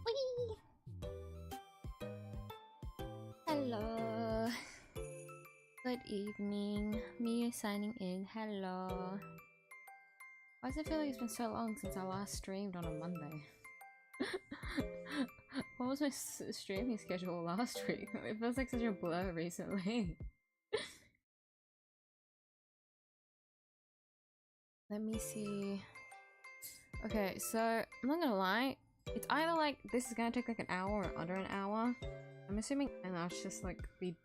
Whee! Hello. Good evening. Miyuu signing in. Hello. Why does it feel like it's been so long since I last streamed on a Monday? What was my streaming schedule last week? It feels like such a blur recently. Let me see. Okay, so I'm not gonna lie. It's either like this is gonna take like an hour or under an hour. I'm assuming, and I'll just like be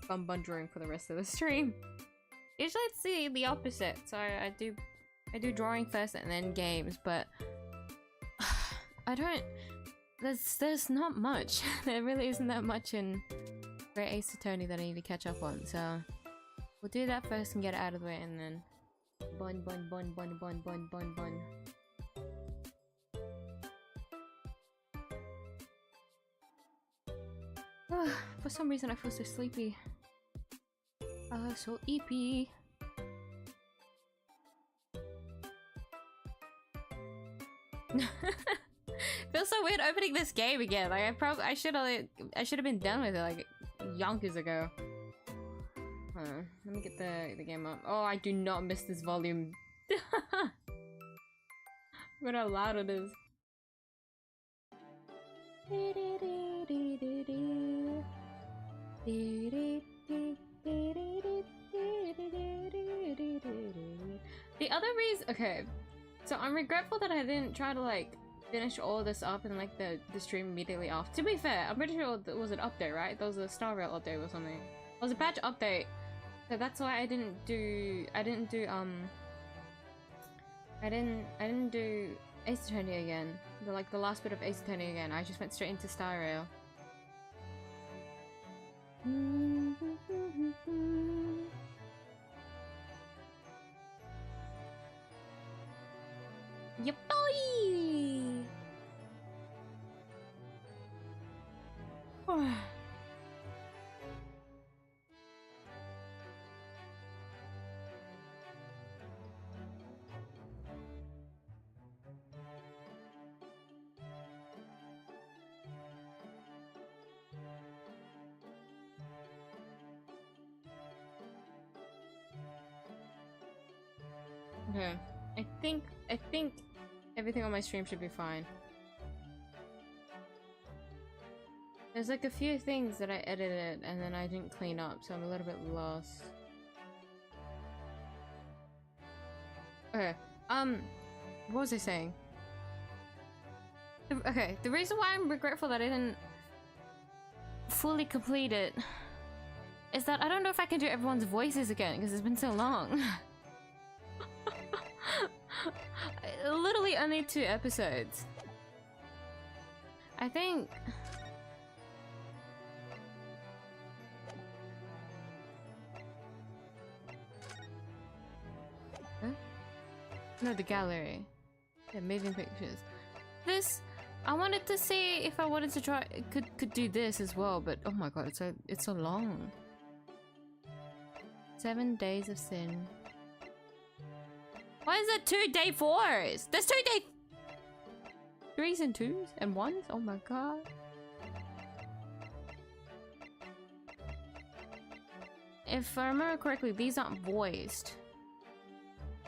bunbun for the rest of the stream. Usually it's the opposite. So I do drawing first and then games, but I don't. There's not much. There really isn't that much in Great Ace Attorney that I need to catch up on. So we'll do that first and get it out of the way, and then bun. For some reason I feel so sleepy. So EP. Feels so weird opening this game again. Like I should have been done with it like yonkers ago. Let me get the game up. Oh, I do not miss this volume. Look how loud it is. The other reason, okay, so I'm regretful that I didn't try to like finish all this up in like the stream immediately after. To be fair, I'm pretty sure it was an update, right? There was a Star Rail update or something. It was a patch update, so that's why I didn't do Ace Attorney again. The last bit of Ace Attorney again. I just went straight into Star Rail. Yep, boy. Okay, I think everything on my stream should be fine. There's like a few things that I edited and then I didn't clean up, so I'm a little bit lost. Okay, what was I saying? Okay, the reason why I'm regretful that I didn't fully complete it is that I don't know if I can do everyone's voices again because it's been so long. Literally only 2 episodes. I think. Huh? No, the gallery. Yeah, moving pictures. This, I wanted to see if I wanted to try could do this as well, but oh my god, it's so long. 7 days of sin. Why is it 2 day 4s? There's 2 day 3s and 2s and 1s? Oh my god. If I remember correctly, these aren't voiced.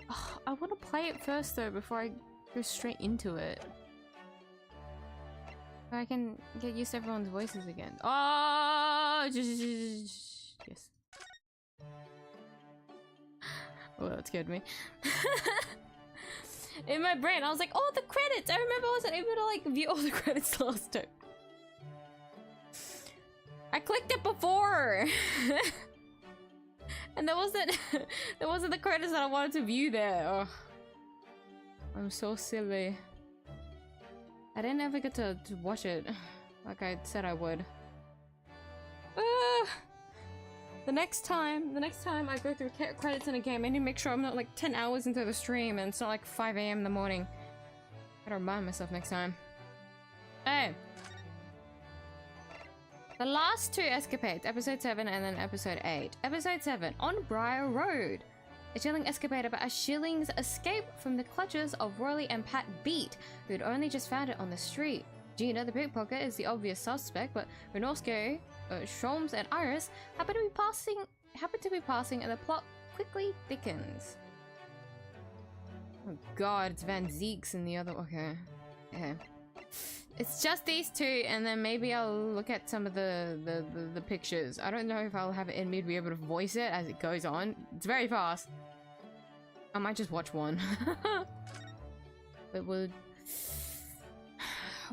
Oh, I want to play it first though before I go straight into it. So I can get used to everyone's voices again. Oh, yes. Oh, that scared me. In my brain, I was like, oh, the credits! I remember I wasn't able to like view all the credits last time. I clicked it before! And there wasn't the credits that I wanted to view there. Oh. I'm so silly. I didn't ever get to watch it like I said I would. The next time I go through credits in a game, I need to make sure I'm not like 10 hours into the stream and it's not like 5 AM in the morning. Gotta remind myself next time. Hey! The last 2 escapades, episode 7 and then episode 8. Episode 7, on Briar Road. A chilling escapade about a shilling's escape from the clutches of Roily and Pat Beat, who'd only just found it on the street. Gina, the pickpocket, is the obvious suspect, but Renorske, Sholmes, and Iris happen to be passing, and the plot quickly thickens. Oh god, it's Van Zeeks in the other. Okay. It's just these two, and then maybe I'll look at some of the pictures. I don't know if I'll have it in me to be able to voice it as it goes on. It's very fast. I might just watch one. But we'll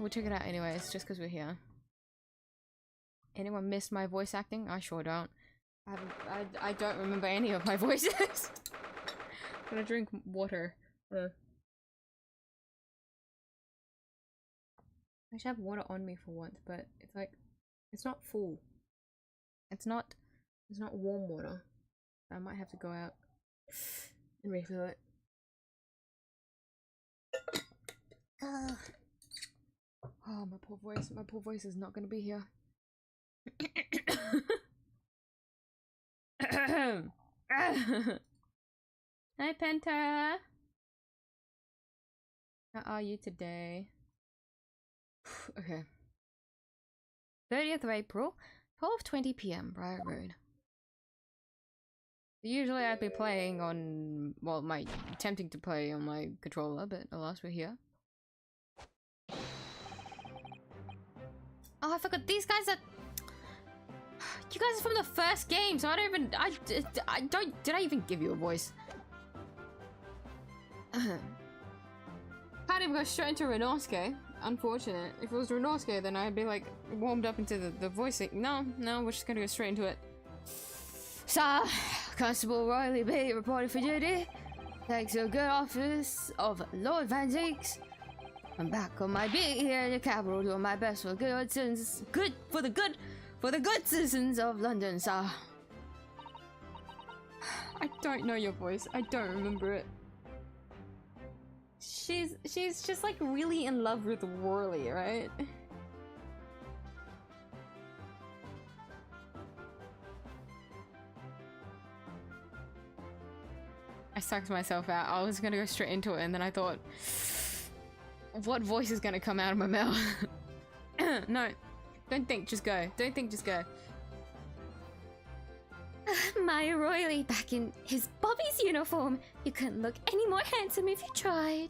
check it out anyways, just because we're here. Anyone missed my voice acting? I sure don't. I don't remember any of my voices. I'm gonna drink water. I should have water on me for once, but it's like, it's not full. It's not warm water. I might have to go out and refill it. Oh, my poor voice is not gonna be here. Hi, Penta. How are you today? Okay. 30th of April, 12:20 p.m. Briar Road. Usually I'd be playing on, well, attempting to play on my controller, but alas, we're here. Oh, I forgot, these guys are... You guys are from the first game, so I don't did I even give you a voice? Can't even go straight into Renorske. Unfortunate. If it was Renorske, then I'd be like warmed up into the voicing. No, we're just gonna go straight into it. Sir, Constable Roily B reported for duty. Thanks to the good office of Lord Van Zeeks. I'm back on my beat here in the capital, doing my best for the good citizens. For the good citizens of London, sir. I don't know your voice. I don't remember it. She's just like really in love with Roily, right? I sucked myself out. I was gonna go straight into it and then I thought, what voice is gonna come out of my mouth? No, don't think, just go. Don't think, just go. My Roily back in his Bobby's uniform. You couldn't look any more handsome if you tried.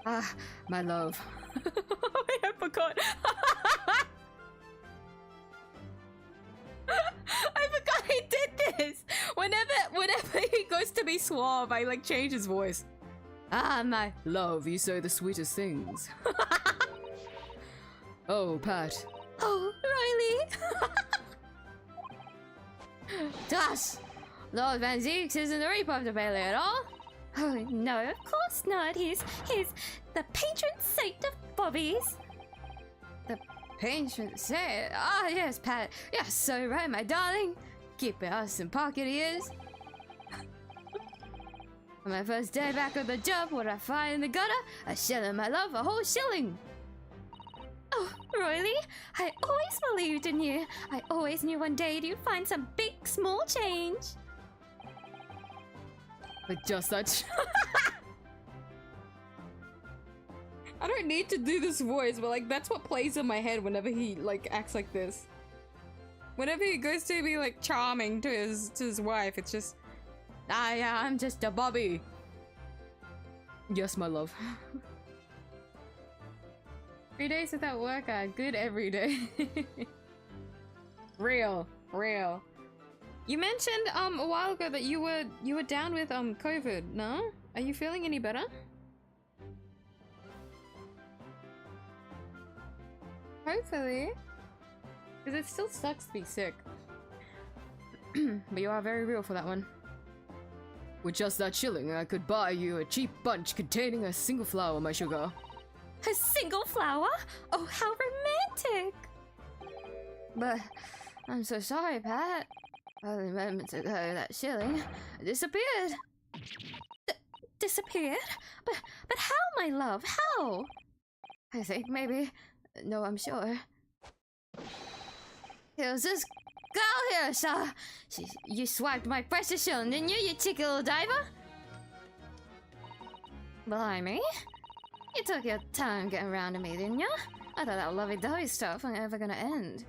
Ah, my love. I forgot. I forgot he did this. Whenever he goes to be suave, I like change his voice. Ah, my love, you say the sweetest things. Oh, Pat. Oh, Roily. Das! Lord Van Zeeks isn't the Reaper of the Bailey at all. Oh, no, of course not. He's the patron saint of Bobby's. The patron saint? Ah, yes, Pat. You're so right, my darling. Keeping us in pocket he is. On my first day back on the job, what I find in the gutter? A shilling, my love, a whole shilling. Oh, Roily, I always believed in you. I always knew one day you'd find some big, small change. But just such. I don't need to do this voice, but like that's what plays in my head whenever he like acts like this. Whenever he goes to be like charming to his wife, it's just, I'm just a Bobby. Yes, my love. 3 days without work are good every day. Real. You mentioned a while ago that you were down with COVID, no? Are you feeling any better? Hopefully. Because it still sucks to be sick. But you are very real for that one. With just that shilling, I could buy you a cheap bunch containing a single flower, my sugar. A single flower? Oh, how romantic! But I'm so sorry, Pat. Only moments ago, that shilling disappeared. Disappeared? But how, my love? How? I think maybe. No, I'm sure. It was just Go here, sir! You swiped my precious shilling, didn't you, you cheeky little diver? Blimey. You took your time getting around to me, didn't you? I thought that lovey-dovey stuff wasn't ever gonna end.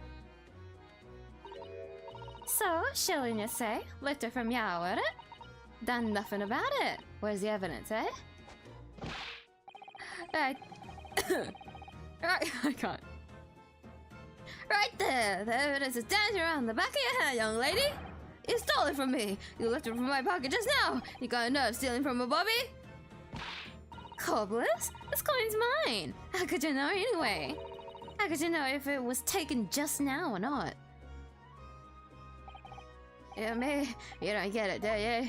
So, shilling you say? Lifted from 𝐢𝐽, would it? Done nothing about it. Where's the evidence, eh? Right. Right, I can't. Right there! The evidence is dancing around the back of your head, young lady! You stole it from me! You lifted it from my pocket just now! You got a nerve stealing from a bobby? Cobblers? This coin's mine! How could you know anyway? How could you know if it was taken just now or not? Yeah, me? You don't get it, do you?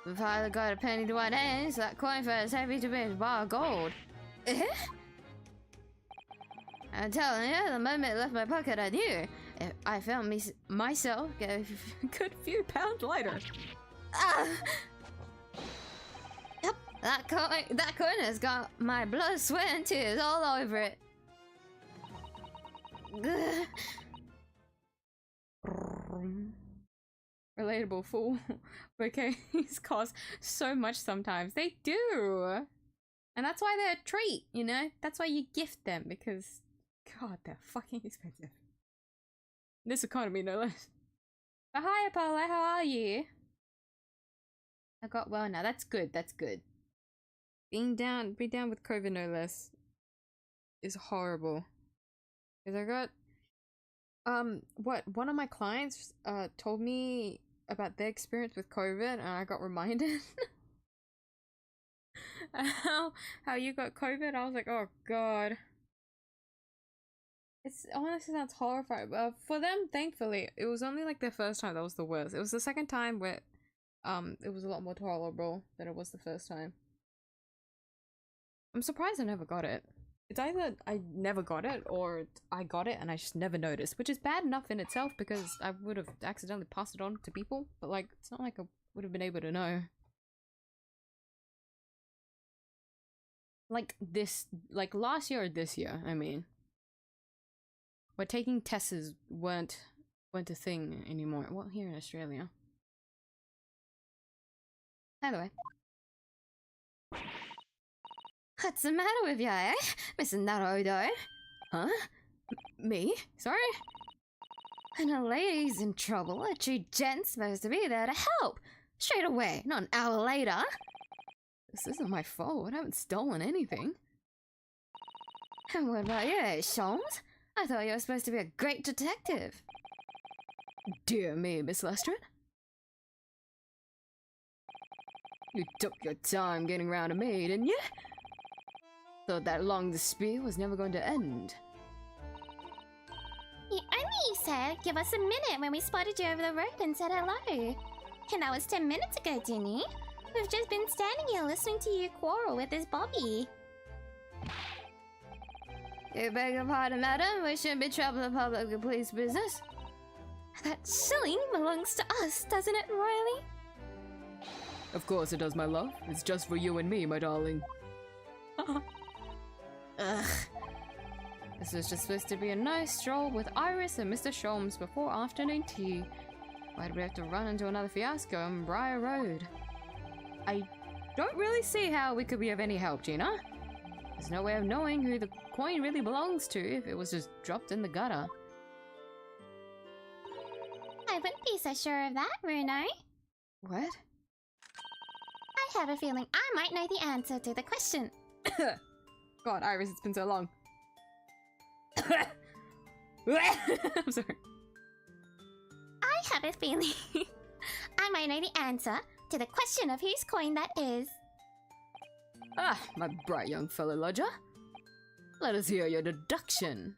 If I got a penny to white ends, that coin felt as heavy to be as a bar of gold. Eh? I'm telling you, the moment it left my pocket, I knew. If I found myself a Good few pounds lighter. Ah! Yep, that coin has got my blood, sweat, and tears all over it. Relatable fool. Bouquets cost so much sometimes. They do. And that's why they're a treat, you know? That's why you gift them, because God, they're fucking expensive. This economy, no less. But hi, Apollo, how are you? I got well now. That's good, that's good. Being down with COVID, no less, is horrible. Because I got, one of my clients, told me about their experience with COVID, and I got reminded. how you got COVID. I was like, oh God. It's honestly sounds horrifying, but for them, thankfully, it was only like their first time that was the worst. It was the second time where it was a lot more tolerable than it was the first time. I'm surprised I never got it. It's either I never got it or I got it and I just never noticed, which is bad enough in itself because I would have accidentally passed it on to people, but like it's not like I would have been able to know. Like last year or this year, I mean. Where taking tests weren't a thing anymore. Well, here in Australia. By the way. What's the matter with you, eh? Mr. Naruto? Huh? Me? Sorry? When a lady's in trouble, a true gent's supposed to be there to help. Straight away, not an hour later. This isn't my fault. I haven't stolen anything. And what about you, 𝐢𝐽? I thought you were supposed to be a great detective. Dear me, Miss Lestrin. You took your time getting round to me, didn't you? Thought that long dispute was never going to end. You only said give us a minute when we spotted you over the road and said hello. And that was 10 minutes ago, didn't you? We've just been standing here listening to you quarrel with this Bobby. You beg your pardon, madam. We shouldn't be troubling the public with police business. That shilling belongs to us, doesn't it, Riley? Of course it does, my love. It's just for you and me, my darling. Ugh. This was just supposed to be a nice stroll with Iris and Mr. 𝐢𝐽 before afternoon tea. Why'd we have to run into another fiasco on Briar Road? I don't really see how we could be of any help, Gina. There's no way of knowing who the coin really belongs to if it was just dropped in the gutter. I wouldn't be so sure of that, Bruno. What? I have a feeling I might know the answer to the question. God, Iris, it's been so long. I'm sorry. I have a feeling I might know the answer to the question of whose coin that is. Ah, my bright young fellow lodger. Let us hear your deduction.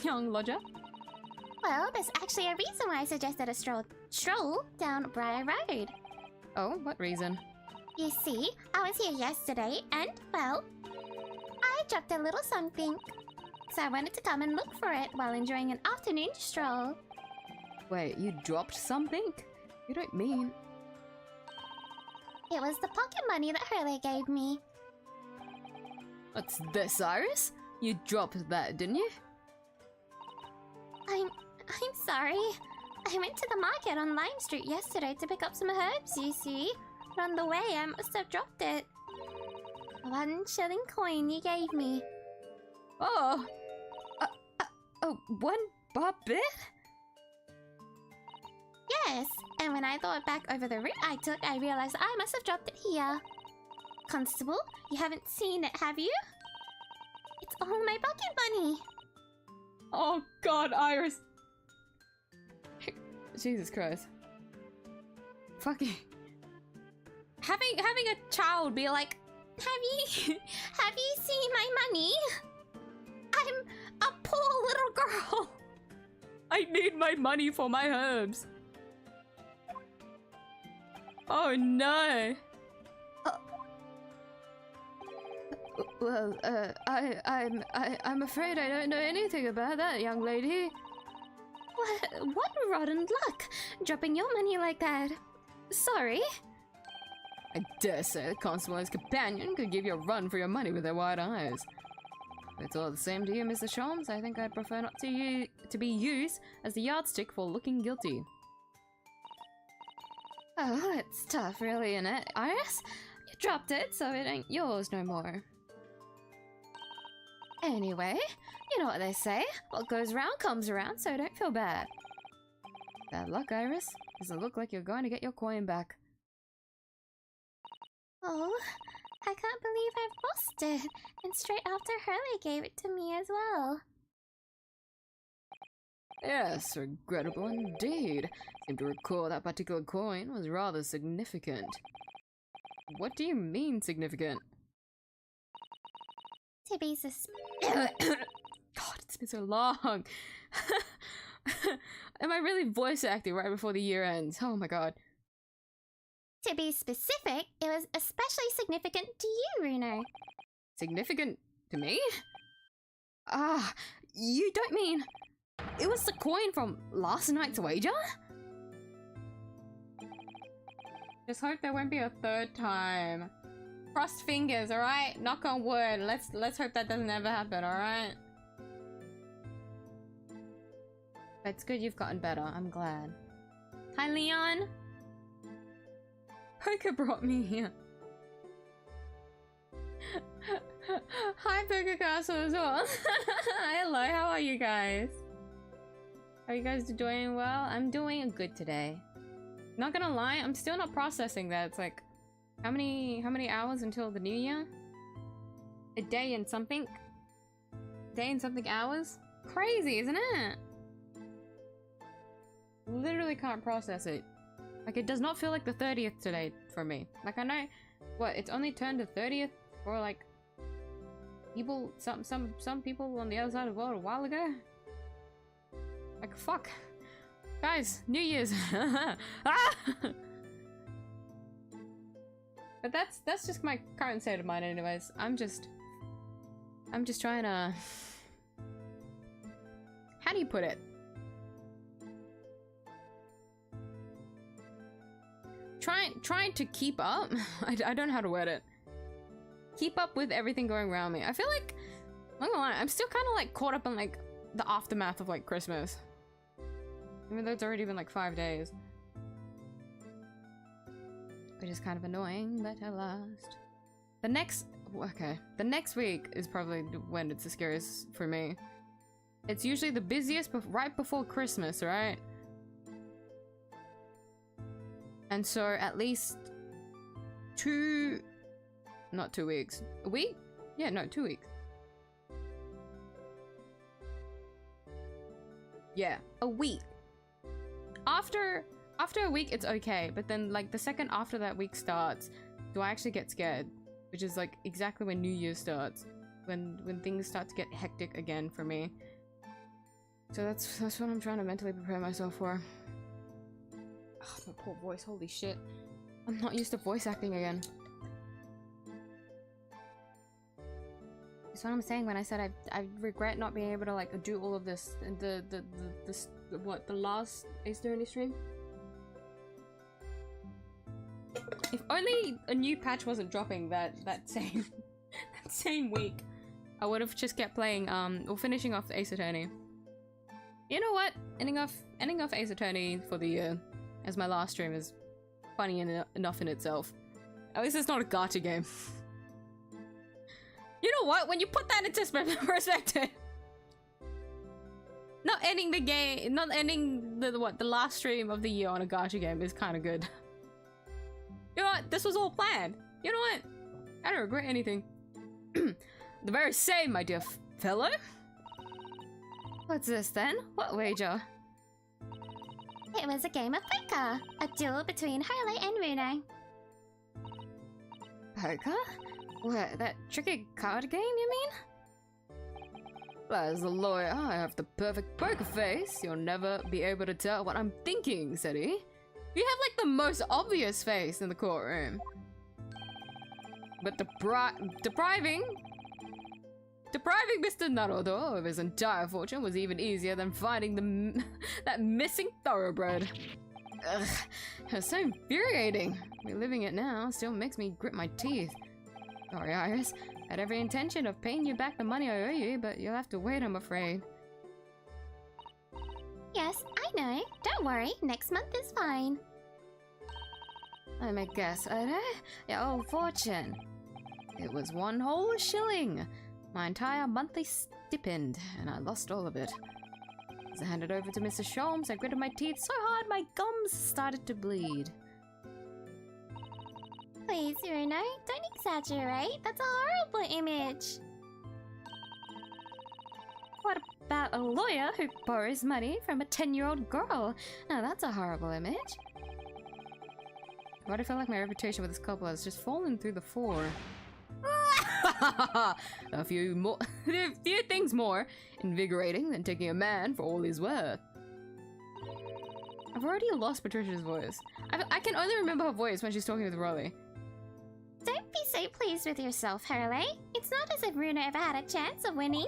Young lodger? Well, there's actually a reason why I suggested a stroll down Briar Road. Oh, what reason? You see, I was here yesterday and, well, I dropped a little something. So I wanted to come and look for it while enjoying an afternoon stroll. Wait, you dropped something? You don't mean... It was the pocket money that 𝐼𝐴 gave me. What's this, Iris? You dropped that, didn't you? I'm sorry. I went to the market on Lime Street yesterday to pick up some herbs, you see. But on the way, I must have dropped it. 1 shilling coin you gave me. Oh! Oh, 1 bob bit? Yes, and when I thought back over the route I took, I realized I must have dropped it here. Constable, you haven't seen it, have you? It's all my pocket money. Oh god, Iris! Jesus Christ. Fucking... Having a child be like, Have you seen my money? I'm a poor little girl. I need my money for my herbs. Oh no. Well, I'm afraid I don't know anything about that, young lady. What rotten luck, dropping your money like that. Sorry. I dare say the constable and his companion could give you a run for your money with their wide eyes. If it's all the same to you, Mr. Sholmes, I think I'd prefer not to be used as the yardstick for looking guilty. Oh, it's tough, really, isn't it, Iris? You dropped it, so it ain't yours no more. Anyway, you know what they say. What goes round comes around, so don't feel bad. Bad luck, Iris. Does it look like you're going to get your coin back? Oh, I can't believe I've lost it. And straight after Hurley gave it to me as well. Yes, regrettable indeed. Seem to recall that particular coin was rather significant. What do you mean significant? To be God, it's been so long. Am I really voice acting right before the year ends? Oh my god. To be specific, it was especially significant to you, Runo. Significant to me? Ah, you don't mean... It was the coin from last night's wager? Just hope there won't be a third time. Crossed fingers, alright? Knock on wood. Let's hope that doesn't ever happen, alright? It's good you've gotten better, I'm glad. Hi, Leon! Poker brought me here. Hi, Poker Castle as well. Hello, how are you guys? Are you guys doing well? I'm doing good today. Not gonna lie, I'm still not processing that. It's like, how many hours until the new year? A day and something? Day and something hours? Crazy, isn't it? Literally can't process it. Like, it does not feel like the 30th today for me. Like, I know, what, it's only turned to 30th for, like, people, some people on the other side of the world a while ago. Like, fuck. Guys, New Year's. Ah! But that's just my current state of mind anyways. I'm just trying to... How do you put it? Trying to keep up. I don't know how to word it. Keep up with everything going around me. I feel like, I'm not gonna lie, I'm still kind of like caught up in like the aftermath of like Christmas. Even though it's already been like 5 days. Which is kind of annoying, but at last. The next week is probably when it's the scariest for me. It's usually the busiest right before Christmas, right? And so at least not 2 weeks. A week? Yeah, no, 2 weeks. Yeah, a week. After a week, it's okay. But then, like, the second after that week starts, do I actually get scared? Which is, like, exactly when New Year starts. When things start to get hectic again for me. So that's what I'm trying to mentally prepare myself for. Oh, my poor voice, holy shit. I'm not used to voice acting again. That's what I'm saying when I said I regret not being able to like do all of this in the last Ace Attorney stream. If only a new patch wasn't dropping that same week, I would have just kept playing or finishing off the Ace Attorney. You know what? Ending off Ace Attorney for the year as my last stream is funny enough in itself. At least it's not a gacha game. You know what? When you put that into perspective, not ending the game, not ending the last stream of the year on a gacha game is kind of good. You know what? This was all planned. You know what? I don't regret anything. The very same, my dear fellow. What's this then? What wager? It was a game of poker. A duel between 𝐼𝐧𝐼 and Rune. Poker? What, that tricky card game, you mean? Well, as a lawyer, I have the perfect poker face. You'll never be able to tell what I'm thinking, said he. You have like the most obvious face in the courtroom. But depriving Mr. Naruto of his entire fortune was even easier than finding that missing thoroughbred. Ugh, it was so infuriating. Reliving it now still makes me grit my teeth. Sorry, Iris. I had every intention of paying you back the money I owe you, but you'll have to wait, I'm afraid. Yes, I know. Don't worry. Next month is fine. Let me guess, your old fortune. It was 1 whole shilling. My entire monthly stipend, and I lost all of it. As I handed over to Mr. Sholmes, I gritted my teeth so hard my gums started to bleed. Please, Rune, don't exaggerate. That's a horrible image. What about a lawyer who borrows money from a 10-year-old girl? Now that's a horrible image. Why do I feel like my reputation with this couple has just fallen through the floor? A few things more invigorating than taking a man for all he's worth. I've already lost Patricia's voice. I can only remember her voice when she's talking with Rolly. Don't be so pleased with yourself, 𝐼𝐧𝐼. It's not as if Rune ever had a chance of winning.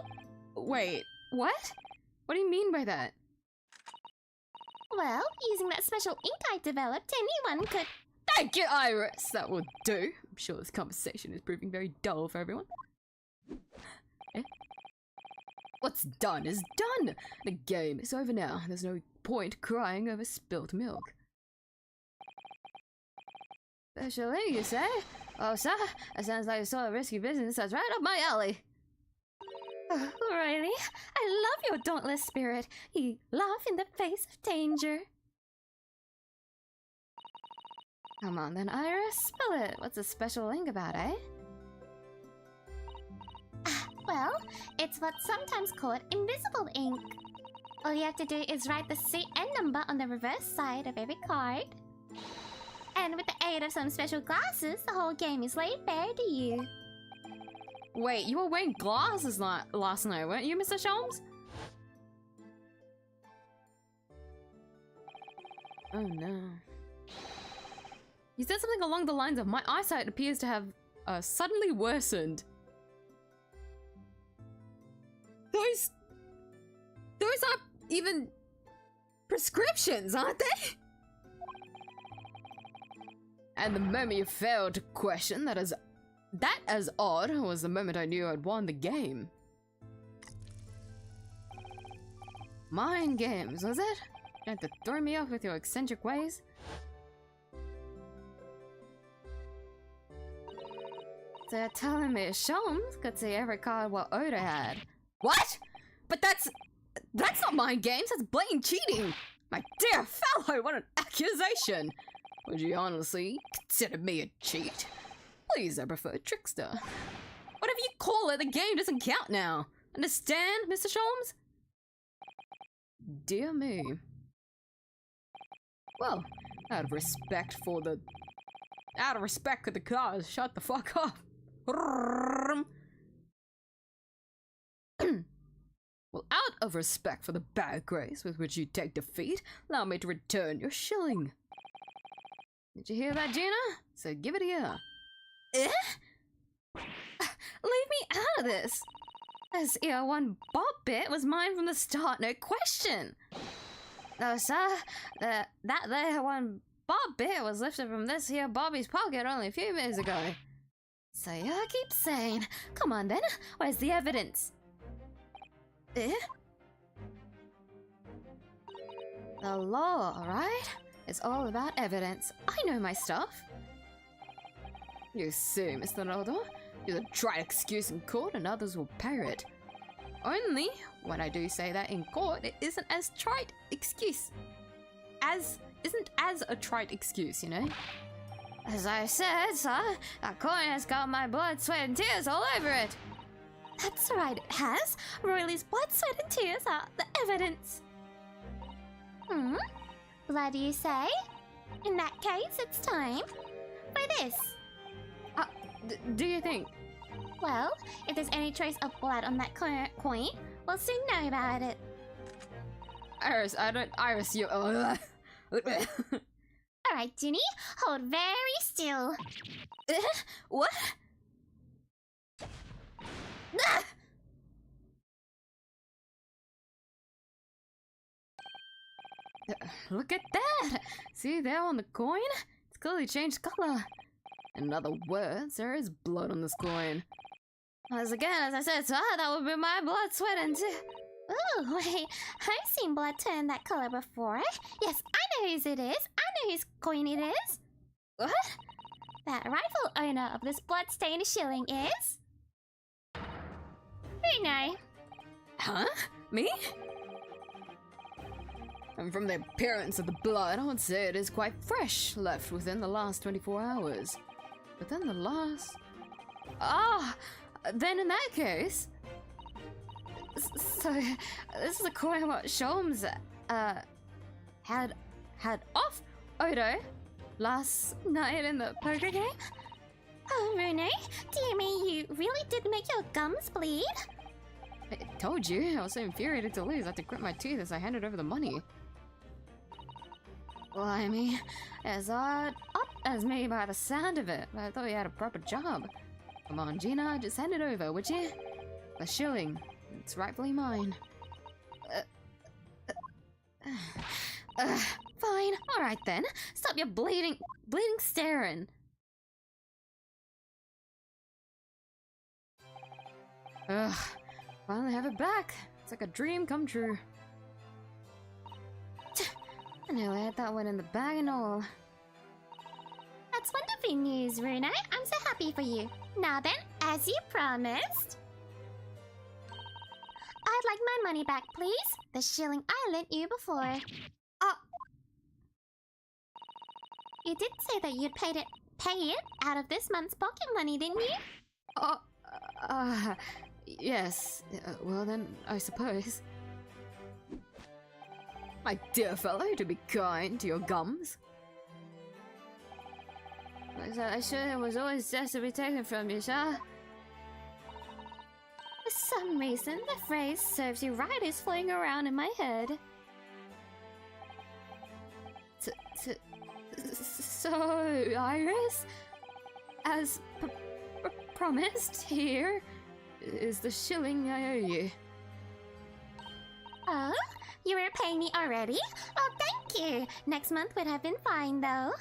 Wait, what? What do you mean by that? Well, using that special ink I developed, anyone could... Thank you, Iris! That will do. I'm sure this conversation is proving very dull for everyone. Eh? What's done is done! The game is over now. There's no point crying over spilt milk. Especially, you say? Oh, sir, that sounds like sort of risky business. That's right up my alley. Riley, I love your dauntless spirit. You laugh in the face of danger. Come on then, Iris, spill it. What's a special ink about, eh? Well, it's what's sometimes called invisible ink. All you have to do is write the CN number on the reverse side of every card. And with the aid of some special glasses, the whole game is laid bare to you. Wait, you were wearing glasses last night, weren't you, Mr. Sholmes? Oh no. He said something along the lines of, my eyesight appears to have suddenly worsened. Those aren't even prescriptions, aren't they? And the moment you failed to question that as odd was the moment I knew I'd won the game. Mind games, was it? Trying to throw me off with your eccentric ways? So you're telling me Sholmes could see every card what Oda had? What? But that's not mind games, that's blatant cheating! My dear fellow, what an accusation! Would you honestly consider me a cheat? Please, I prefer trickster. Whatever you call it, the game doesn't count now. Understand, Mr. Sholmes? Dear me. Well, out of respect for the cause, shut the fuck up. Well, out of respect for the bad grace with which you take defeat, allow me to return your shilling. Did you hear that, Gina? So give it here. Eh? Leave me out of this. This here one bob bit was mine from the start, no question. No, sir, that there one bob bit was lifted from this here Bobby's pocket only a few minutes ago. So you keep saying, come on then, where's the evidence? Eh? The law, alright? It's all about evidence. I know my stuff. You see, Mr. Nodo, you'll try excuse in court and others will parrot. Only, when I do say that in court, it isn't as trite excuse. Isn't as a trite excuse, you know? As I said, sir, that coin has got my blood, sweat, and tears all over it. That's right, it has. Royalie's blood, sweat, and tears are the evidence. Blood, you say? In that case, it's time for this. Do you think? Well, if there's any trace of blood on that coin, we'll soon know about it. Iris, you. Alright, Ginny, hold very still. What? Look at that! See there on the coin? It's clearly changed color. In other words, there is blood on this coin. As I said, sir, that would be my blood, sweat, and tears. Ooh, wait, I've seen blood turn that color before. Yes, I know whose it is. I know whose coin it is. What? That rightful owner of this blood-stained shilling is... Bruno. Huh? Me? And from the appearance of the blood, I would say it is quite fresh, left within the last 24 hours. Within the last... then in that case... So, this is a coin what Sholmes, had off Odo last night in the poker game? Oh, Bruno, do you mean you really did make your gums bleed? I told you, I was so infuriated to lose, I had to grit my teeth as I handed over the money. Well, I mean, as odd up as me by the sound of it, but I thought you had a proper job. Come on, Gina, just hand it over, would you? A shilling. It's rightfully mine. Fine, alright then. Stop your bleeding staring. Ugh, finally have it back. It's like a dream come true. I nearly had that one in the bag and all. That's wonderful news, Bruno. I'm so happy for you. Now then, as you promised... I'd like my money back, please. The shilling I lent you before. Oh. You did say that you'd pay it out of this month's pocket money, didn't you? Yes. Well then, I suppose. My dear fellow, to be kind to your gums. I sure it was always just to be taken from you, sir. For some reason, the phrase serves you right is floating around in my head. So, Iris, as promised, here is the shilling I owe you. Oh? You were paying me already? Oh, thank you! Next month would have been fine, though.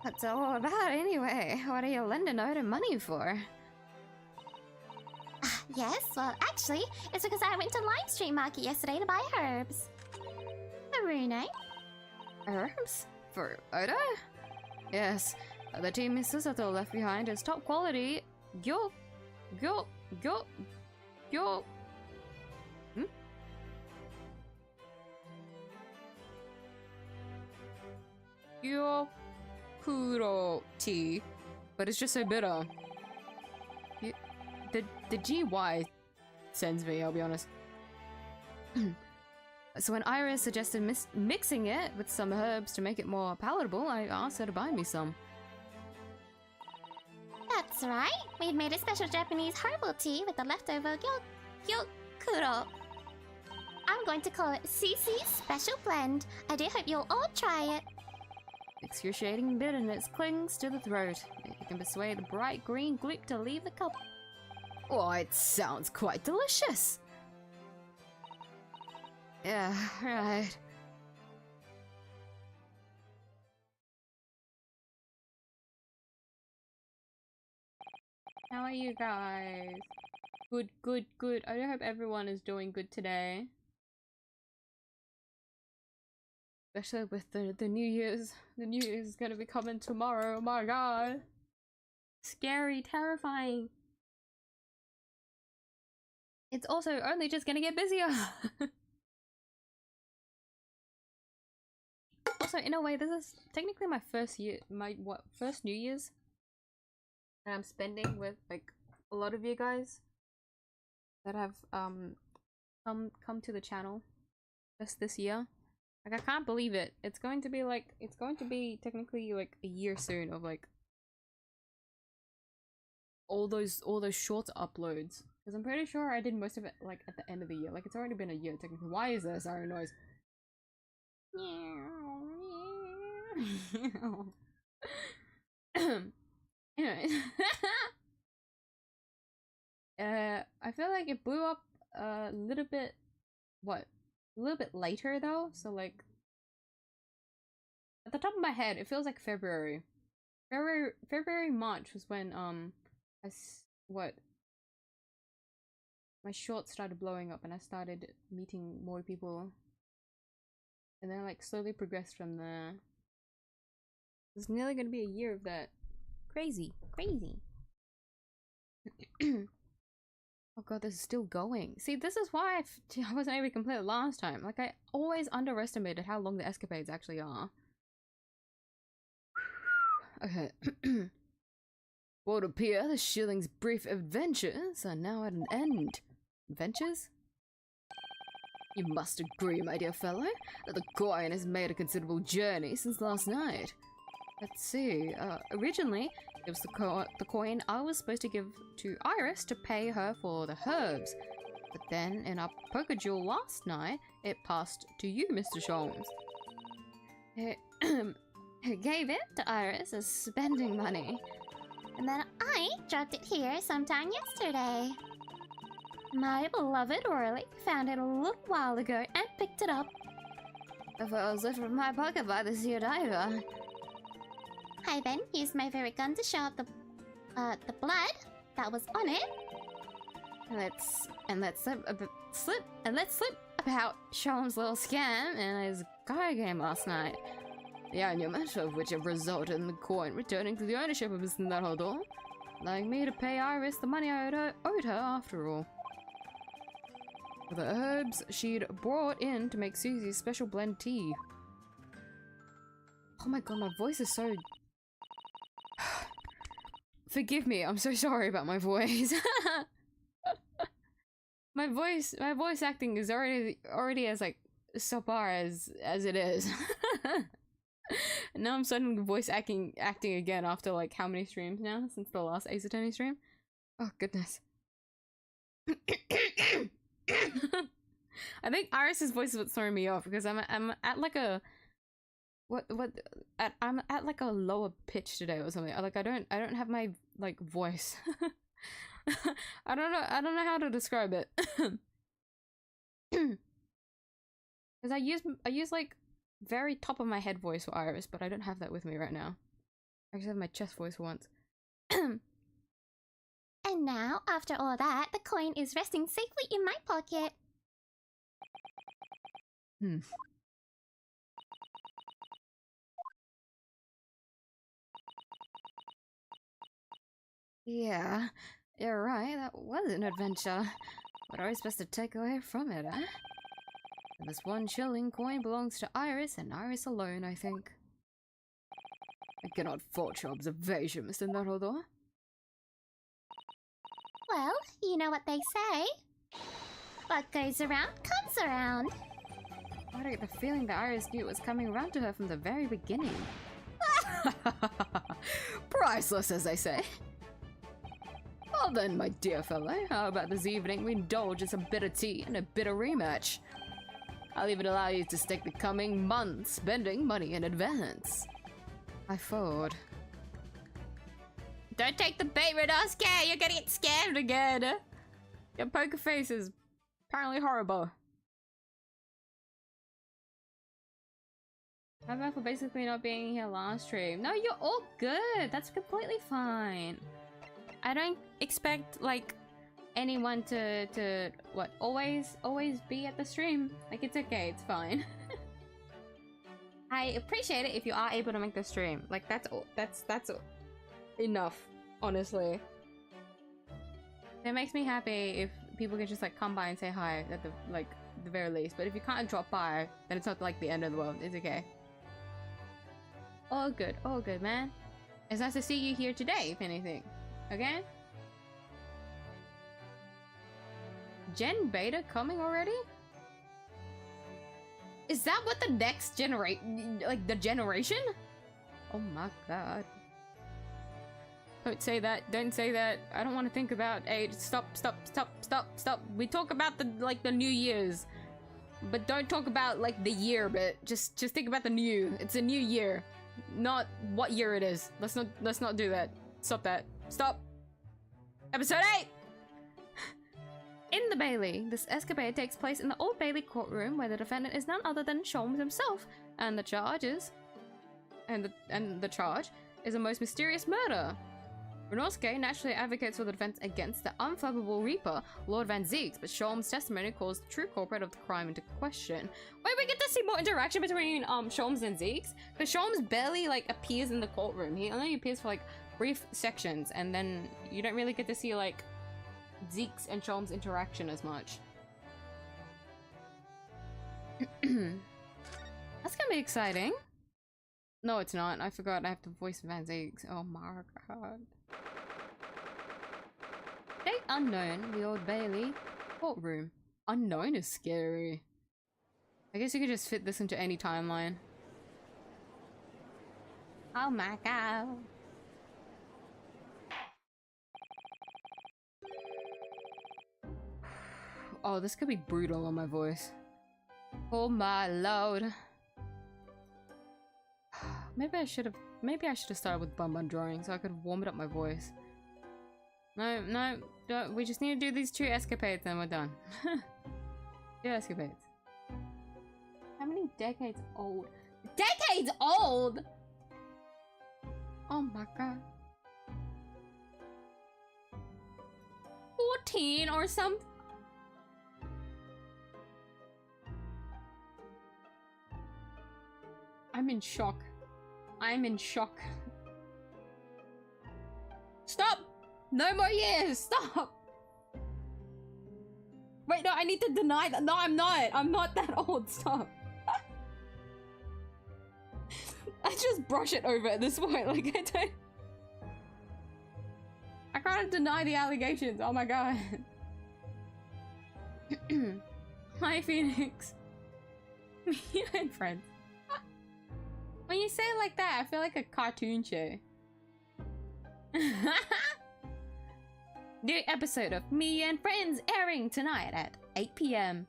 What's it all about, anyway? What are you lending Oda money for? Yes, well, actually, it's because I went to Lime Street Market yesterday to buy herbs. Bruno? Herbs? For Oda? Yes, the tea Miss Susato left behind is top quality. Yo. Kuro tea, but it's just so bitter. The GY sends me, I'll be honest. So when Iris suggested mixing it with some herbs to make it more palatable, I asked her to buy me some. That's right. We've made a special Japanese herbal tea with the leftover Gyokuro. I'm going to call it CC's Special Blend. I do hope you'll all try it. Excruciating bitterness clings to the throat. You can persuade the bright green gloop to leave the cup. Oh, it sounds quite delicious. Yeah, right. How are you guys? Good. I hope everyone is doing good today. Especially with the New Year's. The New Year's is gonna be coming tomorrow. Oh my god. Scary, terrifying. It's also only just gonna get busier. Also, in a way, this is technically my first first New Year's that I'm spending with like a lot of you guys that have come to the channel just this year. Like, I can't believe it. It's going to be technically like a year soon of like all those short uploads. Because I'm pretty sure I did most of it like at the end of the year. Like, it's already been a year technically. Why is there a siren noise? Anyways. I feel like it blew up a little bit later though, so like at the top of my head it feels like February, March was when my shorts started blowing up and I started meeting more people, and then like slowly progressed from there. It's nearly gonna be a year of that. Crazy. Oh god, this is still going. See, this is why I wasn't able to complete it last time. Like, I always underestimated how long the escapades actually are. Okay. Would appear the shilling's brief adventures are now at an end. Adventures? You must agree, my dear fellow, that the coin has made a considerable journey since last night. Let's see, originally, it was the coin I was supposed to give to Iris to pay her for the herbs. But then, in our poker duel last night, it passed to you, Mr. Sholmes. I gave it to Iris as spending money. And then I dropped it here sometime yesterday. My beloved Orly found it a little while ago and picked it up. If it was lifted from my pocket by the sea diver. I then used my favorite gun to show up the blood that was on it. Let's slip about Sholmes' little scam and his card game last night. The annulment of which have resulted in the coin returning to the ownership of Mr. Nuttledore, allowing me to pay Iris the money I owed her after all. For the herbs she'd brought in to make Susie's special blend tea. Oh my god, my voice is so... Forgive me, I'm so sorry about my voice. my voice acting is already as like subpar as it is. And now I'm suddenly voice acting again after like how many streams now since the last Ace Attorney stream? Oh goodness. I think Iris's voice is what's throwing me off because I'm at like a I'm at like a lower pitch today or something. Like I don't have my like voice. I don't know how to describe it. Because I use like very top of my head voice for Iris, but I don't have that with me right now. I just have my chest voice for once. And now, after all that, the coin is resting safely in my pocket. Yeah, you're right, that was an adventure. What are we supposed to take away from it, eh? And this 1 shilling coin belongs to Iris and Iris alone, I think. I cannot fault your observation, Mr. Nuttledore. Well, you know what they say. What goes around comes around. I get the feeling that Iris knew it was coming around to her from the very beginning. Priceless, as they say. Well then, my dear fellow, how about this evening we indulge in some bitter tea and a bitter rematch? I'll even allow you to stake the coming months spending money in advance. I forward. Don't take the bait, Redoska! You're gonna get scammed again! Your poker face is apparently horrible. My bad for basically not being here last stream. No, you're all good. That's completely fine. I don't expect like anyone to what always be at the stream. Like, it's okay, it's fine. I appreciate it if you are able to make the stream. Like, that's enough, honestly. It makes me happy if people can just like come by and say hi at the the very least. But if you can't drop by, then it's not like the end of the world. It's okay. All good, man. It's nice to see you here today, if anything. Okay? Gen Beta coming already? Is that what the next generation, like the generation? Oh my god. Don't say that, don't say that. I don't want to think about age. Stop. We talk about the New Year's. But don't talk about like the year bit. Just think about the new. It's a new year. Not what year it is. Let's not do that. Stop that. Stop. Episode 8! In the Bailey, this escapade takes place in the Old Bailey courtroom where the defendant is none other than Sholmes himself, and the charge is a most mysterious murder. Renosuke naturally advocates for the defense against the unflappable Reaper, Lord Van Zieks, but Sholmes' testimony calls the true culprit of the crime into question. Wait, we get to see more interaction between Sholmes and Zieks? Because Sholmes barely like appears in the courtroom. He only appears for like brief sections, and then you don't really get to see like Zieks and Sholmes' interaction as much. That's gonna be exciting. No, it's not. I forgot I have to voice Van Zieks. Oh my god. Date unknown, the Old Bailey courtroom. Unknown is scary. I guess you could just fit this into any timeline. Oh my god. Oh, this could be brutal on my voice. Oh my lord. Maybe I should have started with bunbun drawing so I could warm it up my voice. No, don't. We just need to do these 2 escapades and we're done. 2 escapades. How many decades old? Decades old?! Oh my god. 14 or something? I'm in shock. I'm in shock. Stop! No more years! Stop! Wait, no, I need to deny that. No, I'm not. I'm not that old. Stop. I just brush it over at this point. Like, I can't deny the allegations. Oh my god. Hi, Phoenix. Me and friends. When you say it like that, I feel like a cartoon show. New episode of Me and Friends airing tonight at 8 PM.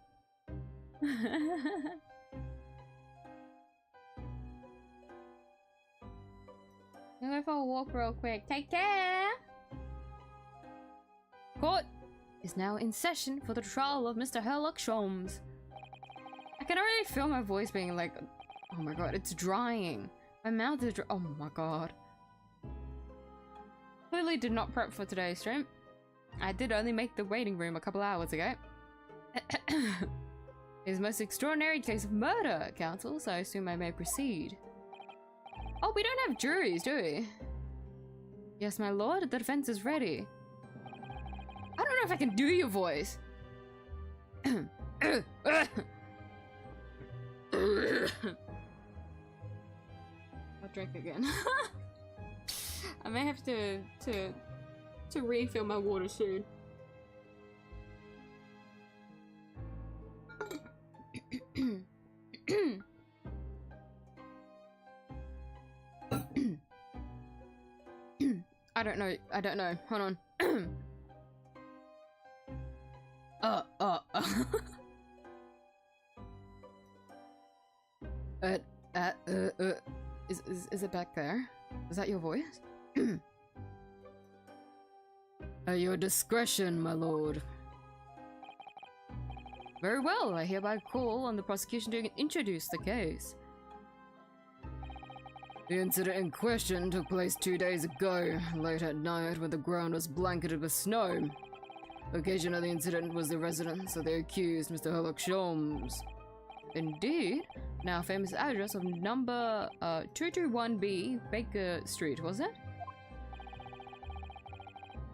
I'll go for a walk real quick. Take care! Court is now in session for the trial of Mr. Herlock Sholmes. I can already feel my voice being like, oh my god, it's drying. My mouth is oh my god. Clearly did not prep for today's stream. I did only make the waiting room a couple hours ago. It's the most extraordinary case of murder, counsel, so I assume I may proceed. Oh, we don't have juries, do we? Yes, my lord, the defense is ready. I don't know if I can do your voice. I'll drink again. I may have to refill my water soon. I don't know. Hold on. Is it back there? Is that your voice? At your discretion, my lord. Very well, I hereby call on the prosecution to introduce the case. The incident in question took place 2 days ago, late at night when the ground was blanketed with snow. The occasion of the incident was the residence of the accused, Mr. Herlock Sholmes. Indeed, now famous address of number 221B Baker Street, was it?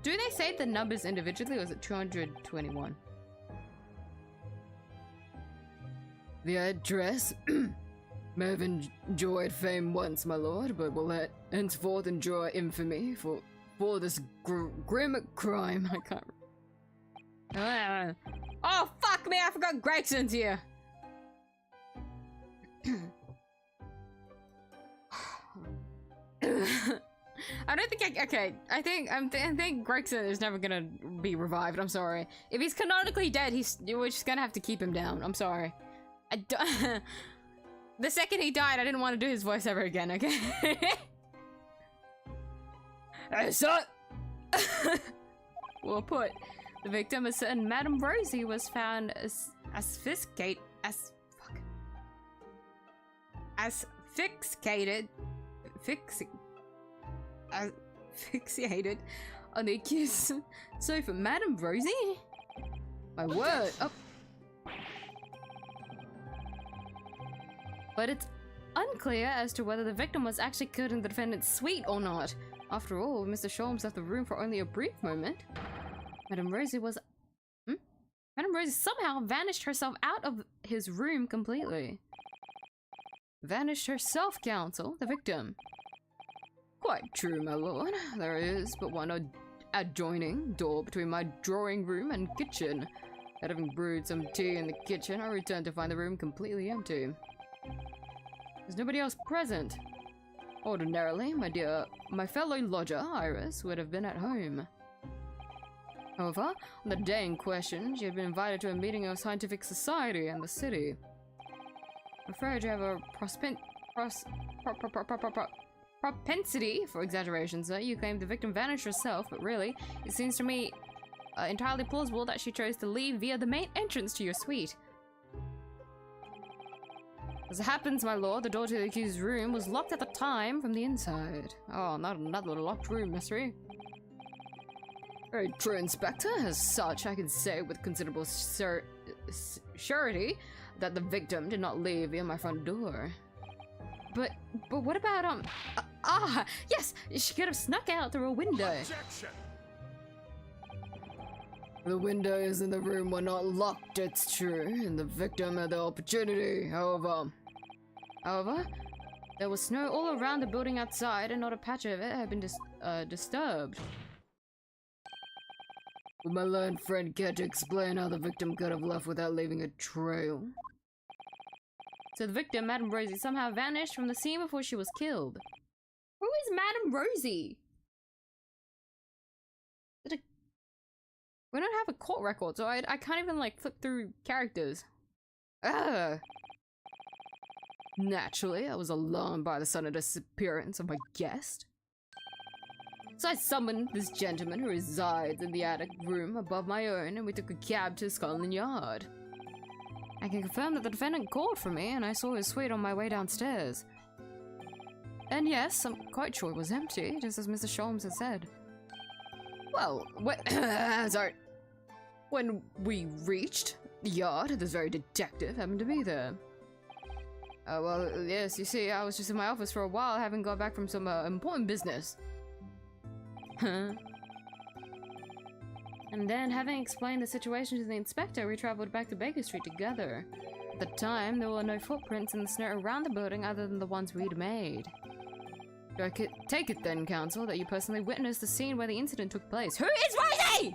Do they say the numbers individually, or is it 221? The address may have enjoyed fame once, my lord, but will henceforth enjoy infamy for this grim crime. I can't. Oh, fuck me! I forgot Gregson's here. I don't think I think Gregson is never gonna be revived. I'm sorry. If he's canonically dead, we're just gonna have to keep him down. I'm sorry. The second he died, I didn't want to do his voice ever again. Okay. Hey, son. Well put. The victim, a certain Madame Rosie, was found asphyxiated on the accused sofa. Madame Rosie? My word. Oh. But it's unclear as to whether the victim was actually killed in the defendant's suite or not. After all, Mr. Sholmes left the room for only a brief moment. Madame Rosie was... Madame Rosie somehow vanished herself out of his room completely. Vanished herself, counsel, the victim. Quite true, my lord. There is but one adjoining door between my drawing room and kitchen. After having brewed some tea in the kitchen, I returned to find the room completely empty. There's nobody else present. Ordinarily, my fellow lodger, Iris, would have been at home. However, on the day in question, she had been invited to a meeting of scientific society in the city. I'm afraid you have a propensity for exaggeration, sir. You claim the victim vanished herself, but really, it seems to me entirely plausible that she chose to leave via the main entrance to your suite. As it happens, my lord, the door to the accused's room was locked at the time from the inside. Oh, not another locked room, mystery. Very true, Inspector. As such, I can say with considerable surety that the victim did not leave via my front door. But what about, yes! She could have snuck out through a window. Objection. The windows in the room were not locked, it's true, and the victim had the opportunity, however, there was snow all around the building outside, and not a patch of it had been disturbed. Would my learned friend care to explain how the victim could have left without leaving a trail? So the victim, Madame Rosie, somehow vanished from the scene before she was killed. Who is Madame Rosie? We don't have a court record, so I can't even, like, flip through characters. Ugh. Naturally, I was alarmed by the sudden disappearance of my guest. So I summoned this gentleman who resides in the attic room above my own, and we took a cab to Scotland Yard. I can confirm that the defendant called for me, and I saw his suite on my way downstairs. And yes, I'm quite sure it was empty, just as Mr. Sholmes had said. Well, sorry. When we reached the yard, this very detective happened to be there. Well, yes, you see, I was just in my office for a while, having got back from some important business. Huh? And then, having explained the situation to the inspector, we traveled back to Baker Street together. At the time, there were no footprints in the snow around the building other than the ones we'd made. Do I take it then, counsel, that you personally witnessed the scene where the incident took place? Who is Rosie?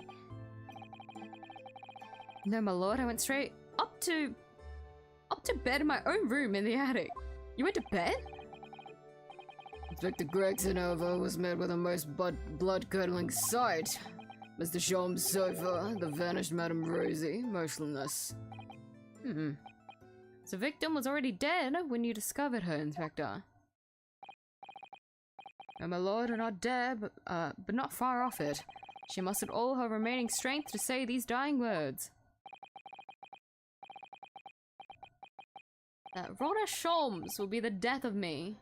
No, my lord, I went straight up to bed in my own room in the attic. You went to bed? Inspector Gregson, however, was met with a most blood-curdling sight. Mr. Sholmes' sofa, the vanished Madame Rosie, motionless. So the victim was already dead when you discovered her, Inspector. No, my lord, are not dead, but not far off it. She mustered all her remaining strength to say these dying words. That Rhoda Sholmes will be the death of me.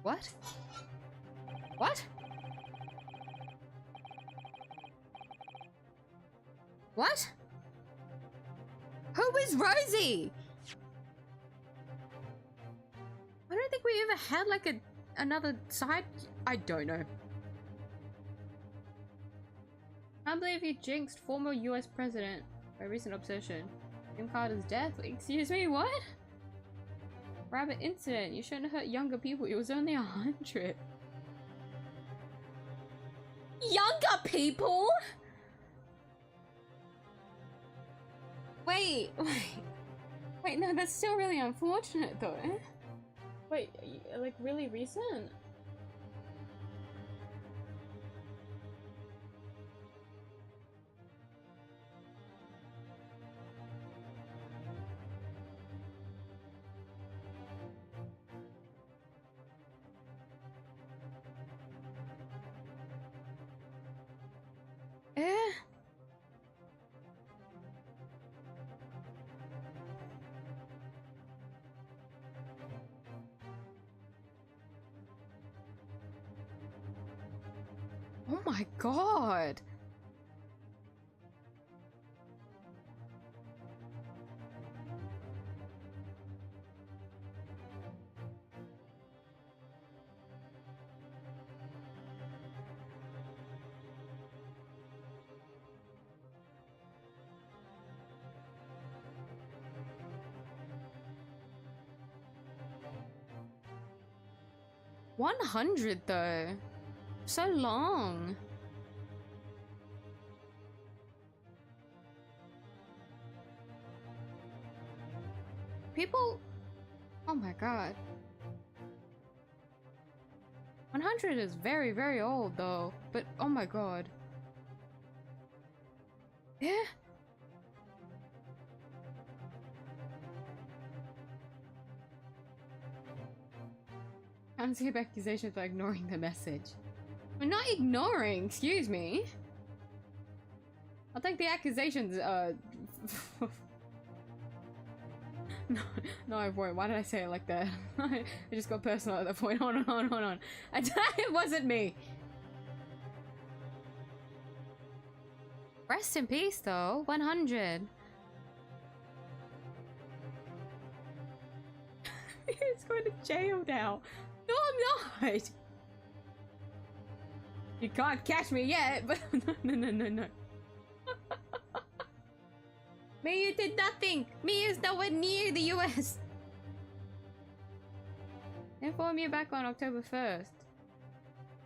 What? What? What? Who is Rosie? I don't think we ever had like another side. I don't know. I can't believe you jinxed former US president by recent obsession. Jim Carter's death? Excuse me, what? Rabbit incident. You shouldn't hurt younger people. It was only 100. Younger people? Wait, no, that's still really unfortunate though. Wait, like really recent? Oh my god! $100 though. So long. People, oh my god. 100 is very, very old though, but oh my god. Yeah. Can't skip accusations by ignoring the message. We're not ignoring, excuse me. I'll take the accusations, No, I won't. Why did I say it like that? I just got personal at that point. Hold on. It wasn't me. Rest in peace though, 100. He's going to jail now. No, I'm not. You can't catch me yet, but no. Miyuu did nothing. Miyuu's nowhere near the US. Inform you back on October 1st.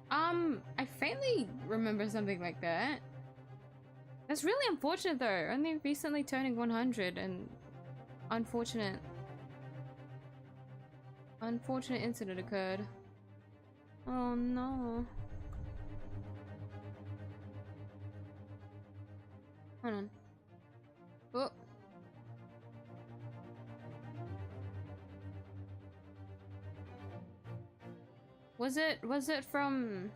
I faintly remember something like that. That's really unfortunate though. Only recently turning 100 and unfortunate incident occurred. Oh no. Hold on. Oh. Was it from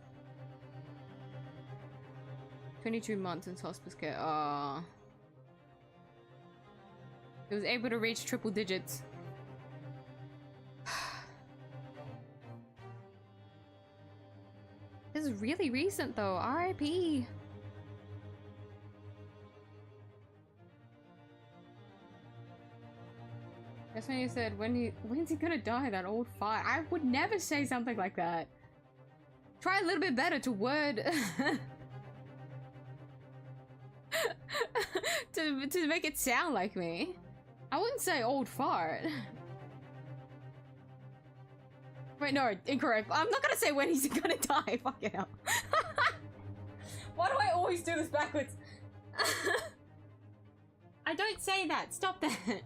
22 months in hospice care? Ah. It was able to reach triple digits. This is really recent though. RIP. That's when you said, when's he gonna die, that old fart? I would never say something like that. Try a little bit better to word to make it sound like me. I wouldn't say old fart. Wait, no, incorrect. I'm not gonna say when he's gonna die. Fuck it up. Why do I always do this backwards? I don't say that. Stop that.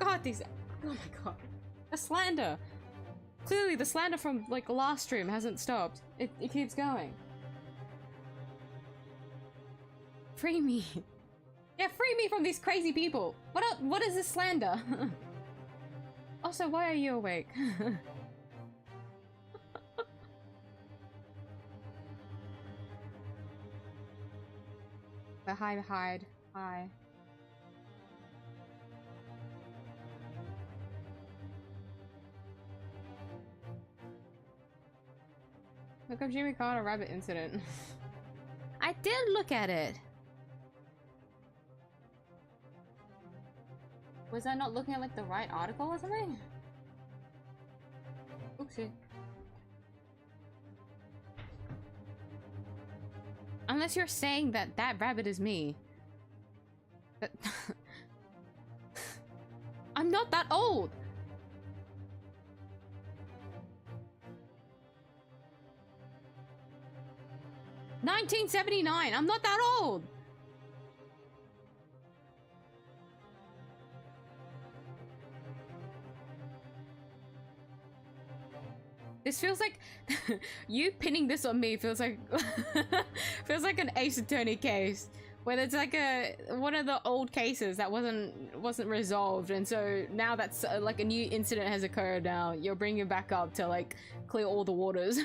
God, these. Oh my god. The slander. Clearly, the slander from like last stream hasn't stopped. It keeps going. Free me. Yeah, free me from these crazy people. What else? What is this slander? Also, why are you awake? Hide. Hi. Look up Jimmy Carter rabbit incident. I did look at it. Was I not looking at like the right article or something? Oopsie. Unless you're saying that that rabbit is me. But I'm not that old. $1979. I'm not that old. This feels like you pinning this on me feels like feels like an Ace Attorney case where it's like one of the old cases that wasn't resolved, and so now that's like a new incident has occurred. Now you're bringing it back up to like clear all the waters.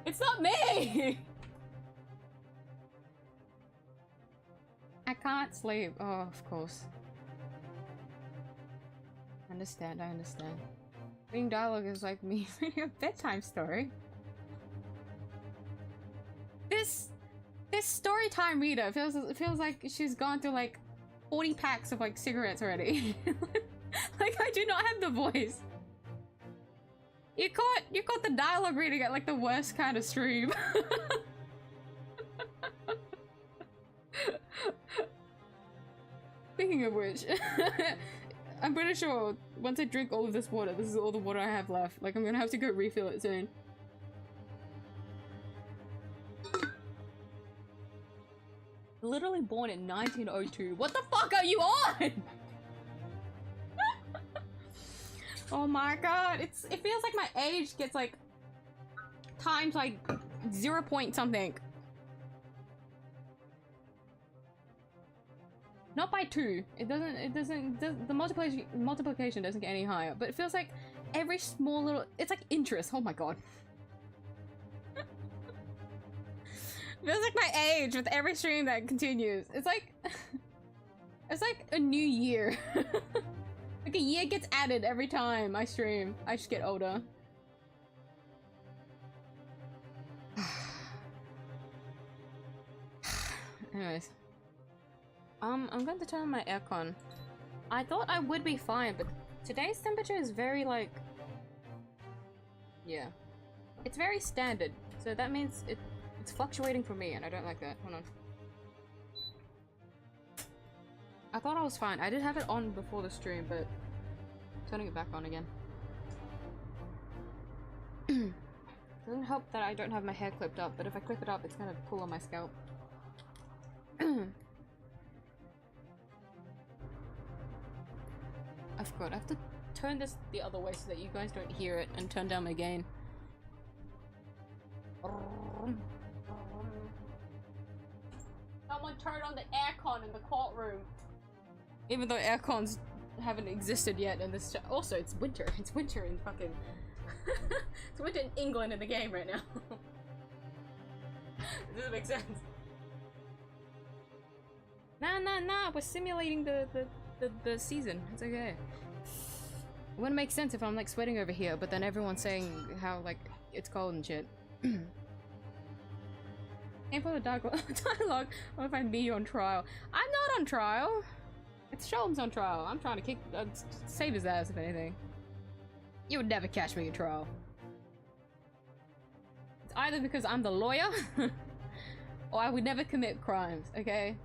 It's not me. I can't sleep. Oh, of course. I understand. Reading dialogue is like me reading a bedtime story. This story time reader feels like she's gone through like 40 packs of like cigarettes already. Like I do not have the voice. You caught the dialogue reading at like the worst kind of stream. Speaking of which, I'm pretty sure once I drink all of this water, this is all the water I have left. Like I'm gonna have to go refill it soon. Literally born in 1902. What the fuck are you on? Oh my god, it feels like my age gets like times like 0 point something. Not by 2. The multiplication doesn't get any higher, but it feels like every small little, it's like interest. Oh my god. Feels like my age with every stream that continues. It's like a new year. Like a year gets added every time I stream. I just get older. Anyways. I'm going to turn on my aircon. I thought I would be fine, but today's temperature is very like... Yeah. It's very standard. So that means it's fluctuating for me and I don't like that. Hold on. I thought I was fine. I did have it on before the stream, but turning it back on again. Doesn't help that I don't have my hair clipped up, but if I clip it up, it's gonna pull on my scalp. I forgot. I have to turn this the other way so that you guys don't hear it and turn down my gain. Someone turn on the aircon in the courtroom. Even though aircons haven't existed yet in this also, it's winter. It's winter in fucking... It's winter in England in the game right now. It doesn't make sense. Nah, we're simulating the season. It's okay. It wouldn't make sense if I'm like sweating over here, but then everyone's saying how like it's cold and shit. Aim for the dialogue. What if I'm me on trial? I'm not on trial. It's Sholmes on trial. I'm trying to save his ass if anything. You would never catch me in trial. It's either because I'm the lawyer, or I would never commit crimes. Okay.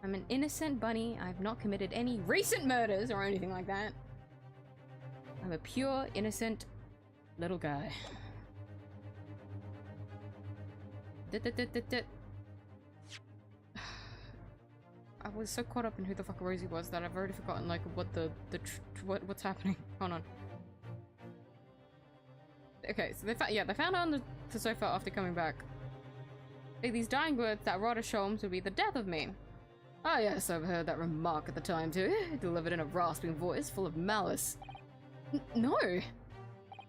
I'm an innocent bunny. I've not committed any recent murders or anything like that. I'm a pure, innocent little guy. I was so caught up in who the fuck Rosie was that I've already forgotten like what's happening. Hold on. Okay, so they found her on the sofa after coming back. These dying words that Rada Sholmes would be the death of me. Oh yes, I've heard that remark at the time too, delivered in a rasping voice full of malice. No!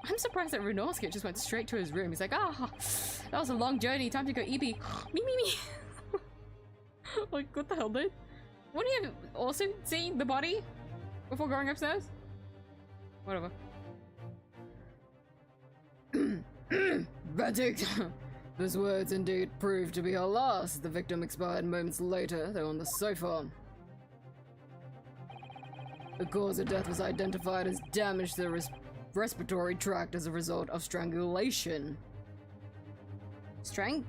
I'm surprised that Runosuke just went straight to his room. He's like, ah, that was a long journey, time to go EB. Me. Like, what the hell, dude? Wouldn't you have also seen the body before going upstairs? Whatever. Verdict! Those words indeed proved to be her last. The victim expired moments later, though on the sofa. The cause of death was identified as damage to the respiratory tract as a result of strangulation. Strangling?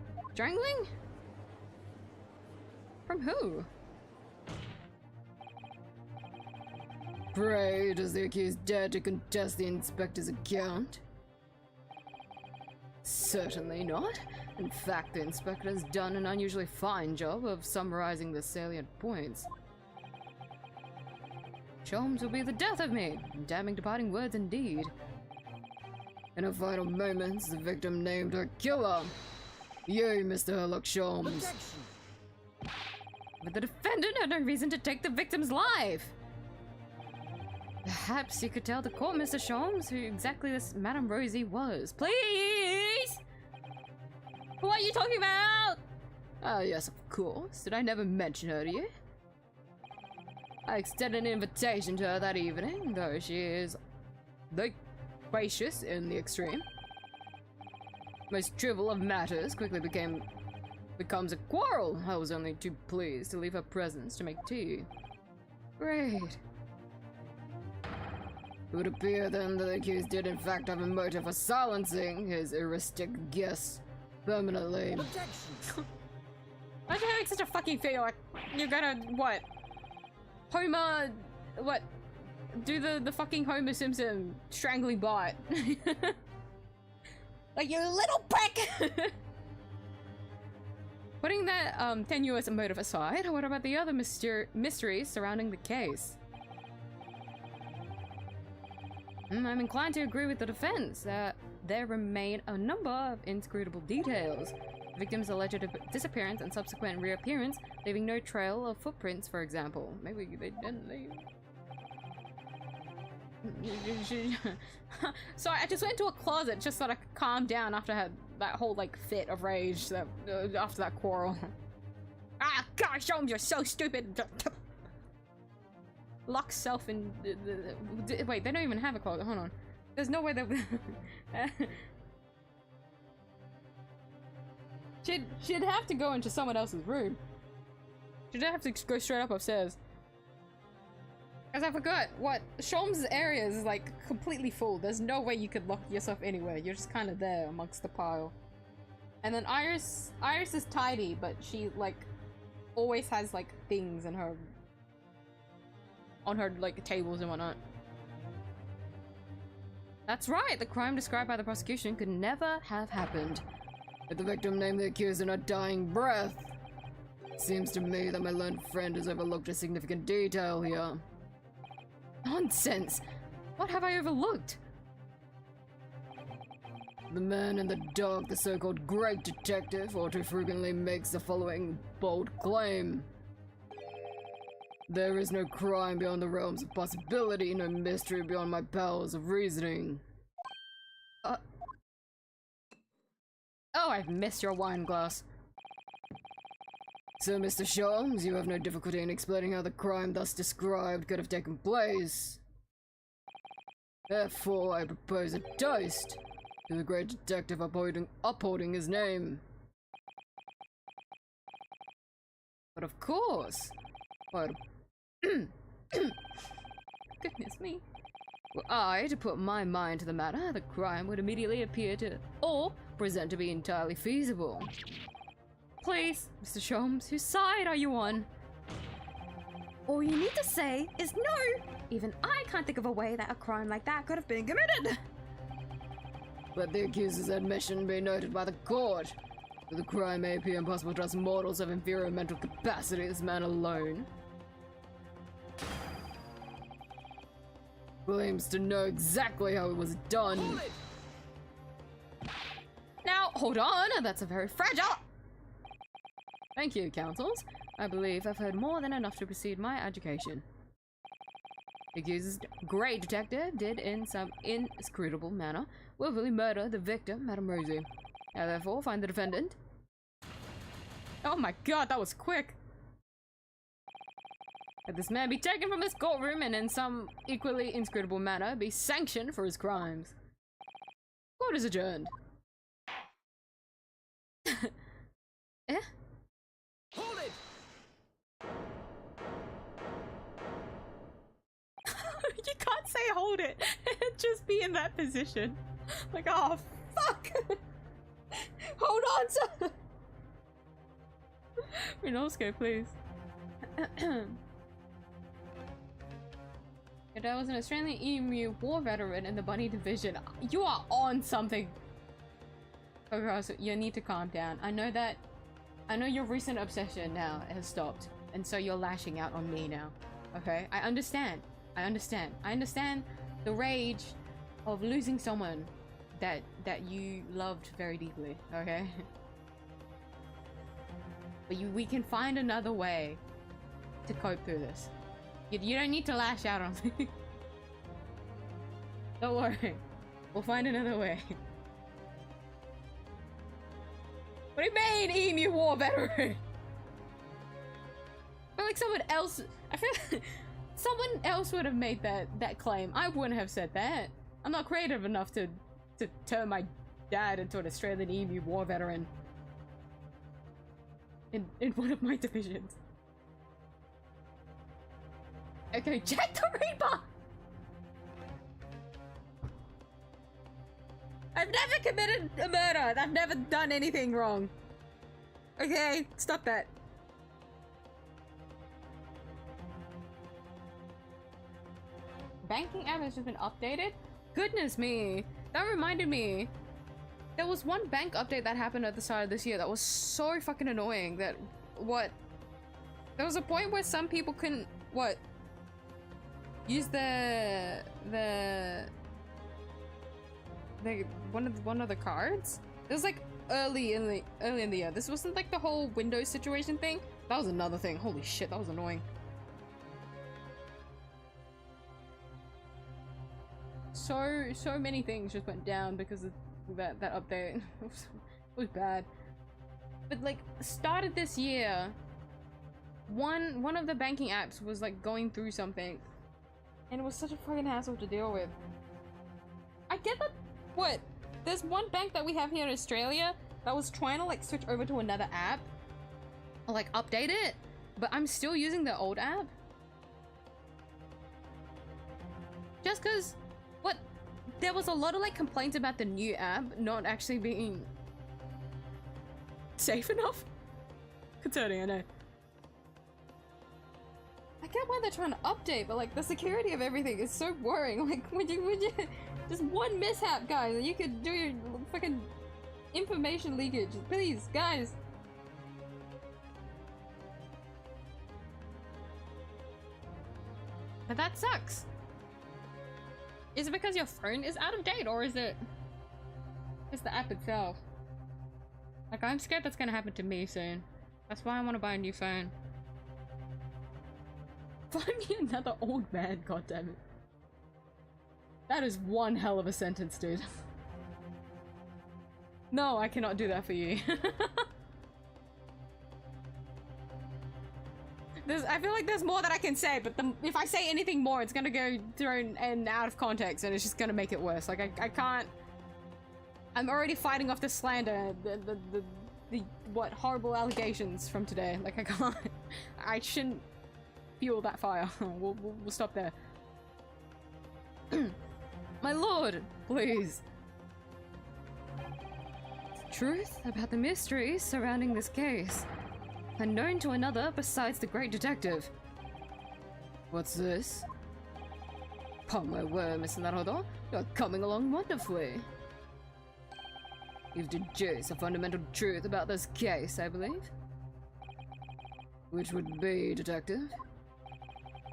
From who? Pray, does the accused dare to contest the inspector's account? Certainly not. In fact, the inspector has done an unusually fine job of summarizing the salient points. Sholmes will be the death of me. Damning departing words indeed. In her final moments, the victim named her killer. You, Mr. Herlock Sholmes. But the defendant had no reason to take the victim's life. Perhaps you could tell the court, Mr. Sholmes, who exactly this Madame Rosie was. Please! What are you talking about? Ah, yes, of course. Did I never mention her to you? I extended an invitation to her that evening, though she is loquacious in the extreme. Most trivial of matters quickly becomes a quarrel. I was only too pleased to leave her presence to make tea. Great. It would appear then that the accused did in fact have a motive for silencing his heuristic guess permanently. Imagine having such a fucking feel like you're gonna, what? Homer, what? Do the fucking Homer Simpson strangling bot. Like, you little prick! Putting that tenuous motive aside, what about the other mysteries surrounding the case? I'm inclined to agree with the defense that there remain a number of inscrutable details. The victim's alleged disappearance and subsequent reappearance, leaving no trail of footprints, for example. Maybe they didn't leave. So I just went into a closet just so that I could calm down after I had that whole like fit of rage that after that quarrel. Ah, gosh, Sholmes, you're so stupid. Lock self in. Wait, they don't even have a closet. Hold on. There's no way that. She'd have to go into someone else's room. She'd have to go straight up upstairs. Because I forgot what Sholmes' area is like completely full. There's no way you could lock yourself anywhere. You're just kind of there amongst the pile. And then Iris is tidy, but she like always has like things in her on her like tables and whatnot. That's right. The crime described by the prosecution could never have happened. But the victim named the accused in her dying breath. It seems to me that my learned friend has overlooked a significant detail here. Nonsense! What have I overlooked? The man in the dark, the so-called great detective, all too frequently makes the following bold claim. There is no crime beyond the realms of possibility, no mystery beyond my powers of reasoning. Oh, I've missed your wine glass. So, Mr. Sholmes, you have no difficulty in explaining how the crime thus described could have taken place. Therefore, I propose a toast to the great detective upholding his name. But of course, but goodness me. Were I to put my mind to the matter, the crime would immediately appear to, or present to be entirely feasible. Please, Mr. Sholmes, whose side are you on? All you need to say is no! Even I can't think of a way that a crime like that could have been committed! Let the accuser's admission be noted by the court. The crime may appear impossible to us mortals of inferior mental capacity, this man alone claims to know exactly how it was done. Now, hold on, that's a very fragile... Thank you, counsels. I believe I've heard more than enough to proceed my education. The accused's great detective did, in some inscrutable manner, willfully murder the victim, Madame Rosie. I therefore find the defendant... Oh my god, that was quick! That this man be taken from this courtroom and in some equally inscrutable manner be sanctioned for his crimes. Court is adjourned. Eh? Hold it! say hold it. Just be in that position. Like, oh, fuck. Hold on, sir. Rinosuke, please. If I was an Australian emu war veteran in the bunny division, you are on something. Okay, so you need to calm down. I know that. I know your recent obsession now has stopped, and so you're lashing out on me now. Okay, I understand. I understand. I understand the rage of losing someone that you loved very deeply. Okay, but we can find another way to cope through this. You don't need to lash out on me. Don't worry. We'll find another way. What do you mean, emu war veteran? I feel like someone else... I feel like someone else would have made that claim. I wouldn't have said that. I'm not creative enough to turn my dad into an Australian emu war veteran. In one of my divisions. Okay, Jack the Reaper! I've never committed a murder! I've never done anything wrong. Okay, stop that. Banking app has just been updated? Goodness me! That reminded me. There was one bank update that happened at the start of this year that was so fucking annoying that... What? There was a point where some people couldn't... What? Use one of the cards. It was like early in the year. This wasn't like the whole Windows situation thing. That was another thing. Holy shit, that was annoying. So many things just went down because of that update. It was bad. But like started this year, one of the banking apps was like going through something. And it was such a fucking hassle to deal with. I get that. What? There's one bank that we have here in Australia that was trying to like switch over to another app. Or like update it. But I'm still using the old app. Just cause, what? There was a lot of like complaints about the new app not actually being safe enough. Concerning, I know. I get why they're trying to update, but like the security of everything is so worrying. Like, would you just one mishap, guys, and you could do your fucking information leakage. Please, guys. But that sucks. Is it because your phone is out of date, or is it just the app itself? Like, I'm scared that's gonna happen to me soon. That's why I want to buy a new phone. Find me another old man, goddammit. That is one hell of a sentence, dude. No, I cannot do that for you. I feel like there's more that I can say, but if I say anything more, it's gonna go thrown and out of context, and it's just gonna make it worse. Like, I can't... I'm already fighting off the slander, the what, horrible allegations from today. Like, I can't... I shouldn't fuel that fire. We'll stop there. My lord, please. The truth about the mysteries surrounding this case, unknown to another besides the great detective. What's this? Upon my word, Mr. Naruto, you're coming along wonderfully. You've deduced a fundamental truth about this case, I believe. Which would be, detective?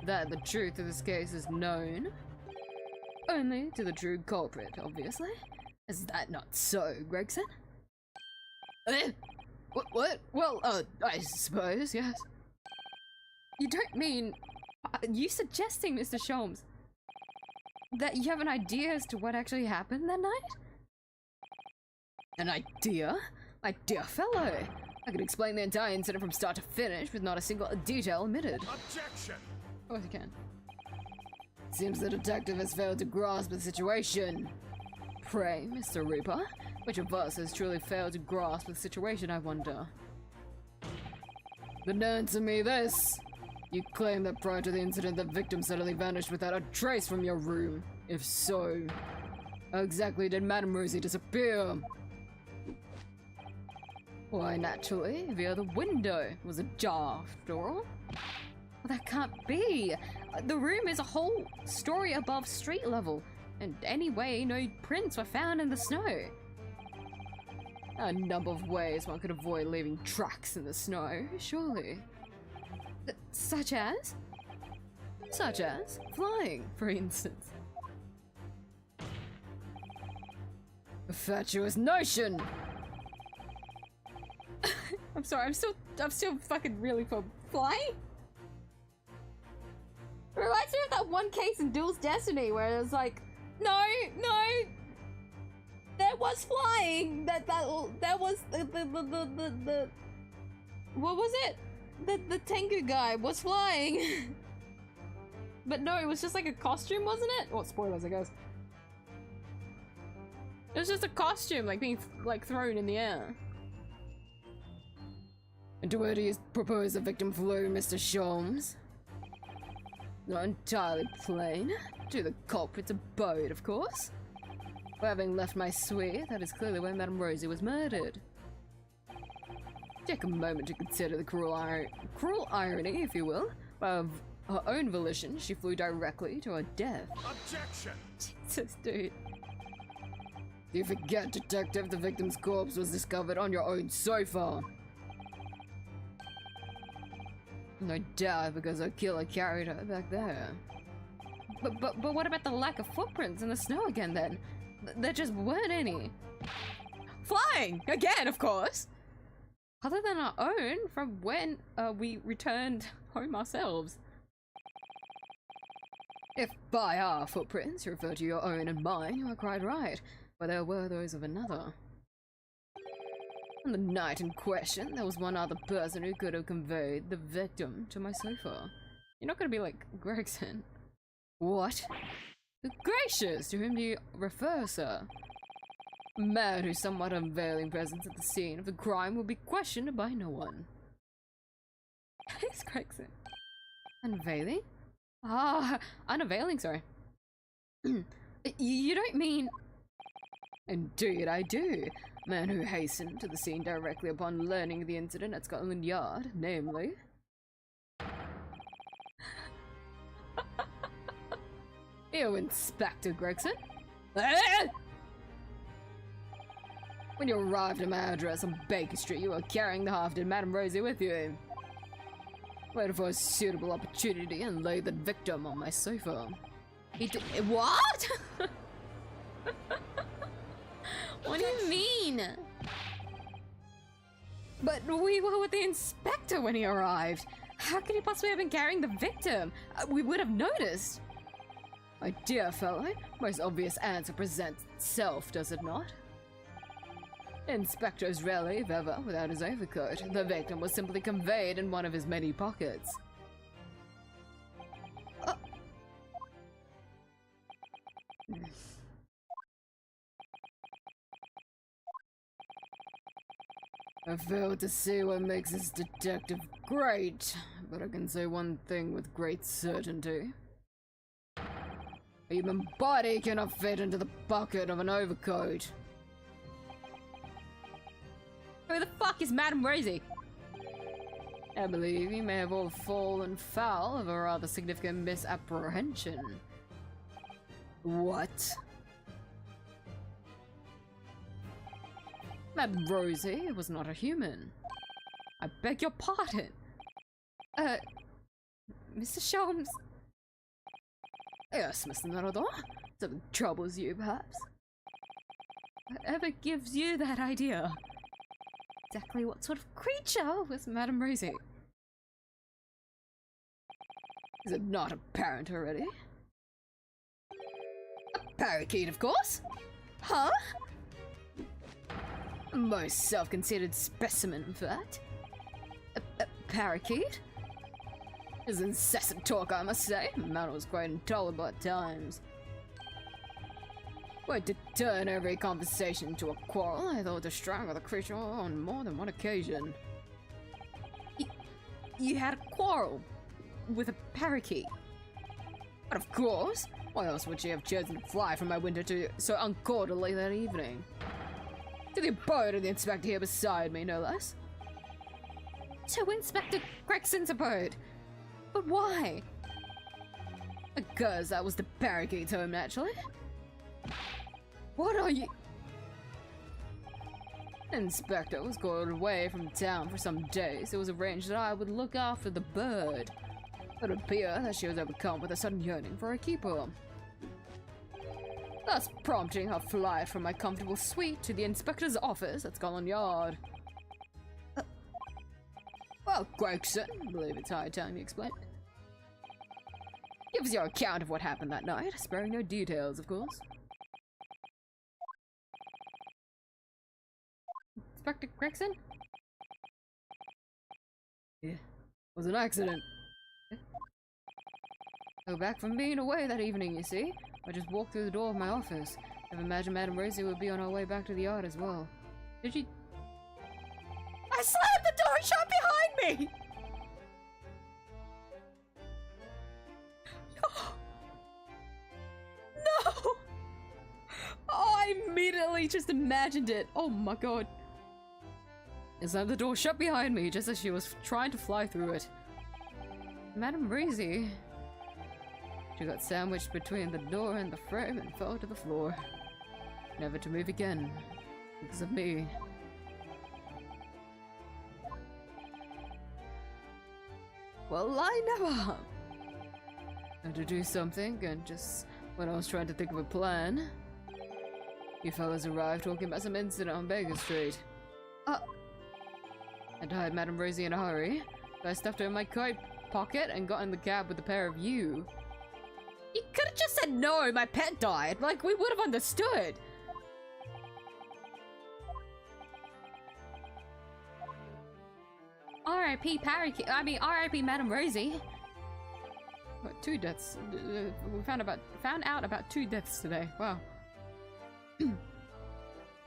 That the truth of this case is known only to the true culprit, obviously. Is that not so, Gregson? What? Well, I suppose, yes. You don't mean... Are you suggesting, Mr. Sholmes, that you have an idea as to what actually happened that night? An idea? My dear fellow! I could explain the entire incident from start to finish with not a single detail omitted. Objection! Of course you can. Seems the detective has failed to grasp the situation. Pray, Mr. Reaper, which of us has truly failed to grasp the situation, I wonder? Then answer me this. You claim that prior to the incident, the victim suddenly vanished without a trace from your room. If so, how exactly did Madame Rosie disappear? Why, naturally, via the window. It was ajar, after all. Well, that can't be. The room is a whole story above street level. And anyway, no prints were found in the snow. A number of ways one could avoid leaving tracks in the snow, surely. Such as? Such as flying, for instance. A fatuous notion! I'm sorry, I'm still fucking really for flying? It reminds me of that one case in Duel's Destiny where it was like, no, there was flying. That was the what was it? The Tengu guy was flying. But no, it was just like a costume, wasn't it? What, spoilers, I guess. It was just a costume, like being like thrown in the air. And to where do you propose the victim flew, Mr. Sholmes? Not entirely plain. To the culprit's abode, of course. For having left my suite, that is clearly where Madame Rosie was murdered. Take a moment to consider the cruel irony, if you will. Of her own volition, she flew directly to her death. Objection! Jesus, dude. Do you forget, Detective, the victim's corpse was discovered on your own sofa? No doubt, because her killer carried her back there. But what about the lack of footprints in the snow again then? There just weren't any. Flying! Again, of course! Other than our own from when we returned home ourselves. If by our footprints you refer to your own and mine, you are quite right, but there were those of another. On the night in question, there was one other person who could have conveyed the victim to my sofa. You're not gonna be like Gregson. What? Gracious! To whom do you refer, sir? A man whose somewhat unveiling presence at the scene of the crime will be questioned by no one. It's Gregson. Unveiling? Ah, unavailing, sorry. You don't mean... Indeed I do. Man who hastened to the scene directly upon learning of the incident at Scotland Yard, namely... You, Inspector Gregson. When you arrived at my address on Baker Street, you were carrying the half-dead Madame Rosie with you. Waited for a suitable opportunity and laid the victim on my sofa. He did... What? What do you mean? But we were with the inspector when he arrived. How could he possibly have been carrying the victim? We would have noticed. My dear fellow, most obvious answer presents itself, does it not? Inspector is rarely, if ever, without his overcoat. The victim was simply conveyed in one of his many pockets. I fail to see what makes this detective great, but I can say one thing with great certainty. A human body cannot fit into the pocket of an overcoat. Who the fuck is Madame Rosie? I believe you may have all fallen foul of a rather significant misapprehension. What? Madame Rosie was not a human. I beg your pardon. Mr. Sholmes. Yes, Mr. Narodor. Something troubles you, perhaps? Whatever gives you that idea? Exactly what sort of creature was Madame Rosie? Is it not apparent already? A parakeet, of course! Huh? A most self-conceited specimen, in fact. A parakeet? His incessant talk, I must say. The man was quite intolerable at times. Wait to turn every conversation into a quarrel. I thought to strangle the creature on more than one occasion. You had a quarrel? with a parakeet. But of course, why else would she have chosen to fly from my window to so uncordily that evening? To the abode of the inspector here beside me, no less. To Inspector Gregson's abode. But why? Because that was the parakeet's home, naturally. What are you? Inspector was called away from town for some days. It was arranged that I would look after the bird. It would appear that she was overcome with a sudden yearning for a keeper, thus prompting her flight from my comfortable suite to the inspector's office at Scotland Yard. Well, Gregson, I believe it's high time you explained. Give us your account of what happened that night, sparing no details, of course. Inspector Gregson? Yeah, it was an accident. So back from being away that evening, you see, I just walked through the door of my office. I've imagined Madame Rosie would be on her way back to the yard as well. Did she? I slammed the door shut behind me! No! Oh, I immediately just imagined it. Oh my god. I slammed the door shut behind me just as she was trying to fly through it. Madame Rosie. She got sandwiched between the door and the frame and fell to the floor. Never to move again. Because of me. Well, I never had to do something, and just when I was trying to think of a plan, you fellas arrived talking about some incident on Baker Street. I hired Madame Rosie in a hurry, so I stuffed her in my coat pocket and got in the cab with a pair of you. You could have just said no, my pet died. Like, we would have understood. R.I.P. Parakeet. I mean, R.I.P. Madame Rosie. What, 2 deaths? We found out about 2 deaths today. Wow.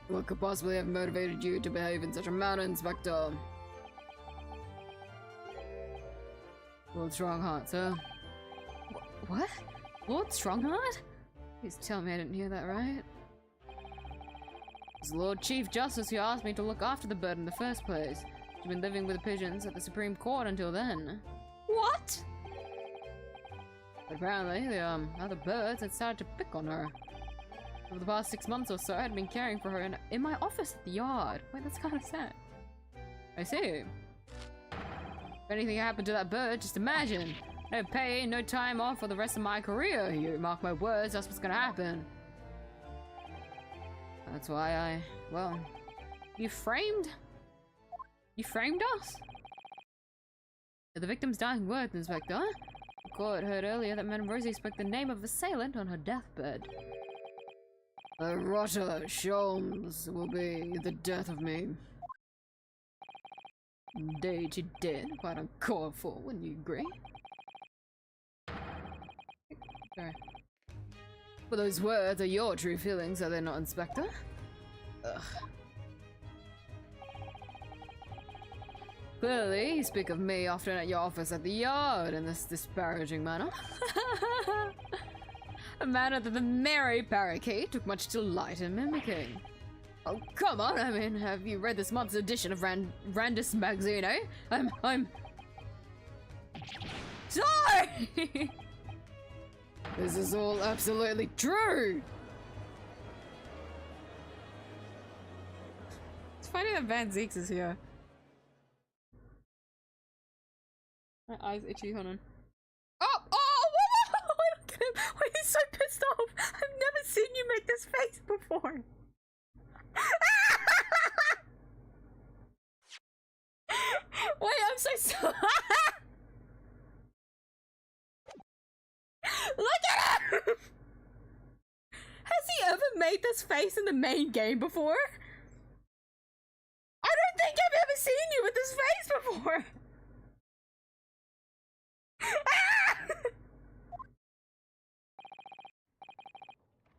What could possibly have motivated you to behave in such a manner, Inspector? Lord Strongheart, sir. What? Lord Strongheart? Please tell me I didn't hear that right. It's Lord Chief Justice who asked me to look after the bird in the first place. She'd been living with the pigeons at the Supreme Court until then. What? But apparently, the other birds had started to pick on her. Over the past 6 months or so, I'd been caring for her in my office at the yard. Wait, that's kind of sad. I see. If anything happened to that bird, just imagine. No pay, no time off for the rest of my career. You mark my words, that's what's gonna happen. That's why well, you framed us? The victim's dying words, Inspector. The court heard earlier that Madame Rosie spoke the name of the assailant on her deathbed. The rotter Sholmes will be the death of me. Indeed, she did. Quite uncalled for, wouldn't you agree? Sorry. But those words are your true feelings, are they not, Inspector? Ugh. Clearly, you speak of me often at your office at the yard in this disparaging manner. A manner that the merry parakeet took much delight in mimicking. Oh, come on, I mean, have you read this month's edition of Randus magazine, eh? I'm... Sorry! This is all absolutely true! It's funny that Van Zeeks is here. My eye's itchy, hold on. Oh! I don't get him! Why he's so pissed off! I've never seen you make this face before! Wait, I'm so sorry! Look at him! Has he ever made this face in the main game before? I don't think I've ever seen you with this face before!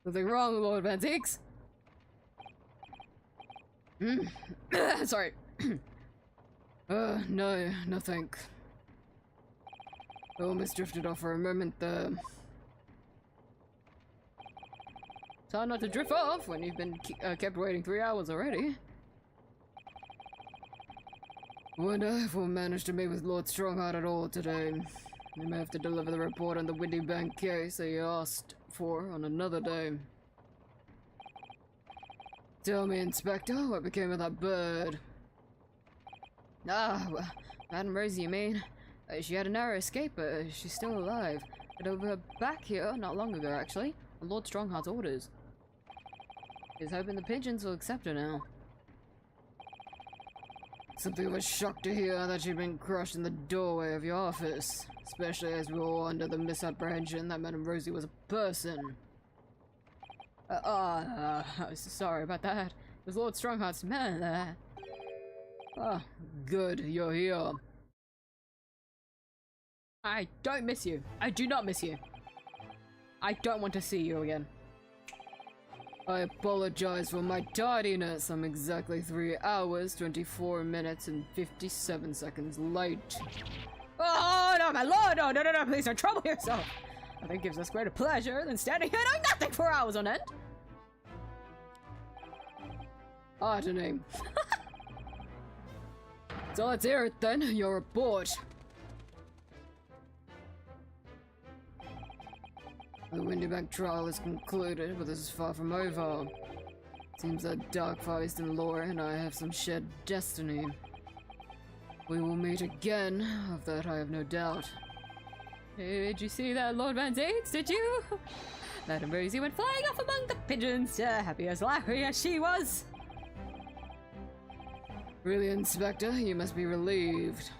Nothing wrong, Lord Van Zeeks. Sorry. No, nothing. I almost drifted off for a moment there. It's hard not to drift off when you've been kept waiting 3 hours already. Wonder if we'll manage to meet with Lord Strongheart at all today. We may have to deliver the report on the Windy Bank case that you asked for on another day. Tell me, Inspector, what became of that bird? Ah, well, Madam Rosie, you mean? She had a narrow escape, but she's still alive. But over back here, not long ago actually, on Lord Strongheart's orders. He's hoping the pigeons will accept her now. Something of a shock to hear that she'd been crushed in the doorway of your office, especially as we were all under the misapprehension that Madam Rosie was a person. Sorry about that. It was Lord Strongheart's man there. Ah, good, you're here. I don't miss you. I do not miss you. I don't want to see you again. I apologize for my tardiness. I'm exactly 3 hours, 24 minutes, and 57 seconds late. Oh, no, my lord! No, please don't trouble yourself! Nothing gives us greater pleasure than standing here doing nothing for hours on end! Name. So let's hear it then, your report. The Windy Bank trial is concluded, but this is far from over. Seems that dark-faced and Laura and I have some shared destiny. We will meet again, of that I have no doubt. Did you see that, Lord Van Zates, did you? Madam Rosie went flying off among the pigeons, happy as Larry as she was. Really, Inspector, you must be relieved.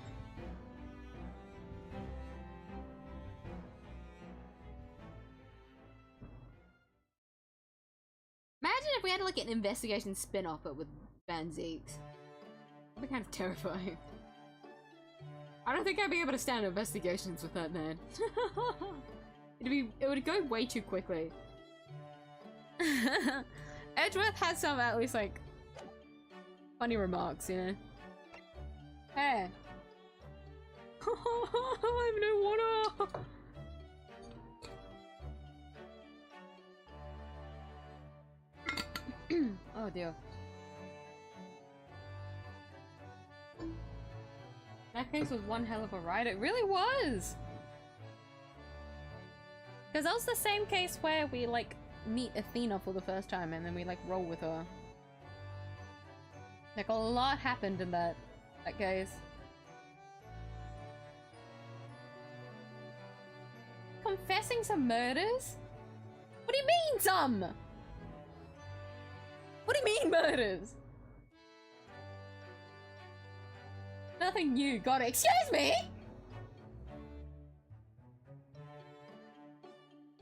Imagine if we had like an investigation spin-off but with Van Zeeks. That'd be kind of terrifying. I don't think I'd be able to stand investigations with that man. It would go way too quickly. Edgeworth has some at least like funny remarks, you know. Hey. I have no water. Oh dear. That case was one hell of a ride. It really was! Because that was the same case where we like meet Athena for the first time and then we like roll with her. Like a lot happened in that case. Confessing some murders? What do you mean some? What do you mean murders? Nothing new, got it. Excuse me?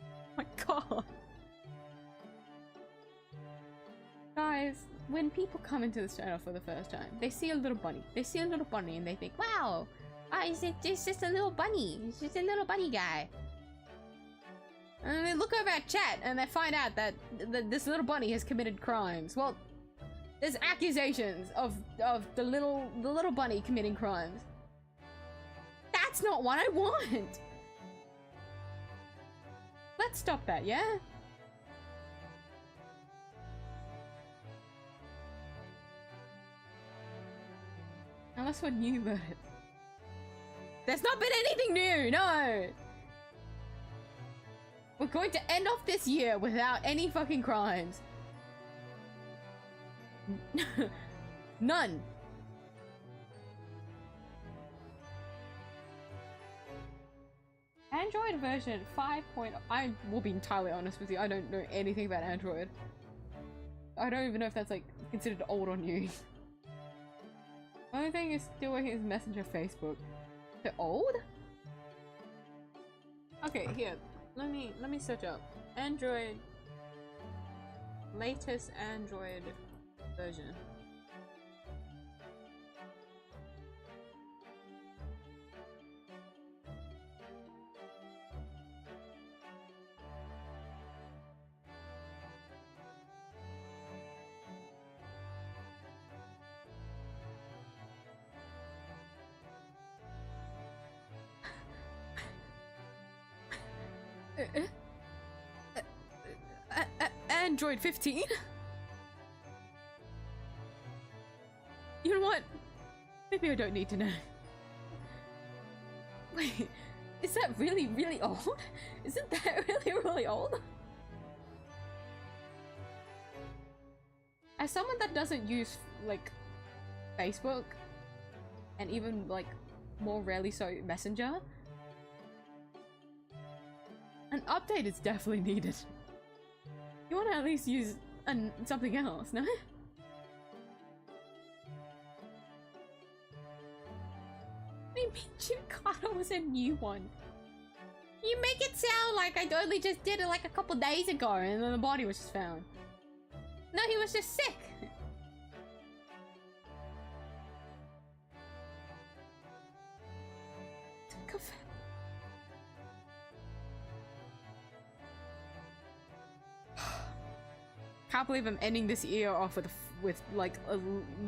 Oh my god. Guys, when people come into this channel for the first time, they see a little bunny. They see a little bunny and they think, wow, it's just a little bunny. It's just a little bunny guy. And they look over at chat and they find out that this little bunny has committed crimes. Well, there's accusations of the little bunny committing crimes. That's not what I want. Let's stop that, yeah? Unless we're new murders. There's not been anything new, no! We're going to end off this year without any fucking crimes. None. Android version 5. I will be entirely honest with you, I don't know anything about Android. I don't even know if that's like considered old or new. Only thing is still working is Messenger Facebook. They're old? Okay, here. Let me search up Android, latest Android version. Android 15? You know what? Maybe I don't need to know. Wait, is that really, really old? Isn't that really, really old? As someone that doesn't use, like, Facebook, and even, like, more rarely so Messenger, an update is definitely needed. You want to at least use something else, no? I mean, Chimicata was a new one. You make it sound like I only just did it like a couple days ago and then the body was just found. No, he was just sick. Can't believe I'm ending this year off with like a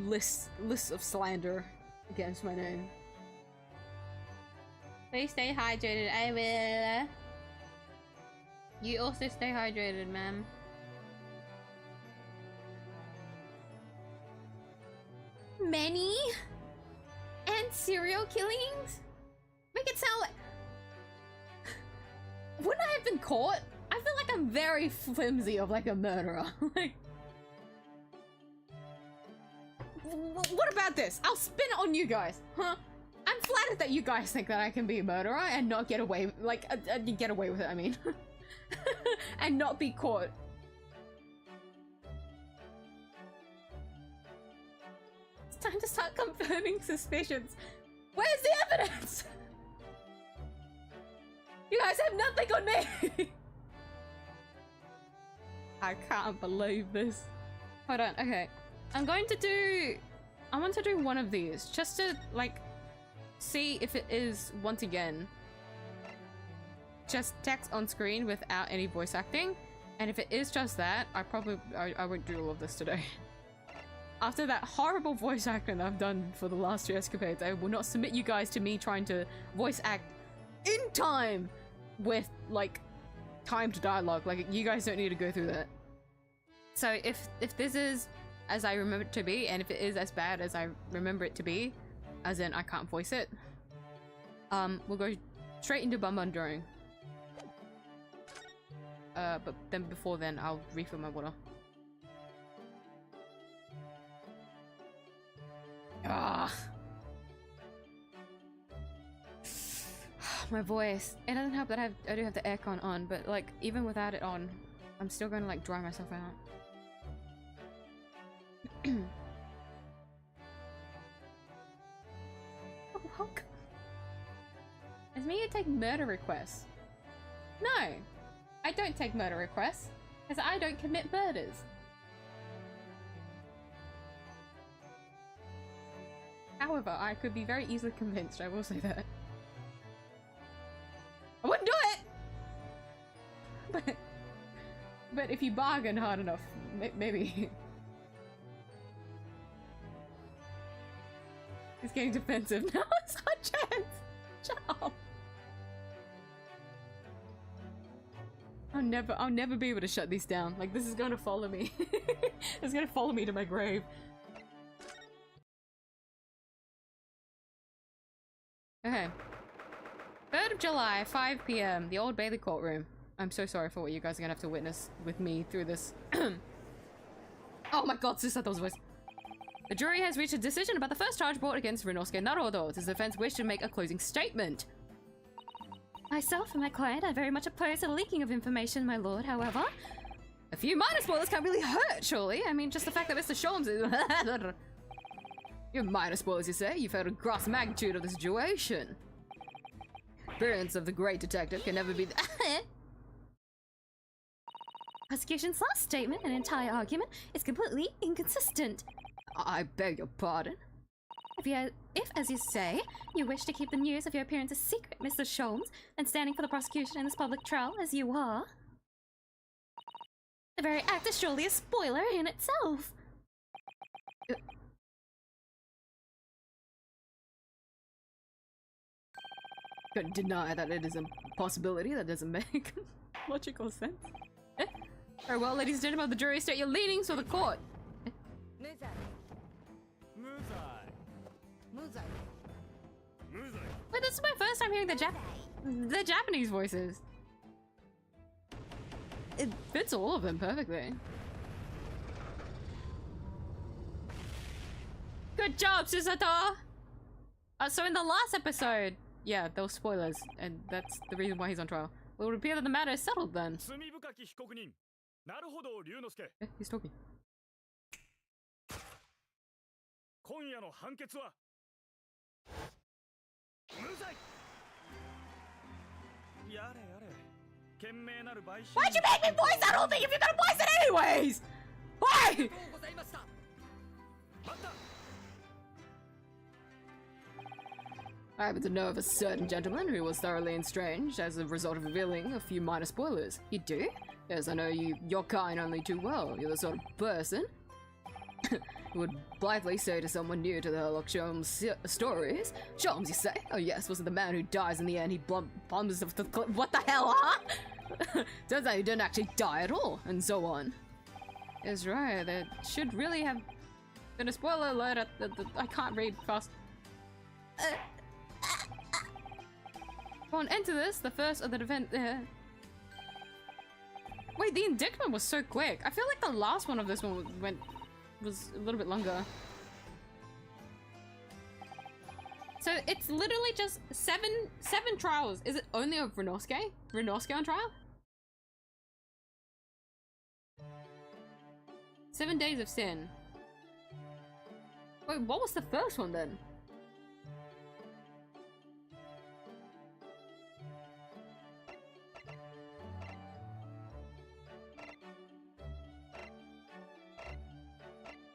list of slander against my name. Please stay hydrated. I will. You also stay hydrated, ma'am. Many and serial killings? Make it sound like... Wouldn't I have been caught? I feel like I'm very flimsy of like a murderer. Like, what about this? I'll spin it on you guys, huh? I'm flattered that you guys think that I can be a murderer and not get away, like, get away with it, I mean. And not be caught. It's time to start confirming suspicions. Where's the evidence? You guys have nothing on me! I can't believe this. Hold on, okay. I want to do one of these, just to, like, see if it is, once again, just text on screen without any voice acting. And if it is just that, I won't do all of this today. After that horrible voice acting that I've done for the last 2 escapades, I will not submit you guys to me trying to voice act in time with, like, timed dialogue. Like, you guys don't need to go through that. So if this is as I remember it to be, and if it is as bad as I remember it to be, as in I can't voice it, we'll go straight into bunbun during. But then before then, I'll refill my water. Ah. My voice. It doesn't help that I do have the aircon on, but like even without it on, I'm still going to like dry myself out. Oh, welcome. Is me you take murder requests? No, I don't take murder requests, because I don't commit murders. However, I could be very easily convinced, I will say that. I wouldn't do it! But if you bargain hard enough, maybe. It's getting defensive. No, it's not chance! Shut up! I'll never be able to shut these down. Like, this is gonna follow me. It's gonna follow me to my grave. Okay. 3rd of July, 5 PM, the Old Bailey courtroom. I'm so sorry for what you guys are gonna have to witness with me through this. Oh my god, sis, I thought it was a voice. The jury has reached a decision about the first charge brought against Ryunosuke Naruto. His defense wished to make a closing statement. Myself and my client are very much opposed to the leaking of information, my lord, however. A few minor spoilers can't really hurt, surely. I mean, just the fact that Mr. Sholmes is... You're minor spoilers, you say? You've heard a gross magnitude of the situation. Appearance of the great detective can never be the... Prosecution's last statement and entire argument is completely inconsistent. I beg your pardon? If, as you say, you wish to keep the news of your appearance a secret, Mr. Sholmes, and standing for the prosecution in this public trial as you are, the very act is surely a spoiler in itself. Couldn't deny that it is a possibility. That doesn't make logical sense. Very well, ladies and gentlemen of the jury, state your leanings for the court. Wait, this is my first time hearing the Japanese voices. It fits all of them perfectly. Good job, Susato! So in the last episode, yeah, there were spoilers, and that's the reason why he's on trial. Well, it would appear that the matter is settled then. He's talking. Why'd you make me voice that whole thing if you're gonna voice it anyways? Why? I happen to know of a certain gentleman who was thoroughly estranged as a result of revealing a few minor spoilers. You do? Yes, I know your kind only too well. You're the sort of person who would blithely say to someone new to the Sherlock Holmes stories, "Sholmes, you say? Oh yes, wasn't the man who dies in the end, he bombs the cliff. What the hell, huh?" Turns out he didn't actually die at all, and so on. That's right, there should really have been a spoiler alert at I can't read fast. Upon enter this, the first of the defense. Wait, the indictment was so quick. I feel like the last one of this one was a little bit longer. So it's literally just seven trials. Is it only of Ryunosuke? Ryunosuke on trial? 7 days of sin. Wait, what was the first one then?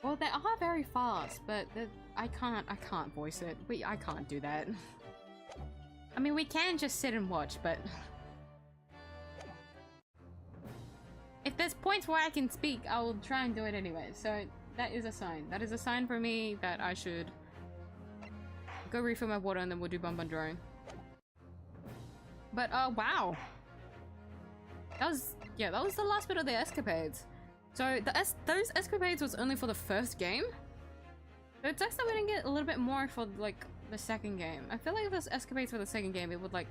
Well, they are very fast, but I can't voice it. I can't do that. I mean, we can just sit and watch, but if there's points where I can speak, I will try and do it anyway. So that is a sign. That is a sign for me that I should go refill my water and then we'll do bunbun drawing. But wow, that was the last bit of the escapades. So those escapades was only for the first game. So it sucks that we didn't get a little bit more for like the second game. I feel like if those escapades for the second game, it would like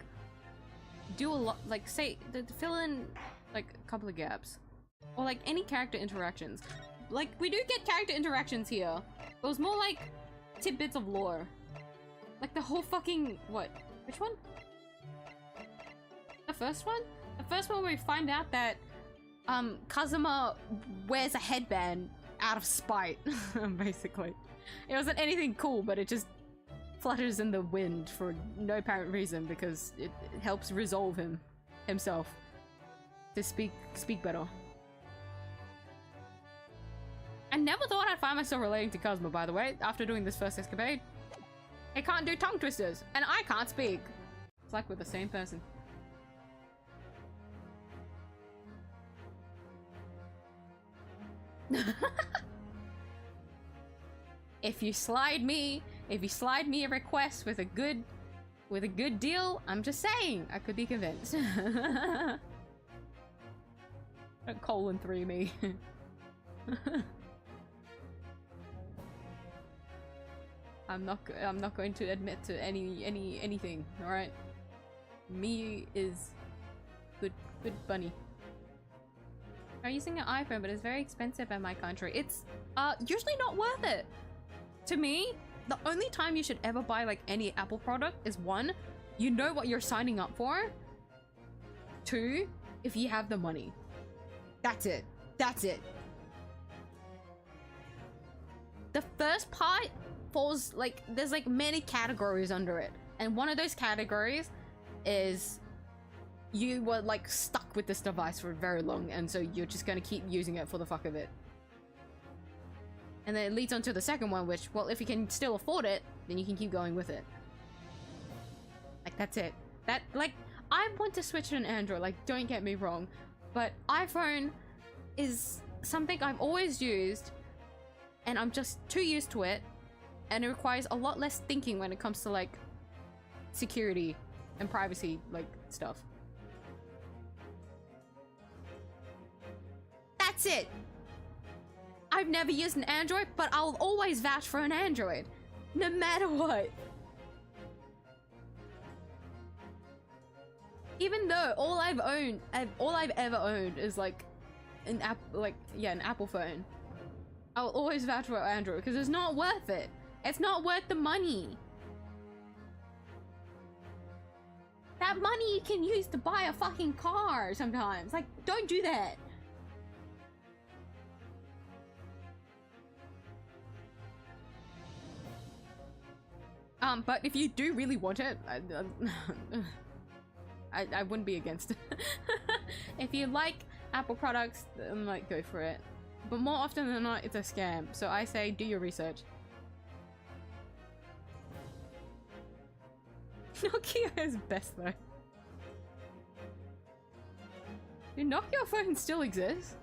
do a lot, like say fill in like a couple of gaps, or like any character interactions. Like we do get character interactions here. It was more like tidbits of lore, like the whole fucking Which one? The first one? The first one where we find out that Kazuma wears a headband out of spite, basically. It wasn't anything cool, but it just flutters in the wind for no apparent reason because it helps resolve himself to speak better. I never thought I'd find myself relating to Kazuma, by the way, after doing this first escapade. He can't do tongue twisters, and I can't speak. It's like we're the same person. If you slide me a request with a good deal, I'm just saying, I could be convinced. Don't :3 me. I'm not going to admit to anything, alright? Me is good bunny. I'm using an iPhone, but it's very expensive in my country. It's usually not worth it. To me, the only time you should ever buy like any Apple product is 1, you know what you're signing up for. 2, if you have the money. That's it. That's it. The first part falls like there's like many categories under it, and one of those categories is you were like stuck with this device for very long, and so you're just gonna keep using it for the fuck of it. And then it leads on to the second one, which, well, if you can still afford it, then you can keep going with it. Like, that's it. That, like, I want to switch to an Android, like, don't get me wrong, but iPhone is something I've always used, and I'm just too used to it, and it requires a lot less thinking when it comes to, like, security and privacy like stuff. That's it. I've never used an Android, but I'll always vouch for an Android, no matter what. Even though all I've ever owned is like an Apple phone, I'll always vouch for Android because it's not worth it. It's not worth the money. That money you can use to buy a fucking car sometimes. Like, don't do that. But if you do really want it, I wouldn't be against it. If you like Apple products, then like go for it. But more often than not, it's a scam. So I say do your research. Nokia is best though. Do Nokia phones still exist?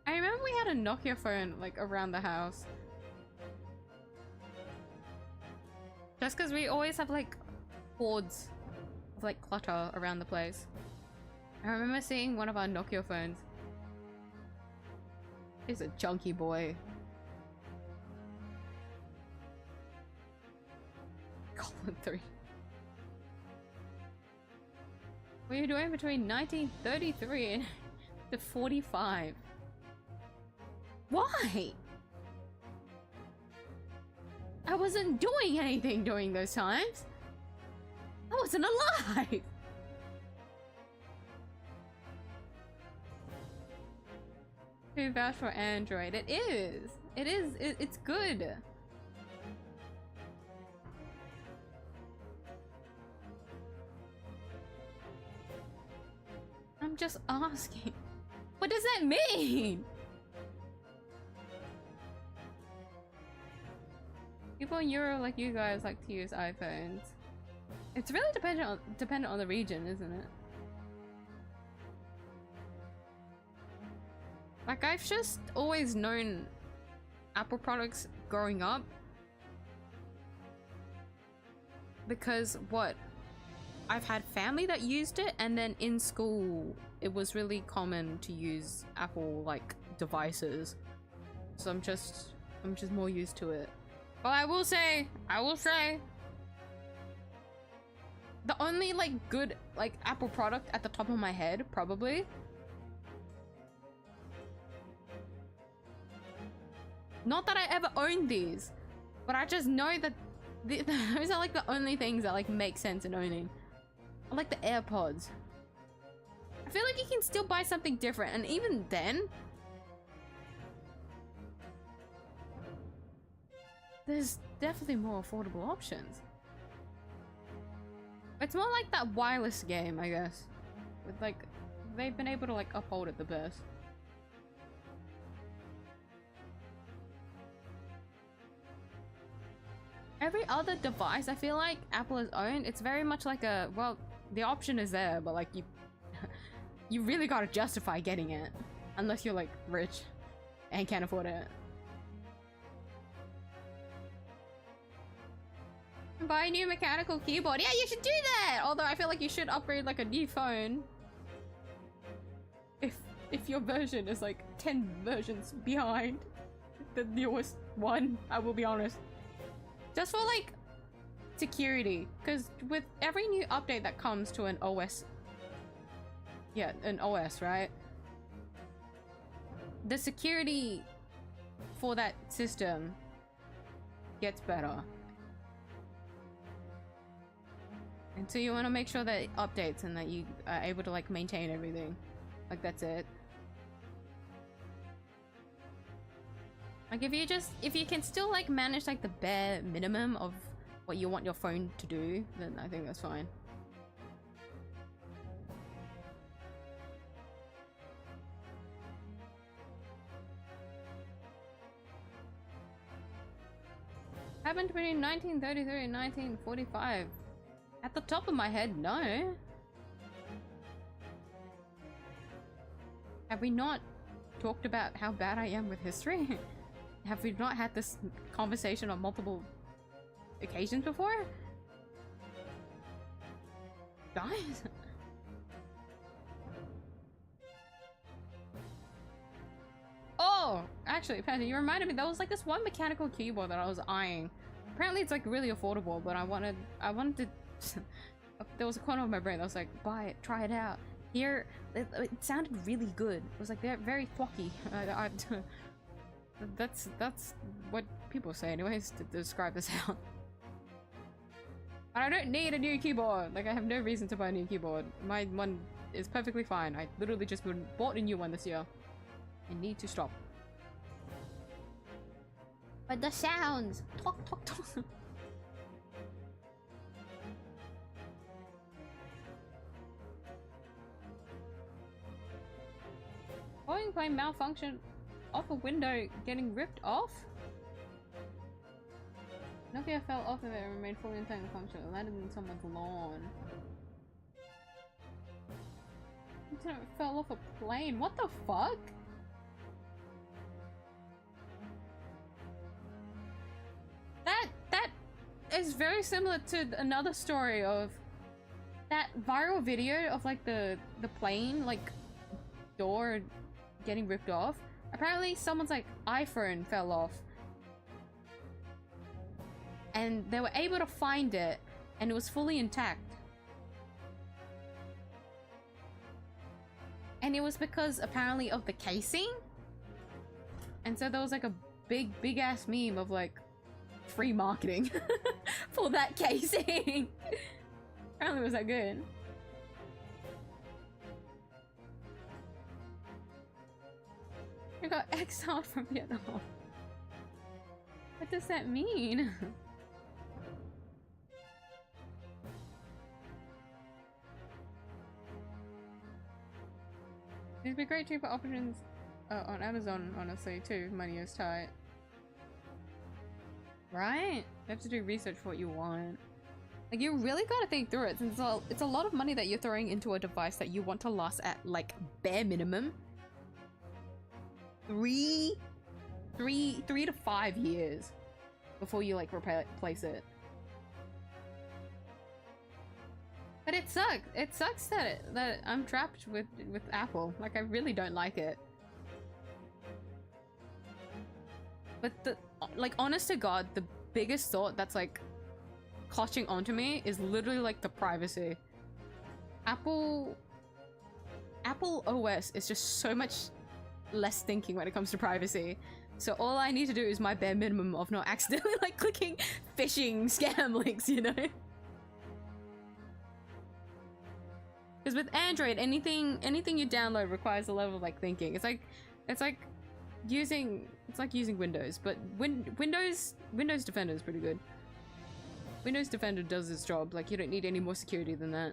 I remember we had a Nokia phone like around the house. Just because we always have like hordes of like clutter around the place. I remember seeing one of our Nokia phones. He's a chunky boy. Goblin 3. What are you doing between 1933 and the 45? Why? I wasn't doing anything during those times. I wasn't alive. Who vouch for Android? It is. It is. It's good. I'm just asking. What does that mean? People in Europe like you guys like to use iPhones. It's really dependent on the region, isn't it? Like, I've just always known Apple products growing up. Because, what? I've had family that used it, and then in school, it was really common to use Apple, like, devices. So I'm just more used to it. But I will say, the only, like, good, like, Apple product at the top of my head, probably, not that I ever owned these, but I just know that those are, like, the only things that, like, make sense in owning. I like the AirPods. I feel like you can still buy something different, and even then, there's definitely more affordable options. It's more like that wireless game, I guess. With like, they've been able to like uphold it the best. Every other device I feel like Apple has owned, it's very much like a, well, the option is there, but like you really gotta justify getting it. Unless you're like rich and can't afford it. Buy a new mechanical keyboard. Yeah, you should do that! Although I feel like you should upgrade like a new phone. If your version is like 10 versions behind the newest one, I will be honest. Just for like security, because with every new update that comes to an OS, yeah, an OS, right? The security for that system gets better. And so you want to make sure that it updates and that you are able to like maintain everything. Like that's it. Like if you can still like manage like the bare minimum of what you want your phone to do, then I think that's fine. Happened between 1933 and 1945. At the top of my head, no. Have we not talked about how bad I am with history? Have we not had this conversation on multiple occasions before? Guys? Oh! Actually, Patty, you reminded me, there was like this one mechanical keyboard that I was eyeing. Apparently it's like really affordable, but I wanted to... There was a corner of my brain that was like, buy it, try it out. Here, it sounded really good. It was like very thwacky. That's what people say anyways to describe the sound. But I don't need a new keyboard. Like, I have no reason to buy a new keyboard. My one is perfectly fine. I literally just bought a new one this year. I need to stop. But the sounds! Talk, talk, talk. Going by malfunction off a window getting ripped off? Nokia fell off of it and remained fully intact and functional. It landed in someone's lawn. It fell off a plane. What the fuck? That is very similar to another story of that viral video of like the plane like door getting ripped off. Apparently someone's like iPhone fell off and they were able to find it and it was fully intact. And it was because apparently of the casing. And so there was like a big ass meme of like free marketing for that casing. Apparently it was that good. I got exiled from Vietnam. What does that mean? It'd be great cheaper options on Amazon, honestly, too. Money is tight. Right? You have to do research for what you want. Like, you really gotta think through it, since it's a lot of money that you're throwing into a device that you want to last at, like, bare minimum 3 to 5 years before you, like, replace it. But it sucks. It sucks that I'm trapped with Apple. Like, I really don't like it. But like, honest to God, the biggest thought that's like clutching onto me is literally like the privacy. Apple OS is just so much less thinking when it comes to privacy. So all I need to do is my bare minimum of not accidentally like clicking phishing scam links, you know? Because with Android, anything you download requires a level of like thinking. It's like using Windows, but Windows Defender is pretty good. Windows Defender does its job. Like, you don't need any more security than that.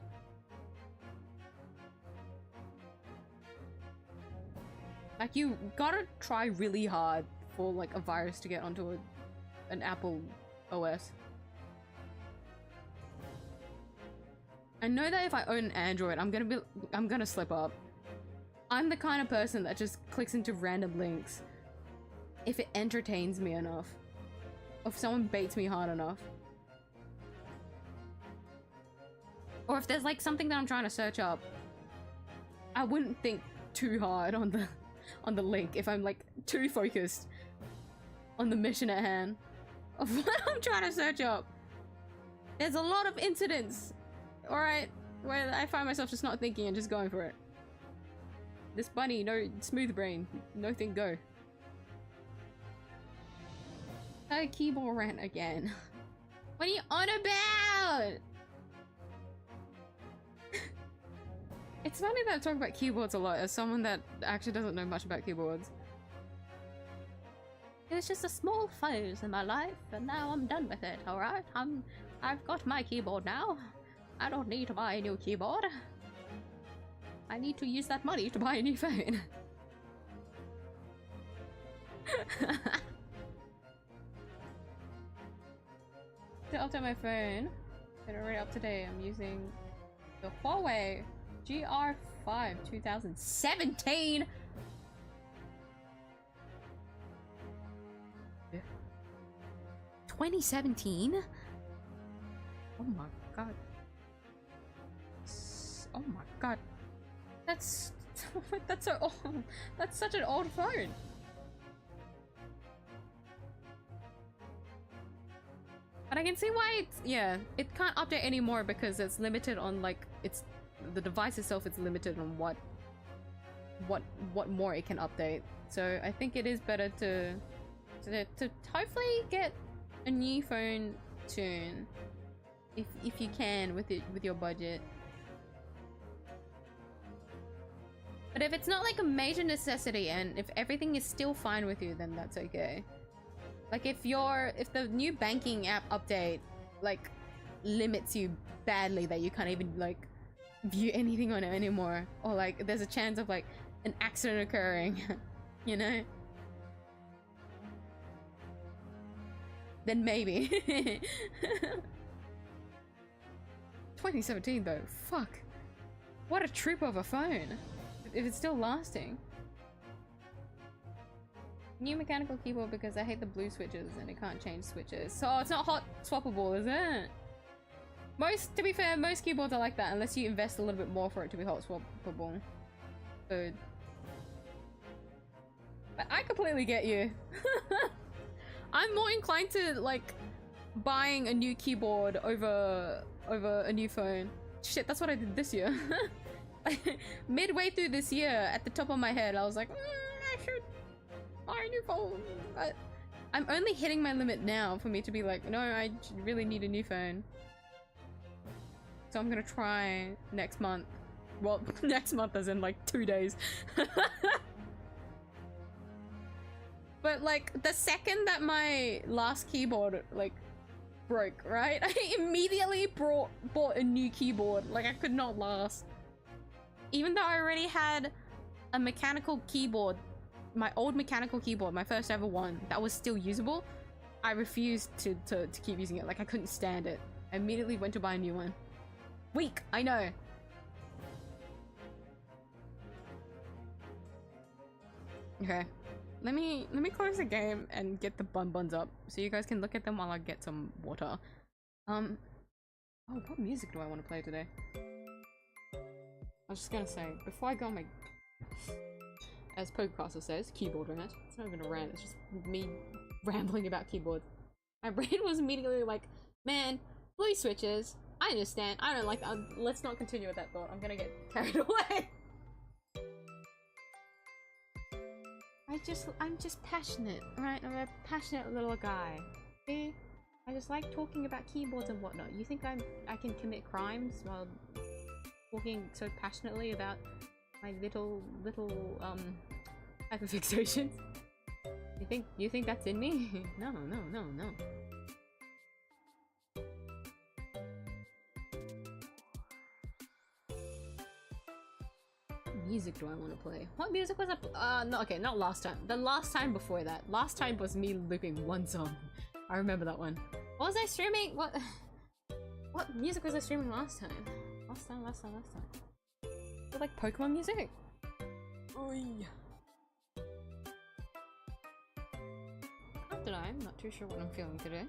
Like, you gotta try really hard for like a virus to get onto an Apple OS. I know that if I own an Android, I'm gonna slip up. I'm the kind of person that just clicks into random links if it entertains me enough. If someone baits me hard enough. Or if there's like something that I'm trying to search up, I wouldn't think too hard on the link if I'm like too focused on the mission at hand of what I'm trying to search up. There's a lot of incidents, alright, where I find myself just not thinking and just going for it. This bunny, no smooth brain, no think go. A keyboard rant again. What are you on about? It's funny that I talk about keyboards a lot as someone that actually doesn't know much about keyboards. It was just a small phase in my life, and now I'm done with it, alright? I've got my keyboard now. I don't need to buy a new keyboard. I need to use that money to buy a new phone. To update my phone, it's already up to date. I'm using the Huawei GR5 2017. 2017? Oh my god. Oh my god. That's that's so old. That's such an old phone. But I can see why it's, yeah, it can't update anymore because it's limited on like the device itself is limited on what more it can update. So I think it is better to hopefully get a new phone soon if you can with your budget. But if it's not like a major necessity and if everything is still fine with you, then that's okay. Like if the new banking app update like limits you badly that you can't even like view anything on it anymore, or like there's a chance of like an accident occurring, you know, then maybe. 2017 though, fuck, what a trip of a phone if it's still lasting. New mechanical keyboard because I hate the blue switches and it can't change switches. So it's not hot swappable, is it? To be fair, most keyboards are like that unless you invest a little bit more for it to be hot swappable. So, but I completely get you. I'm more inclined to like buying a new keyboard over a new phone. Shit, that's what I did this year. Midway through this year, at the top of my head, I was like, I should buy a new phone. But I'm only hitting my limit now for me to be like, no, I really need a new phone. So I'm gonna try next month. Well, next month as in like 2 days. But like the second that my last keyboard like broke, right? I immediately bought a new keyboard. Like I could not last. Even though I already had a mechanical keyboard, my old mechanical keyboard, my first ever one, that was still usable, I refused to keep using it. Like I couldn't stand it. I immediately went to buy a new one. Weak, I know. Okay, let me close the game and get the bunbuns up so you guys can look at them while I get some water. Oh, what music do I want to play today? I was just gonna say, before I go on my, as Pokecaster says, keyboard rant. It's not even a rant, it's just me rambling about keyboards. My brain was immediately like, man, blue switches, I understand, I don't like that. Let's not continue with that thought, I'm gonna get carried away. I'm just passionate, alright? I'm a passionate little guy. See? I just like talking about keyboards and whatnot. You think I can commit crimes while talking so passionately about my little hyperfixations? You think that's in me? No. What music do I want to play? What music was up? No, okay, not last time. The last time before that. Last time was me looping one song. I remember that one. What was I streaming? What music was I streaming last time? Last time. Was it like Pokemon music? Oy. Not today. I'm not too sure what I'm feeling today.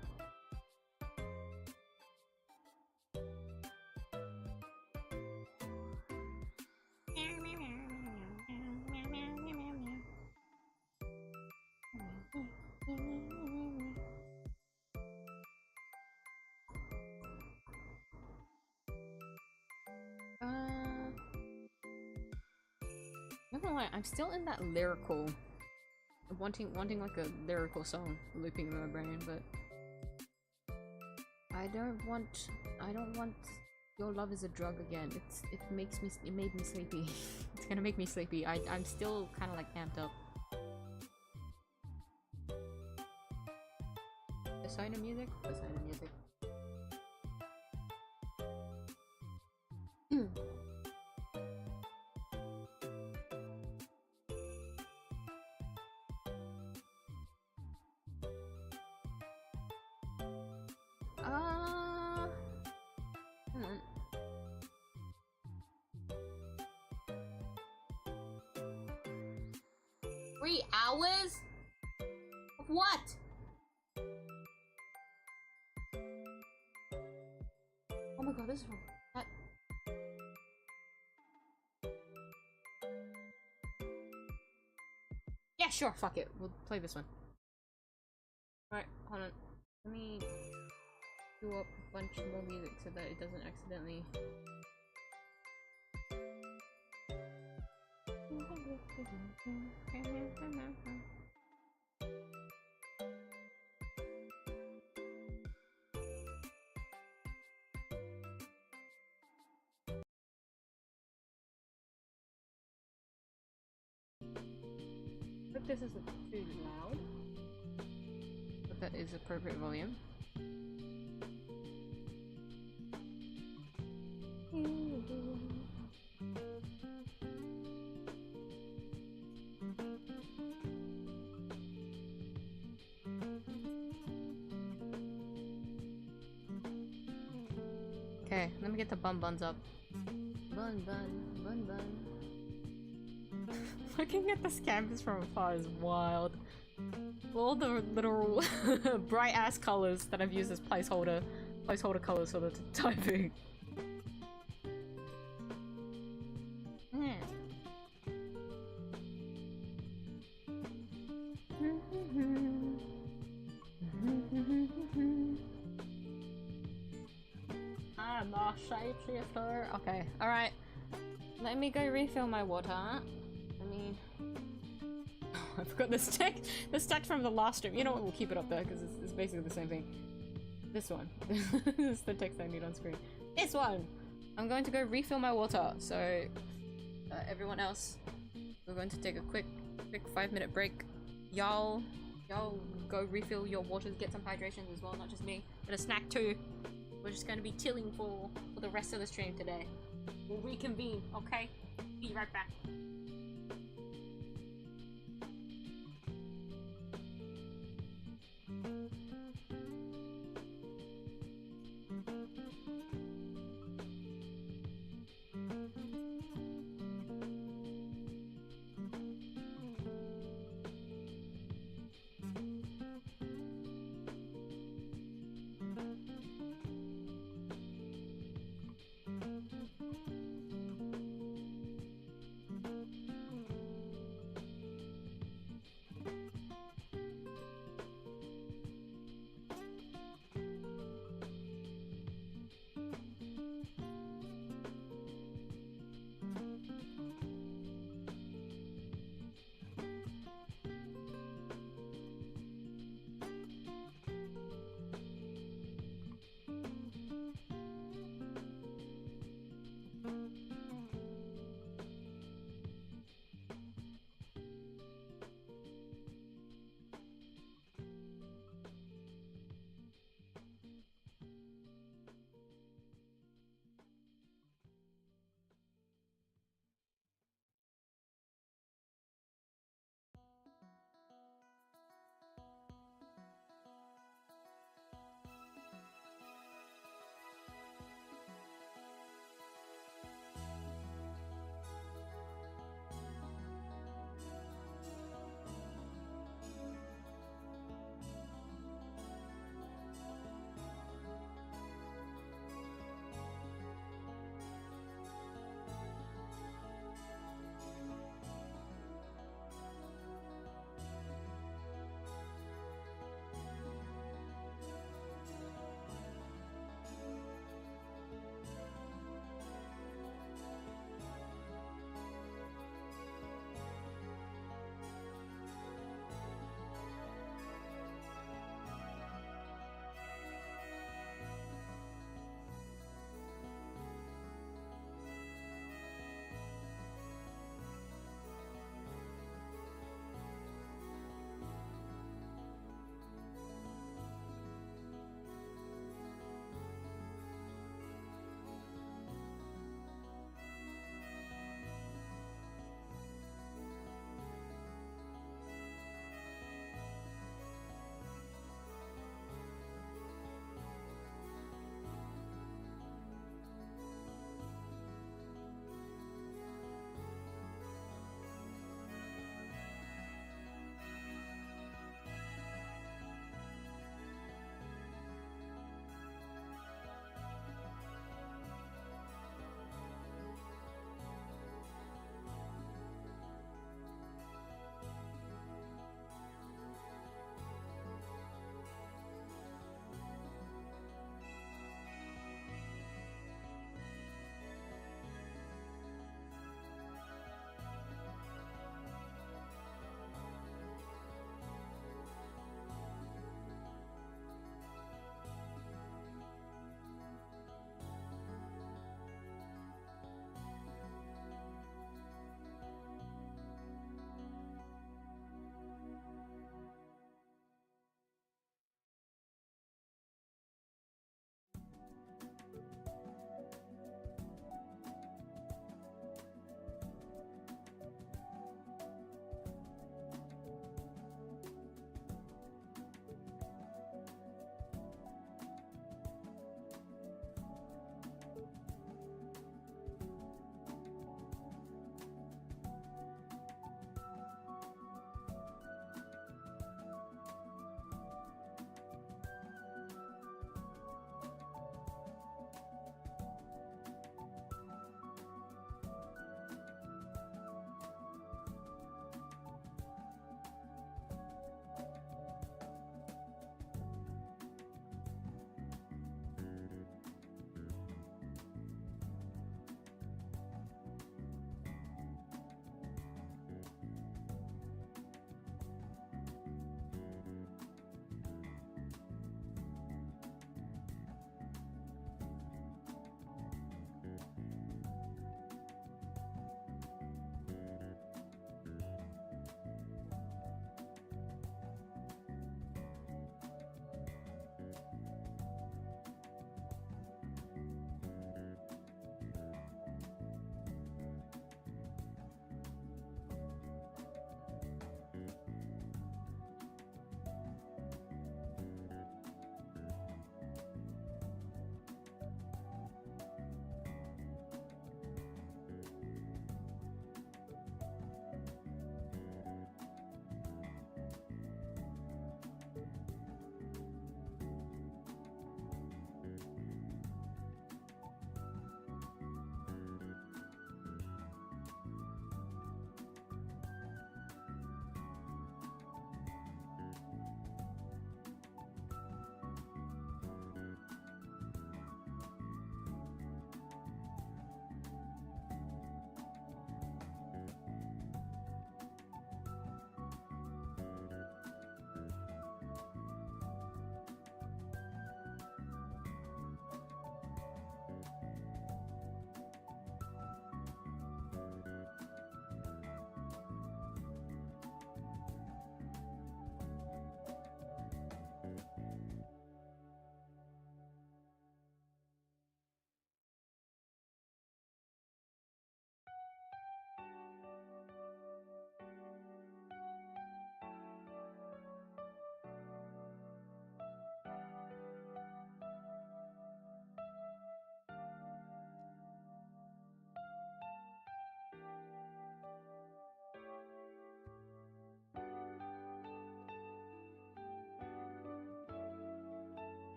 I'm still in that lyrical, wanting like a lyrical song looping in my brain, but I don't want Your Love Is a Drug again. It made me sleepy. It's gonna make me sleepy. I'm still kind of like amped up. Persona music. Hang on. $3 hours? Of what? god, this is wrong. That... Yeah, sure, fuck it. We'll play this one. Alright, hold on. Let me do up a bunch more music so that it doesn't accidentally... But this isn't too loud. But that is appropriate volume. Okay, let me get the bunbuns up. Bun bun, bun bun. Looking at this canvas from afar is wild. All the little bright ass colors that I've used as placeholder colors for the typing. I'm a shapeshifter. Okay, alright. Let me go refill my water. I mean... I forgot the stack from the last stream. You know what, we'll keep it up there because it's basically the same thing. This one. This is the text I need on screen. This one! I'm going to go refill my water, so... everyone else, we're going to take a quick 5-minute break. Y'all go refill your waters, get some hydration as well, not just me. And a snack too. We're just going to be chilling for the rest of the stream today. We'll reconvene, okay? Be right back.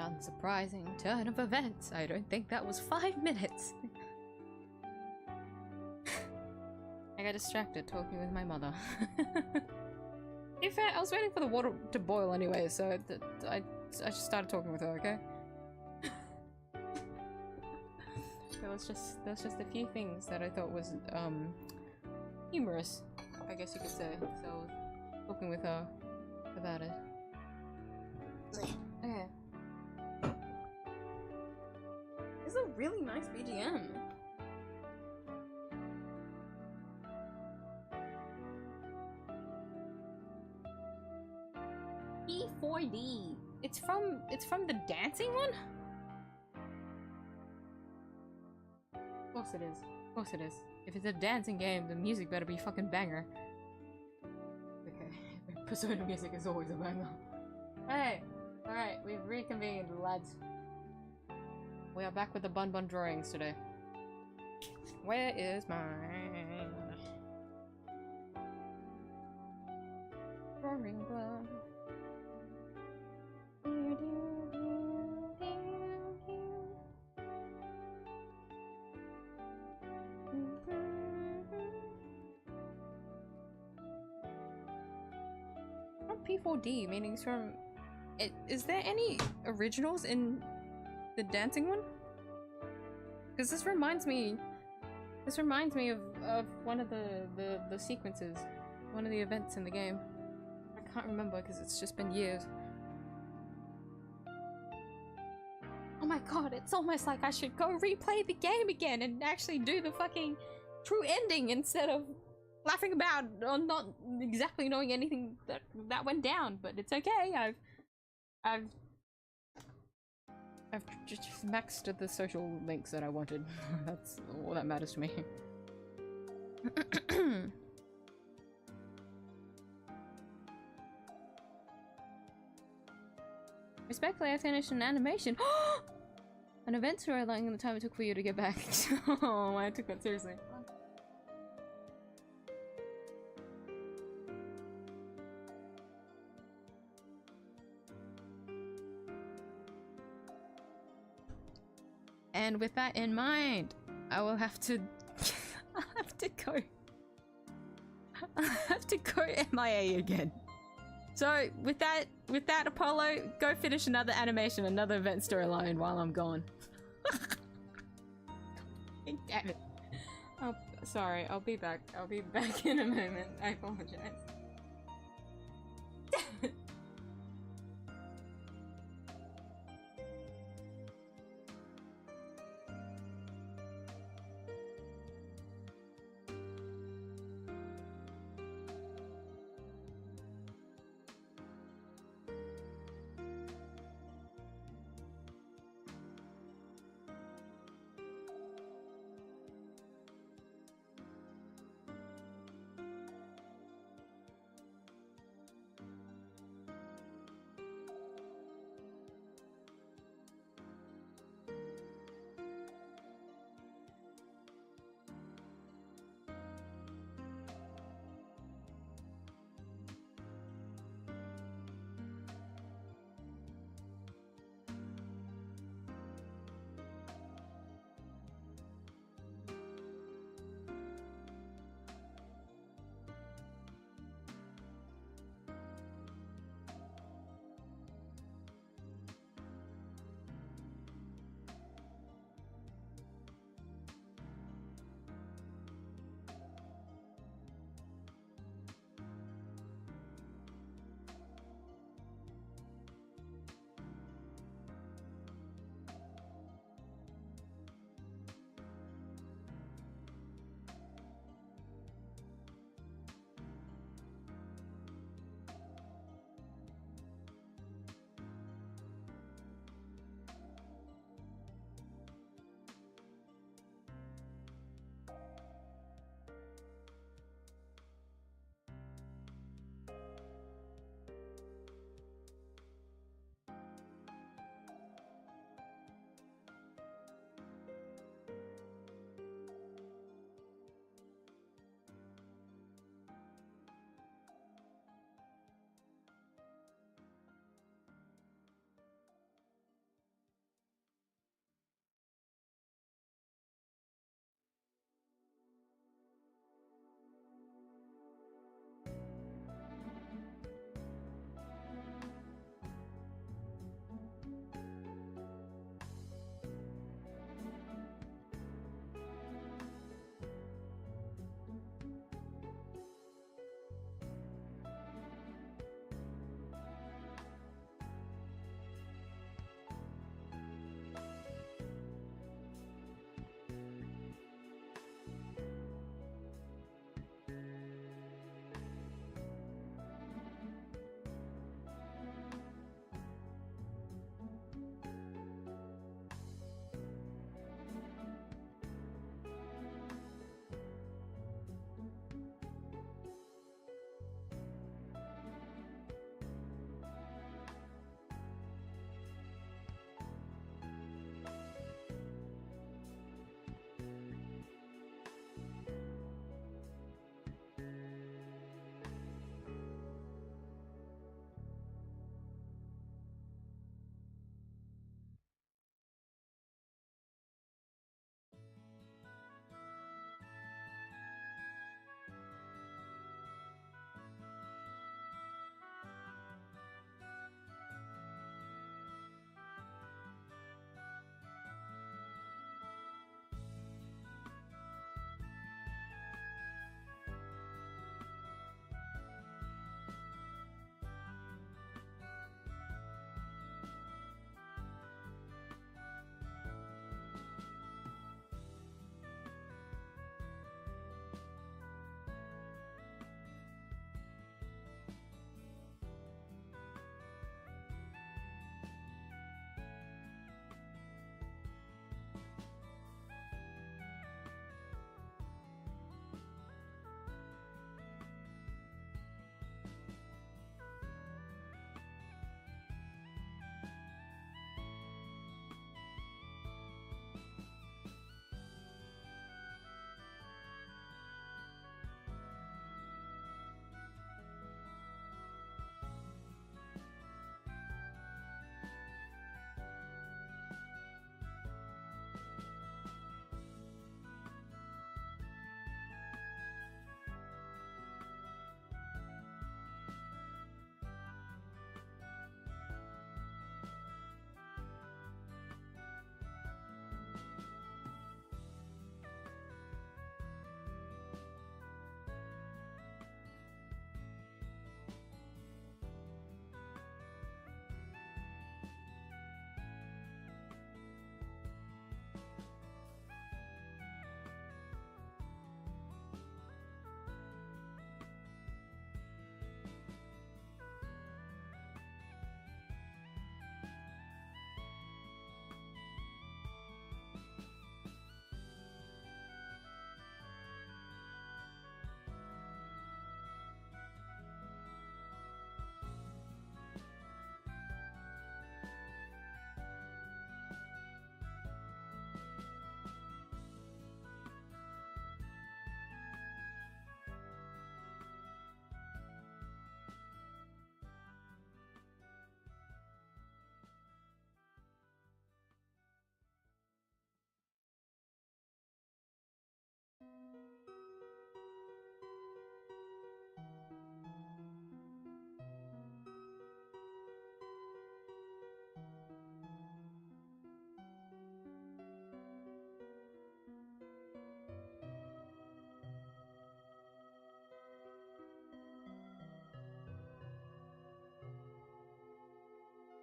unsurprising turn of events. I don't think that was 5 minutes. I got distracted talking with my mother. In fact, I was waiting for the water to boil anyway, so I just started talking with her, okay? There was just a few things that I thought was humorous, I guess you could say. So I was talking with her about it. Okay. This is a really nice BGM. E4D. It's from the dancing one? Of course it is. Of course it is. If it's a dancing game, the music better be fucking banger. Okay. Persona music is always a banger. Hey! Alright, we've reconvened, lads. We are back with the bunbun drawings today. Where is mine? Drawing blood. From P4D, meaning it's from... Is there any originals in the dancing one? Because this reminds me of one of the sequences, one of the events in the game. I can't remember because it's just been years. Oh my god, it's almost like I should go replay the game again and actually do the fucking true ending instead of laughing about on not exactly knowing anything that went down. But it's okay. I've just maxed the social links that I wanted. That's all that matters to me. Respectfully, I finished an animation. An event storyline and the time it took for you to get back. Oh, I took that seriously. And with that in mind, I will have to I'll have to go MIA again. So with that Apollo, go finish another animation, another event storyline while I'm gone. Damn it. Oh, sorry, I'll be back. I'll be back in a moment. I apologize.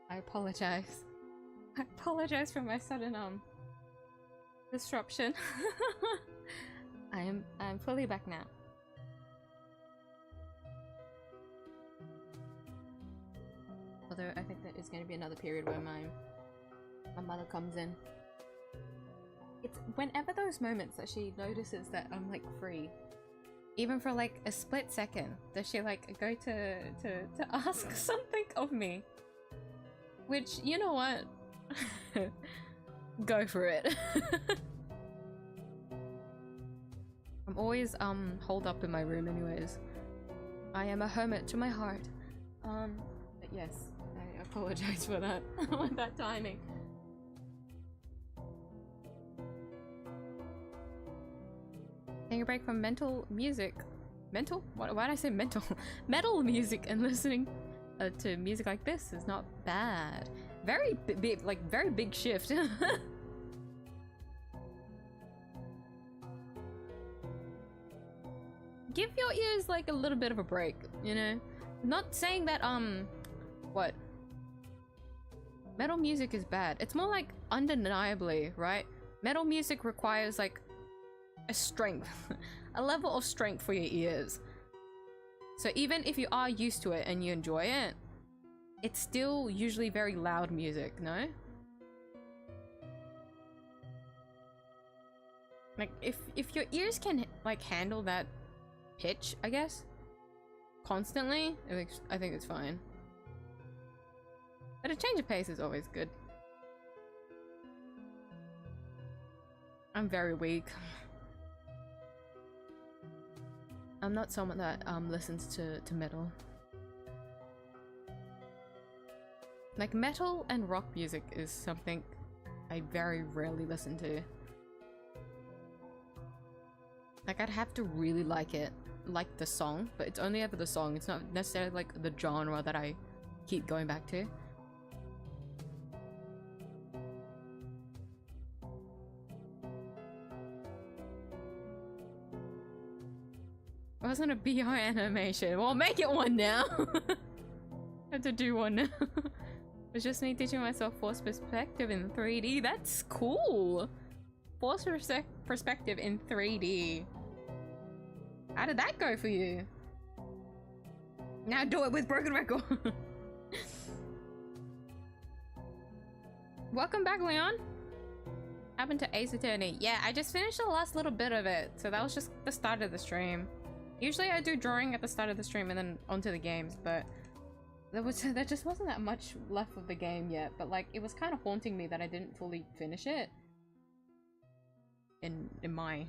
I apologize. I apologize for my sudden disruption. I'm fully back now. Although I think there is going to be another period where my mother comes in. It's whenever those moments that she notices that I'm like free, even for like a split second, does she like go to ask something of me? Which, you know what? Go for it. I'm always holed up in my room anyways. I am a hermit to my heart. But yes, I apologize for that. With that timing. Taking a break from mental music. Mental? Why did I say mental? Metal music and listening to music like this is not bad. Very big, like very big shift. Give your ears like a little bit of a break, you know? Not saying that what? Metal music is bad. It's more like undeniably, right? Metal music requires like a strength, a level of strength for your ears. So even if you are used to it and you enjoy it, it's still usually very loud music, no? Like if your ears can like handle that pitch, I guess, constantly, I think it's fine. But a change of pace is always good. I'm very weak. I'm not someone that listens to metal. Like, metal and rock music is something I very rarely listen to. Like, I'd have to really like it, like the song, but it's only ever the song. It's not necessarily like the genre that I keep going back to. It wasn't a BR animation. Well, make it one now. I have to do one now. It's just me teaching myself force perspective in 3D. That's cool. Force perspective in 3D. How did that go for you? Now do it with broken record. Welcome back, Leon. Happened to Ace Attorney. Yeah, I just finished the last little bit of it, so that was just the start of the stream. Usually I do drawing at the start of the stream and then onto the games, but there just wasn't that much left of the game yet. But like, it was kind of haunting me that I didn't fully finish it. In my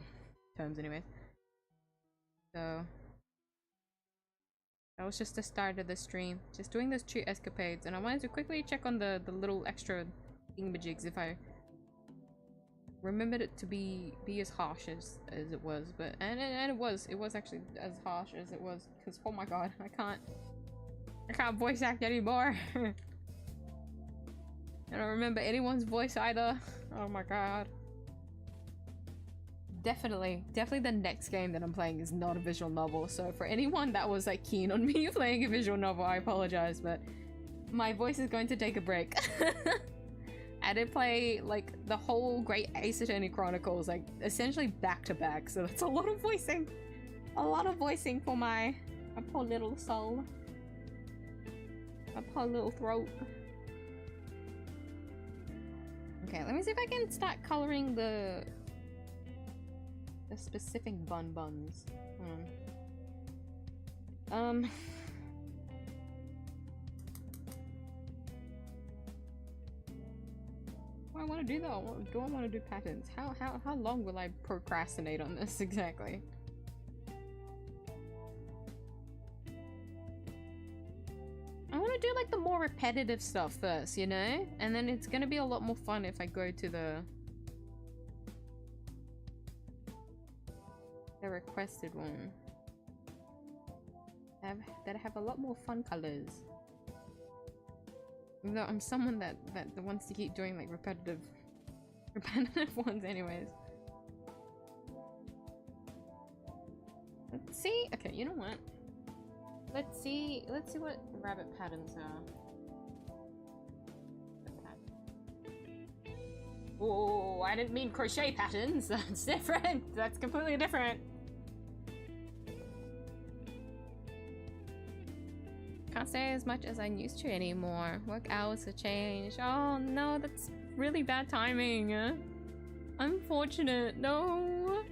terms, anyways. So that was just the start of the stream. Just doing those 2 escapades, and I wanted to quickly check on the little extra thingamajigs if I remembered it to be as harsh as it was, but and it was actually as harsh as it was, because oh my god, I can't voice act anymore. I don't remember anyone's voice either. Oh my god. Definitely the next game that I'm playing is not a visual novel, so for anyone that was like keen on me playing a visual novel, I apologize, but my voice is going to take a break. I did play like the whole Great Ace Attorney Chronicles like essentially back to back, so that's a lot of voicing. A lot of voicing for my poor little soul. My poor little throat. Okay, let me see if I can start coloring the specific bunbuns. I want to do that. Do I want to do patterns? How long will I procrastinate on this exactly? I want to do like the more repetitive stuff first, you know? And then it's gonna be a lot more fun if I go to the requested one. That have a lot more fun colors. Though I'm someone that wants to keep doing like repetitive ones anyways. Let's see. Okay, you know what? Let's see what rabbit patterns are. Oh, I didn't mean crochet patterns. That's different. That's completely different. Can't say as much as I used to anymore. Work hours have changed. Oh no, that's really bad timing. Unfortunate. No.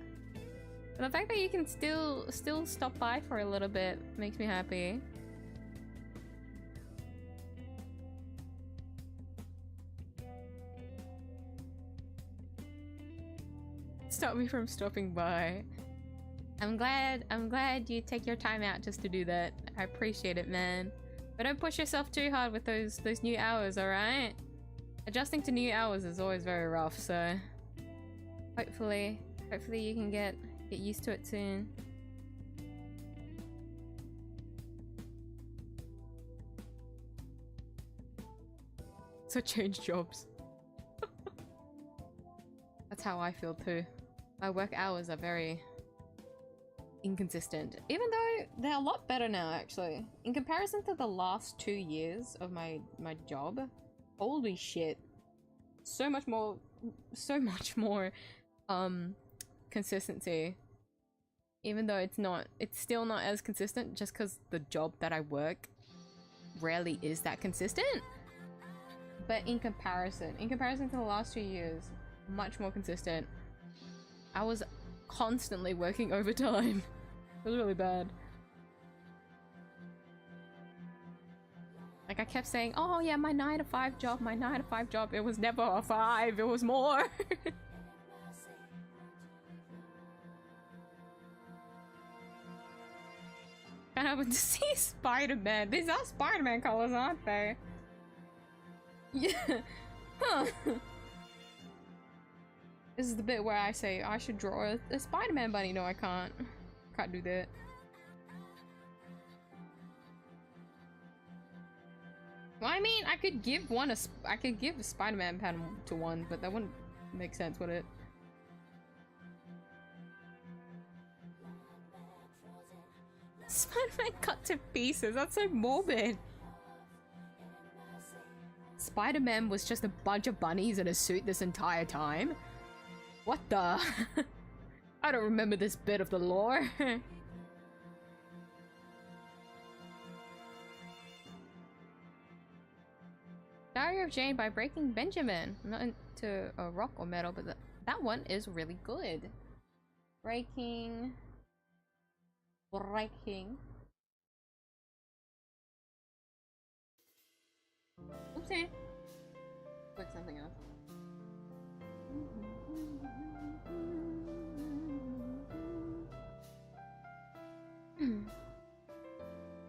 The fact that you can still stop by for a little bit makes me happy. Stop me from stopping by. I'm glad you take your time out just to do that. I appreciate it, man. But don't push yourself too hard with those new hours, alright? Adjusting to new hours is always very rough, so hopefully you can get used to it soon. So change jobs. That's how I feel too. My work hours are very inconsistent, even though they're a lot better now actually in comparison to the last 2 years of my job. Holy shit, so much more consistency, even though it's still not as consistent just because the job that I work rarely is that consistent, but in comparison to the last 2 years, much more consistent. I was constantly working overtime. It was really bad. Like I kept saying, oh yeah, my 9 to 5 job. It was never a 5, it was more. can't help but to see Spider-Man. These are Spider-Man colors, aren't they? Yeah. Huh. This is the bit where I say I should draw a Spider-Man bunny. No, I can't. Can't do that. Well, I mean, I could give one I could give a Spider-Man pen to one, but that wouldn't make sense, would it? Spider-Man cut to pieces. That's so morbid. Spider-Man was just a bunch of bunnies in a suit this entire time? What the? I don't remember this bit of the lore. Diary of Jane by Breaking Benjamin. I'm not into rock or metal, but that one is really good. Breaking. Oopsie. Click something else.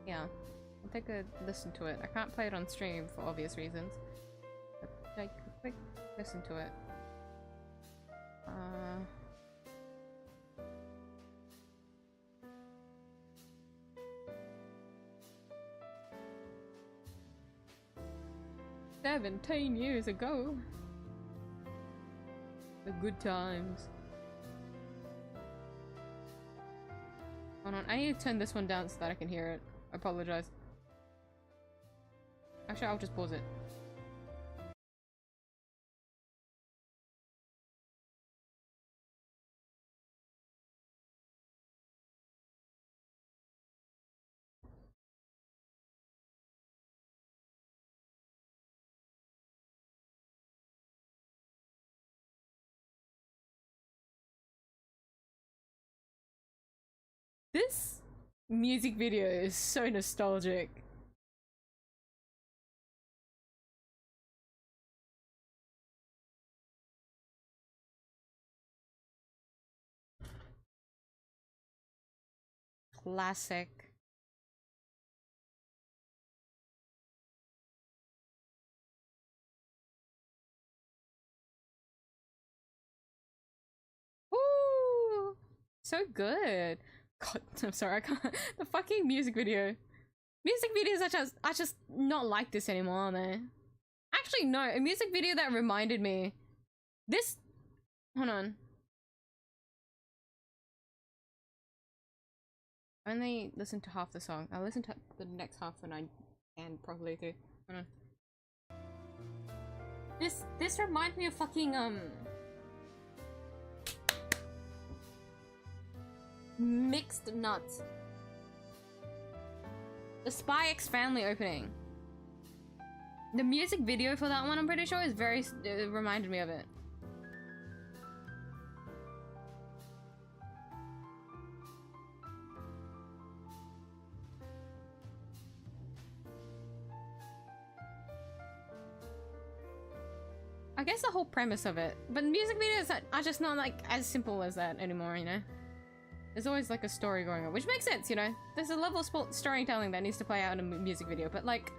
Yeah, I'll take a listen to it. I can't play it on stream for obvious reasons. But take a quick listen to it. 17 years ago. The good times. Hold on, I need to turn this one down so that I can hear it. I apologize. Actually, I'll just pause it. This music video is so nostalgic. Classic. Woo! So good. God, I'm sorry, I can't. The fucking music video. Music videos are just not like this anymore, are they? Actually, no. A music video that reminded me. This. Hold on. I only listened to half the song. I'll listen to the next half when I can properly too. Hold on. This reminds me of fucking Mixed Nuts. The Spy X Family opening. The music video for that one, I'm pretty sure, is very. It reminded me of it. I guess the whole premise of it, but music videos are just not like as simple as that anymore, you know? There's always like a story going on, which makes sense, you know? There's a level of storytelling that needs to play out in a music video, but like,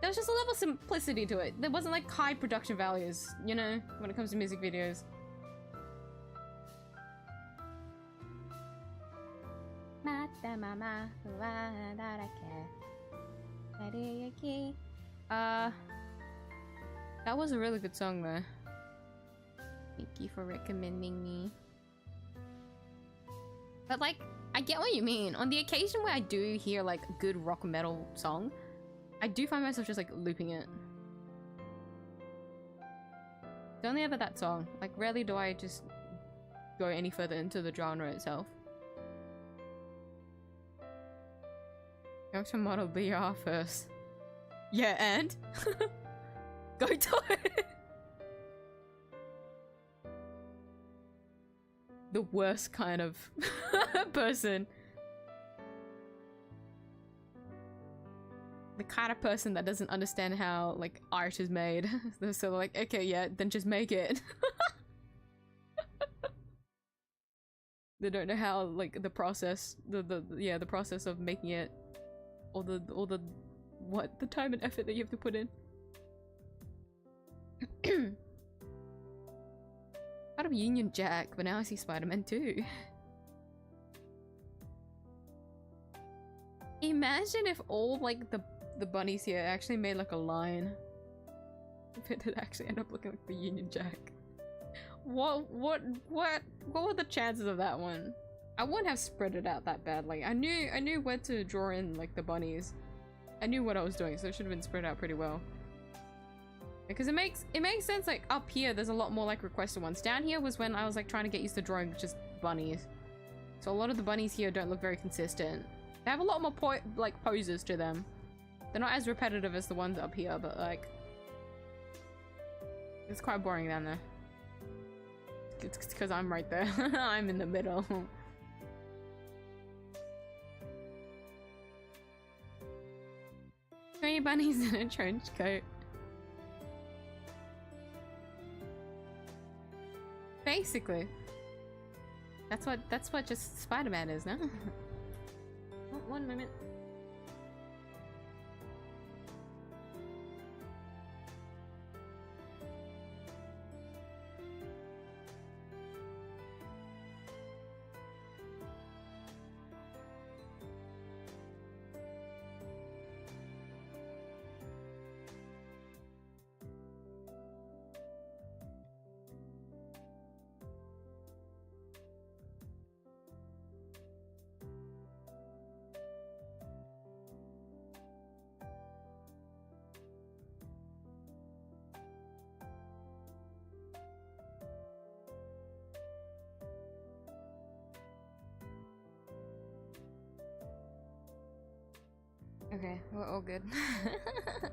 there was just a level of simplicity to it. There wasn't like high production values, you know, when it comes to music videos. That was a really good song though. Thank you for recommending me. But like, I get what you mean. On the occasion where I do hear like a good rock metal song, I do find myself just like looping it. It's only ever that song. Like rarely do I just go any further into the genre itself. Go to Model BR first. Yeah, and? Go to it! The worst kind of person. The kind of person that doesn't understand how like art is made. So they're like, okay, yeah, then just make it. They don't know how, like, the process, the process of making it, all the the time and effort that you have to put in. Out of Union Jack, but now I see Spider-Man too. Imagine if all, like, the bunnies here actually made, like, a line. If it did actually end up looking like the Union Jack. What were the chances of that one? I wouldn't have spread it out that badly. I knew where to draw in, like, the bunnies. I knew what I was doing, so it should have been spread out pretty well. Because it makes sense, like, up here there's a lot more, like, requested ones. Down here was when I was, like, trying to get used to drawing just bunnies. So a lot of the bunnies here don't look very consistent. They have a lot more poses to them. They're not as repetitive as the ones up here, but, like, it's quite boring down there. It's because I'm right there. I'm in the middle. 20 bunnies in a trench coat. Basically. That's what just Spider-Man is, no? Oh, one moment. Okay, we're all good. It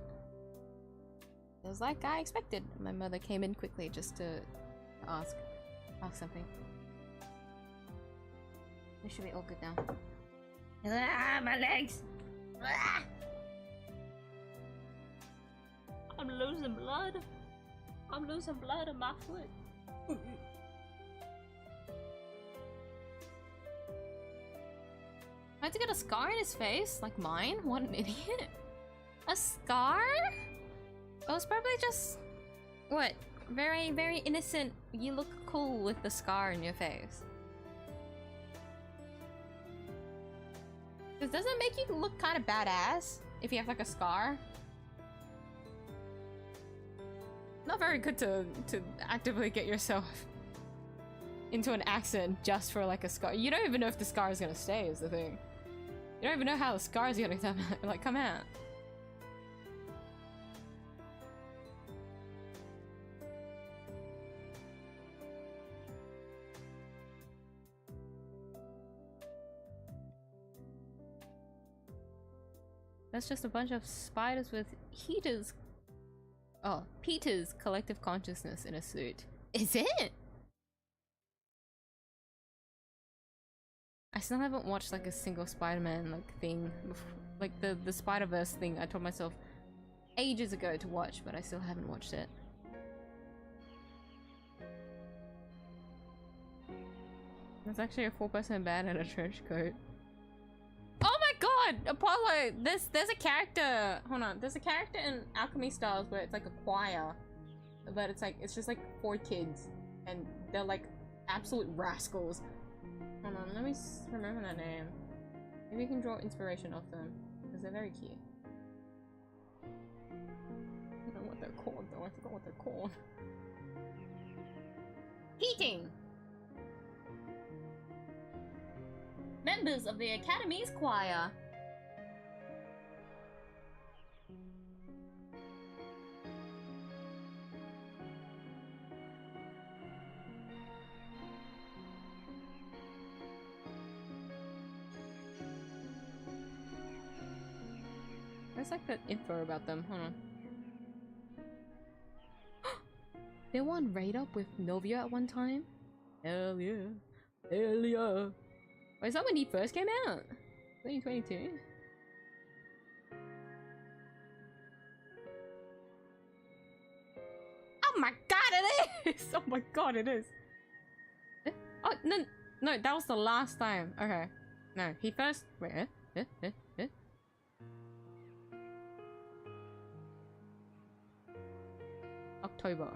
was like I expected. My mother came in quickly just to ask something. We should be all good now. Ah, my legs! Ah! I'm losing blood. I'm losing blood in my foot. I had to get a scar in his face, like mine? What an idiot. A scar? It was probably just... what? Very, very innocent. You look cool with the scar in your face. Doesn't it make you look kind of badass if you have like a scar? Not very good to actively get yourself into an accident just for like a scar. You don't even know if the scar is gonna stay is the thing. You don't even know how the scar is gonna come out. That's just a bunch of spiders with Peter's collective consciousness in a suit. Is it? I still haven't watched like a single Spider-Man like thing before. Like the Spider-Verse thing I told myself ages ago to watch, but I still haven't watched it. There's actually a 4-person band in a trench coat. Oh my god! Apollo! There's a character, hold on, there's a character in Alchemy Stars where it's like a choir. But it's just like 4 kids. And they're like absolute rascals. Hold on, let me remember that name. Maybe we can draw inspiration off them. Because they're very cute. I don't know what they're called though, I forgot what they're called. Heating! Members of the Academy's choir. There's like the info about them, hold on. They won raid up with Novia at one time? Hell yeah. Hell yeah. Wait, is that when he first came out? 2022? Oh my god, it is! Oh my god, it is! Oh, no, No, that was the last time. Okay. No, he first... Wait, October.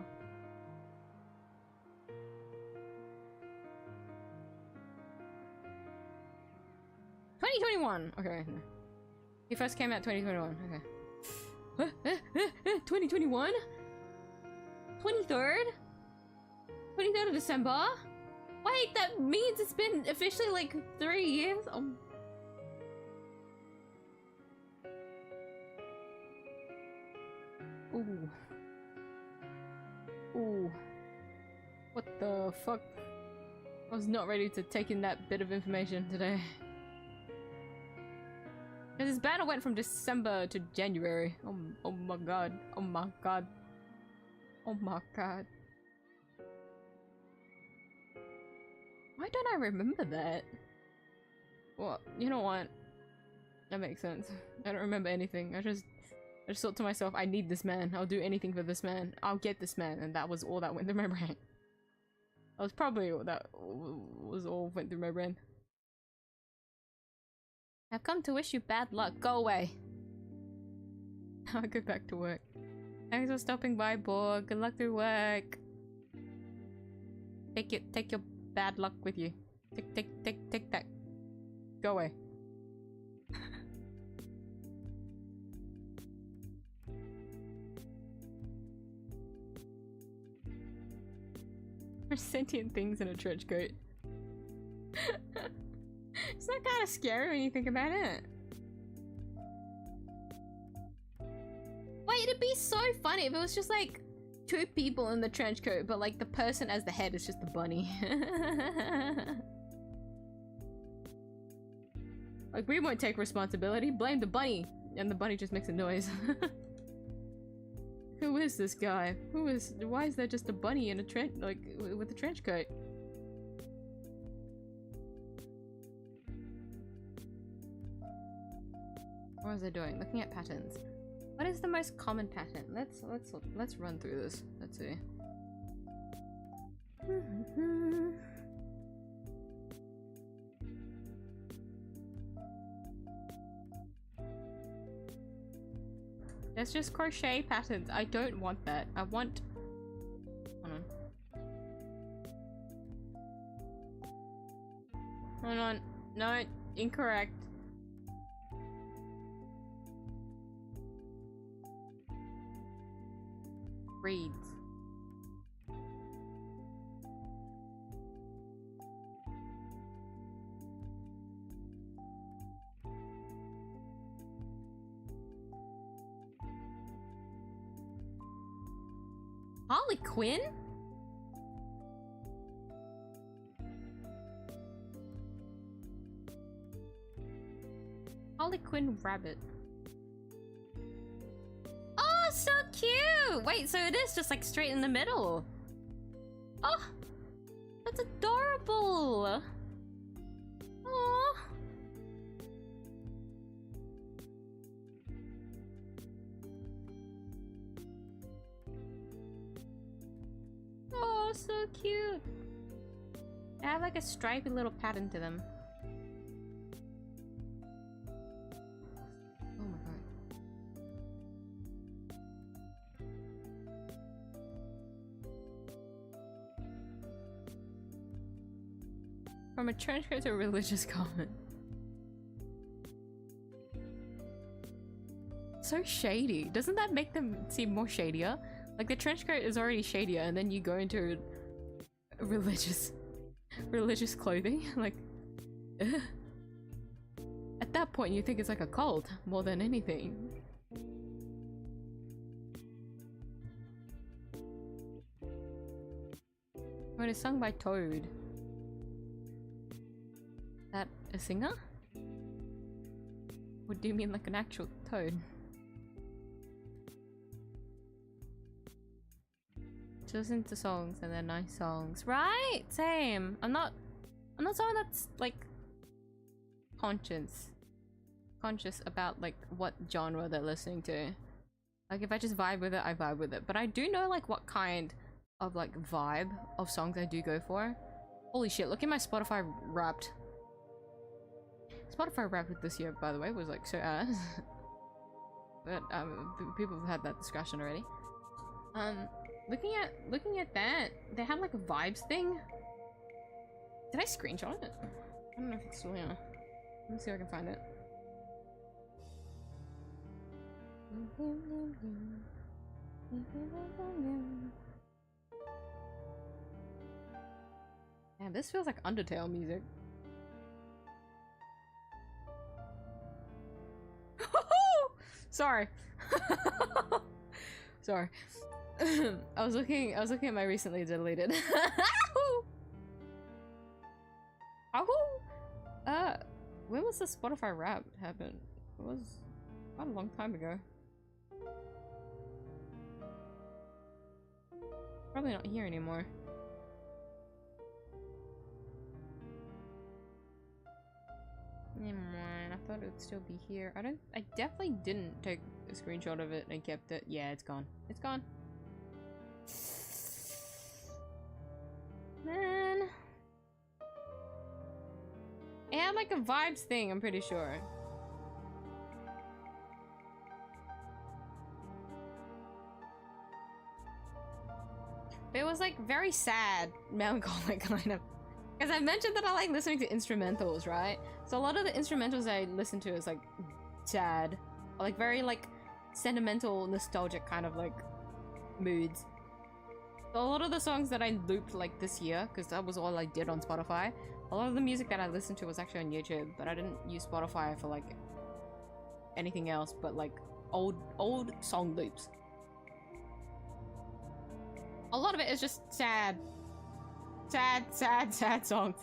'21! Okay. No. He first came out 2021. Okay. 2021? 23rd? 23rd of December? Wait, that means it's been officially like 3 years? Ooh. Ooh. What the fuck? I was not ready to take in that bit of information today. Because his banner went from December to January. Oh my god. Oh my god. Oh my god. Why don't I remember that? Well, you know what? That makes sense. I don't remember anything. I just thought to myself, I need this man. I'll do anything for this man. I'll get this man. And that was all that went through my brain. That was probably all that was all went through my brain. I've come to wish you bad luck. Go away. I'll go back to work. Thanks for stopping by, Borg. Good luck through work. Take your bad luck with you. Take that. Go away. There's sentient things in a trench coat. It's not kind of scary when you think about it. Wait, it'd be so funny if it was just like 2 people in the trench coat, but like the person as the head is just the bunny. Like, we won't take responsibility, blame the bunny, and the bunny just makes a noise. Who is this guy? Why is there just a bunny in a trench, like, with a trench coat? What was I doing? Looking at patterns. What is the most common pattern? Let's run through this. Let's see. There's just crochet patterns. I don't want that. I want... Hold on. Hold on. No, incorrect. Reads. Harley Quinn? Harley Quinn rabbit. Oh, so cute! Wait, so it is just like straight in the middle. Oh, that's adorable. Oh. Oh, so cute. They have like a stripy little pattern to them. Oh my god. From a trench coat to a religious garment. So shady. Doesn't that make them seem more shadier? Like, the trench coat is already shadier, and then you go into religious clothing. Like, ugh. At that point, you think it's like a cult more than anything. When it's sung by Toad. That a singer? Or do you mean like an actual toad? To listen to songs and they're nice songs, right? Same. I'm not someone that's like conscious about like what genre they're listening to. Like, if I just vibe with it, I vibe with it. But I do know like what kind of like vibe of songs I do go for. Holy shit, look at my Spotify Wrapped. Spotify Wrapped this year, by the way, was like so ass. But people have had that discussion already. Looking at that, they had like a vibes thing. Did I screenshot it? I don't know if it's still here. Let me see if I can find it. Man, this feels like Undertale music. Sorry. Sorry. I was looking at my recently deleted. When was the Spotify Wrapped happen? It was quite a long time ago. Probably not here anymore. Never mind, I thought it would still be here. I definitely didn't take a screenshot of it and kept it. Yeah, it's gone. It's gone. Man. It had like a vibes thing, I'm pretty sure. But it was like very sad, melancholic kind of. Because I mentioned that I like listening to instrumentals, right? So a lot of the instrumentals I listen to is like sad, or like very like sentimental, nostalgic kind of like moods. So a lot of the songs that I looped like this year, because that was all I did on Spotify, a lot of the music that I listened to was actually on YouTube, but I didn't use Spotify for like anything else but like old song loops. A lot of it is just sad songs.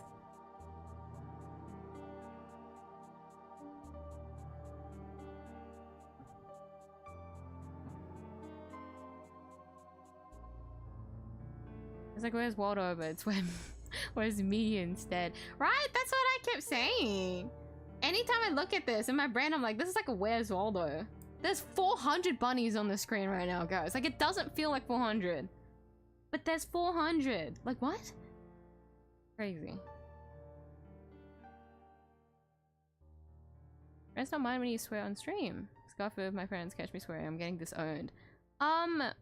It's like, where's Waldo? But it's where's me instead. Right? That's what I kept saying. Anytime I look at this in my brain, I'm like, this is like a where's Waldo? There's 400 bunnies on the screen right now, guys. Like, it doesn't feel like 400. But there's 400. Like, what? Crazy. Friends don't mind when you swear on stream. Scarf if my friends catch me swearing, I'm getting disowned. I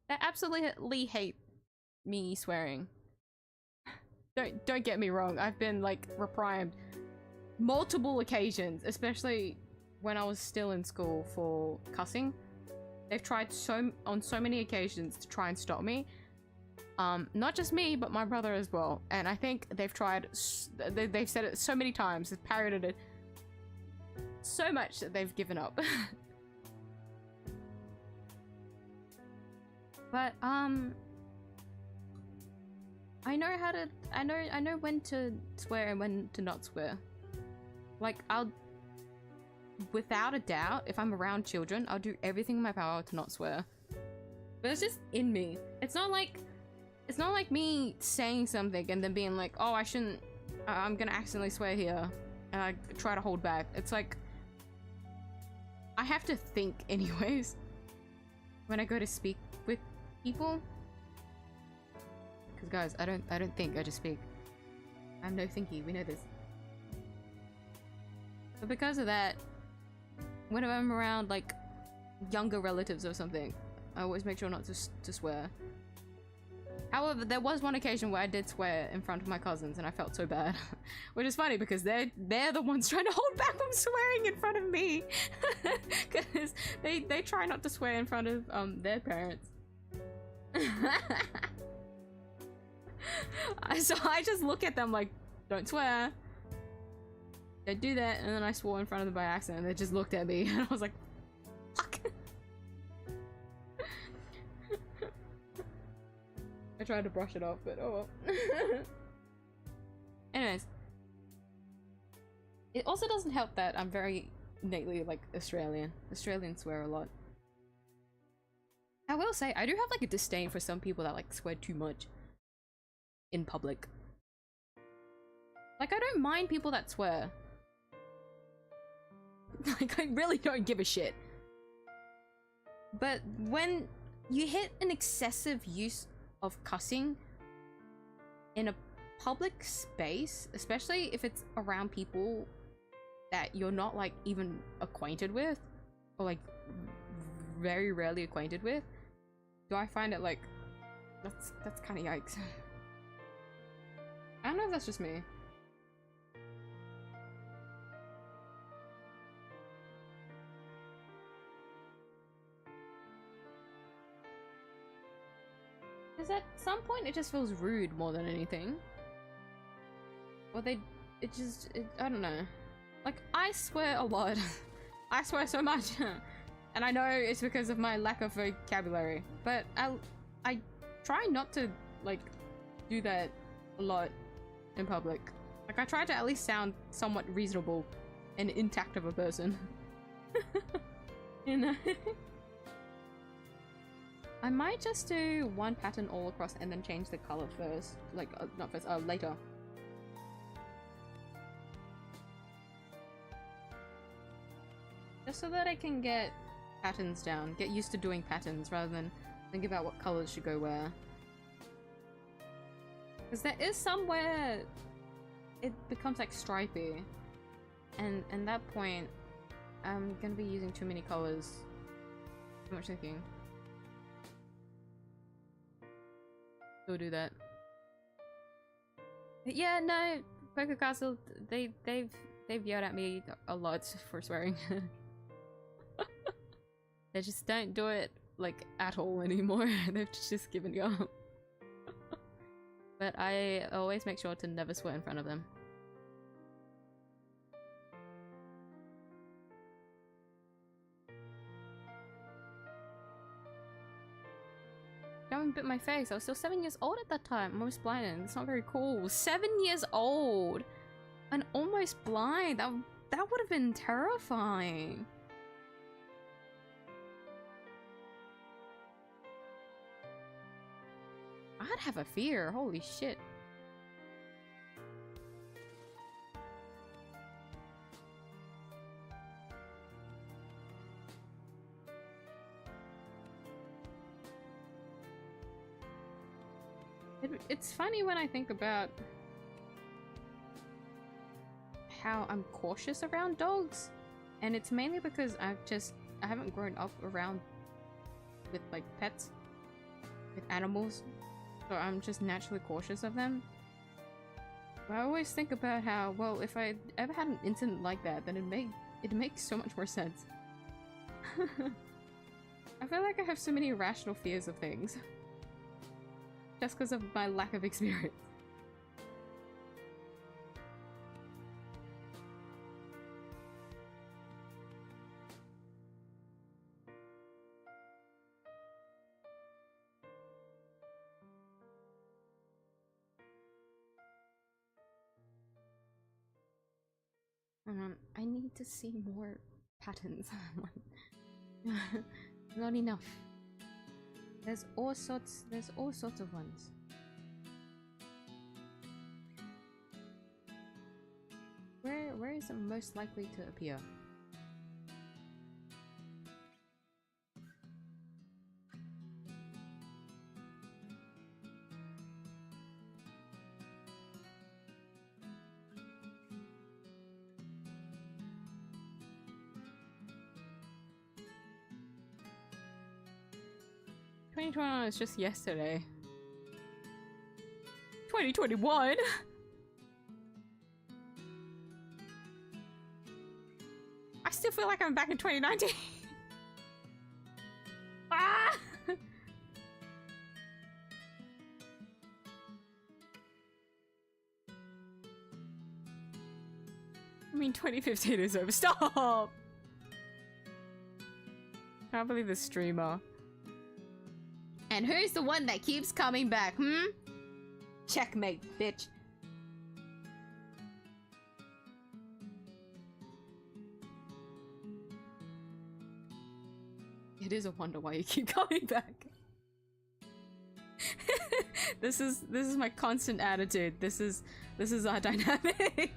absolutely hate me swearing. Don't get me wrong. I've been like reprimanded multiple occasions, especially when I was still in school for cussing. They've tried on so many occasions to try and stop me. Not just me, but my brother as well. And I think they've tried, they've said it so many times, they've parroted it so much that they've given up. But, I know how to, I know when to swear and when to not swear. Like, without a doubt, if I'm around children, I'll do everything in my power to not swear. But it's just in me. It's not like me saying something and then being like, oh, I shouldn't, I'm gonna accidentally swear here, and I try to hold back. It's like, I have to think anyways when I go to speak with people. Because guys, I don't think, I just speak. I'm no thinky, we know this. But because of that, whenever I'm around like younger relatives or something, I always make sure not to swear. However, there was one occasion where I did swear in front of my cousins and I felt so bad. Which is funny because they're the ones trying to hold back from swearing in front of me. Because they try not to swear in front of their parents. So I just look at them like, don't swear. Don't do that, and then I swore in front of them by accident and they just looked at me and I was like, fuck. I tried to brush it off, but oh well. Anyways. It also doesn't help that I'm very innately like Australian. Australians swear a lot. I will say, I do have like a disdain for some people that like swear too much in public. Like, I don't mind people that swear. Like, I really don't give a shit. But when you hit an excessive use of cussing in a public space, especially if it's around people that you're not like even acquainted with, or like very rarely acquainted with, do I find it like that's kind of yikes. I don't know if that's just me. Because at some point it just feels rude more than anything. Or I don't know. Like, I swear a lot. I swear so much. And I know it's because of my lack of vocabulary. But I try not to, like, do that a lot in public. Like, I try to at least sound somewhat reasonable and intact of a person. You know? I might just do one pattern all across and then change the color first. Like, not first, later. Just so that I can get patterns down, get used to doing patterns rather than think about what colors should go where. Because there is somewhere it becomes like stripy, and at that point I'm gonna be using too many colors. Too much thinking. Go do that. But yeah, no, Poker Castle, they've yelled at me a lot for swearing. They just don't do it like at all anymore. They've just given up. But I always make sure to never swear in front of them. Don't bit my face. I was still 7 years old at that time. I'm almost blind. It's not very cool. 7 years old and almost blind. That would have been terrifying. I'd have a fear. Holy shit. It's funny when I think about how I'm cautious around dogs, and it's mainly because I haven't grown up around with like pets, with animals, so I'm just naturally cautious of them. But I always think about how, well, if I ever had an incident like that, then it makes so much more sense. I feel like I have so many irrational fears of things. Just because of my lack of experience. I need to see more patterns. Not enough. There's all sorts of ones. Where is it most likely to appear? It's just yesterday. 2021? I still feel like I'm back in 2019. Ah! I mean, 2015 is over. Stop! Can't believe this streamer. And who's the one that keeps coming back, hmm? Checkmate, bitch. It is a wonder why you keep coming back. This is my constant attitude. This is our dynamic.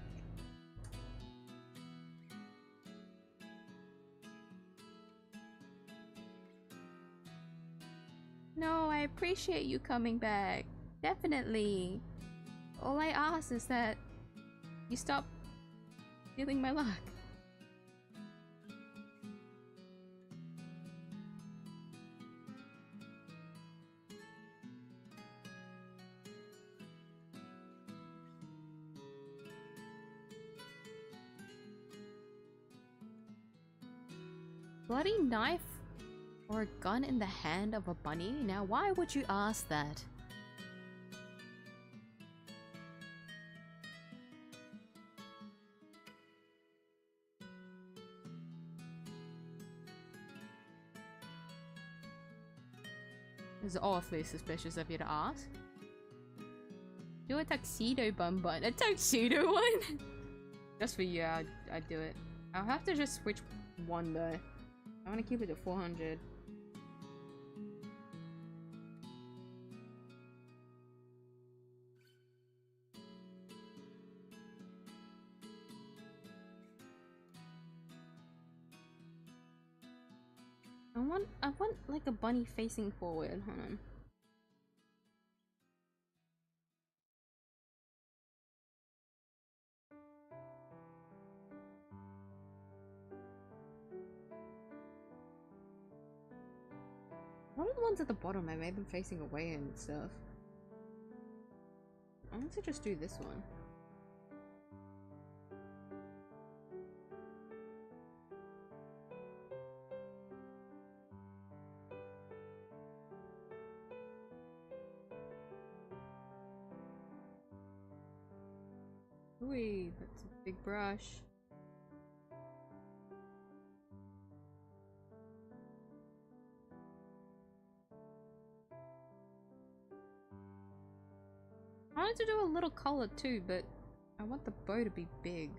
No, I appreciate you coming back. Definitely. All I ask is that you stop stealing my luck. Bloody knife or a gun in the hand of a bunny? Now why would you ask that? It's awfully suspicious of you to ask. Do a tuxedo bunbun. A tuxedo one? Just for you, I'd do it. I'll have to just switch one though. I want to keep it at 400. I want like a bunny facing forward. Hold on. What are the ones at the bottom? I made them facing away and stuff. I want to just do this one. Ooh, that's a big brush. I wanted to do a little collar too, but I want the bow to be big.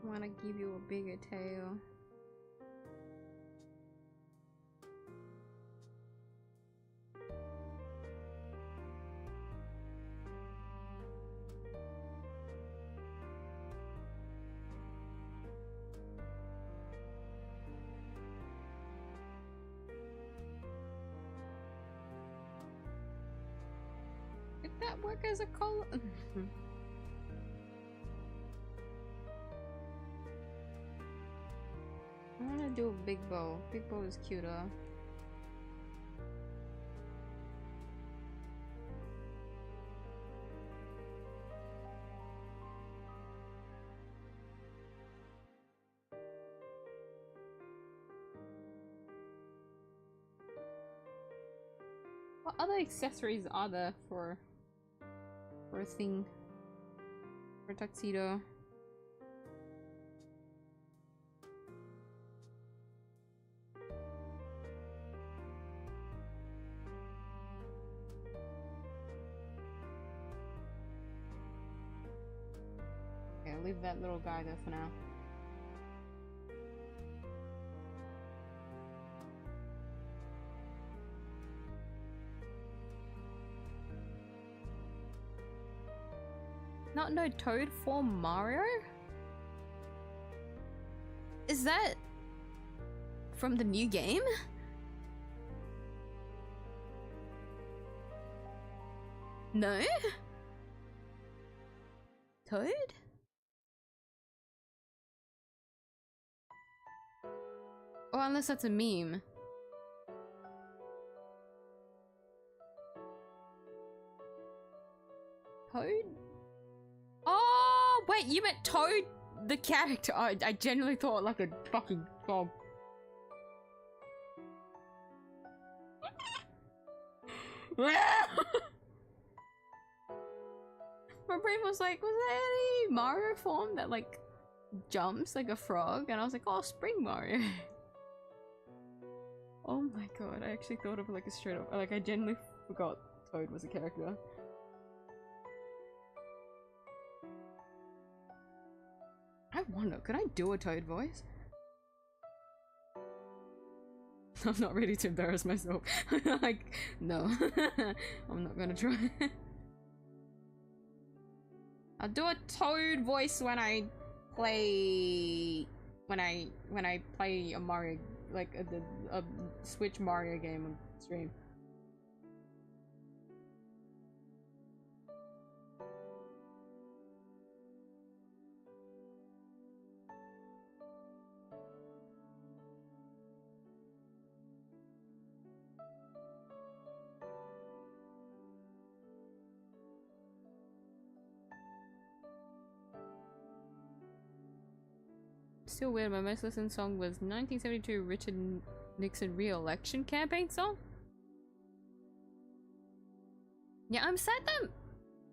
I want to give you a bigger tail. Did that work as a collar? I want to do a big bow. Big bow is cuter. What other accessories are there for a thing? For a tuxedo? Leave that little guy there for now. Not no Toad for Mario? Is that from the new game? No? Toad? Or unless that's a meme. Toad? Oh, wait, you meant Toad the character? Oh, I genuinely thought like a fucking frog. My brain was like, was there any Mario form that like jumps like a frog? And I was like, oh, Spring Mario. Oh my god, I actually thought of like a straight up, like I genuinely forgot Toad was a character. I wonder, could I do a Toad voice? I'm not ready to embarrass myself. Like, no. I'm not gonna try. I'll do a Toad voice when I play... When I play a Mario, like a Switch Mario game on stream. Still weird, my most listened song was 1972 Richard Nixon re-election campaign song. Yeah, I'm sad that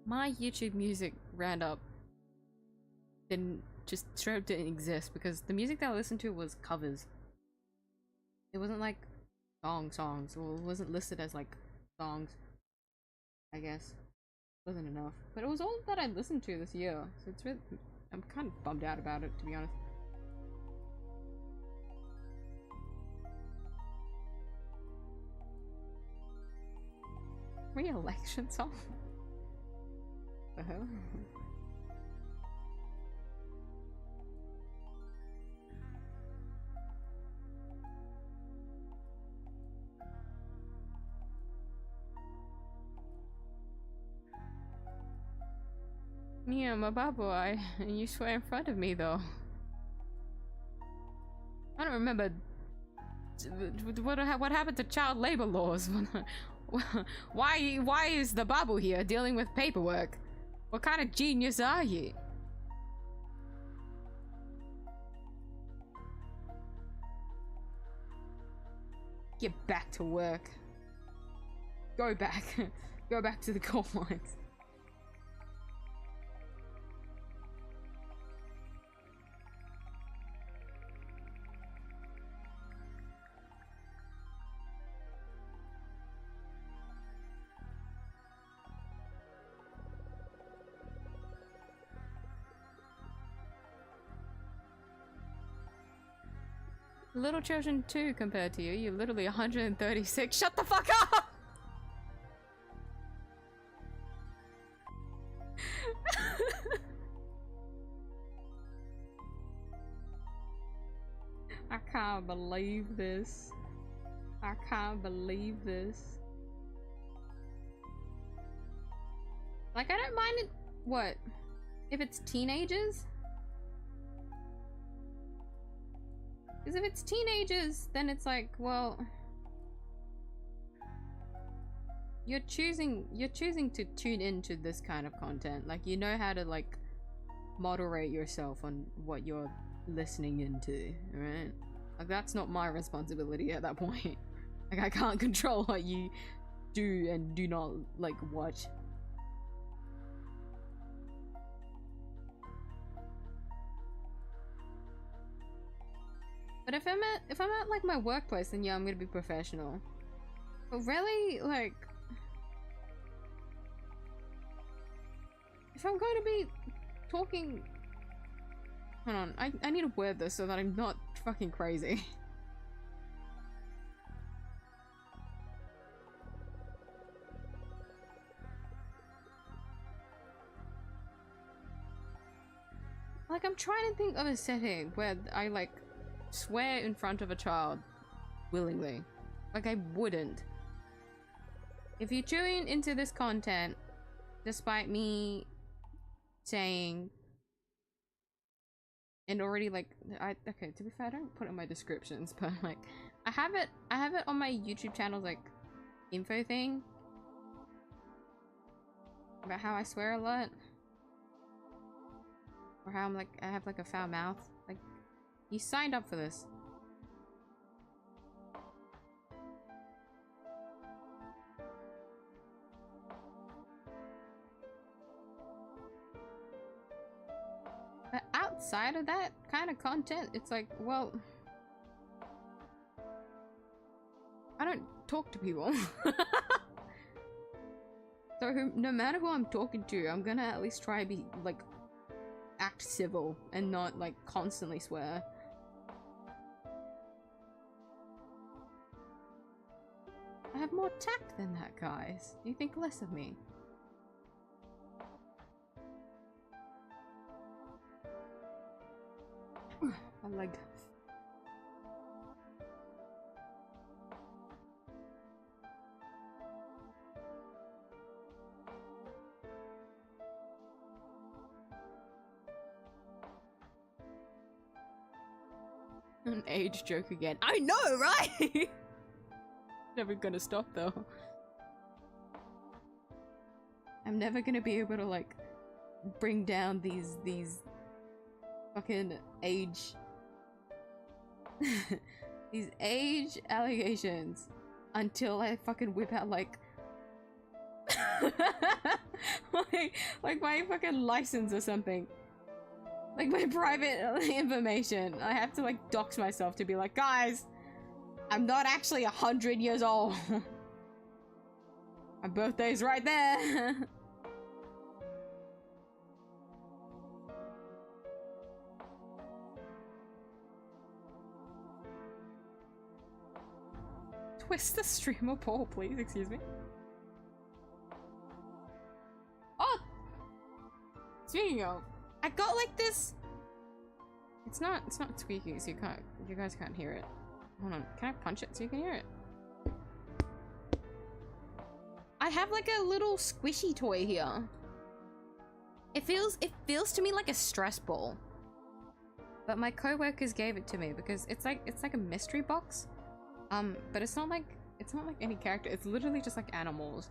my YouTube music roundup didn't just straight up didn't exist, because the music that I listened to was covers. It wasn't like songs, or it wasn't listed as like songs, I guess. It wasn't enough. But it was all that I listened to this year, so it's really, I'm kind of bummed out about it, to be honest. Re-election song? The hell? Yeah, my babu, you swear in front of me though. I don't remember what happened to child labor laws. Why is the babu here dealing with paperwork? What kind of genius are you? Get back to work. Go back. Go back to the coal mines. Little children too, compared to you. You're literally 136. Shut the fuck up! I can't believe this. I can't believe this. Like, I don't mind it. What? If it's teenagers? Because if it's teenagers, then it's like, well, you're choosing to tune into this kind of content. Like, you know how to like moderate yourself on what you're listening into, right? Like, that's not my responsibility at that point. Like, I can't control what you do and do not like watch. But if I'm at like my workplace, then yeah, I'm gonna be professional. But really, like, if I'm going to be talking, hold on, I need to word this so that I'm not fucking crazy. Like, I'm trying to think of a setting where I, like, swear in front of a child willingly. Like, I wouldn't. If you tune into this content, despite me saying, and already, like, okay, to be fair, I don't put it in my descriptions, but, like, I have it on my YouTube channel's, like, info thing. About how I swear a lot. Or how I'm, like, I have, like, a foul mouth. Like, you signed up for this. But outside of that kind of content, it's like, well, I don't talk to people. So no matter who I'm talking to, I'm gonna at least try to be, like, act civil and not, like, constantly swear. I have more tact than that, guys. You think less of me. My leg. An age joke again. I know, right? Never gonna stop though. I'm never gonna be able to, like, bring down these fucking age these age allegations until I fucking whip out, like, like my fucking license or something. Like, my private information. I have to, like, dox myself to be like, guys, I'm not actually 100 years old. My birthday's right there. Twist the streamer pole, please. Excuse me. Oh! Speaking of, I got, like, this. It's not squeaky, so you guys can't hear it. Hold on, can I punch it so you can hear it? I have, like, a little squishy toy here. It feels to me like a stress ball. But my co-workers gave it to me because it's like a mystery box. But it's not like any character. It's literally just like animals.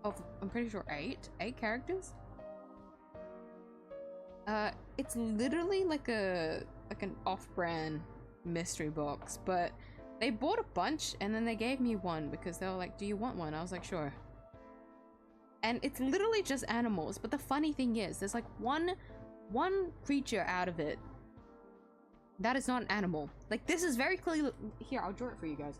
I'm pretty sure eight characters. It's literally like an off-brand mystery box, but they bought a bunch and then they gave me one because they were like, do you want one? I was like, sure. And it's literally just animals, but the funny thing is there's like one creature out of it that is not an animal. Like, this is very clearly here, I'll draw it for you guys.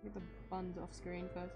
Get the buns off screen first.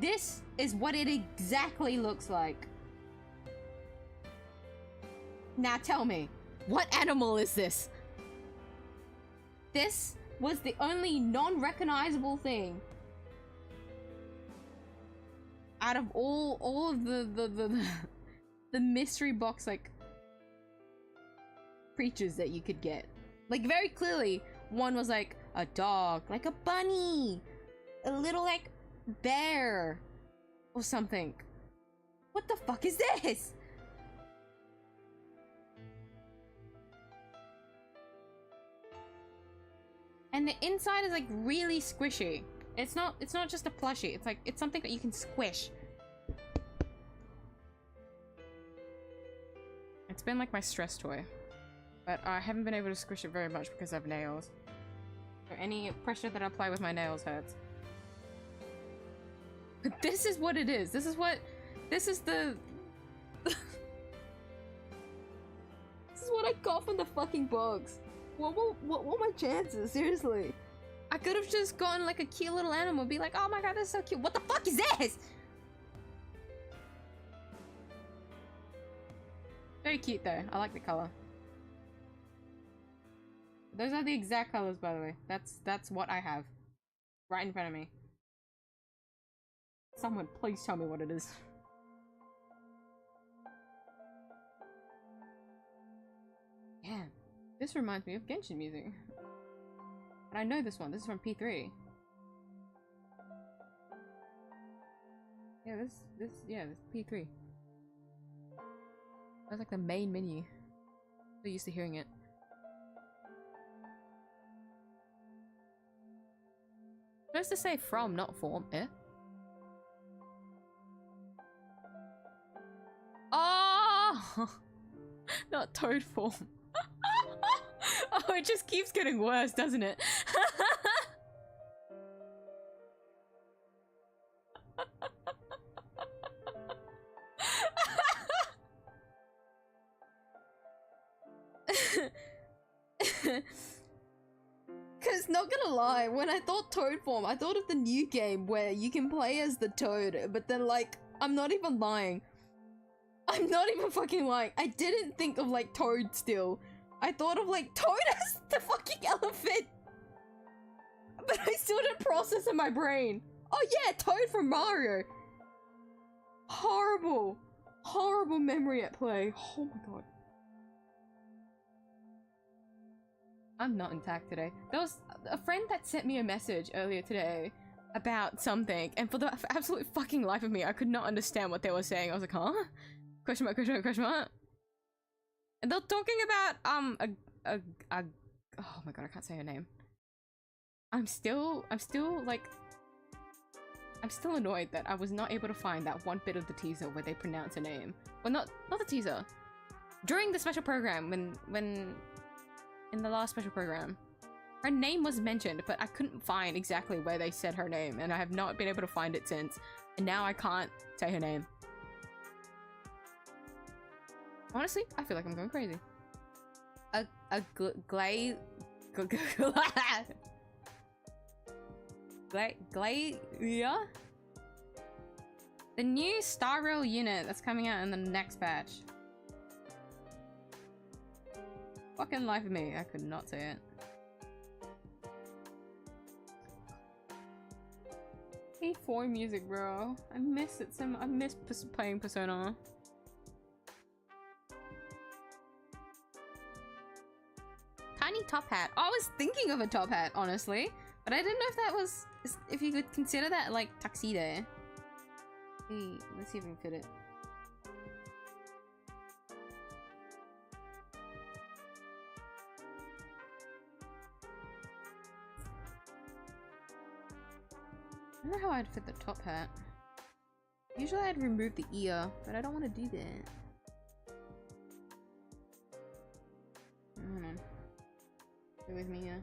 This is what it exactly looks like. Now tell me, what animal is this? This was the only non-recognizable thing out of all of the mystery box, like, creatures that you could get. Like, very clearly, one was like a dog, like a bunny, a little, like, bear or something. What the fuck is this? And the inside is like really squishy. It's not just a plushie. It's like, it's something that you can squish. It's been like my stress toy. But I haven't been able to squish it very much because I have nails. So any pressure that I apply with my nails hurts. But this is what it is. This is what... This is the... This is what I got from the fucking box. What were my chances? Seriously. I could have just gotten like a cute little animal, be like, oh my god, that's so cute. What the fuck is this? Very cute though. I like the color. Those are the exact colors, by the way. That's what I have. Right in front of me. Someone please tell me what it is. Damn. This reminds me of Genshin music. And I know this one. This is from P3. Yeah, this is P3. That's like the main menu. So used to hearing it. Supposed to say from, not form, eh? Oh! Not toad form. Oh, it just keeps getting worse, doesn't it? Cause not gonna lie, when I thought toad form, I thought of the new game where you can play as the toad, but then like, I'm not even lying. I'm not even fucking lying. I didn't think of like toad still. I thought of like toad as the fucking elephant. But I still didn't process in my brain. Oh yeah, Toad from Mario. Horrible. Horrible memory at play. Oh my god. I'm not intact today. There was a friend that sent me a message earlier today about something, and for the absolute fucking life of me, I could not understand what they were saying. I was like, huh? Question mark, question mark, question mark. And they're talking about, oh my god, I can't say her name. I'm still annoyed that I was not able to find that one bit of the teaser where they pronounce her name. Well, not the teaser. During the special program, when in the last special program, her name was mentioned, but I couldn't find exactly where they said her name, and I have not been able to find it since. And now I can't say her name. Honestly, I feel like I'm going crazy. Yeah? The new 𝐢𝐼 unit that's coming out in the next patch. Fucking life of me, I could not say it. P4 music, bro. I miss it so much. I miss playing Persona. Tiny top hat. Oh, I was thinking of a top hat, honestly, but I didn't know if that was, if you could consider that like tuxedo. Hey, let's see if we can fit it. I don't know how I'd fit the top hat. Usually I'd remove the ear, but I don't want to do that. Hold on. Stay with me here.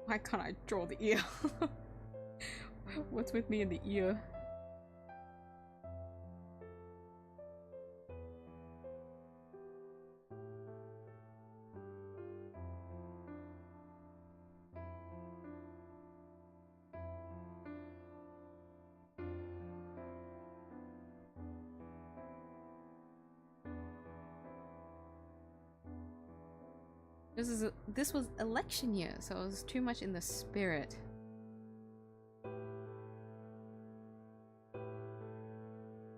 Why can't I draw the ear? What's with me in the ear? This was election year, so it was too much in the spirit.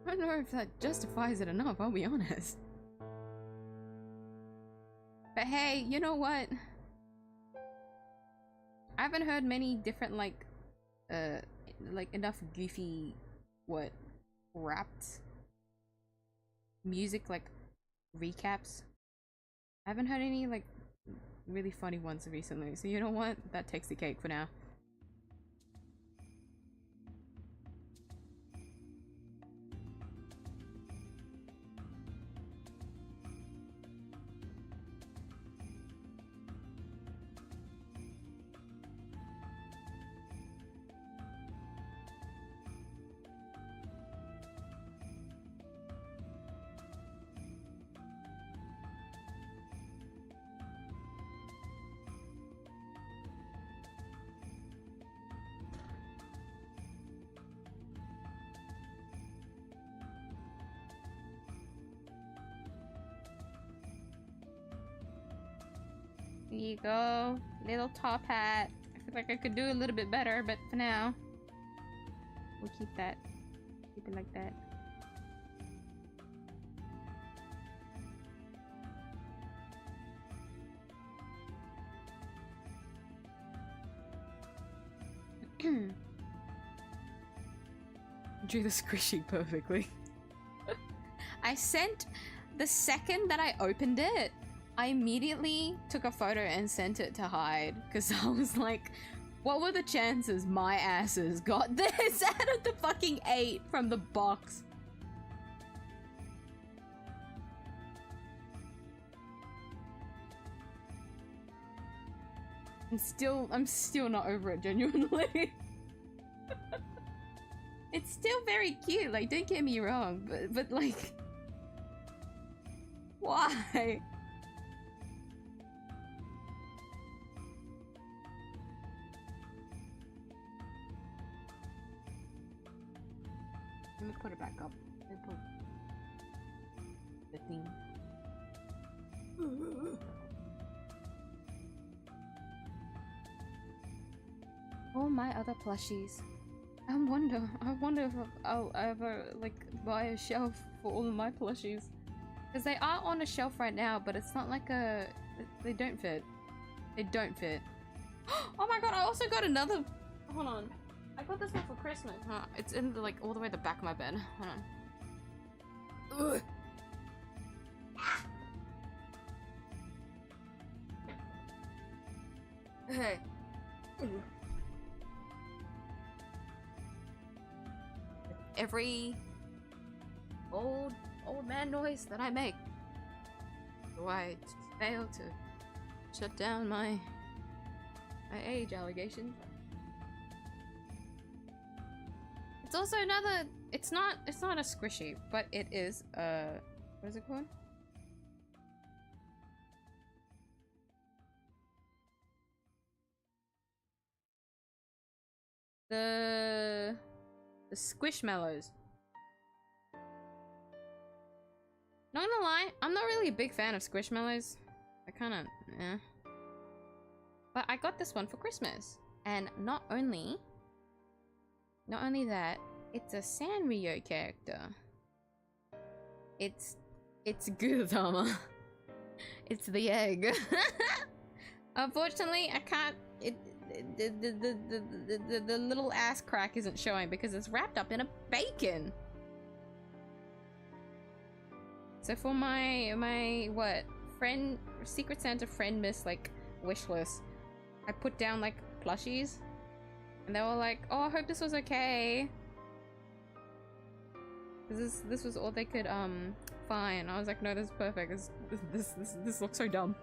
I don't know if that justifies it enough, I'll be honest. But hey, you know what? I haven't heard many different like enough goofy wrapped music like recaps. I haven't heard any like really funny ones recently, so you know what? That takes the cake for now. There you go, little top hat. I feel like I could do a little bit better, but for now, we'll keep that. Keep it like that. Drew the squishy perfectly. I sent the second that I opened it. I immediately took a photo and sent it to Hyde because I was like, what were the chances my asses got this out of the fucking 8 from the box? I'm still not over it, genuinely. It's still very cute, like, don't get me wrong, but like, why? Let me put it back up. Let me put the thing. All my other plushies. I wonder if I'll ever like buy a shelf for all of my plushies. Because they are on a shelf right now, but it's not like a... They don't fit. They don't fit. Oh my god, I also got another... Hold on. I got this one for Christmas. Huh? It's in the, like, all the way at the back of my bed. Hold on. Ugh. Okay. Every old man noise that I make, do I fail to shut down my age allegation? It's also another. It's not a squishy, but it is what is it called? The Squishmallows. Not gonna lie, I'm not really a big fan of Squishmallows. I kinda, eh. But I got this one for Christmas. And not only that, it's a Sanrio character. It's Gudama. It's the egg. Unfortunately, I can't, the little ass crack isn't showing because it's wrapped up in a bacon. So for my what friend Secret Santa friend miss like wish list, I put down like plushies, and they were like, "Oh, I hope this was okay." This was all they could find. I was like, "No, this is perfect. This looks so dumb."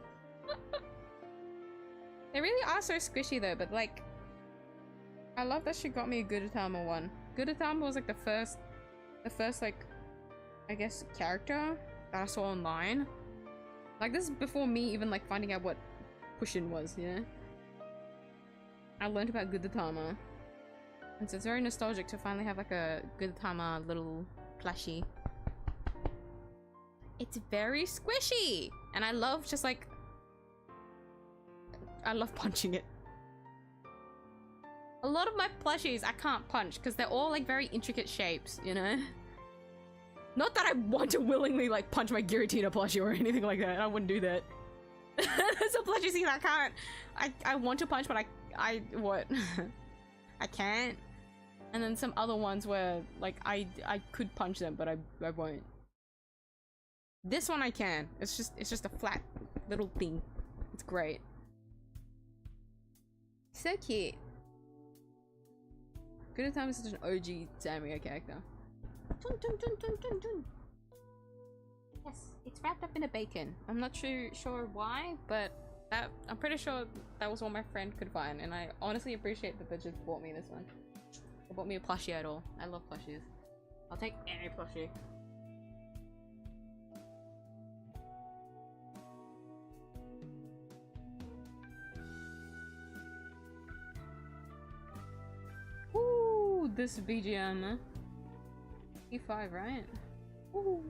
They really are so squishy though, but like, I love that she got me a Gudetama one. Gudetama was like the first like, I guess, character that I saw online. Like, this is before me even like finding out what Pushin was, you know? I learned about Gudetama. And so it's very nostalgic to finally have like a Gudetama little plushie. It's very squishy! And I love just like... I love punching it. A lot of my plushies I can't punch because they're all like very intricate shapes, you know? Not that I want to willingly like punch my Giratina plushie or anything like that. I wouldn't do that. There's a plushie scene I can't. I want to punch, but I what? I can't. And then some other ones where like I could punch them, but I won't. This one I can. It's just a flat little thing. It's great. So cute. Gudetama is such an OG Samurai character. Dun, dun, dun, dun, dun, dun. Yes, it's wrapped up in a bacon. I'm not sure why, but I'm pretty sure that was what my friend could find, and I honestly appreciate that they just bought me this one. They bought me a plushie at all. I love plushies. I'll take any plushie. Ooh, this BGM. E5, right? Ooh.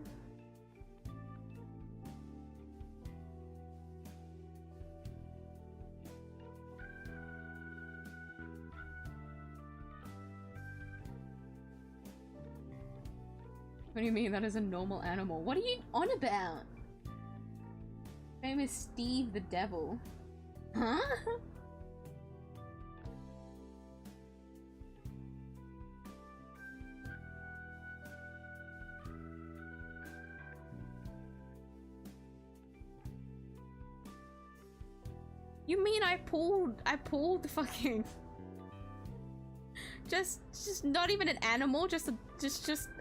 What do you mean that is a normal animal? What are you on about? Famous Steve the Devil. Huh? You mean I pulled the fucking just not even an animal, just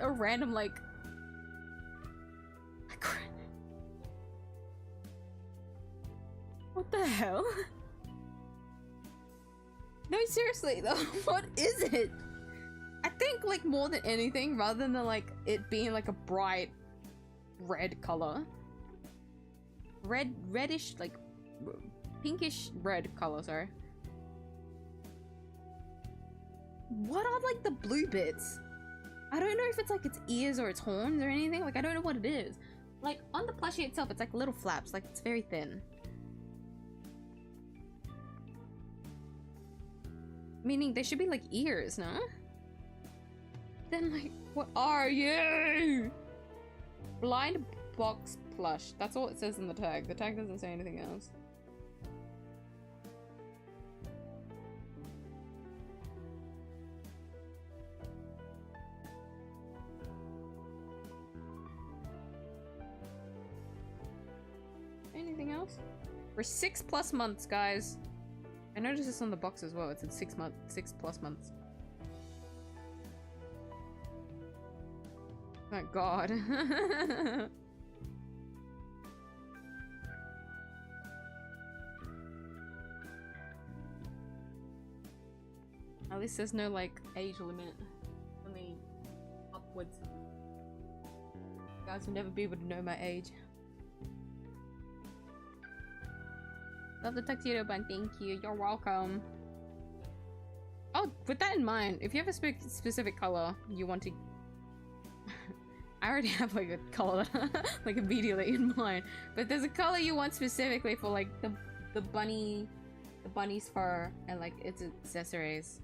a random like what the hell? No, seriously though, what is it? I think like more than anything, rather than like it being like a bright red color, reddish like pinkish red color, sorry. What are like the blue bits? I don't know if it's like its ears or its horns or anything. Like I don't know what it is. Like on the plushie itself, it's like little flaps. Like it's very thin. Meaning they should be like ears, no? Then like, what are you? Blind box plush. That's all it says in the tag. The tag doesn't say anything else. Anything else? For 6+ months, guys. I noticed this on the box as well. It said 6+ months. Thank God. At least there's no like age limit. Only upwards. You guys will never be able to know my age. Love the tuxedo bun, thank you. You're welcome. Oh, with that in mind, if you have a specific color you want to... I already have like a color like immediately in mind. But if there's a color you want specifically for like the bunny's fur and like its accessories,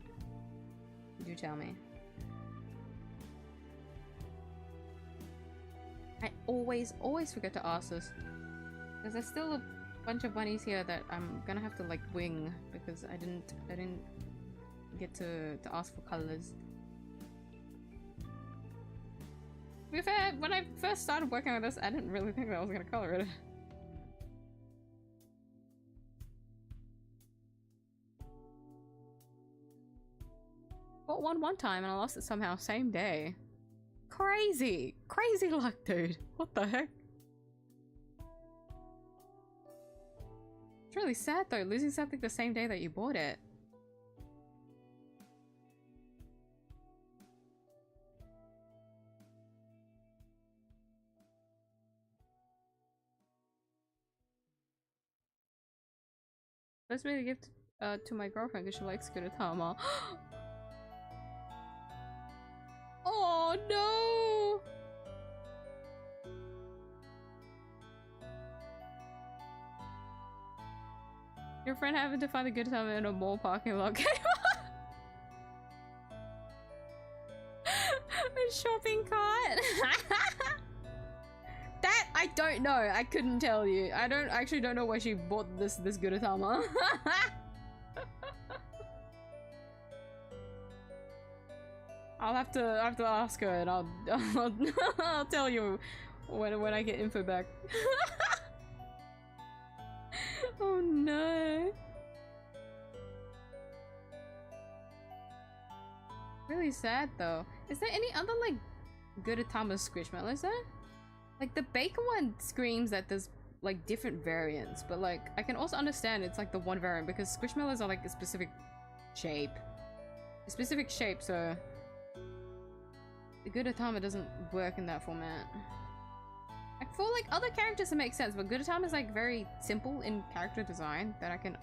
do tell me. I always forget to ask this. Because there's still a bunch of bunnies here that I'm gonna have to like wing because I didn't get to ask for colors. To be fair, when I first started working on this, I didn't really think that I was gonna color it. Bought one time and I lost it somehow same day. Crazy luck, dude. What the heck? It's really sad though, losing something the same day that you bought it. Supposed to be a gift to my girlfriend because she likes Gudetama. Oh no! Your friend happened to find the Gudetama in a mall parking lot. A shopping cart. That I don't know. I couldn't tell you. I actually don't know where she bought this Gudetama. I'll have to ask her, and I'll tell you when I get info back. Oh no. Really sad though. Is there any other like Gudetama Squishmallow? Is there? Like the bacon one screams that there's like different variants, but like I can also understand it's like the one variant because Squishmallows are like a specific shape. So the Gudetama doesn't work in that format. Like for like other characters it makes sense, but Gudetama is like very simple in character design that I can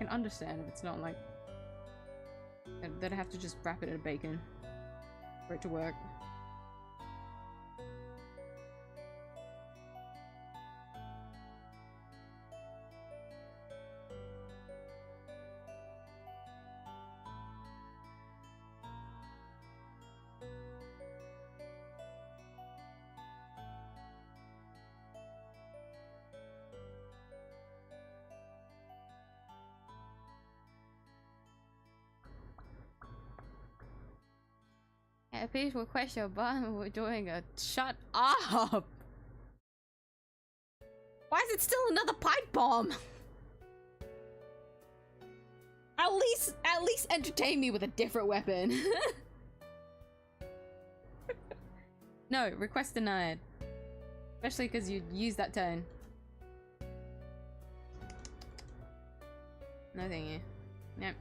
understand if it's not like that I have to just wrap it in bacon for it to work. Please request your button. We're doing a shut up. Why is it still another pipe bomb? At least entertain me with a different weapon. No, request denied. Especially because you used that turn. No thank you. Yep.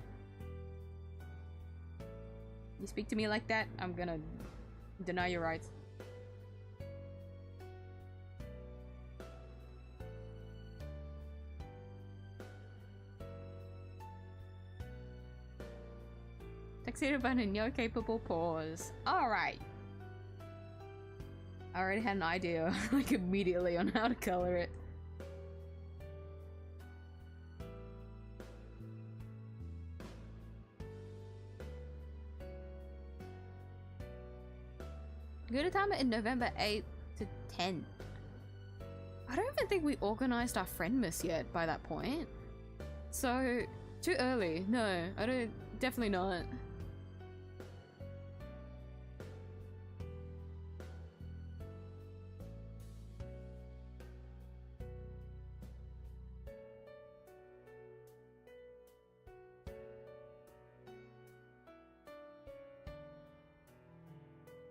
You speak to me like that, I'm gonna deny your rights. Tuxedo bun and your capable paws. Alright. I already had an idea, like immediately on how to color it. Gudetama in November 8th to 10th. I don't even think we organized our friend miss yet by that point. So, too early. No, I don't. Definitely not.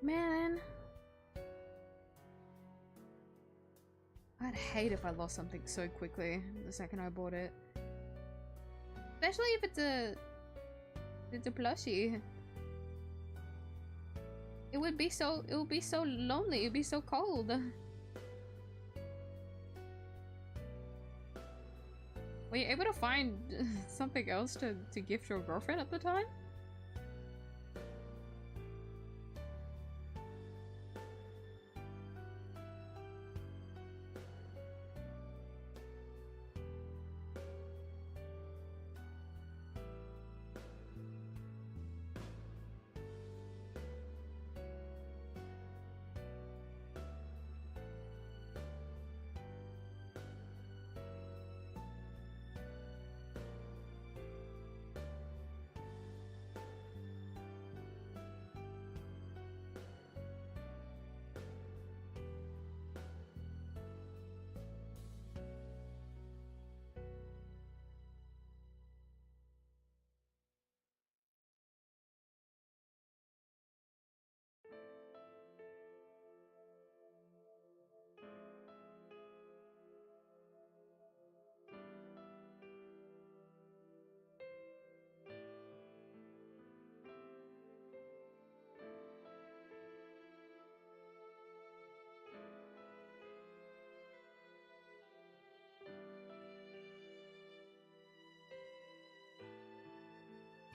Man. I'd hate if I lost something so quickly the second I bought it. Especially if it's a plushie. It would be so lonely, it'd be so cold. Were you able to find something else to gift your girlfriend at the time?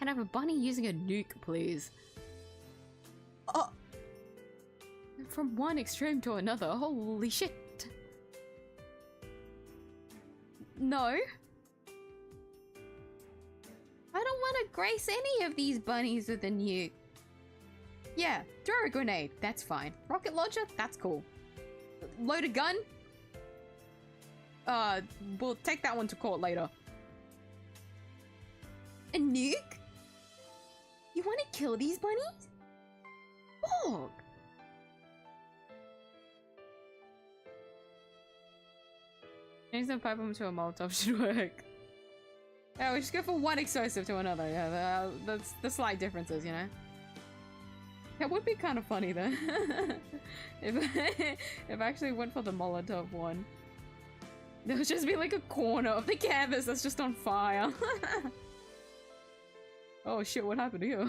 Can I have a bunny using a nuke, please? Oh! From one extreme to another, holy shit! No! I don't want to grace any of these bunnies with a nuke. Yeah, throw a grenade, that's fine. Rocket launcher, that's cool. Load a gun? We'll take that one to court later. A nuke? You want to kill these bunnies? Bog! Change the pipe bomb to a Molotov should work. Yeah, we just go from one explosive to another. Yeah, that's the slight differences, you know? That would be kind of funny though. if I actually went for the Molotov one. There would just be like a corner of the canvas that's just on fire. Oh shit, what happened here?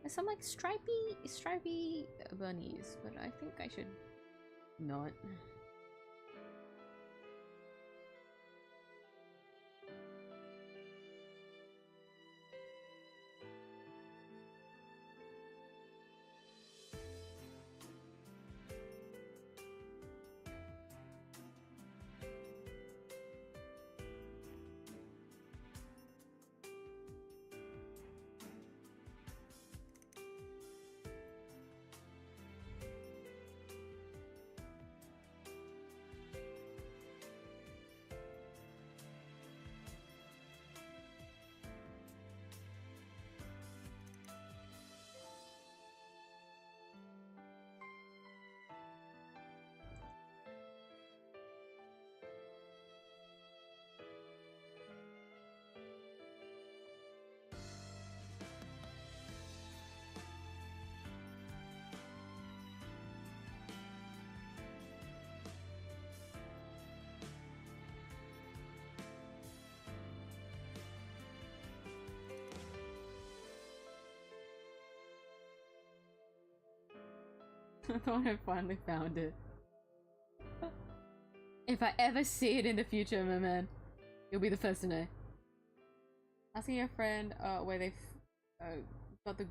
There's some like stripy bunnies, but I think I should not. I thought I finally found it. If I ever see it in the future, my man, you'll be the first to know. Asking your friend where they got the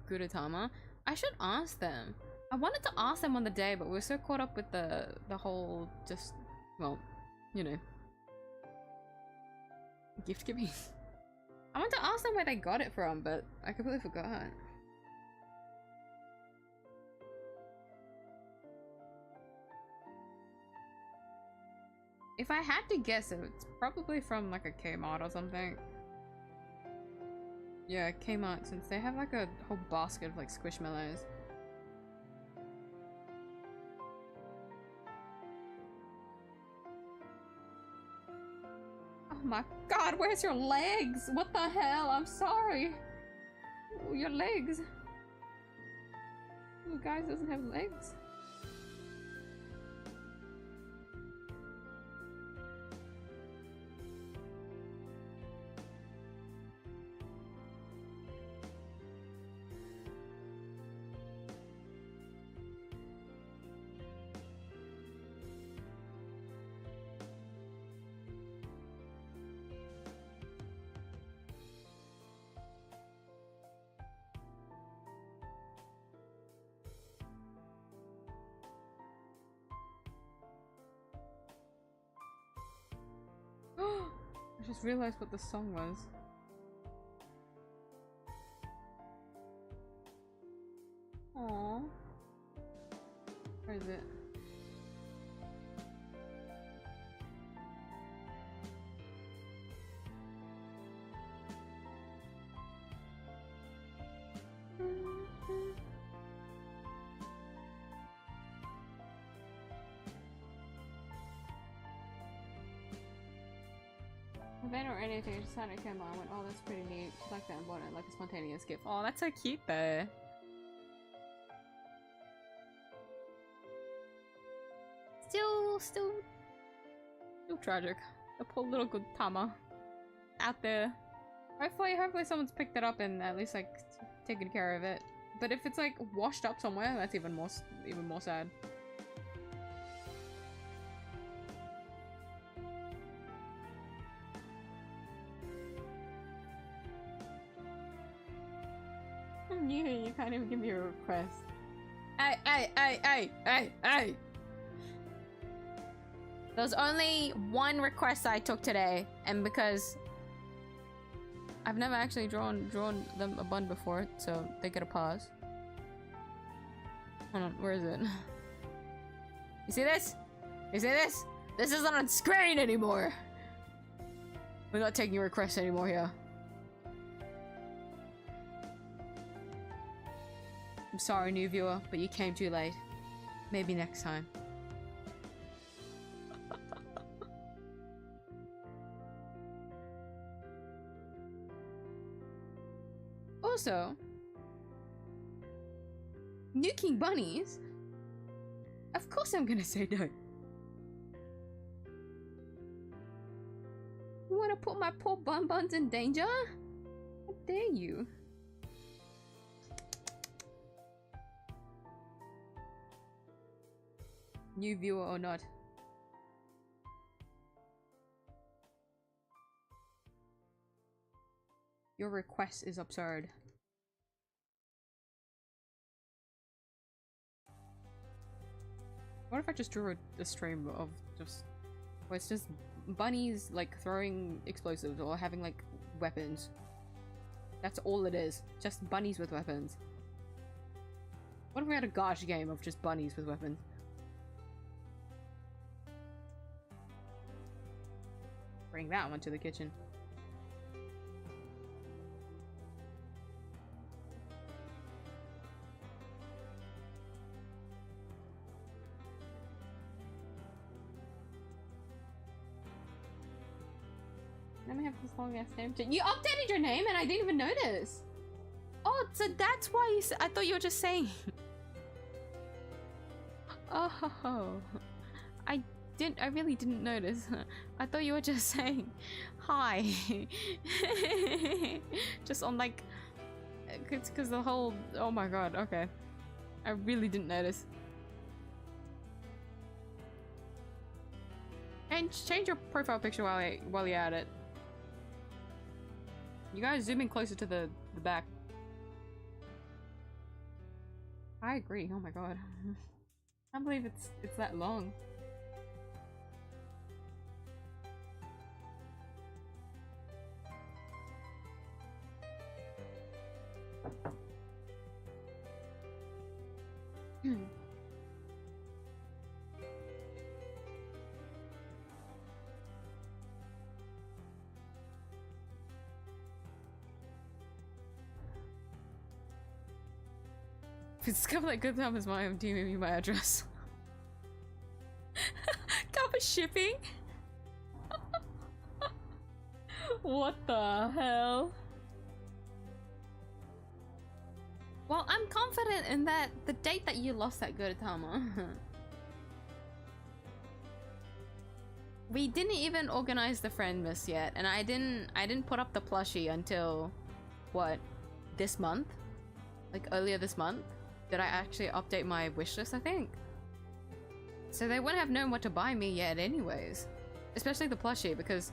Gudetama. I should ask them. I wanted to ask them on the day, but we were so caught up with the whole just, well, you know, gift giving. I wanted to ask them where they got it from, but I completely forgot. If I had to guess, it's probably from like a Kmart or something. Yeah, Kmart, since they have like a whole basket of like squishmallows. Oh my god, where's your legs? What the hell? I'm sorry. Ooh, your legs. Ooh, guys doesn't have legs. I just realized what the song was. Aww. Where is it? Event or anything, just had it come on. I went, oh, that's pretty neat. Just like that and bought it like a spontaneous gift. Oh, that's so cute though. Still tragic. The poor little Gudetama out there. Hopefully someone's picked it up and at least like taken care of it. But if it's like washed up somewhere, that's even more sad. You can't even give me a request. Hey! There's only one request I took today, and because I've never actually drawn them a bun before, so they get a pause. Hold on, where is it? You see this? You see this? This isn't on screen anymore! We're not taking requests anymore here. I'm sorry, new viewer, but you came too late. Maybe next time. Also, nuking bunnies? Of course I'm gonna say no. You wanna put my poor bunbuns in danger? How dare you? New viewer or not. Your request is absurd. What if I just drew a stream of just where it's just bunnies like throwing explosives or having like weapons? That's all it is. Just bunnies with weapons. What if we had a gacha game of just bunnies with weapons? Bring that one to the kitchen. Let me have this long ass name. You updated your name and I didn't even notice. Oh, so that's why you said. I thought you were just saying. Oh, I really didn't notice. I thought you were just saying hi. Just on like, cause the whole. Oh my god. Okay, I really didn't notice. And change your profile picture while you're at it. You guys zoom in closer to the back. I agree. Oh my god. I can't believe it's that long. If it's covered like good time as mine, do you give me my address? Cover shipping? What the hell? Well, I'm confident in that the date that you lost that Gudetama. We didn't even organize the friend miss yet, and I didn't put up the plushie until what, this month? Like earlier this month? Did I actually update my wishlist, I think? So they wouldn't have known what to buy me yet anyways. Especially the plushie, because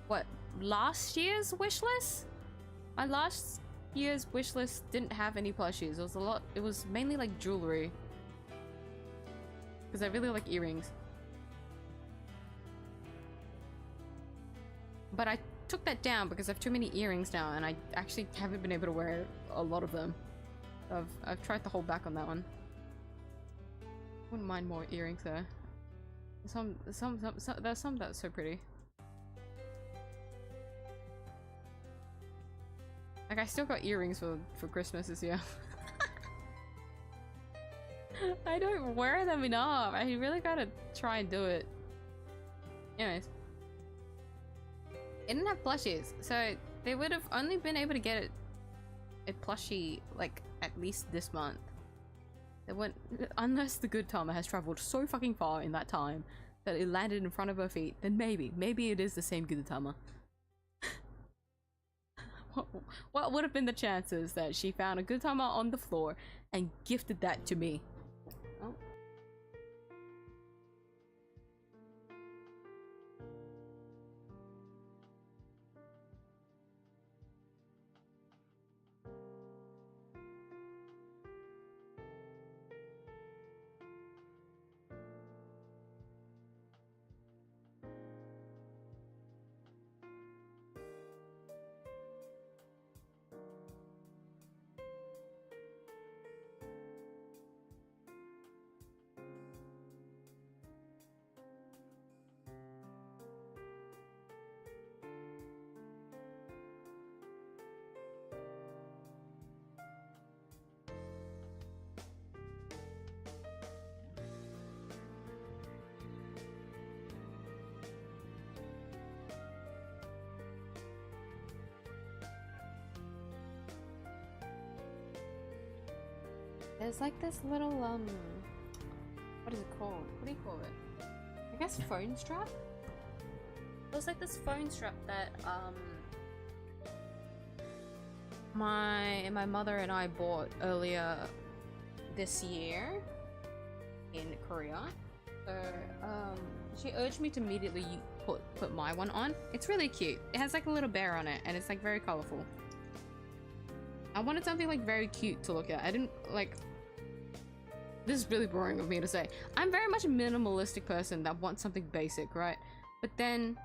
what, last year's wishlist? My last year's wishlist didn't have any plushies. It was mainly like jewelry. Because I really like earrings. But I took that down because I have too many earrings now and I actually haven't been able to wear a lot of them. I've tried to hold back on that one. Wouldn't mind more earrings though. There's some that's so pretty. Like I still got earrings for Christmas this year. I don't wear them enough. I really gotta try and do it. Anyways. It didn't have plushies, so they would have only been able to get a plushie like at least this month. They went unless the good Tama has traveled so fucking far in that time that it landed in front of her feet, then maybe it is the same good Tama. What would have been the chances that she found a good Tama on the floor and gifted that to me? Oh. There's like this little what is it called? What do you call it? I guess phone strap? There's like this phone strap that my mother and I bought earlier this year in Korea. So she urged me to immediately put my one on. It's really cute. It has like a little bear on it and it's like very colorful. I wanted something like very cute to look at. I didn't like, this is really boring of me to say. I'm very much a minimalistic person that wants something basic, right? But then,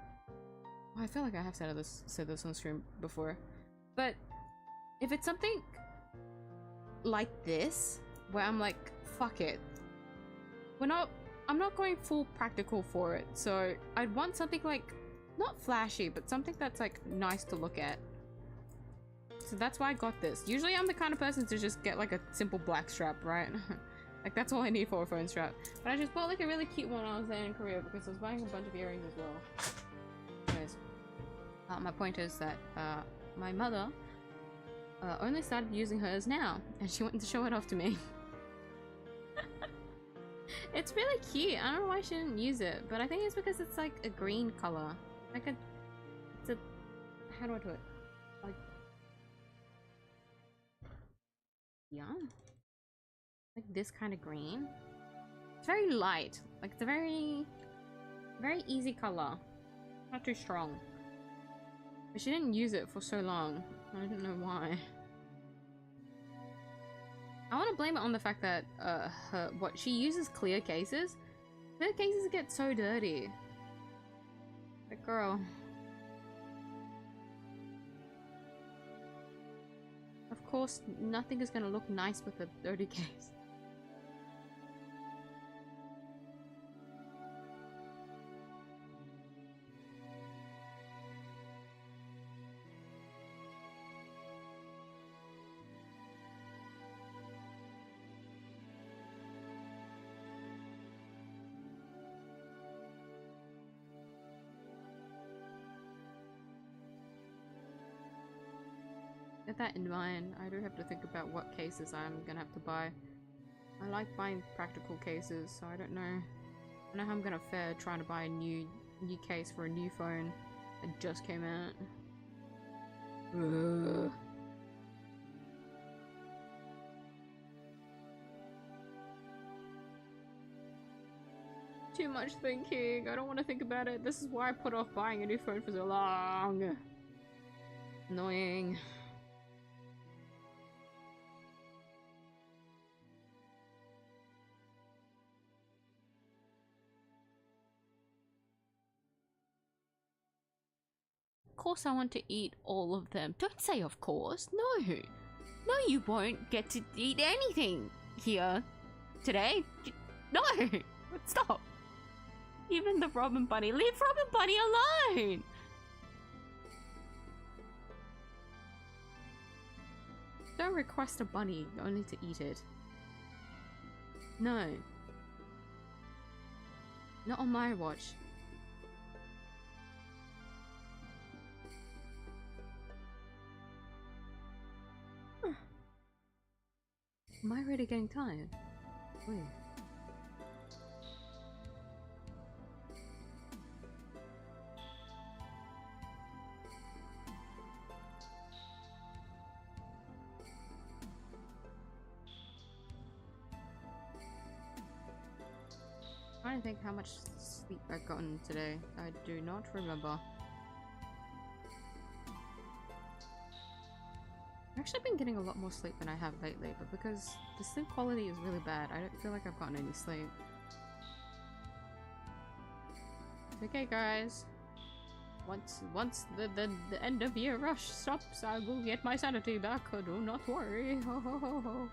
well, I feel like I have said this on stream before. But if it's something like this, where I'm like, fuck it. I'm not going full practical for it. So I'd want something like, not flashy, but something that's like nice to look at. So that's why I got this. Usually I'm the kind of person to just get like a simple black strap, right? Like that's all I need for a phone strap. But I just bought like a really cute one when I was there in Korea because I was buying a bunch of earrings as well. Anyways, my point is that my mother only started using hers now and she wanted to show it off to me. It's really cute. I don't know why she didn't use it, but I think it's because it's like a green color. Like it's a, how do I do it? Like, yeah, like this kind of green. It's very light. Like it's a very easy color. Not too strong. But she didn't use it for so long. I don't know why. I want to blame it on the fact that she uses clear cases. Clear cases get so dirty. But girl. Of course, nothing is gonna look nice with a dirty case. With that in mind, I do have to think about what cases I'm gonna have to buy. I like buying practical cases, so I don't know. I don't know how I'm gonna fare trying to buy a new case for a new phone that just came out. Ugh. Too much thinking. I don't want to think about it. This is why I put off buying a new phone for so long. Annoying. Of course I want to eat all of them. Don't say of course. No. No, you won't get to eat anything here today. No. Stop. Even the Robin Bunny. Leave Robin Bunny alone. Don't request a bunny only to eat it. No. Not on my watch. Am I really getting tired? Wait. I'm trying to think how much sleep I've gotten today. I do not remember. I've actually been getting a lot more sleep than I have lately, but because the sleep quality is really bad, I don't feel like I've gotten any sleep. It's okay, guys. Once the end of year rush stops, I will get my sanity back. Do not worry. Ho ho ho ho.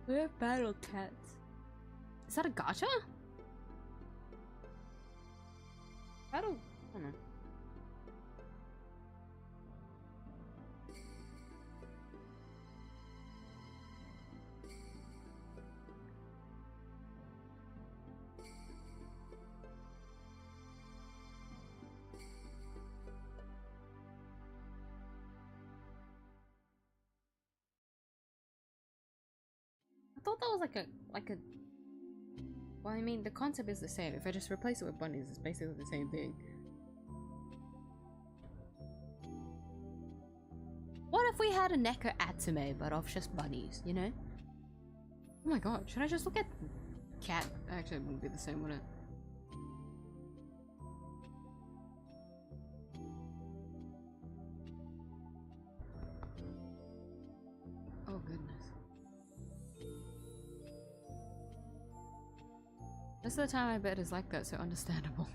We're battle cats. Is that a gacha? Battle. I don't know. thought that was like a well, I mean, the concept is the same. If I just replace it with bunnies, it's basically the same thing. What if we had a Neko Atsume, but of just bunnies, you know? Oh my god, should I just look at cat? Actually, it wouldn't be the same, would it? Oh goodness. Most of the time I bet is like that, so understandable.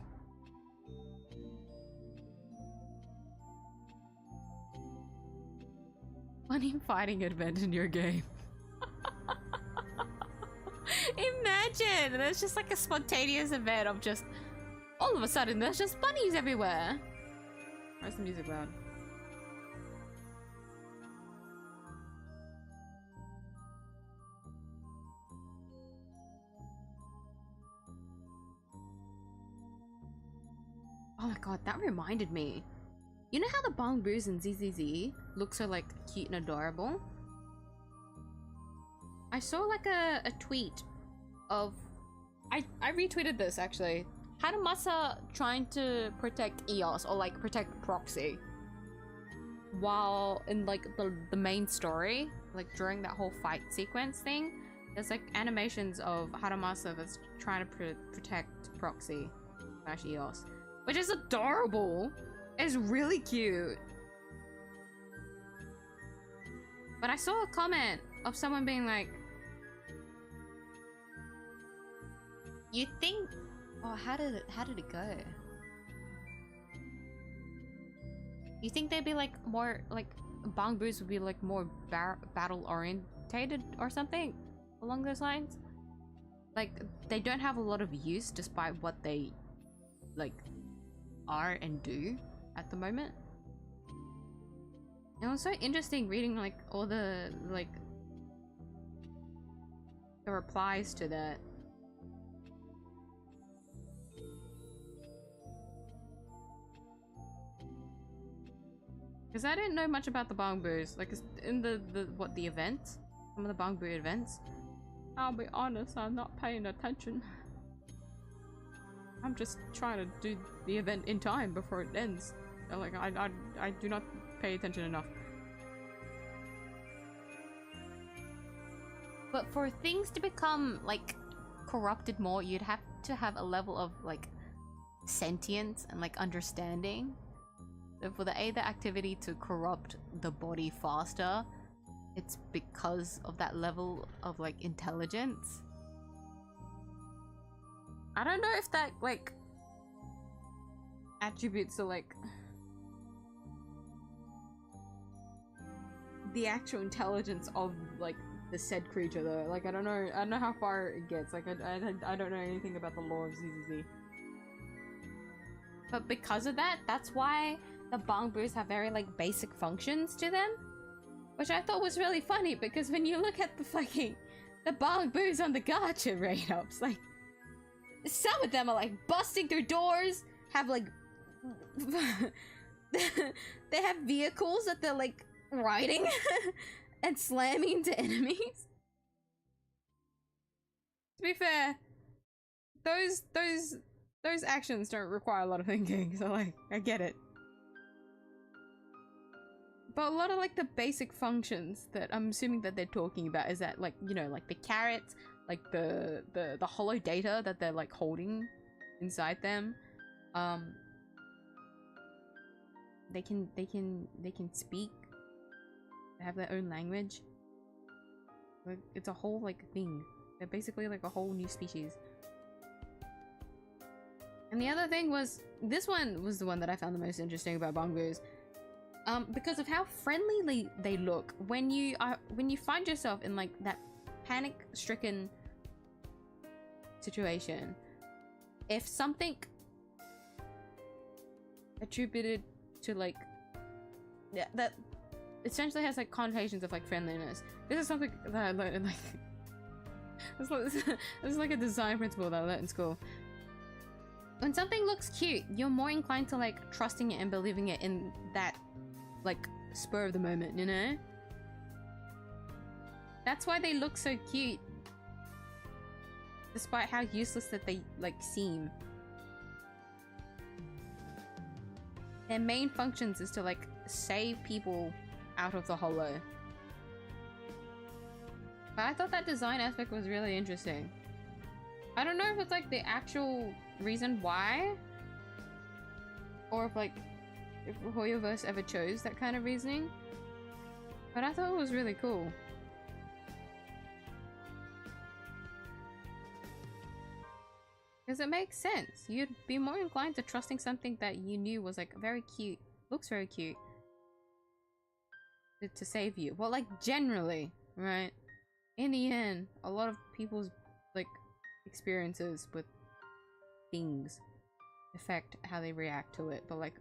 Bunny fighting event in your game. Imagine! There's just like a spontaneous event of just all of a sudden there's just bunnies everywhere. Where's the music loud? Oh my god, that reminded me. You know how the bunbus in 𝐧𝐟𝐵 look so like cute and adorable? I saw like a tweet of I retweeted this actually. Hadamasa trying to protect 𝐢𝐽 or like protect Proxy while in like the main story, like during that whole fight sequence thing, there's like animations of Hadamasa that's trying to protect Proxy / 𝐢𝐽, which is adorable. It's really cute. But I saw a comment of someone being like, you think, oh, how did it go? You think they'd be like more like bunbus would be like more battle orientated or something along those lines? Like they don't have a lot of use despite what they like are and do at the moment. It was so interesting reading like all the like the replies to that. Because I didn't know much about the bunbus, like in the events, some of the bunbu events. I'll be honest, I'm not paying attention. I'm just trying to do the event in time before it ends. Like I do not pay attention enough. But for things to become like corrupted more, you'd have to have a level of like sentience and like understanding. So for the Aether activity to corrupt the body faster, it's because of that level of like intelligence. I don't know if that like attributes to like the actual intelligence of like the said creature though. Like I don't know how far it gets. Like I don't know anything about the lore of 𝐧𝐟𝐵. But because of that, that's why the bunbus have very like basic functions to them, which I thought was really funny because when you look at the bunbus on the gacha raid-ups, like some of them are like busting through doors, have like they have vehicles that they're like riding and slamming into enemies. To be fair, those actions don't require a lot of thinking, so like I get it. But a lot of like the basic functions that I'm assuming that they're talking about is that like, you know, like the carrots, like the hollow data that they're like holding inside them. They can speak. They have their own language. Like it's a whole like thing. They're basically like a whole new species. And the other thing was, this one was the one that I found the most interesting about bunbus. Because of how friendly they look when you find yourself in like that panic-stricken situation. If something attributed to like that essentially has like connotations of like friendliness. This is something that I learned in like this is like a design principle that I learned in school. When something looks cute, you're more inclined to like trusting it and believing it in that like spur of the moment, you know? That's why they look so cute despite how useless that they like seem. Their main functions is to like save people out of the hollow. But I thought that design aspect was really interesting. I don't know if it's like the actual reason why, or if like if Hoyoverse ever chose that kind of reasoning, but I thought it was really cool. Because it makes sense. You'd be more inclined to trusting something that you knew was like very cute, looks very cute, to save you. Well, like generally, right? In the end, a lot of people's like experiences with things affect how they react to it. But like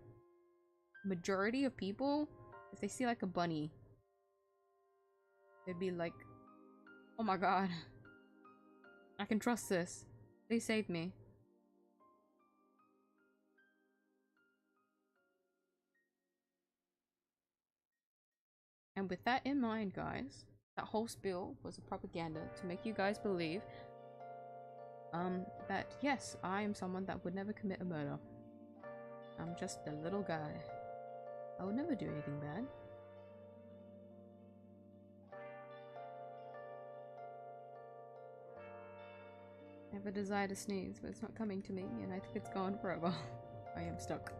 majority of people, if they see like a bunny, they'd be like, oh my god, I can trust this. They saved me. And with that in mind, guys, that whole spiel was a propaganda to make you guys believe that yes, I am someone that would never commit a murder. I'm just a little guy. I would never do anything bad. I have a desire to sneeze, but it's not coming to me, and I think it's gone forever. I am stuck.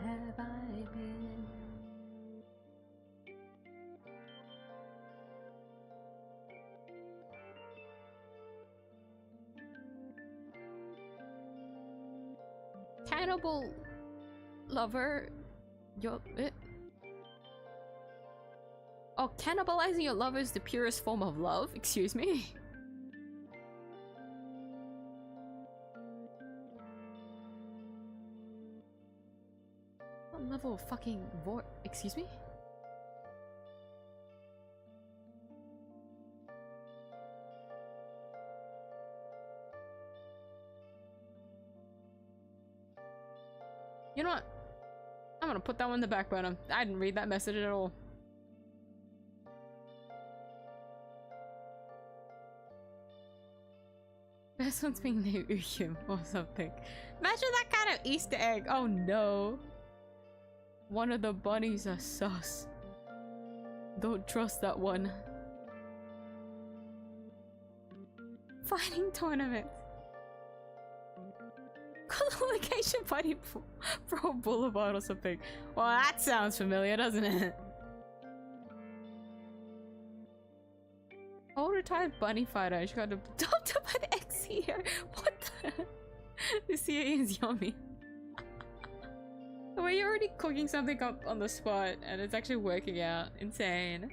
Have I been? Cannibal lover, oh, cannibalizing your lover is the purest form of love? Excuse me? What level of fucking excuse me? You know what? I'm gonna put that one in the back burner. I didn't read that message at all. Best one's being named Uyum or something. Imagine that kind of Easter egg. Oh no. One of the bunnies are sus. Don't trust that one. Fighting tournament. Location Bunny Pro Boulevard or something. Well, that sounds familiar, doesn't it? Old retired bunny fighter. She got adopted by the ex-CEO. What the? This here is yummy. The way you're already cooking something up on the spot and it's actually working out. Insane.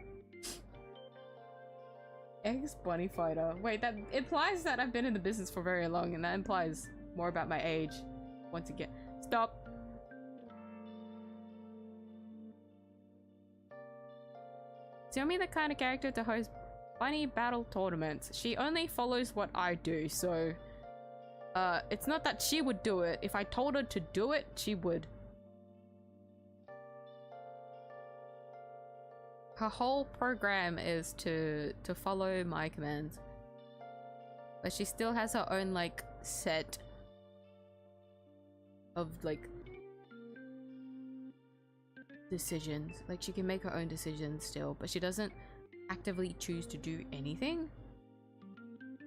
Ex-bunny fighter. Wait, that implies that I've been in the business for very long, and that implies more about my age. Once again. Stop. Xiaomi the kind of character to host bunny battle tournaments. She only follows what I do, so it's not that she would do it. If I told her to do it, she would. Her whole program is to follow my commands. But she still has her own like set of like decisions. Like she can make her own decisions still, but she doesn't actively choose to do anything.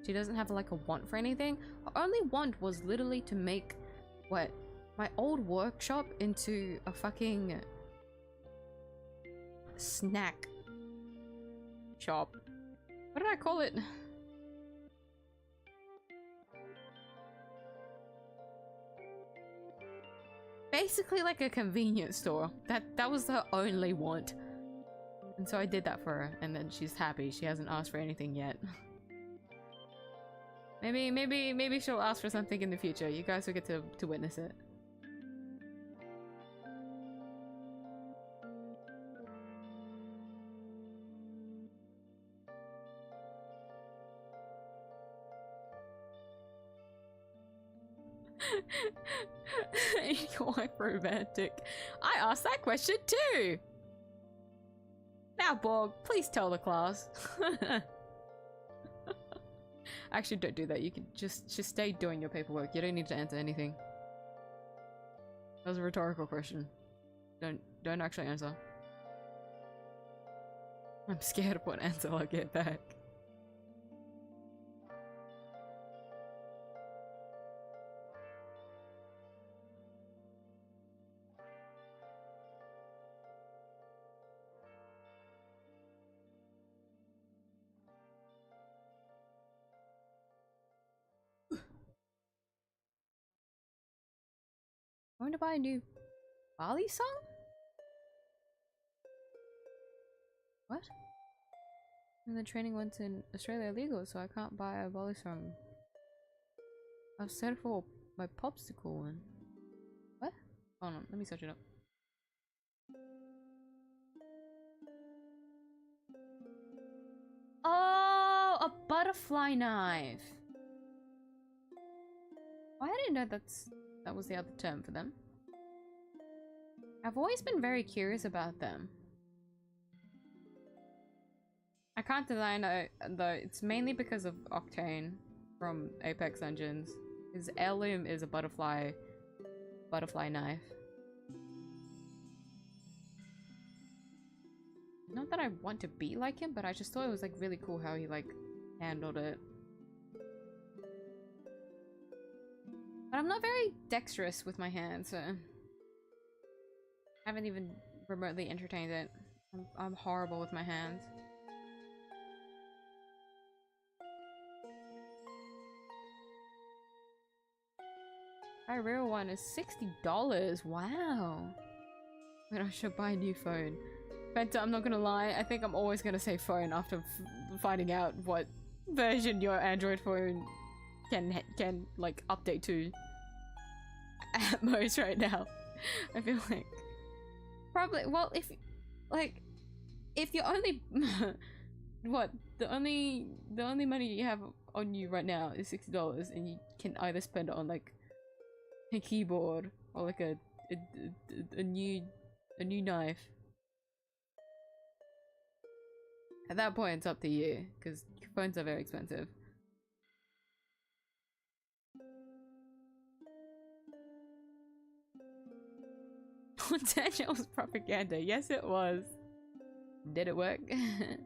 She doesn't have like a want for anything. Her only want was literally to make what, my old workshop into a fucking snack shop. What did I call it? Basically like a convenience store. That was her only want. And so I did that for her, and then she's happy. She hasn't asked for anything yet. Maybe she'll ask for something in the future. You guys will get to witness it. Your wife romantic? I asked that question too! Now, Borg, please tell the class. Actually, don't do that. You can just stay doing your paperwork. You don't need to answer anything. That was a rhetorical question. Don't actually answer. I'm scared of what answer I'll get back. Going to buy a new Bali song? What? And the training ones in Australia are illegal, so I can't buy a Bali song. I've set for my popsicle one. What? Hold on, let me search it up. Oh, a butterfly knife! Oh, I didn't know that was the other term for them. I've always been very curious about them. I can't deny though, it's mainly because of Octane from Apex Legends. His heirloom is a butterfly knife. Not that I want to be like him, but I just thought it was like really cool how he like handled it. But I'm not very dexterous with my hands, so I haven't even remotely entertained it. I'm horrible with my hands. My real one is $60. Wow. But I should buy a new phone. Fenta, I'm not gonna lie, I think I'm always gonna say phone after finding out what version your Android phone can like update to at most right now. I feel like probably, well, if you're only what the only money you have on you right now is $60 and you can either spend it on like a keyboard or like a new knife. At that point it's up to you, because phones are very expensive. Daniel's propaganda, yes it was. Did it work? It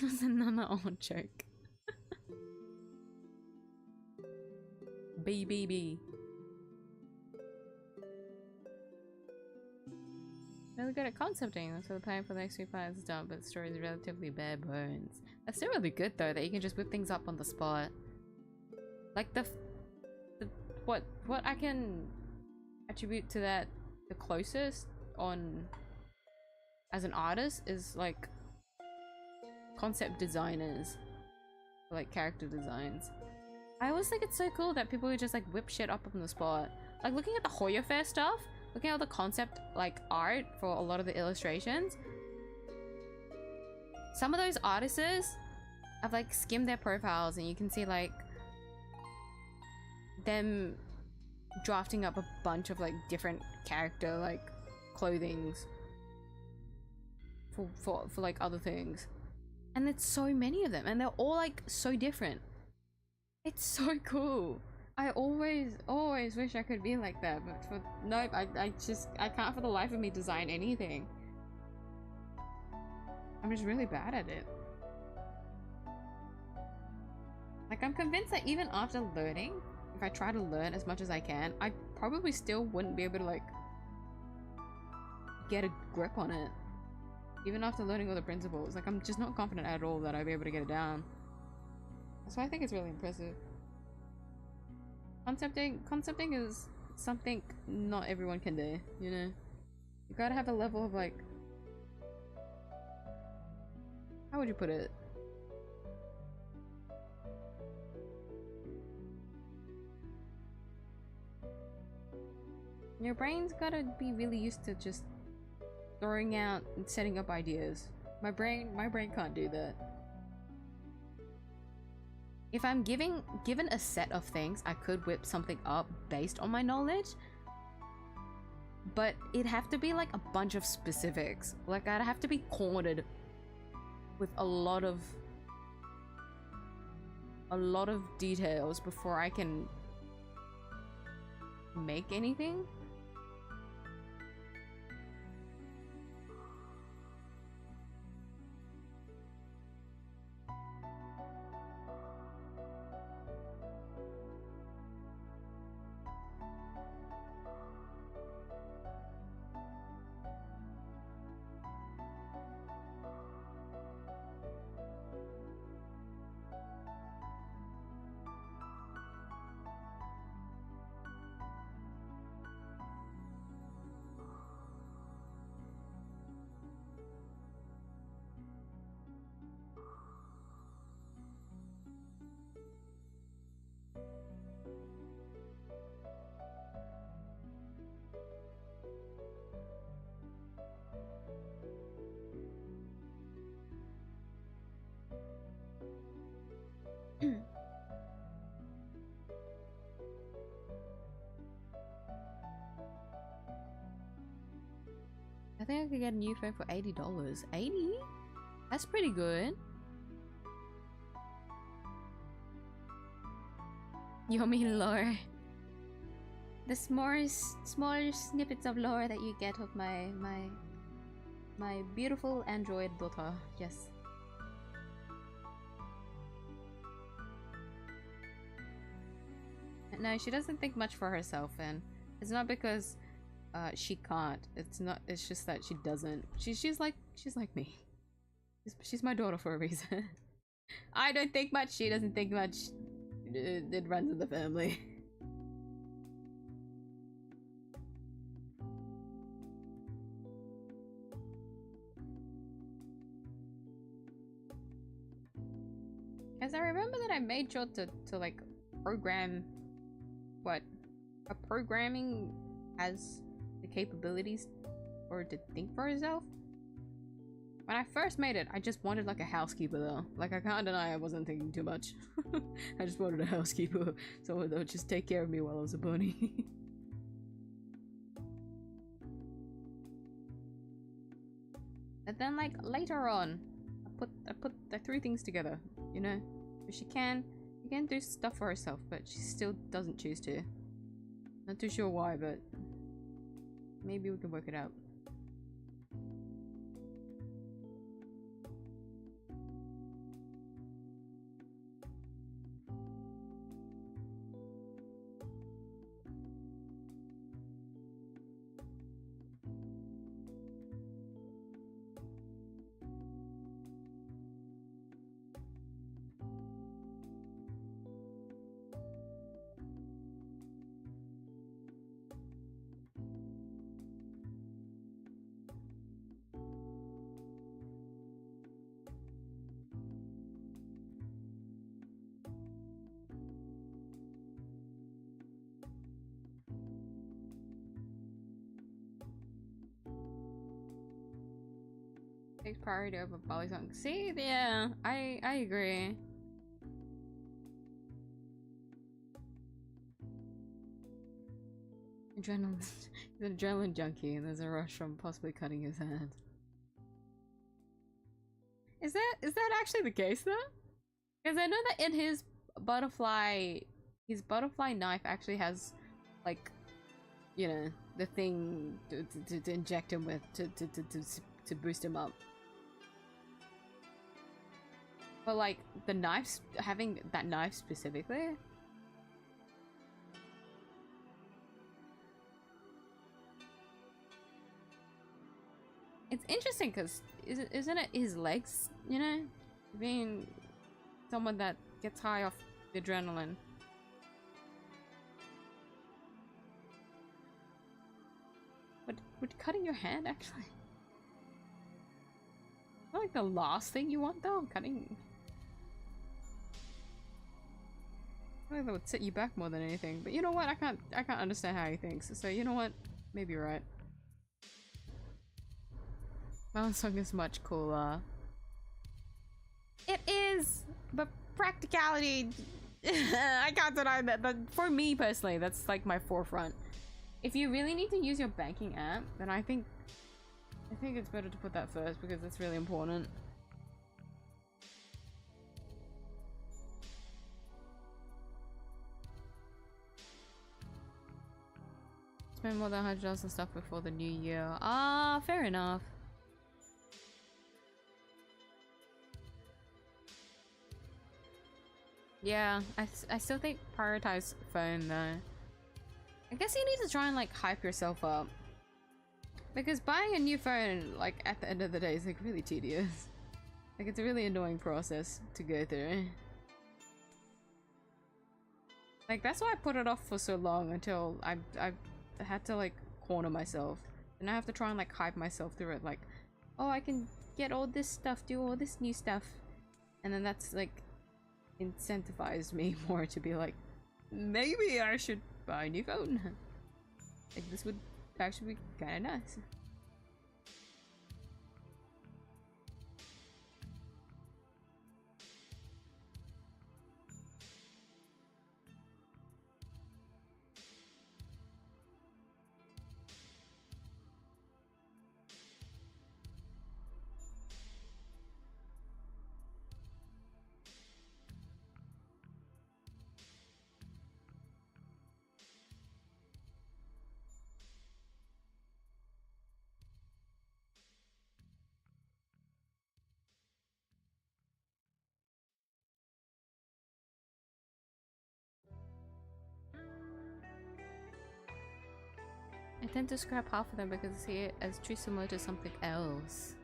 was another old joke. BBB. Really good at concepting, that's what the plan for the next few parts is done, but the story is relatively bare bones. That's still really good though, that you can just whip things up on the spot. Like what I can attribute to that the closest on as an artist is like concept designers, like character designs. I always think it's so cool that people who just like whip shit up on the spot. Like looking at the Hoya Fair stuff, looking at the concept like art for a lot of the illustrations. Some of those artists, I've like skimmed their profiles and you can see like them drafting up a bunch of like different character like clothings for like other things. And it's so many of them and they're all like so different. It's so cool. I always wish I could be like that, but nope, I can't for the life of me design anything. I'm just really bad at it. Like I'm convinced that even after learning, if I try to learn as much as I can, I probably still wouldn't be able to like get a grip on it. Even after learning all the principles, like I'm just not confident at all that I'd be able to get it down. So I think it's really impressive. Concepting is something not everyone can do, you know? You gotta have a level of like... How would you put it? Your brain's gotta be really used to just throwing out and setting up ideas. My brain can't do that. If I'm given a set of things, I could whip something up based on my knowledge. But it'd have to be like a bunch of specifics. Like I'd have to be cornered with a lot of details before I can make anything. I think I could get a new phone for $80. 80? That's pretty good. Yummy lore. The smaller snippets of lore that you get of my beautiful android daughter. Yes. No, she doesn't think much for herself, and it's not because she can't. It's just that she doesn't. She's like me. She's my daughter for a reason. I don't think much. She doesn't think much. It runs in the family. As I remember that I made sure to like program what a programming has the capabilities for it to think for itself. When I first made it, I just wanted like a housekeeper though. Like I can't deny I wasn't thinking too much. I just wanted a housekeeper, someone that would just take care of me while I was a bunny. And then like later on, I threw things together, you know? So she can do stuff for herself, but she still doesn't choose to. Not too sure why, but maybe we can work it out. Takes priority over Bali song. See, yeah, I agree. Adrenaline, he's an adrenaline junkie, and there's a rush from possibly cutting his hand. Is that actually the case though? Because I know that in his butterfly knife actually has, like, you know, the thing to inject him with to boost him up. But like the knives, having that knife specifically, it's interesting because isn't it his legs, you know, being someone that gets high off the adrenaline. Would cutting your hand actually? Not like the last thing you want though, cutting. I think that would set you back more than anything. But you know what? I can't understand how he thinks. So you know what? Maybe you're right. Balance song is much cooler. It is, but practicality, I can't deny that. But for me personally, that's like my forefront. If you really need to use your banking app, then I think it's better to put that first because it's really important. Spend more than $100 on stuff before the new year. Ah, fair enough. Yeah, I still think prioritize phone though. I guess you need to try and like hype yourself up. Because buying a new phone, like at the end of the day, is like really tedious. Like it's a really annoying process to go through. Like that's why I put it off for so long until I had to like corner myself. And I have to try and like hype myself through it. Like, oh, I can get all this stuff, do all this new stuff. And then that's like incentivized me more to be like, maybe I should buy a new phone. Like this would actually be kind of nice. I tend to scrap half of them because I see it as too similar to something else.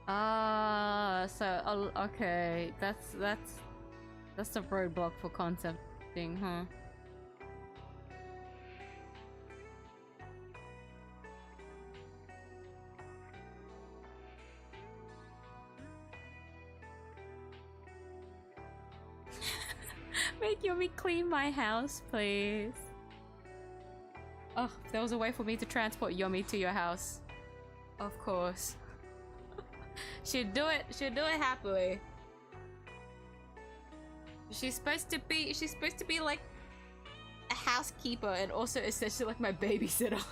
Ah, so okay, that's the roadblock for concepting, huh? Make Yumi clean my house, please. Oh, if there was a way for me to transport Yomi to your house. Of course. She'd do it happily. She's supposed to be like a housekeeper and also essentially like my babysitter.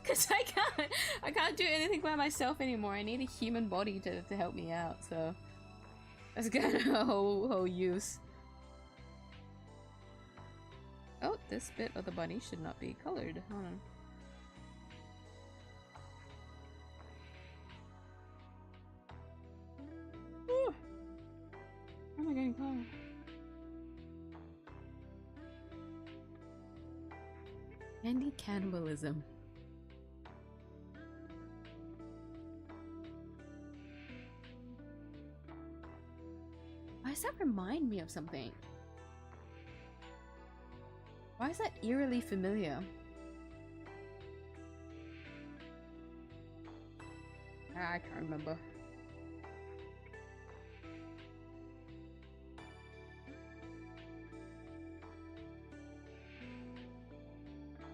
Cause I can't do anything by myself anymore. I need a human body to help me out, so that's kind of a whole use. Oh, this bit of the bunny should not be colored. Hold on. Ooh. How am I getting colored? Candy cannibalism. Why does that remind me of something? Why is that eerily familiar? I can't remember.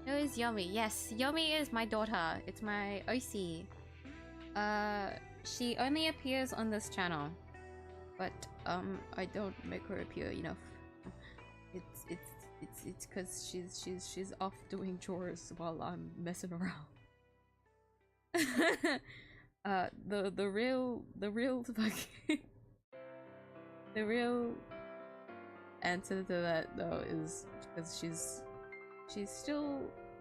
Who is Yomi? Yes, Yomi is my daughter. It's my OC. She only appears on this channel, but I don't make her appear enough. It's because she's off doing chores while I'm messing around. The real fucking the real answer to that though is because she's still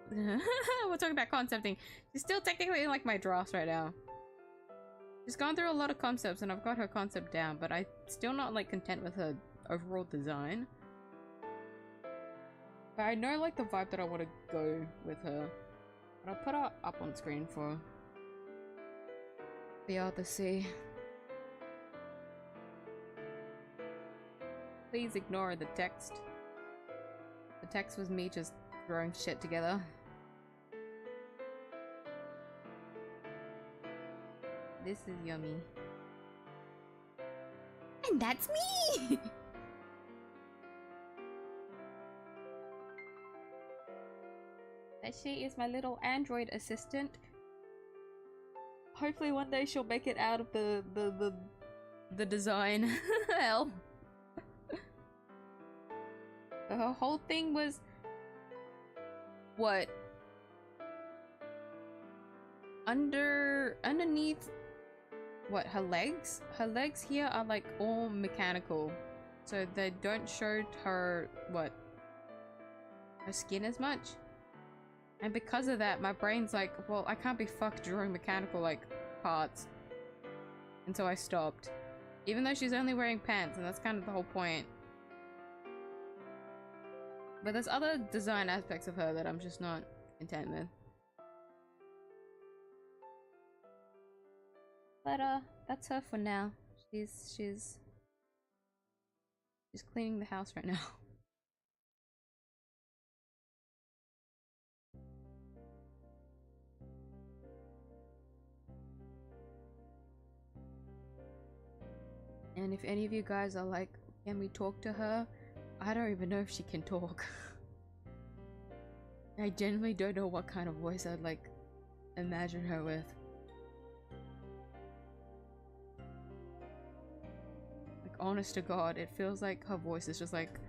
we're talking about concepting. She's still technically in like my drafts right now. She's gone through a lot of concepts and I've got her concept down, but I'm still not like content with her overall design. But I know like the vibe that I want to go with her. But I'll put her up on screen for y'all to see. Please ignore the text. The text was me just throwing shit together. This is Yummy. And that's me! That she is my little android assistant. Hopefully one day she'll make it out of the the design. Hell. Her whole thing was what? Underneath what, her legs? Her legs here are like all mechanical. So they don't show her what? Her skin as much. And because of that, my brain's like, well, I can't be fucked drawing mechanical like parts. And so I stopped. Even though she's only wearing pants, and that's kind of the whole point. But there's other design aspects of her that I'm just not content with. But that's her for now. She's cleaning the house right now. And if any of you guys are like, can we talk to her? I don't even know if she can talk. I genuinely don't know what kind of voice I'd like imagine her with. Like, honest to God, it feels like her voice is just like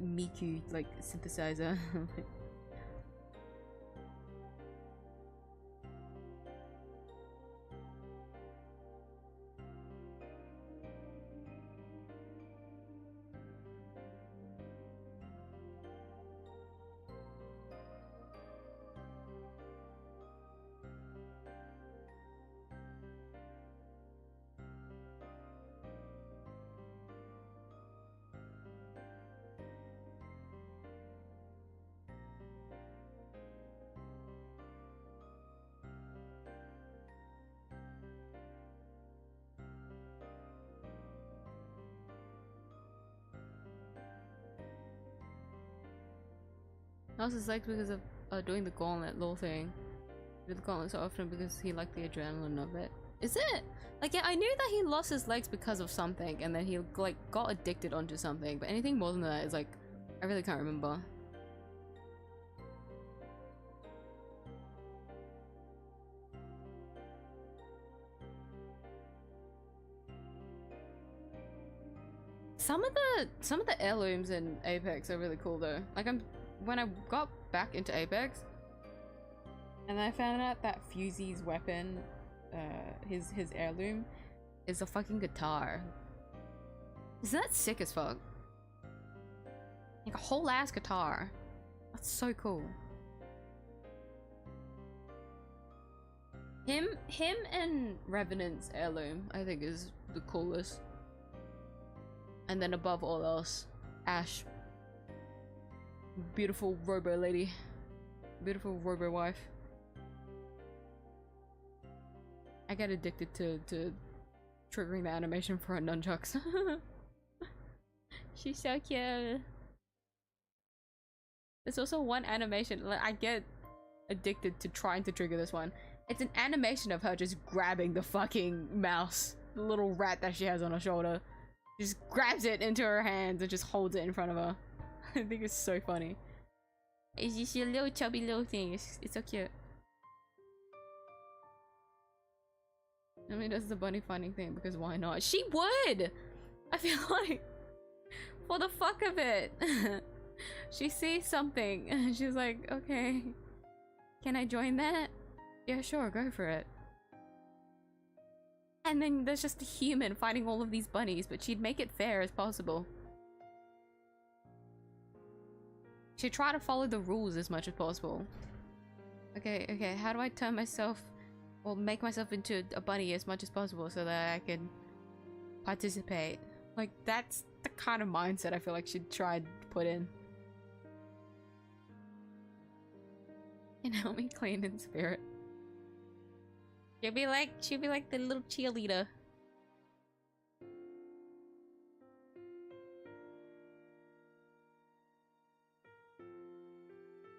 miyuu, like synthesizer. Lost his legs because of doing the gauntlet little thing. Did the gauntlet so often because he liked the adrenaline of it. Is it? Like, yeah, I knew that he lost his legs because of something, and then he like got addicted onto something. But anything more than that is like, I really can't remember. Some of the heirlooms in Apex are really cool though. Like, when I got back into Apex, and I found out that Fusey's weapon, his heirloom, is a fucking guitar. Isn't that sick as fuck? Like a whole ass guitar. That's so cool. Him and Revenant's heirloom, I think, is the coolest. And then above all else, Ash. Beautiful robo lady. Beautiful robo wife. I get addicted to triggering the animation for her nunchucks. She's so cute. There's also one animation, like, I get addicted to trying to trigger this one. It's an animation of her just grabbing the fucking mouse. The little rat that she has on her shoulder. She just grabs it into her hands and just holds it in front of her. I think it's so funny. It's just a little chubby little thing. It's so cute. I mean, that's the bunny finding thing because why not? She would! I feel like, for the fuck of it. She sees something and she's like, okay, can I join that? Yeah, sure, go for it. And then there's just a human fighting all of these bunnies, but she'd make it fair as possible. She'd try to follow the rules as much as possible. Okay, how do I turn myself, or make myself into a bunny as much as possible so that I can participate? Like, that's the kind of mindset I feel like she'd try to put in. And help me clean in spirit. She'll be like the little cheerleader.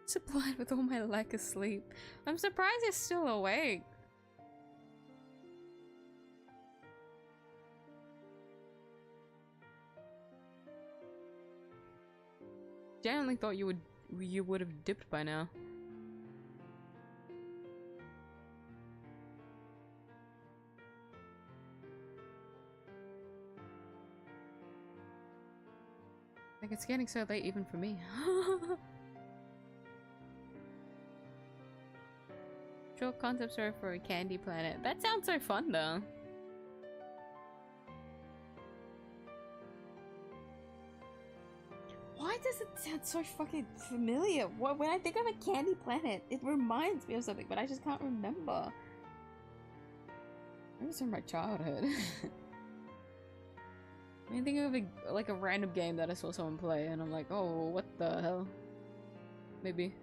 Supplied with all my lack of sleep. I'm surprised you're still awake. Genuinely thought you would have dipped by now. Like, it's getting so late even for me. Short concept story for a candy planet. That sounds so fun though. Why does it sound so fucking familiar? When I think of a candy planet, it reminds me of something, but I just can't remember. Maybe it's from my childhood. I think of like a random game that I saw someone play and I'm like, oh, what the hell? Maybe.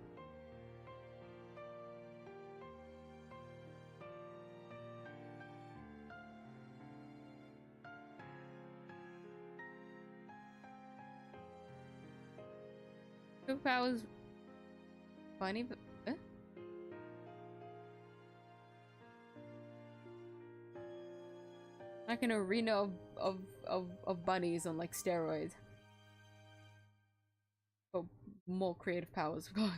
Superpowers funny, but like an arena of bunnies on like steroids. But more creative powers. God.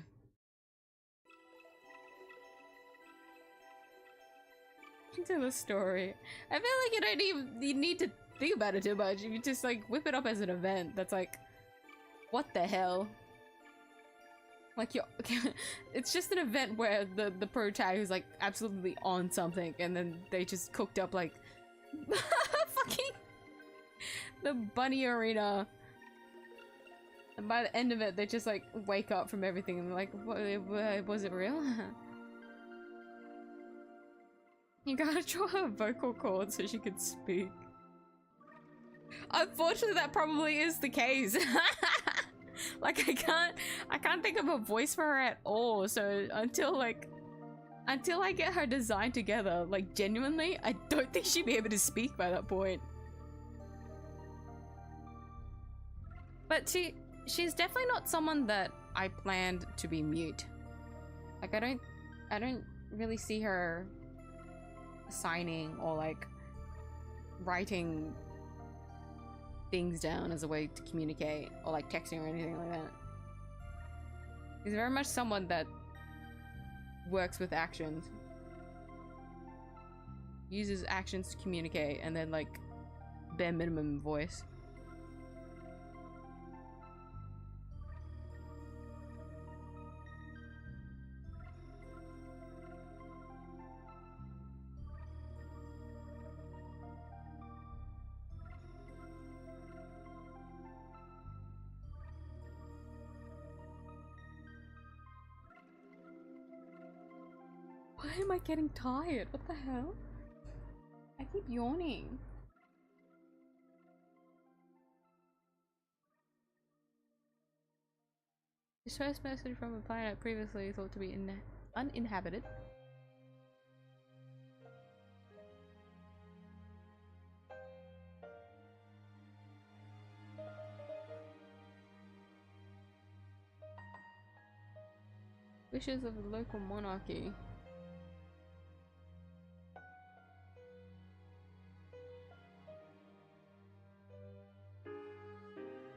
Into the story. I feel like you don't even need to think about it too much. You just like whip it up as an event that's like, what the hell? Like it's just an event where the protagonist is like absolutely on something and then they just cooked up like fucking the bunny arena, and by the end of it they just like wake up from everything and like, what, was it real? You gotta draw her vocal cords so she could speak. Unfortunately that probably is the case. Like I can't think of a voice for her at all, so until I get her design together, like genuinely, I don't think she'd be able to speak by that point. But she's definitely not someone that I planned to be mute. Like I don't really see her signing or like writing things down as a way to communicate, or like texting or anything like that. He's very much someone that works with actions, uses actions to communicate, and then like bare minimum voice. Why am I getting tired? What the hell? I keep yawning. This first message from a planet previously thought to be uninhabited. Wishes of the local monarchy.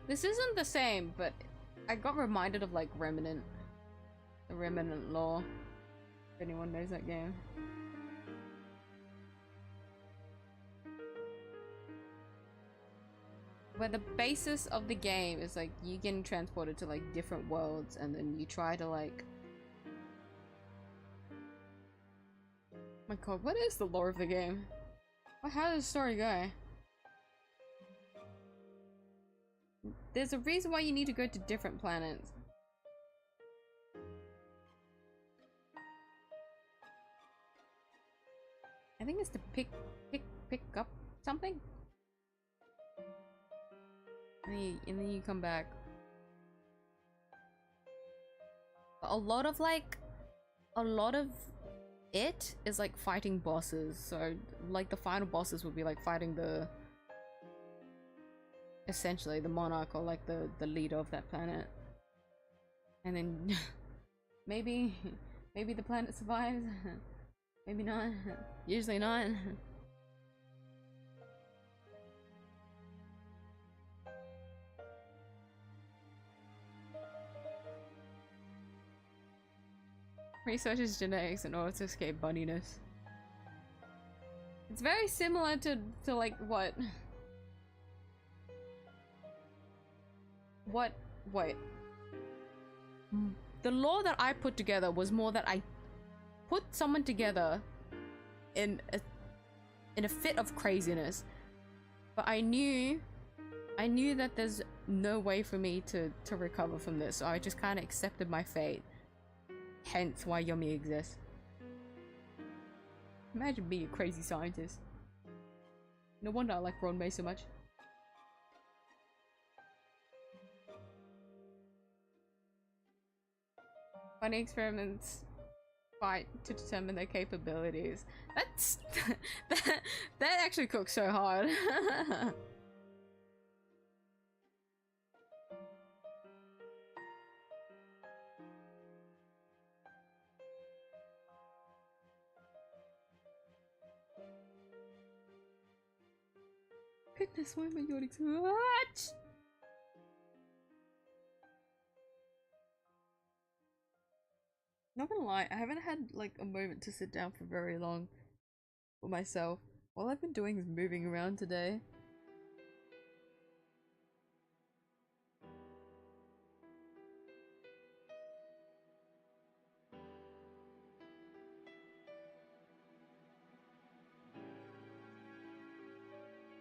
This isn't the same, but I got reminded of like Remnant. The Remnant lore. If anyone knows that game. Where the basis of the game is like you getting transported to like different worlds and then you try to like... Oh my god, what is the lore of the game? How does the story go? There's a reason why you need to go to different planets. I think it's to pick up something. And then you come back. A lot of it is like fighting bosses. So like the final bosses would be like fighting the... essentially the monarch or like the leader of that planet, and then maybe the planet survives. Maybe not. Usually not. Researches genetics in order to escape bunniness. It's very similar to like what what? Wait. The law that I put together was more that I put someone together in a fit of craziness, but I knew that there's no way for me to recover from this, so I just kind of accepted my fate. Hence why Yummy exists. Imagine being a crazy scientist. No wonder I like Ron May so much. Funny experiments fight to determine their capabilities. That's that actually cooks so hard. Goodness, why am I yawning so much? Not gonna lie, I haven't had like a moment to sit down for very long for myself. All I've been doing is moving around today.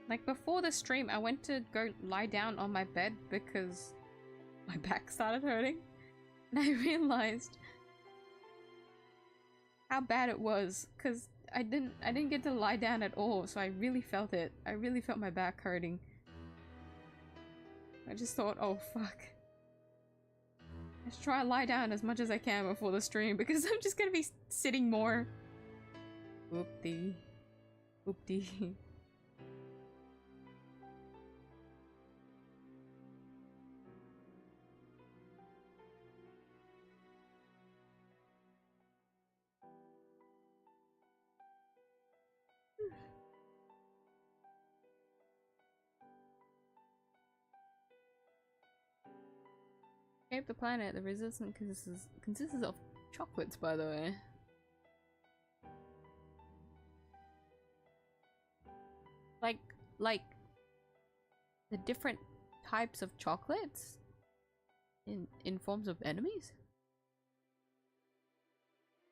Like before the stream, I went to go lie down on my bed because my back started hurting, and I realized how bad it was because I didn't get to lie down at all, so I really felt it. I really felt my back hurting. I just thought, oh fuck. Let's try and lie down as much as I can before the stream because I'm just gonna be sitting more. Whoop-dee. Whoop-dee. Escape the planet. The resistance consists of chocolates, by the way. Like the different types of chocolates in forms of enemies.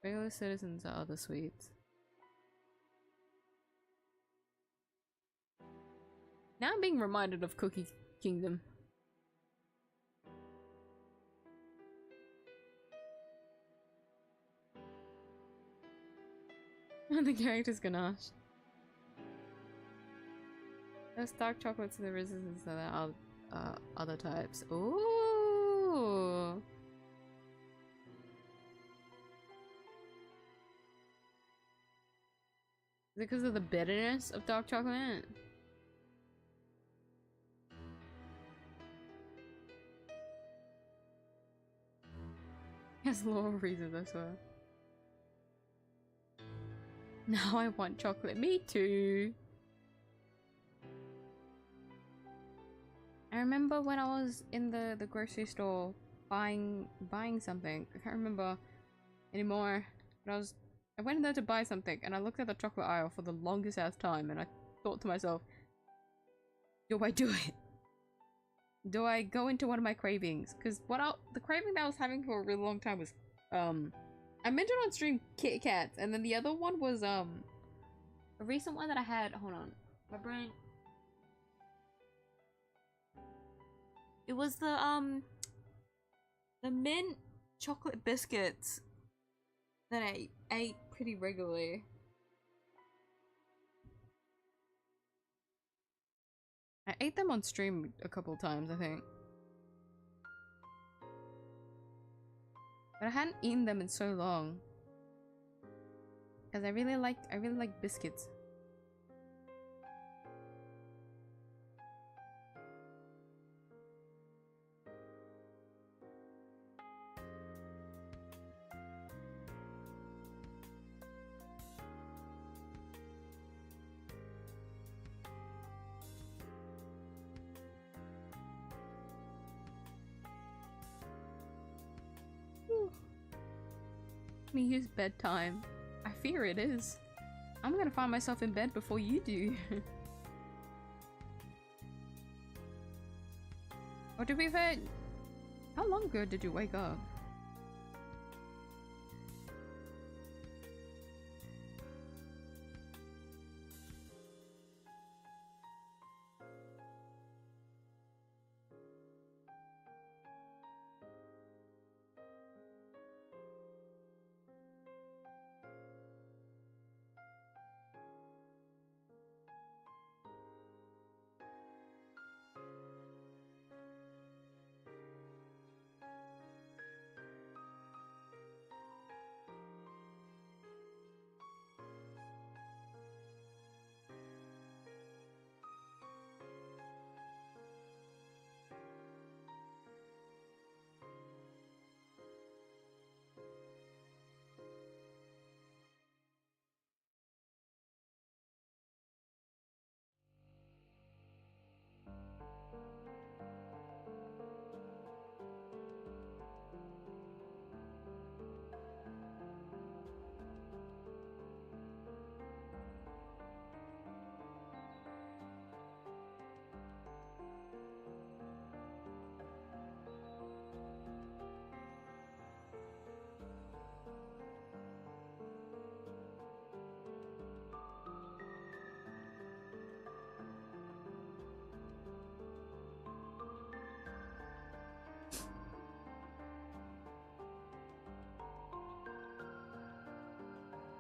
Regular citizens are other sweets. Now I'm being reminded of Cookie Kingdom. The character's ganache. There's dark chocolates and the resistance to the other types. Ooh. Is it because of the bitterness of dark chocolate? There's a lot of reasons, I swear. Now I want chocolate. Me too. I remember when I was in the grocery store buying something. I can't remember anymore. But I went in there to buy something and I looked at the chocolate aisle for the longest ass time and I thought to myself, do I do it? Do I go into one of my cravings? Because the craving that I was having for a really long time was I mentioned on stream Kit Kats, and then the other one was a recent one that I had. Hold on, my brain. It was the mint chocolate biscuits that I ate pretty regularly. I ate them on stream a couple times, I think. But I hadn't eaten them in so long. Because I really like biscuits. Miyuu's bedtime. I fear it is. I'm gonna find myself in bed before you do. Or to be fair, how long ago did you wake up?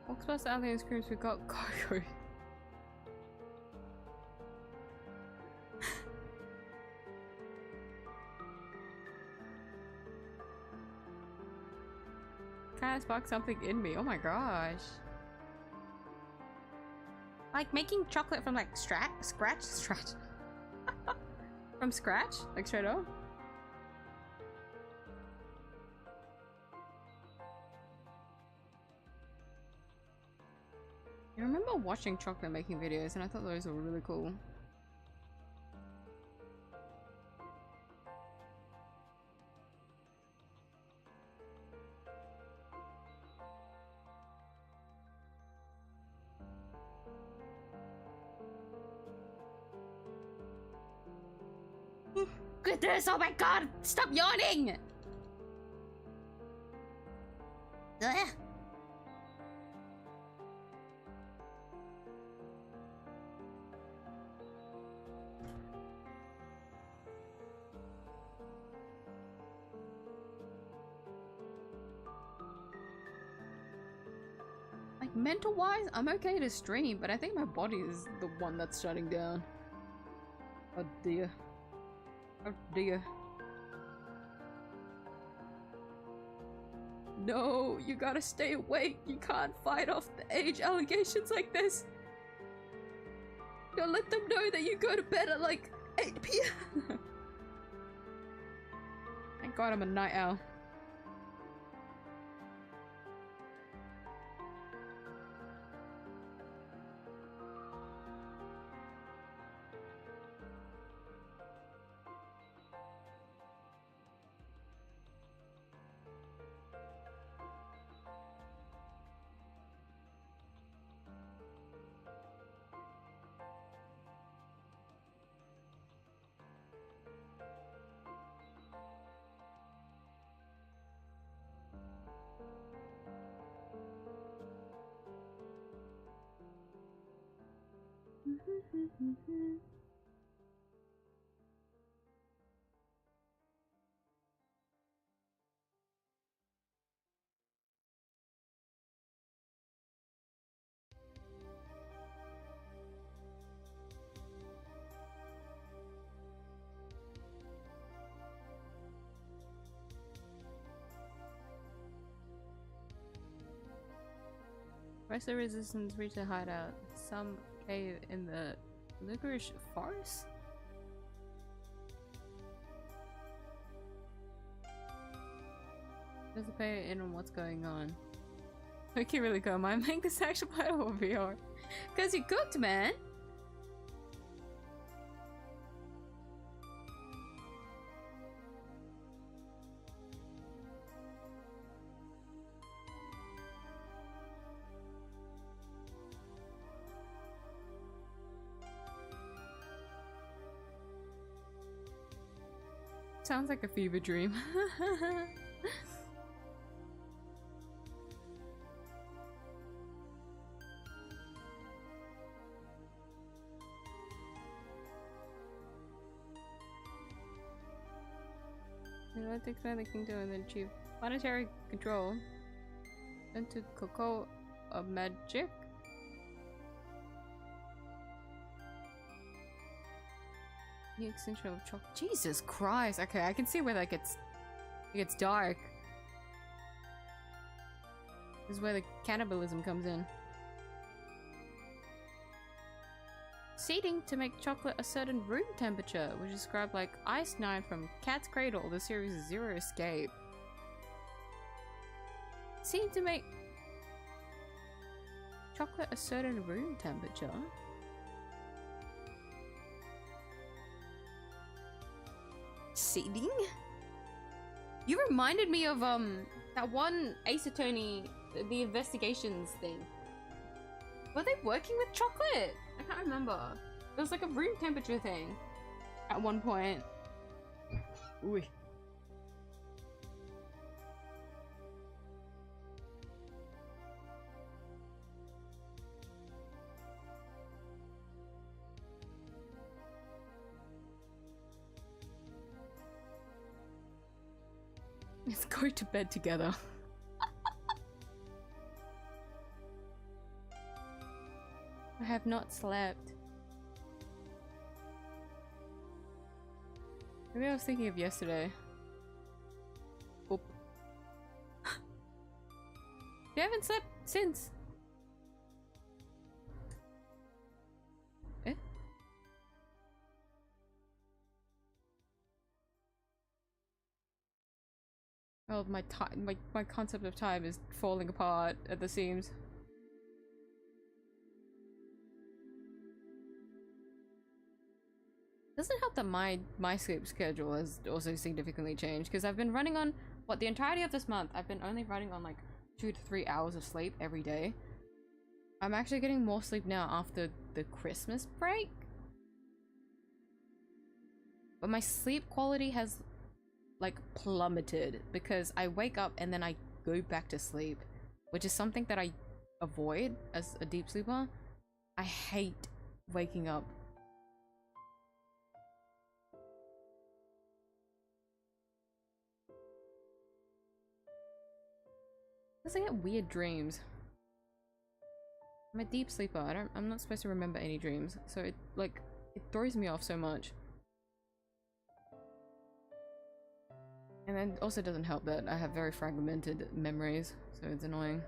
What's past the alley ice creams we got cargo? Kind of sparked something in me. Oh my gosh. Like making chocolate from like scratch? From scratch? Like straight up? I remember watching chocolate making videos and I thought those were really cool. Goodness, oh my god! Stop yawning! Ugh. Like mental wise, I'm okay to stream, but I think my body is the one that's shutting down. Oh dear. Oh dear. No, you gotta stay awake. You can't fight off the age allegations like this. Don't let them know that you go to bed at like 8 p.m. Thank God I'm a night owl. Rest of the resistance reach a hideout. Some cave in the licorice forest? Just pay in on what's going on. We can really go. Might make this actual part of VR. Cause you cooked, man! sounds like a fever dream. I declare the kingdom and then achieve planetary control. Into cocoa of magic. The extinction of chocolate. Jesus Christ! Okay, I can see where that gets. It gets dark. This is where the cannibalism comes in. Seeding to make chocolate a certain room temperature, which is described like Ice 9 from Cat's Cradle, the series Zero Escape. Seeding to make chocolate a certain room temperature? Seeding? You reminded me of that one Ace Attorney, the investigations thing. Were they working with chocolate? I can't remember. It was like a room temperature thing at one point. Ooh. Let's go to bed together. I have not slept. Maybe I was thinking of yesterday. Oop. You haven't slept since. Eh? Well, my concept of time is falling apart at the seams. Doesn't help that my sleep schedule has also significantly changed, because I've been running on the entirety of this month. I've been only running on like 2 to 3 hours of sleep every day. I'm actually getting more sleep now after the Christmas break, but my sleep quality has like plummeted because I wake up and then I go back to sleep, which is something that I avoid as a deep sleeper. I hate waking up. I get weird dreams. I'm a deep sleeper. I'm not supposed to remember any dreams, so it throws me off so much. And then it also doesn't help that I have very fragmented memories, so it's annoying.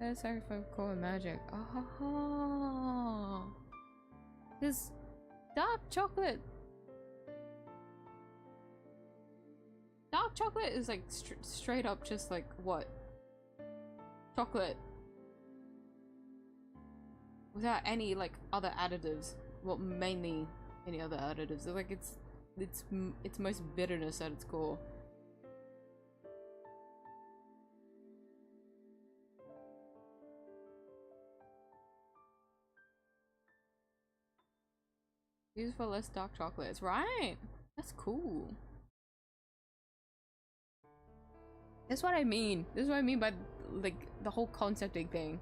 That is sacrifice core magic. Oh, this dark chocolate. Dark chocolate is like straight up just like what? Chocolate. Without any like other additives. Well, mainly any other additives. Like it's most bitterness at its core. Use for less dark chocolates, right? That's cool. That's what I mean. This is what I mean by like the whole concepting thing.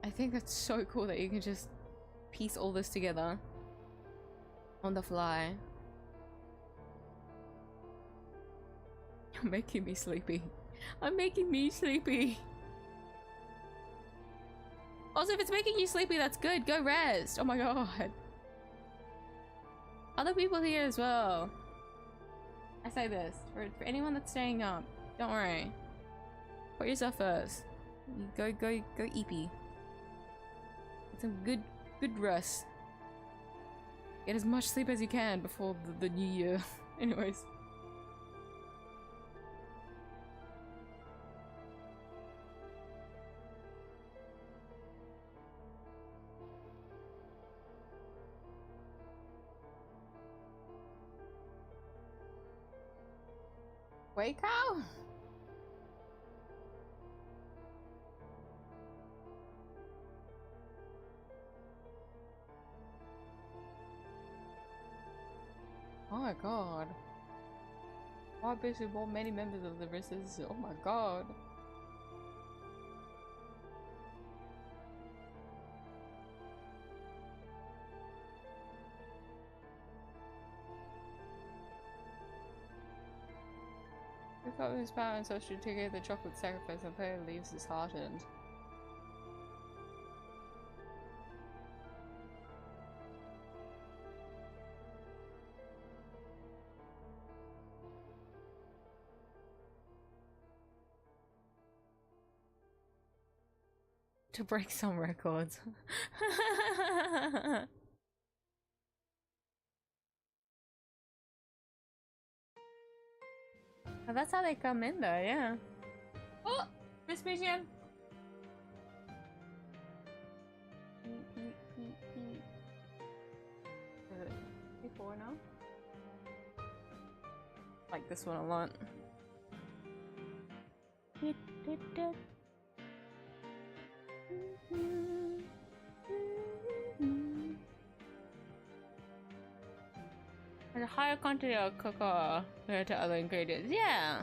I think that's so cool that you can just piece all this together on the fly. You're making me sleepy. I'm making me sleepy. Also, if it's making you sleepy, that's good. Go rest. Oh my god. Other people here as well. I say this for anyone that's staying up. Don't worry. Put yourself first. Go eepy. Get some good rest. Get as much sleep as you can before the new year. Anyways. Wait, cow? Oh my god. Why basically more many members of the races? Oh my god. Pick up his power and social to get the chocolate sacrifice and player leaves disheartened. To break some records. Oh, that's how they come in though, yeah. Oh! Vespasian! P4 now? Like this one a lot. And a higher quantity of cocoa compared to other ingredients. Yeah.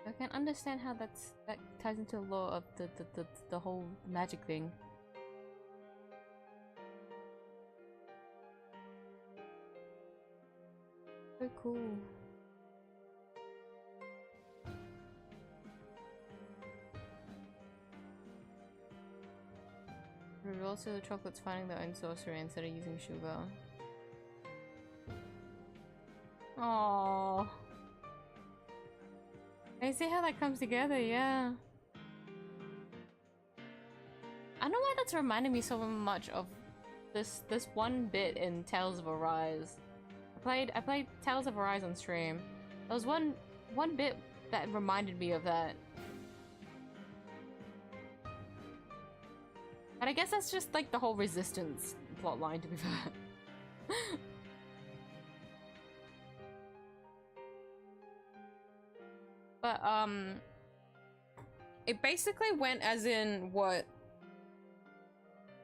I can understand how that ties into the law of the whole magic thing. So cool. Reveals to the chocolates finding their own sorcery instead of using sugar. Aww. I see how that comes together, yeah. I don't know why that's reminding me so much of this one bit in Tales of Arise. I played Tales of Arise on stream. There was one bit that reminded me of that. But I guess that's just like the whole resistance plotline, to be fair. But it basically went as in what?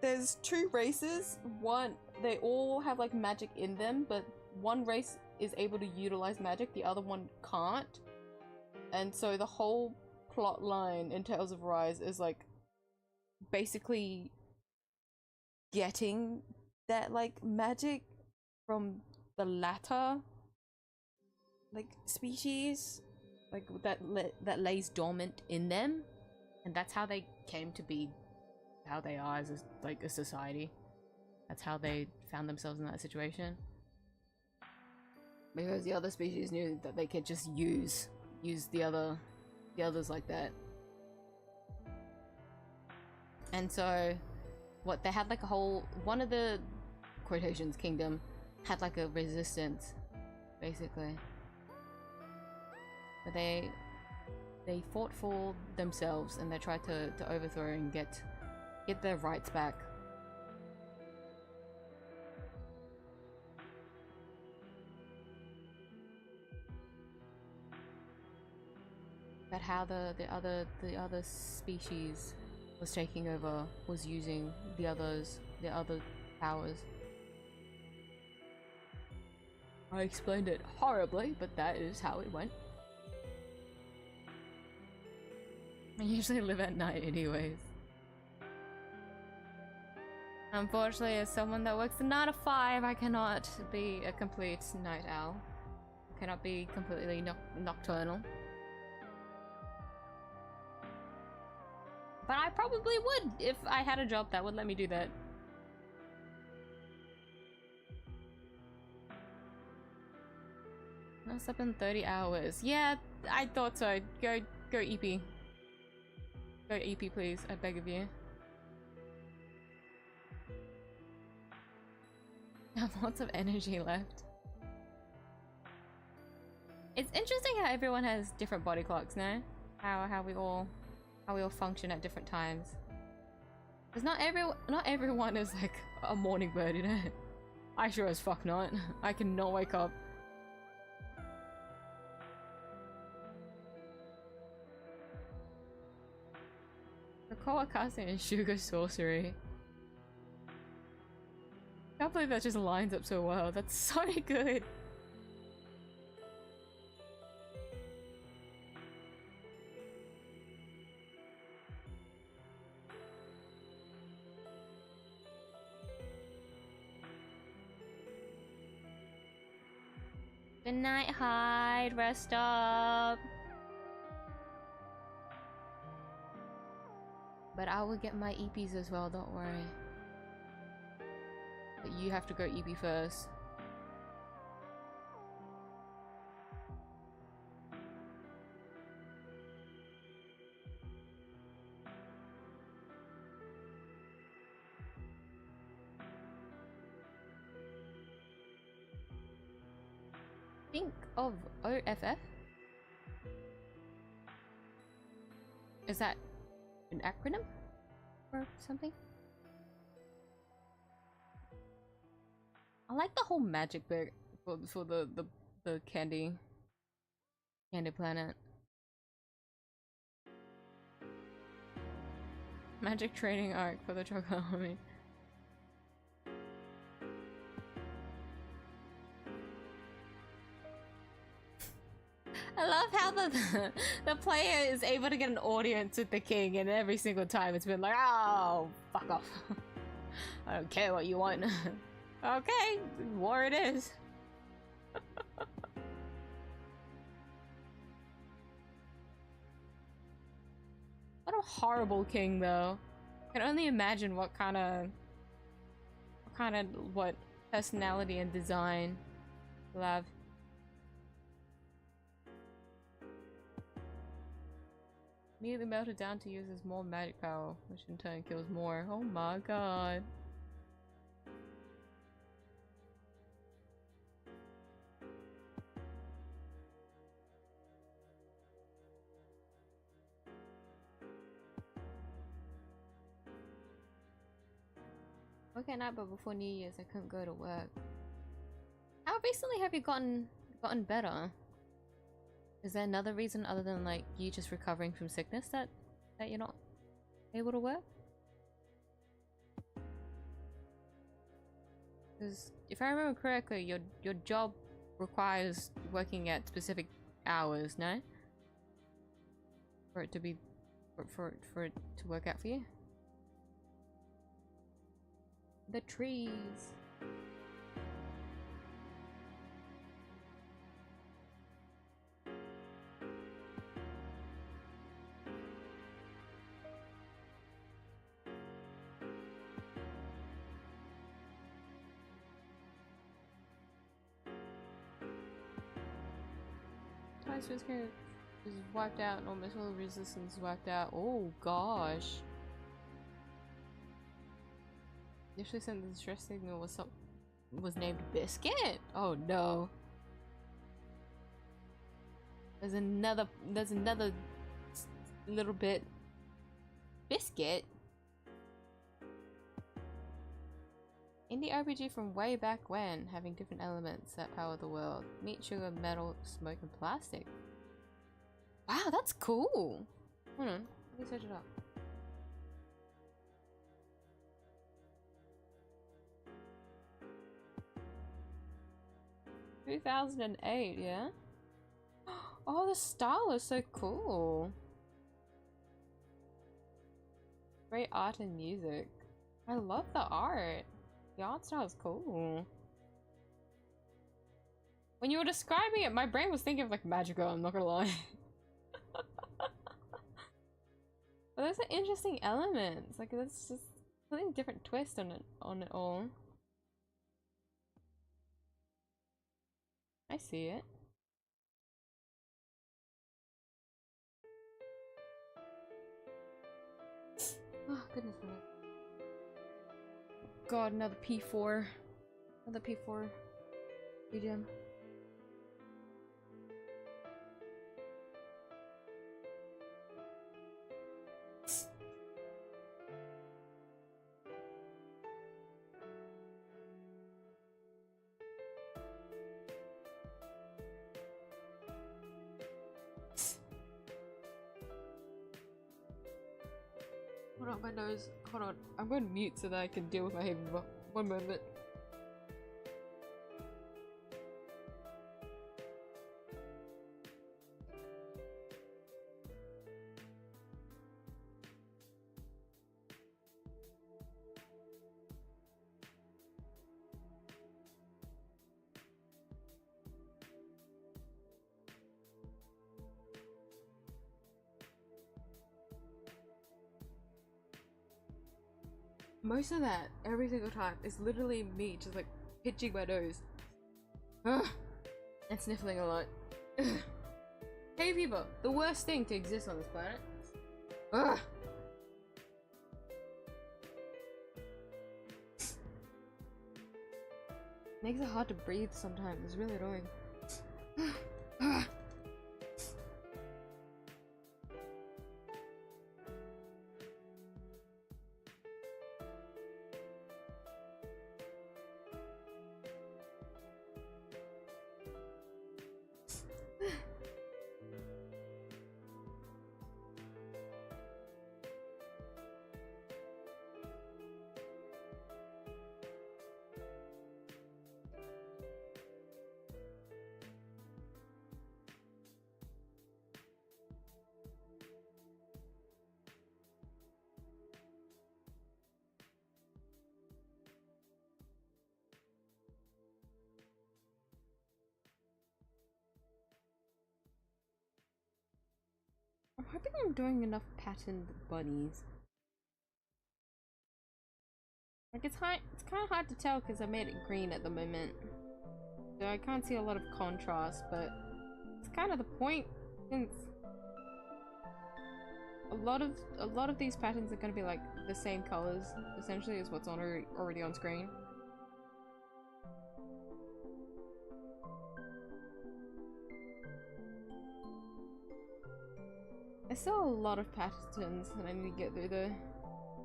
There's two races. One, they all have like magic in them, but one race is able to utilize magic, the other one can't. And so the whole plot line in Tales of Arise is like basically getting that like magic from the latter like species, like that lays dormant in them, and that's how they came to be how they are as a society. That's how they found themselves in that situation. Because the other species knew that they could just use the others like that. And so what they had like a whole one of the quotations kingdom had like a resistance basically. But they fought for themselves and they tried to overthrow and get their rights back. But how the other species was taking over, was using the other powers. I explained it horribly, but that is how it went. I usually live at night anyways. Unfortunately, as someone that works a 9 to 5, I cannot be a complete night owl. I cannot be completely nocturnal. But I probably would if I had a job that would let me do that. I slept in 30 hours. Yeah, I thought so. Go EP. Go EP, please. I beg of you. I have lots of energy left. It's interesting how everyone has different body clocks now. How we all function at different times. Because not everyone is like a morning bird, you know? I sure as fuck not. I cannot wake up. Cocoa casting and sugar sorcery. I can't believe that just lines up so well. That's so good. Good night, Hyde. Rest up. But I will get my EPs as well, don't worry. But you have to go EP first. Think of OFF? Is that an acronym or something? I like the whole magic bit for the candy planet. Magic training arc for the Chocolate Army. I love how the player is able to get an audience with the king, and every single time it's been like, oh, fuck off. I don't care what you want. Okay, war it is. What a horrible king, though. I can only imagine what personality and design we'll have. Immediately melted down to use as more magic power, which in turn kills more. Oh my god. Work at night, but before New Year's I couldn't go to work. How recently have you gotten better? Is there another reason other than like you just recovering from sickness that you're not able to work? Because if I remember correctly, your job requires working at specific hours, no? For it to be for it to work out for you. The trees. Is wiped out and all missile resistance wiped out. Oh gosh. Initially sent the distress signal was named Biscuit? Oh no. There's another little bit. Biscuit? Indie RPG from way back when, having different elements that power the world. Meat, sugar, metal, smoke, and plastic. Wow, that's cool! Hold on, let me search it up. – 2008, yeah? Oh, the style is so cool! Great art and music. I love the art. The art style is cool. When you were describing it, my brain was thinking of like Magical, I'm not gonna lie. But those are interesting elements. Like that's just something different twist on it all. I see it. Oh goodness me. God, another P4. Another P4 region. Hold on, my nose. Hold on. I'm going to mute so that I can deal with my haven. One moment. Most of that, every single time, is literally me just like pitching my nose. Ugh. And sniffling a lot. Ugh. Hay fever, the worst thing to exist on this planet. Ugh. Makes it hard to breathe sometimes, it's really annoying. I'm hoping I'm doing enough patterned bunnies. Like it's kind of hard to tell because I made it green at the moment, so I can't see a lot of contrast. But it's kind of the point, since a lot of these patterns are going to be like the same colors essentially as what's already on screen. There's still a lot of patterns that I need to get through though.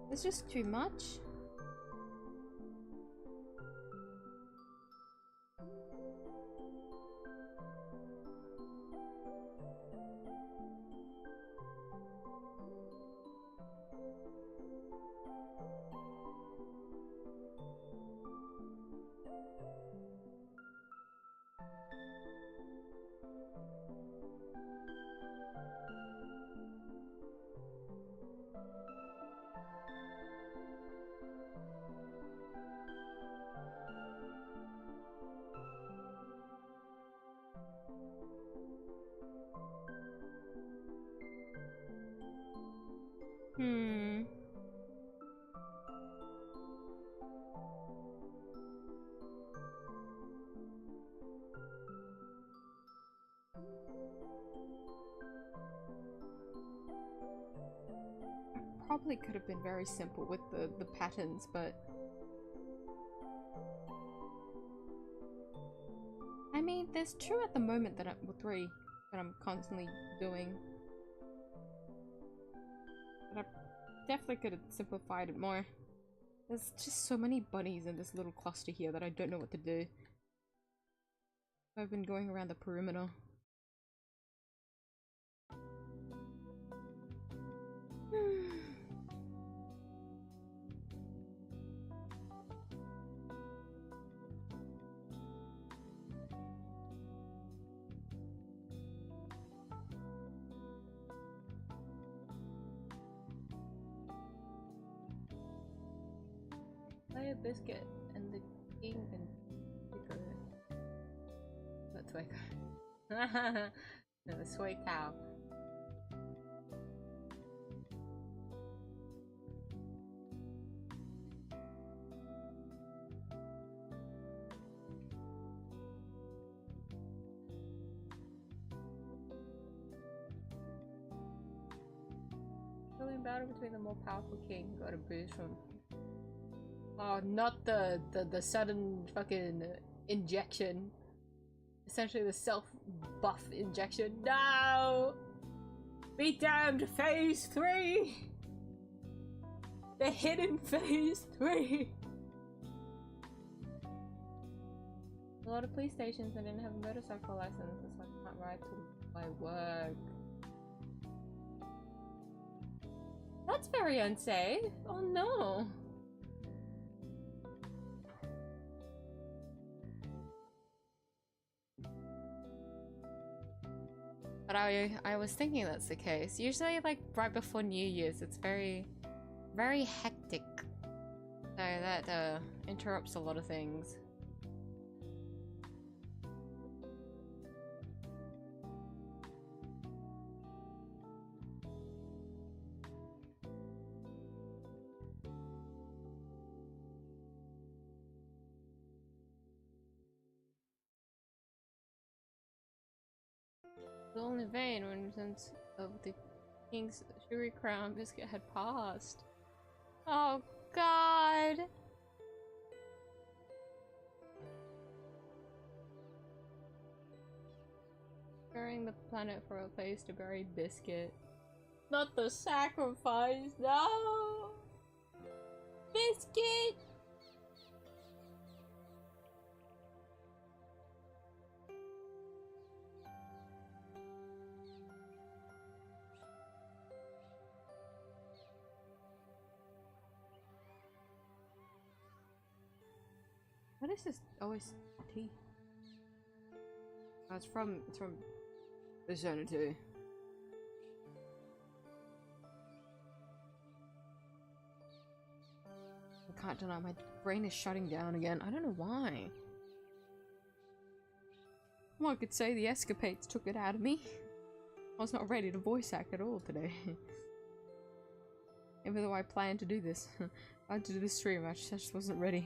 There's just too much. Probably could have been very simple with the patterns, but I mean, there's two at the moment that three that I'm constantly doing. But I definitely could have simplified it more. There's just so many bunnies in this little cluster here that I don't know what to do. I've been going around the perimeter. Play a biscuit and the king and Picker. That's like no, the soy cow. Building battle between the more powerful king got a boost from. Oh, not the sudden fucking injection. Essentially the self-buff injection. No! Be damned, phase 3! The hidden phase 3! A lot of police stations I didn't have a motorcycle license, so I can't ride to my work. That's very unsafe. Oh no. But I was thinking that's the case. Usually like right before New Year's it's very hectic. So that interrupts a lot of things. All in vain when sense of the king's sugary crown biscuit had passed. Oh god! Burying the planet for a place to bury biscuit. Not the sacrifice, no! Biscuit! What is this? Oh, it's tea. Oh, it's from Persona 2. I can't deny my brain is shutting down again. I don't know why. Well, I could say the escapades took it out of me. I was not ready to voice act at all today. Even though I planned to do this. I had to do this stream, I just wasn't ready.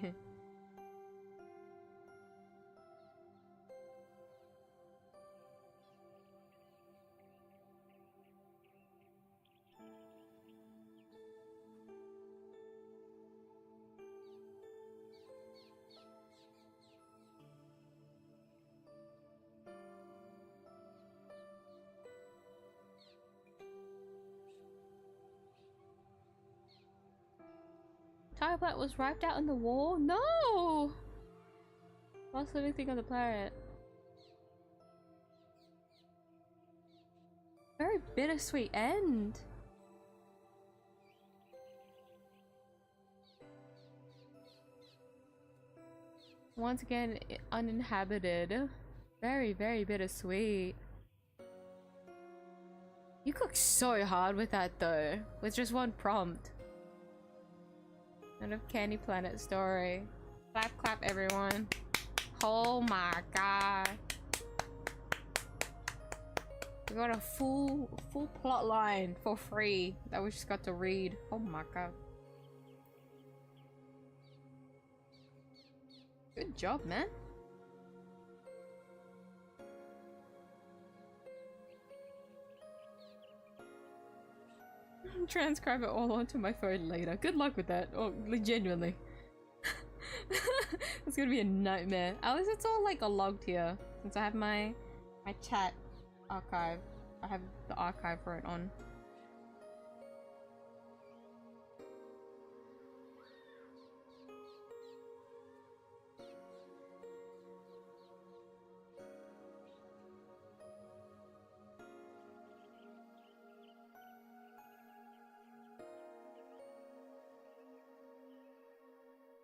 Tire plant was wiped out in the war? No! Last living thing on the planet. Very bittersweet end. Once again, uninhabited. Very bittersweet. You cooked so hard with that though, with just one prompt. End of Candy Planet story. Clap clap everyone. Oh my god. We got a full plot line for free that we just got to read. Oh my god. Good job, man. Transcribe it all onto my phone later. Good luck with that. Oh, genuinely. It's gonna be a nightmare. At least it's all like logged here. Since I have my chat archive. I have the archive for it on.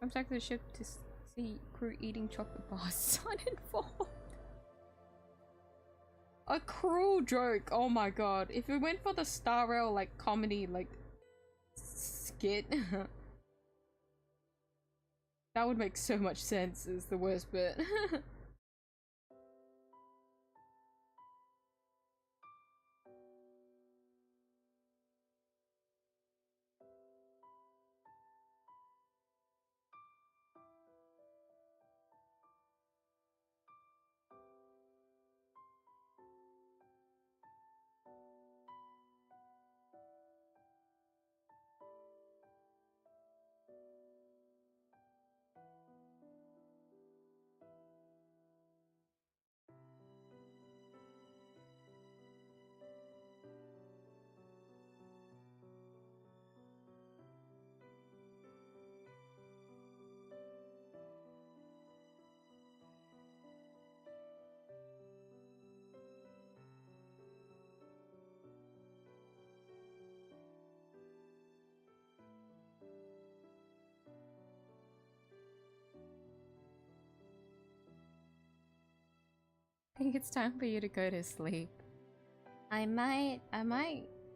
I'm stuck to the ship to see crew eating chocolate bars. Sun involved. A cruel joke. Oh my god. If we went for the Star Rail like comedy like skit, that would make so much sense. Is the worst bit. think it's time for you to go to sleep. I might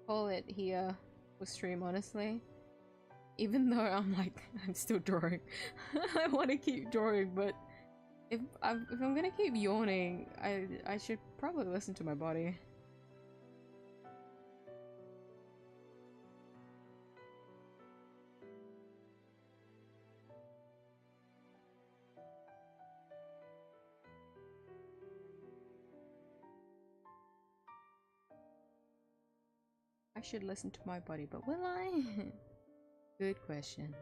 call it here for stream, honestly. Even though I'm still drawing. I want to keep drawing, but if I'm gonna keep yawning, I should probably listen to my body. I should listen to my body, but will I? Good question.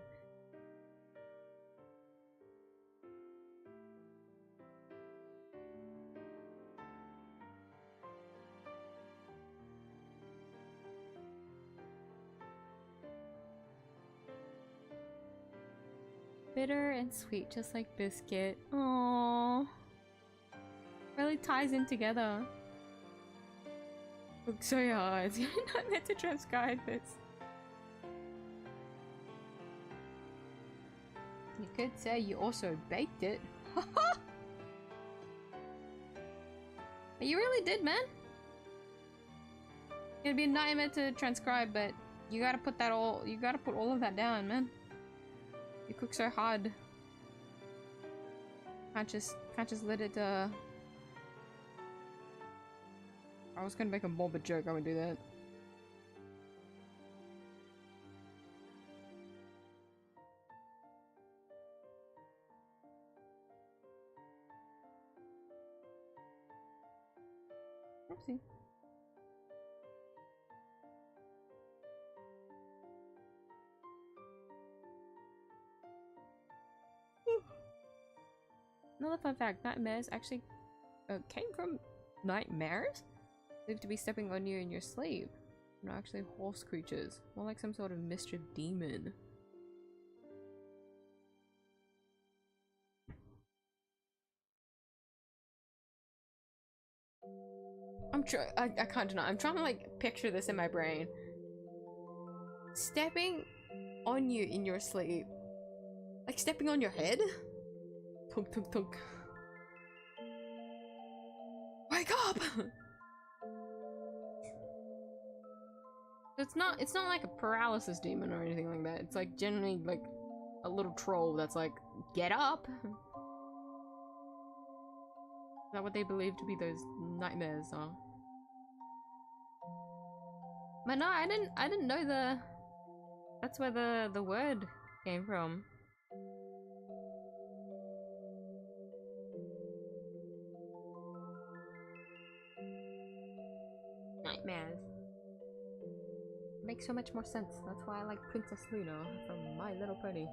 Bitter and sweet, just like biscuit. Aww. Really ties in together. Look so hard. You're not meant to transcribe this. You could say you also baked it. You really did, man. It'd be a nightmare to transcribe, but you gotta put all of that down, man. You cook so hard. Can't just let it I was gonna make a morbid joke, I would do that. Oopsie. Another fun fact, nightmares actually came from nightmares? Believed to be stepping on you in your sleep. Not actually horse creatures. More like some sort of mischief demon. I can't deny. I'm trying to like picture this in my brain. Stepping on you in your sleep. Like stepping on your head? Tunk tunk tunk. Wake up! It's not like a paralysis demon or anything like that. It's like generally like a little troll that's like, get up! Is that what they believe to be those nightmares are? But no, I didn't know that's where the word came from. Nightmares. Makes so much more sense. That's why I like Princess Luna from My Little Pony.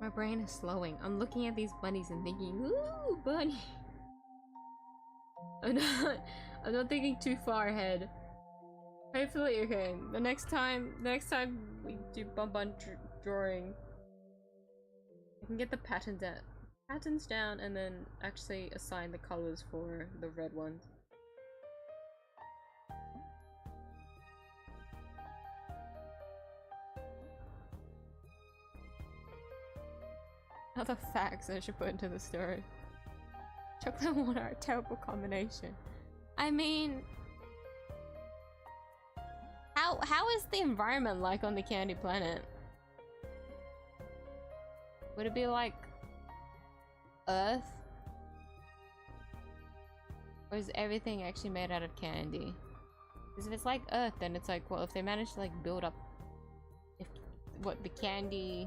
My brain is slowing. I'm looking at these bunnies and thinking, ooh, bunny. I'm not thinking too far ahead. Hopefully, okay. The next time we do bunbun drawing, I can get the patterns down and then actually assign the colors for the red ones. Other facts I should put into the story. Chocolate and water are a terrible combination. I mean, how is the environment like on the candy planet? Would it be like Earth? Or is everything actually made out of candy? Because if it's like Earth, then it's like, well, if they manage to like build up the candy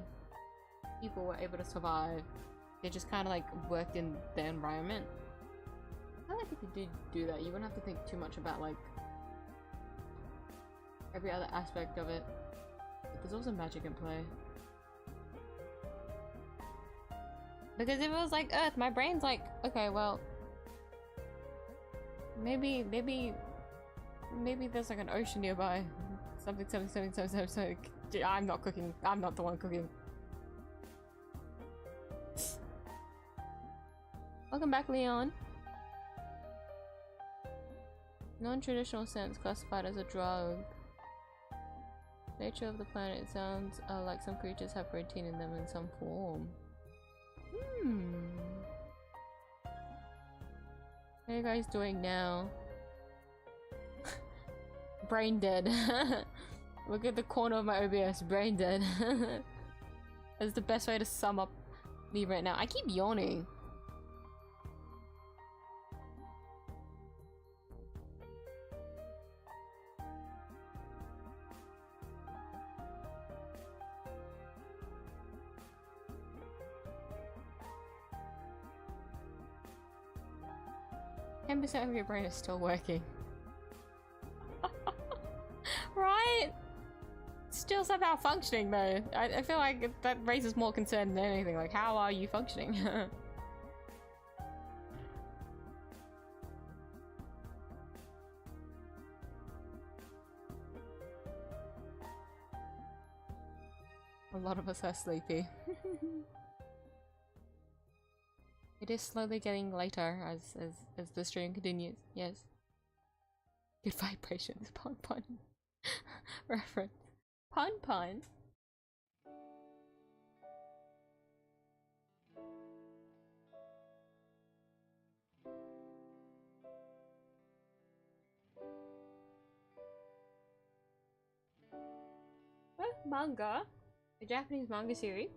people were able to survive. They just kind of like worked in their environment. I feel like if you did do that, you wouldn't have to think too much about like every other aspect of it. But there's also magic in play. Because if it was like Earth, my brain's like, okay, well, maybe there's like an ocean nearby. Something. I'm not cooking. I'm not the one cooking. Welcome back, Leon. Non-traditional scents classified as a drug. Nature of the planet sounds like some creatures have protein in them in some form. What are you guys doing now? Brain dead. Look at the corner of my OBS. Brain dead. That's the best way to sum up me right now. I keep yawning. 10% of your brain is still working. Right? Still somehow functioning though. I feel like that raises more concern than anything. Like, how are you functioning? A lot of us are sleepy. It is slowly getting later as the stream continues. Yes. Good vibrations. Pun pun. Reference. Pun pun. What? Manga? A Japanese manga series?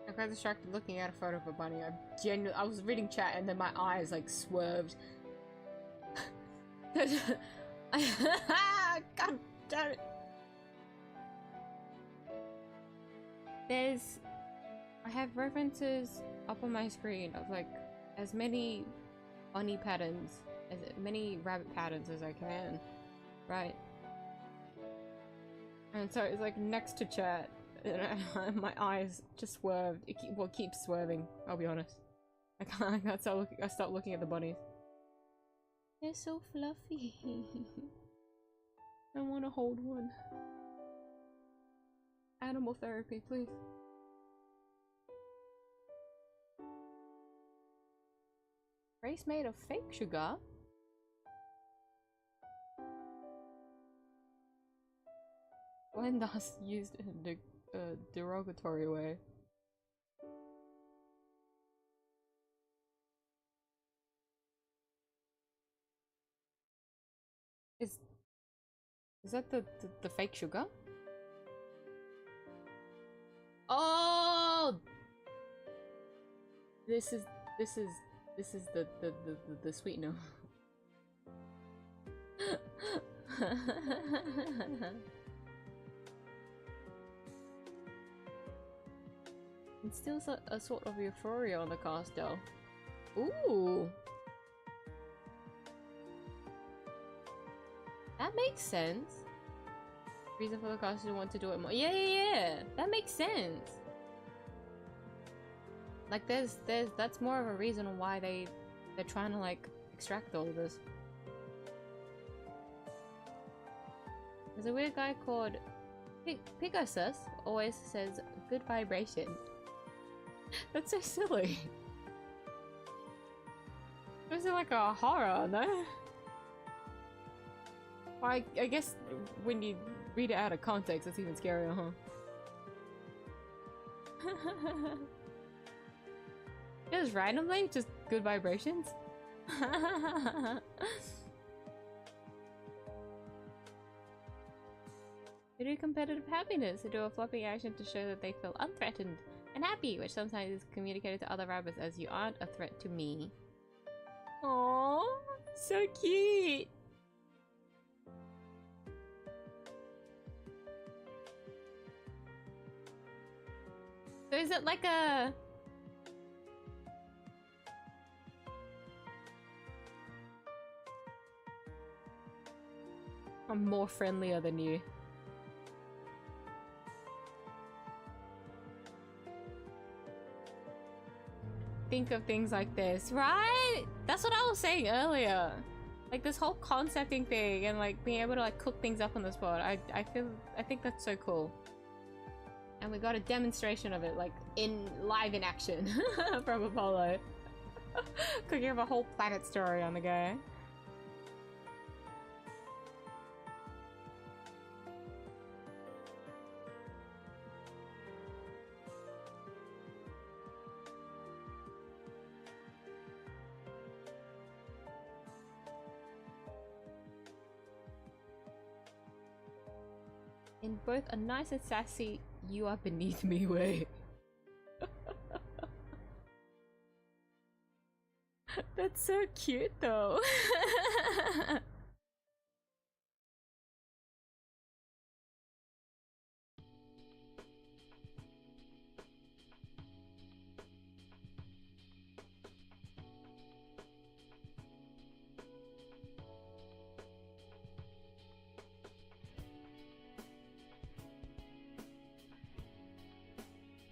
I got distracted looking at a photo of a bunny. I was reading chat and then my eyes like swerved. God damn it. I have references up on my screen of like as many bunny patterns, as many rabbit patterns as I can, right? And so it's like next to chat. My eyes just swerved. It keeps swerving. I'll be honest. I can't stop looking. I stop looking at the bunnies. They're so fluffy. I want to hold one. Animal therapy, please. Race made of fake sugar. When that's used in a derogatory way. Is that the fake sugar? Oh, this is the sweetener. It's still a sort of euphoria on the cast though. Ooh! That makes sense. Reason for the cast to want to do it more. Yeah! That makes sense. Like that's more of a reason why they're trying to like extract all of this. There's a weird guy called Pegasus always says good vibration. That's so silly. This is like a horror, no? I guess when you read it out of context, it's even scarier, huh? Just randomly, just good vibrations. They do competitive happiness. They do a flopping action to show that they feel unthreatened and happy, which sometimes is communicated to other rabbits as you aren't a threat to me. Aww, so cute. So is it like a... I'm more friendlier than you. Think of things like this, right? That's what I was saying earlier. Like this whole concepting thing and like being able to like cook things up on the spot. I think that's so cool. And we got a demonstration of it, like live in action from Apollo. Cooking up a whole planet story on the go. In both a nice and sassy, you are beneath me way. That's so cute though.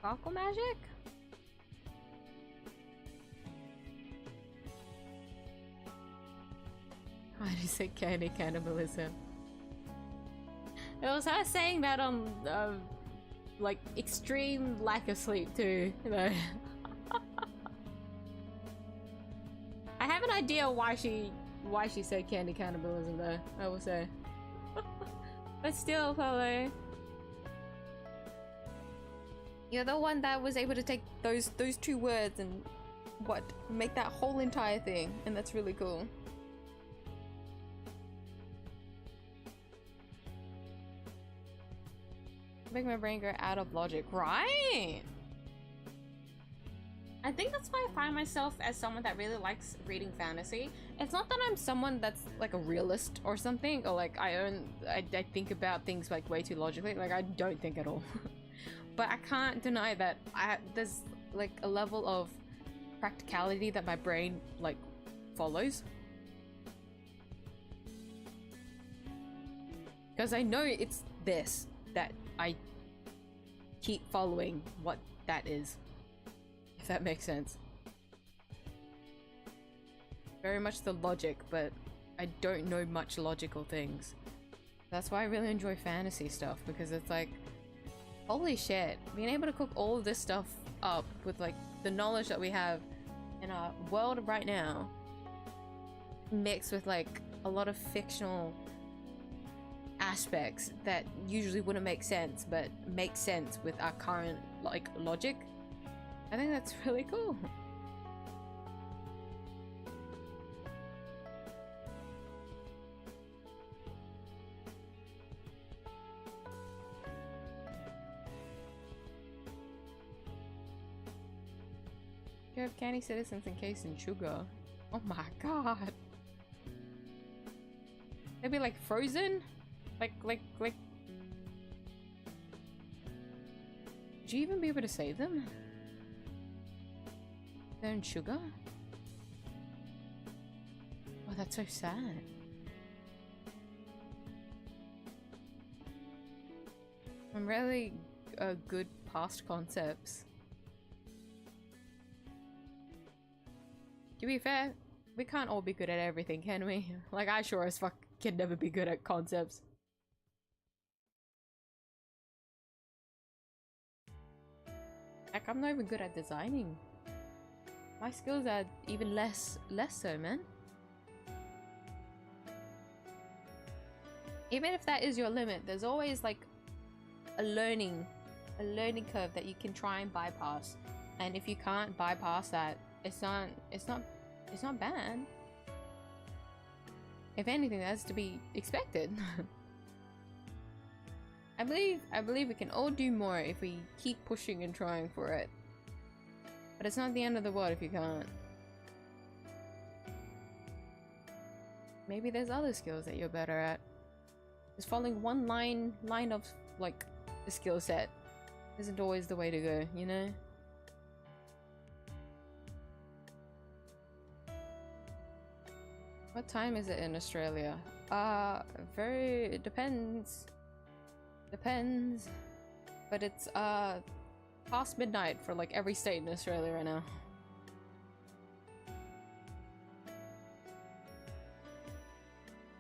Sparkle magic? Why did you say candy cannibalism? It was her saying that on like extreme lack of sleep too, you know. I have an idea why she said candy cannibalism though, I will say. But still, Polo. You're the one that was able to take those two words and make that whole entire thing, and that's really cool. Make my brain go out of logic, right? I think that's why I find myself as someone that really likes reading fantasy. It's not that I'm someone that's like a realist or something, or like I think about things like way too logically. Like I don't think at all. But I can't deny that there's like a level of practicality that my brain like follows. Because I know it's this that I keep following what that is. If that makes sense. Very much the logic, but I don't know much logical things. That's why I really enjoy fantasy stuff, because it's like, holy shit, being able to cook all of this stuff up with like the knowledge that we have in our world right now, mixed with like a lot of fictional aspects that usually wouldn't make sense, but make sense with our current like logic. I think that's really cool. You have candy citizens encased in sugar. Oh my god. They'd be like frozen? Like would you even be able to save them? They're in sugar? Oh, that's so sad. I'm really good past concepts. To be fair, we can't all be good at everything, can we? Like, I sure as fuck can never be good at concepts. Heck, I'm not even good at designing. My skills are even less so, man. Even if that is your limit, there's always like a learning curve that you can try and bypass. And if you can't bypass that, it's not bad. If anything, that's to be expected. I believe we can all do more if we keep pushing and trying for it. But it's not the end of the world if you can't. Maybe there's other skills that you're better at. Just following one line of like the skill set isn't always the way to go, you know? What time is it in Australia? It depends. Depends. But it's past midnight for like every state in Australia right now.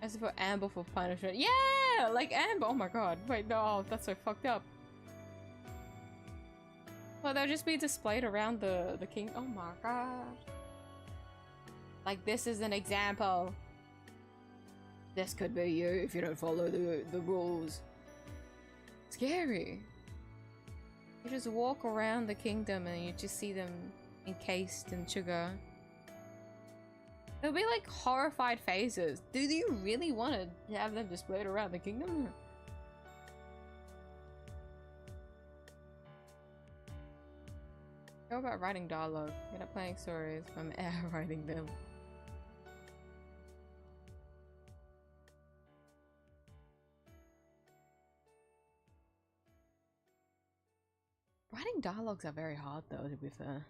As for Amber for punishment. Yeah! Like Amber! Oh my god. Wait, no, that's so fucked up. Well, they'll just be displayed around the king. Oh my god. Like, this is an example. This could be you if you don't follow the rules. Scary. You just walk around the kingdom and you just see them encased in sugar. There'll be like horrified faces. Do you really want to have them displayed around the kingdom? How about writing dialogue? Get up playing stories from air writing them. Writing dialogues are very hard though, to be fair.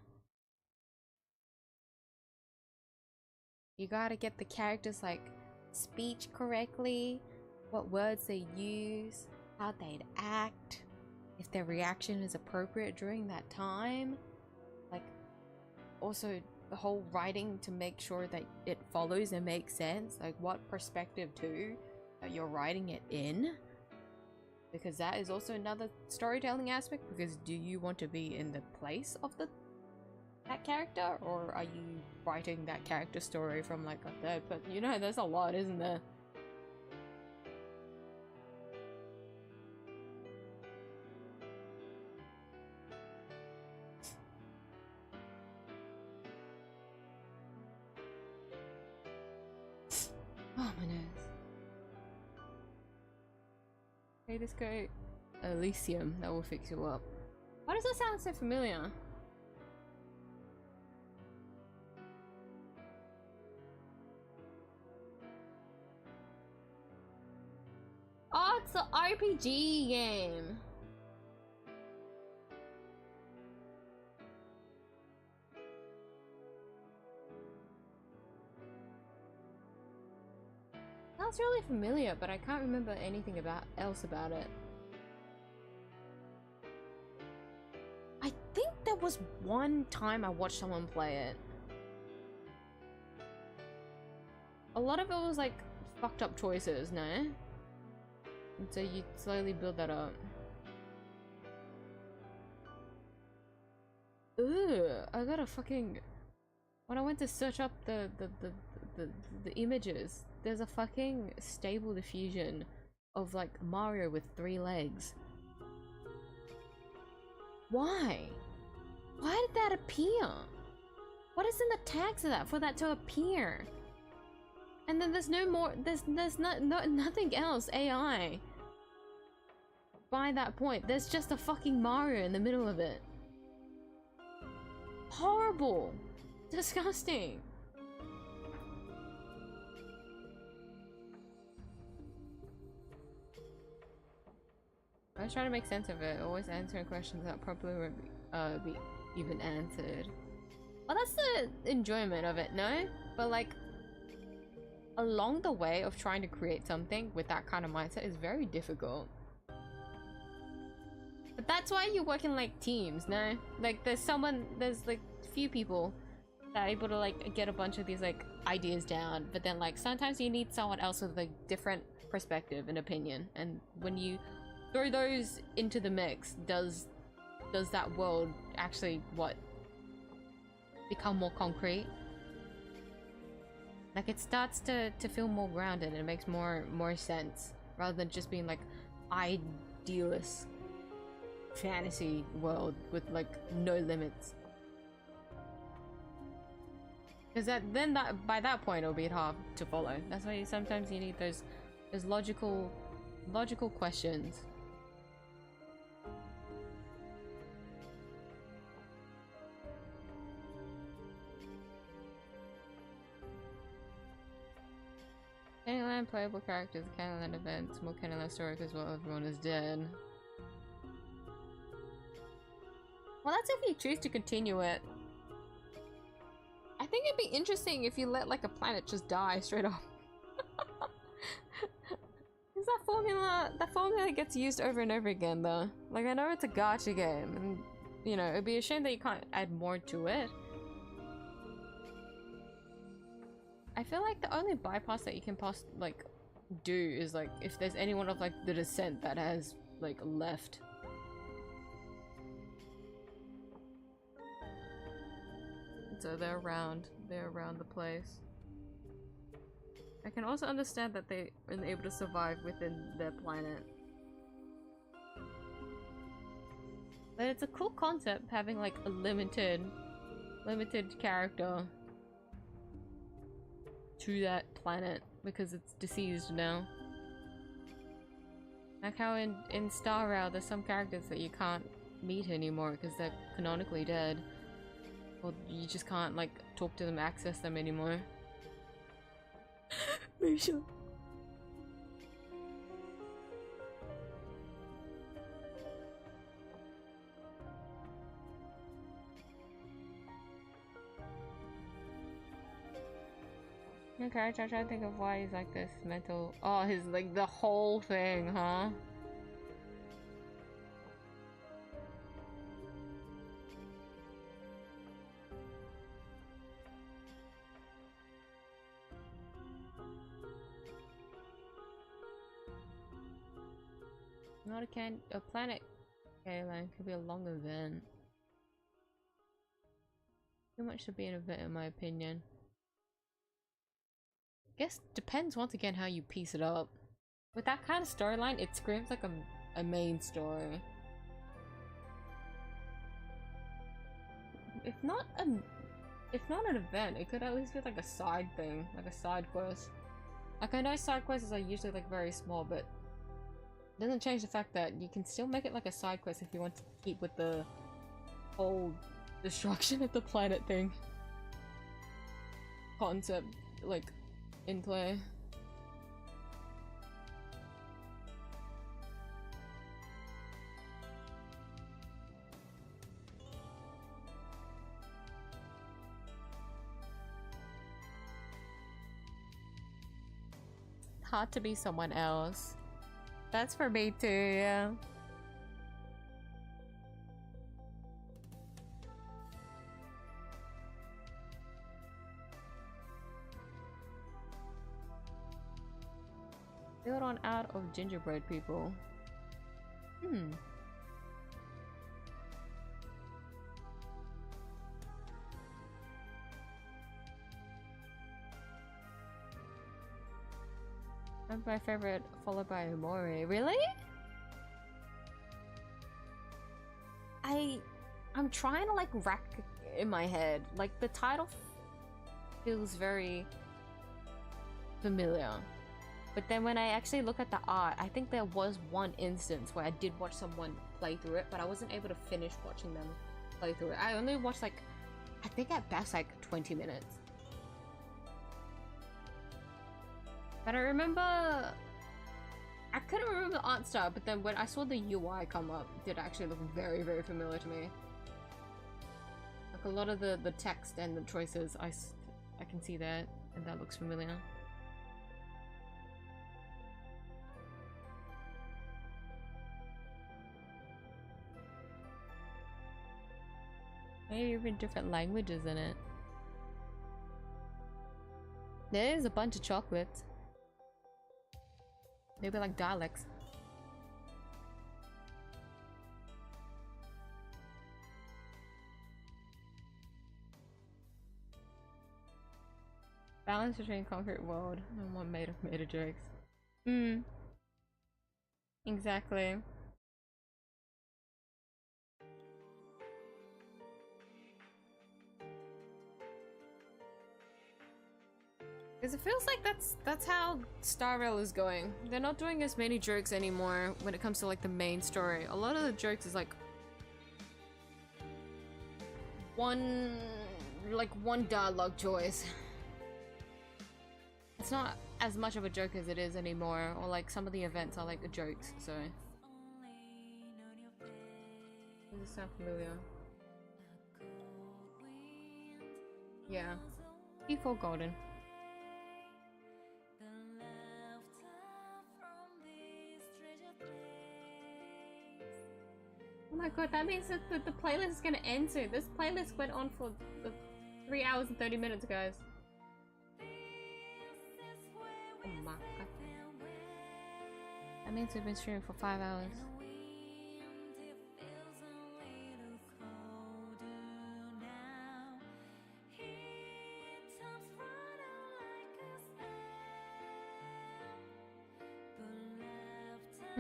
You gotta get the characters like speech correctly, what words they use, how they'd act, if their reaction is appropriate during that time. Like, also the whole writing to make sure that it follows and makes sense, like what perspective too that you're writing it in, because that is also another storytelling aspect. Because do you want to be in the place of that character, or are you writing that character story from like a third? But you know, there's a lot, isn't there? Oh my nose. Hey, let's go Elysium. That will fix you up. Why does that sound so familiar? Oh, it's the RPG game. Sounds really familiar, but I can't remember anything else about it. I think there was one time I watched someone play it. A lot of it was like fucked up choices, no? And so you slowly build that up. Ugh, I gotta fucking... When I went to search up the images, there's a fucking stable diffusion of like Mario with 3 legs. Why? Why did that appear? What is in the tags of that for that to appear? And then there's no more, there's nothing else AI by that point. There's just a fucking Mario in the middle of it. Horrible. Disgusting. I was trying to make sense of it, always answering questions that probably won't be even answered. Well, that's the enjoyment of it, no? But like, along the way of trying to create something with that kind of mindset is very difficult. But that's why you work in like teams, no? Like there's like few people that are able to like get a bunch of these like ideas down, but then like sometimes you need someone else with a different perspective and opinion, and when you throw those into the mix, does that world actually become more concrete? Like it starts to feel more grounded and it makes more sense, rather than just being like idealist fantasy world with like no limits. Because by that point it'll be hard to follow. That's why sometimes you need those logical questions. Candyland playable characters, Candyland events, more Candyland story because well everyone is dead. Well, that's if you choose to continue it. I think it'd be interesting if you let like a planet just die straight up. Because that formula gets used over and over again though. Like I know it's a gacha game and you know, it'd be a shame that you can't add more to it. I feel like the only bypass that you can do is like if there's anyone of like the descent that has like left. So they're around the place. I can also understand that they are able to survive within their planet. But it's a cool concept having like a limited character to that planet because it's deceased now. Like how in 𝐢𝐧𝐟𝐨 there's some characters that you can't meet anymore because they're canonically dead. Or you just can't like talk to them, access them anymore. Rachel. Okay, I try to think of why he's like this mental. Oh, his like the whole thing, huh? Not a planet. Okay, like could be a long event. Too much to be an event in my opinion. Guess depends once again how you piece it up. With that kind of storyline, it screams like a main story. If not an event, it could at least be like a side thing, like a side quest. Like I know side quests are usually like very small, but it doesn't change the fact that you can still make it like a side quest if you want to keep with the whole destruction of the planet thing concept like in play. Hard to be someone else. That's for me too, yeah. Build on out of gingerbread people. That's my favorite, followed by Omori. Really? I'm trying to like rack in my head. Like the title feels very familiar. But then when I actually look at the art, I think there was one instance where I did watch someone play through it, but I wasn't able to finish watching them play through it. I only watched like, I think at best like 20 minutes. But I remember, I couldn't remember the art style, but then when I saw the UI come up, it did actually look very, very familiar to me. Like a lot of the text and the choices, I can see that, and that looks familiar. Maybe even different languages in it. There is a bunch of chocolates. Maybe like dialects. Balance between concrete world and one made of jokes. Exactly. Because it feels like that's how 𝐬𝐼 is going. They're not doing as many jokes anymore when it comes to like the main story. A lot of the jokes is like one dialogue choice. It's not as much of a joke as it is anymore, or like some of the events are like jokes, so. Does this sound familiar? Yeah. P4 Golden. Oh my god, that means that the playlist is gonna end soon. This playlist went on for 3 hours and 30 minutes, guys. Oh my god. That means we've been streaming for 5 hours.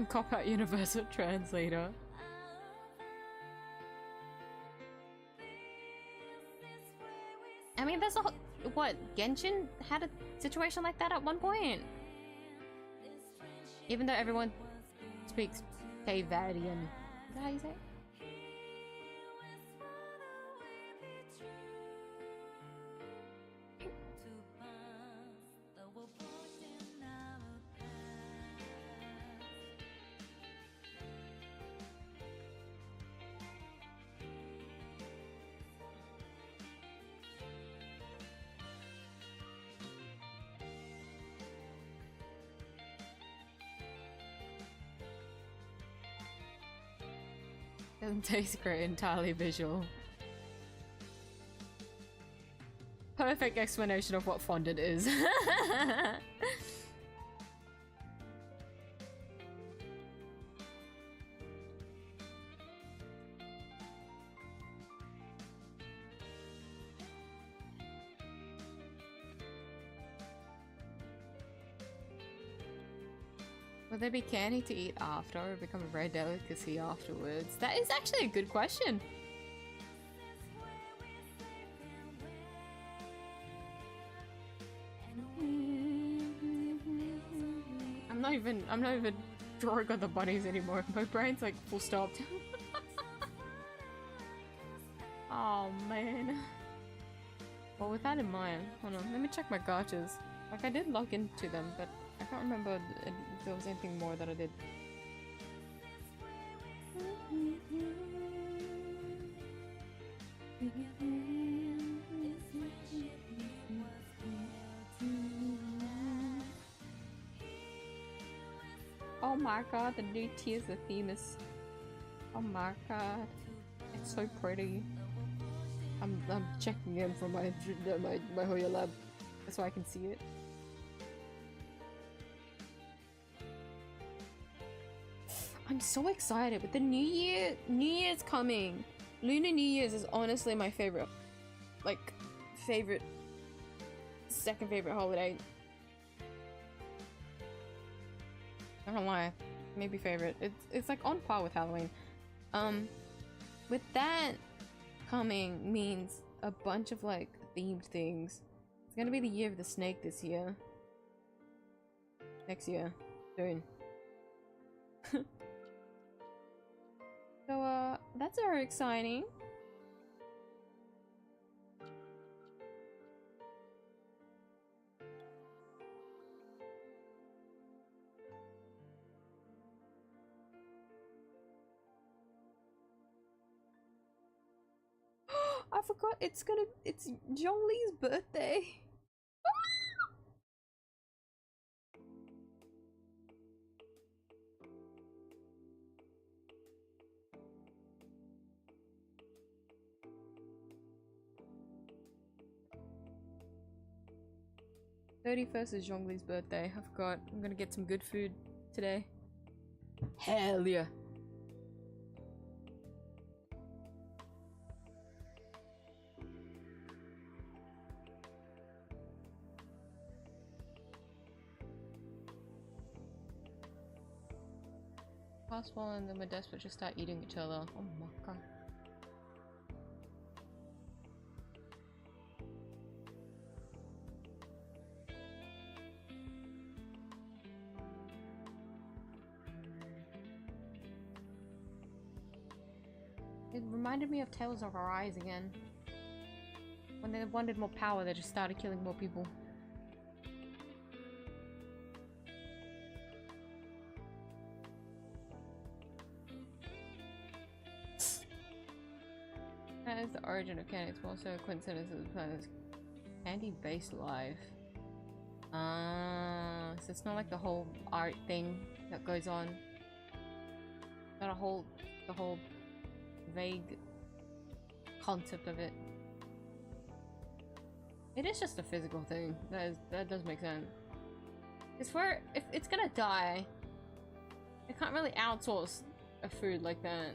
Cop out universal translator. I mean, there's a what? Genshin had a situation like that at one point. Even though everyone speaks Tavadian. Is that how you say it? Doesn't taste great, entirely visual. Perfect explanation of what fondant is. Will there be candy to eat after or become a rare delicacy afterwards? That is actually a good question. I'm not even drawing on the bunnies anymore. My brain's like full stopped. Oh man. Well, with that in mind, hold on, let me check my gachas. Like I did log into them, but I can't remember if there was anything more that I did. Oh my god, the new Tears the theme is... Oh my god. It's so pretty. I'm checking in from my Hoya lab. So I can see it. I'm so excited, but the New Year's coming. Lunar New Year's is honestly my favorite, like, second favorite holiday. I don't lie, maybe favorite. It's like on par with Halloween. With that coming means a bunch of like themed things. It's gonna be the year of the snake this year. Next year, soon. So, that's very exciting. I forgot it's Zhongli's birthday. 31st is Zhongli's birthday. I forgot. I'm gonna get some good food today. Hell yeah. Pass while and then we're desperate to start eating each other. Oh my god. It reminded me of Tales of Arise again. When they wanted more power, they just started killing more people. That is the origin of candy. It's also a coincidence that the planet is candy-based life. So it's not like the whole art thing that goes on. Not the whole vague concept of it. It is just a physical thing. That does make sense. It's where if it's gonna die, they can't really outsource a food like that.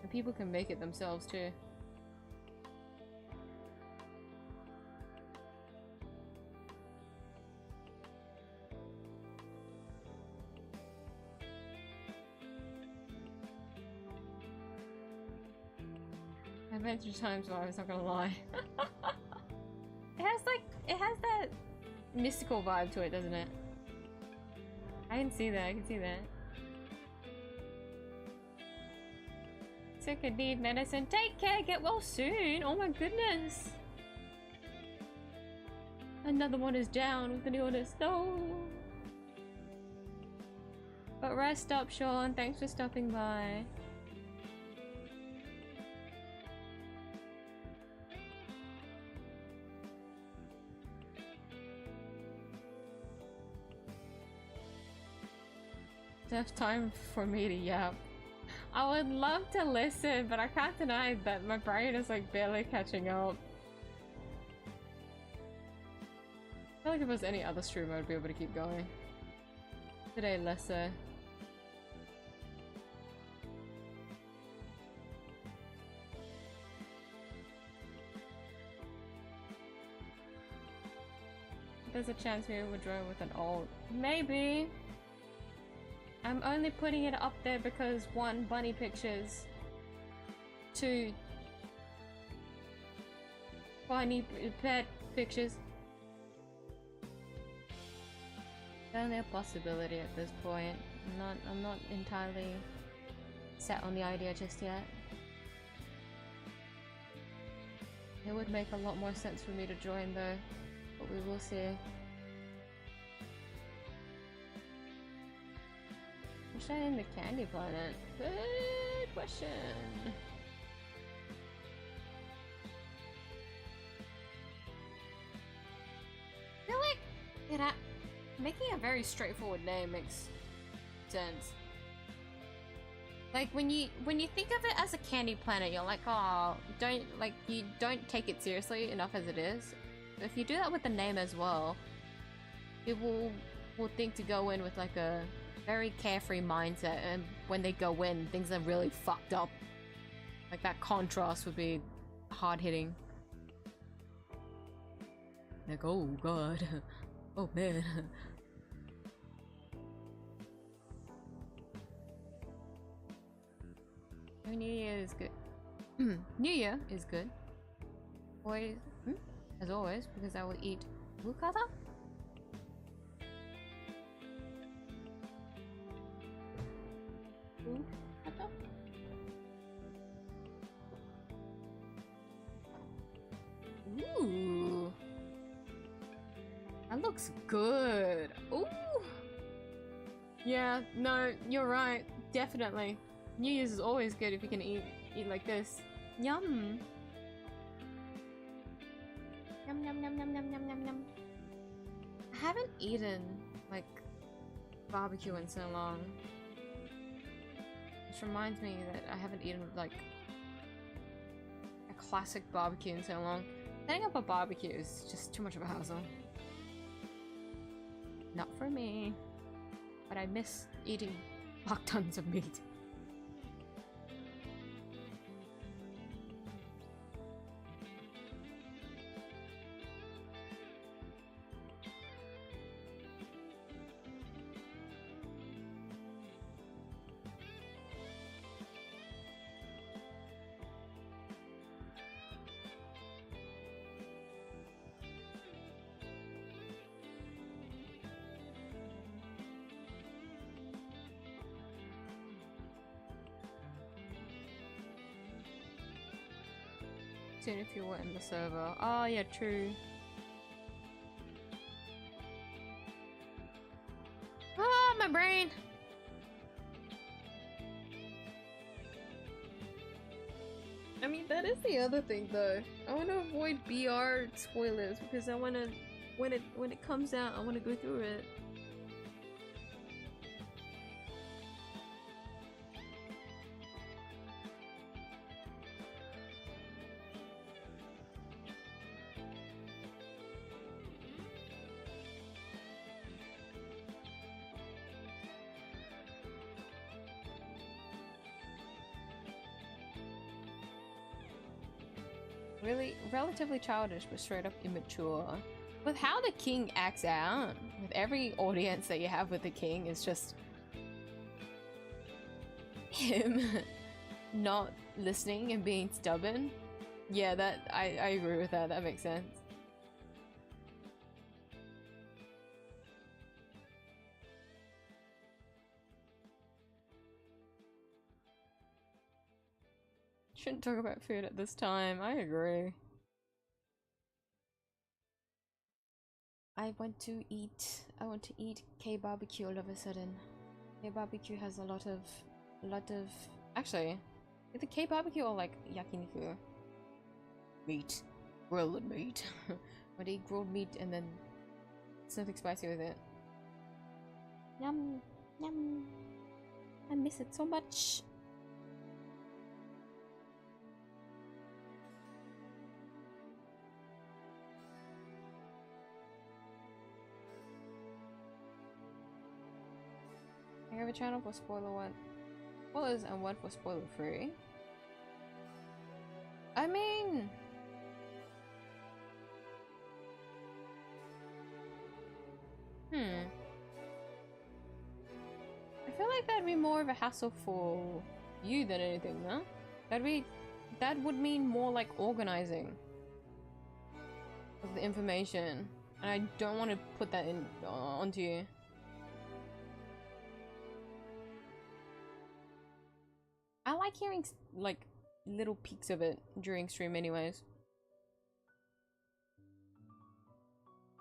And people can make it themselves too. Adventure Time's vibe, it's not gonna lie. It has that mystical vibe to it, doesn't it? I can see that, I can see that. Sick indeed, medicine. Take care, get well soon. Oh my goodness. Another one is down with an illness. No. But rest up, Sean. Thanks for stopping by. Enough time for me to yap. I would love to listen, but I can't deny that my brain is like barely catching up. I feel like if it was any other stream, I would be able to keep going. Today, less so. There's a chance we would join with an old. Maybe. I'm only putting it up there because 1, bunny pictures, 2, bunny pet pictures. It's only a possibility at this point. I'm not entirely set on the idea just yet. It would make a lot more sense for me to join though, but we will see. Wish I in the candy planet? Good question. I feel like making a very straightforward name makes sense. Like when you think of it as a candy planet, you're like, oh, you don't take it seriously enough as it is. But if you do that with the name as well, people will think to go in with like a very carefree mindset, and when they go in, things are really fucked up. Like that contrast would be hard hitting. Like, oh god, oh man. New Year is good. New Year is good. Always, as always, because I will eat Wukata. Ooh, that looks good. Ooh, yeah, no, you're right. Definitely, New Year's is always good if you can eat like this. Yum. Yum yum yum yum yum yum yum yum. I haven't eaten like barbecue in so long. Which reminds me that I haven't eaten like a classic barbecue in so long. Setting up a barbecue is just too much of a hassle. Not for me. But I miss eating fuck tons of meat. soon if you were in the server. Oh yeah, true. Ah, my brain! I mean, that is the other thing though. I want to avoid BR spoilers because I want to, when it comes out, I want to go through it. Really relatively childish but straight up immature. With how the king acts out, with every audience that you have with the king is just him not listening and being stubborn. Yeah, that I agree with that. That makes sense. Shouldn't talk about food at this time. I agree. I want to eat K barbecue all of a sudden. K barbecue has a lot of actually, either K barbecue or like yakiniku. Meat. Grilled meat. But eat grilled meat and then something spicy with it. Yum yum. I miss it so much. I have a channel for spoilers and one for spoiler free. I mean, I feel like that'd be more of a hassle for you than anything, no? That would mean more like organizing of the information, and I don't want to put that in onto you. I like hearing like little peeks of it during stream anyways.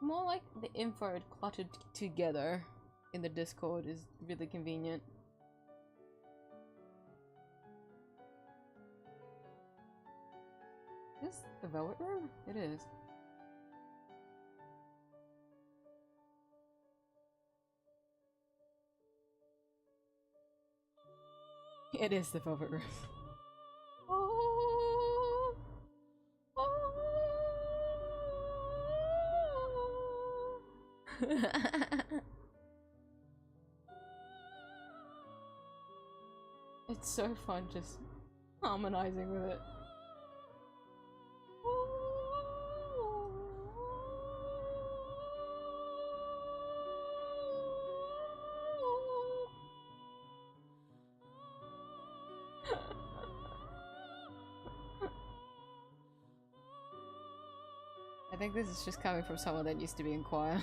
More like the info cluttered together in the Discord is really convenient. Is this the Velvet Room? It is. It is the Velvet Room. Oh, it's so fun just harmonizing with it. I think this is just coming from someone that used to be in choir.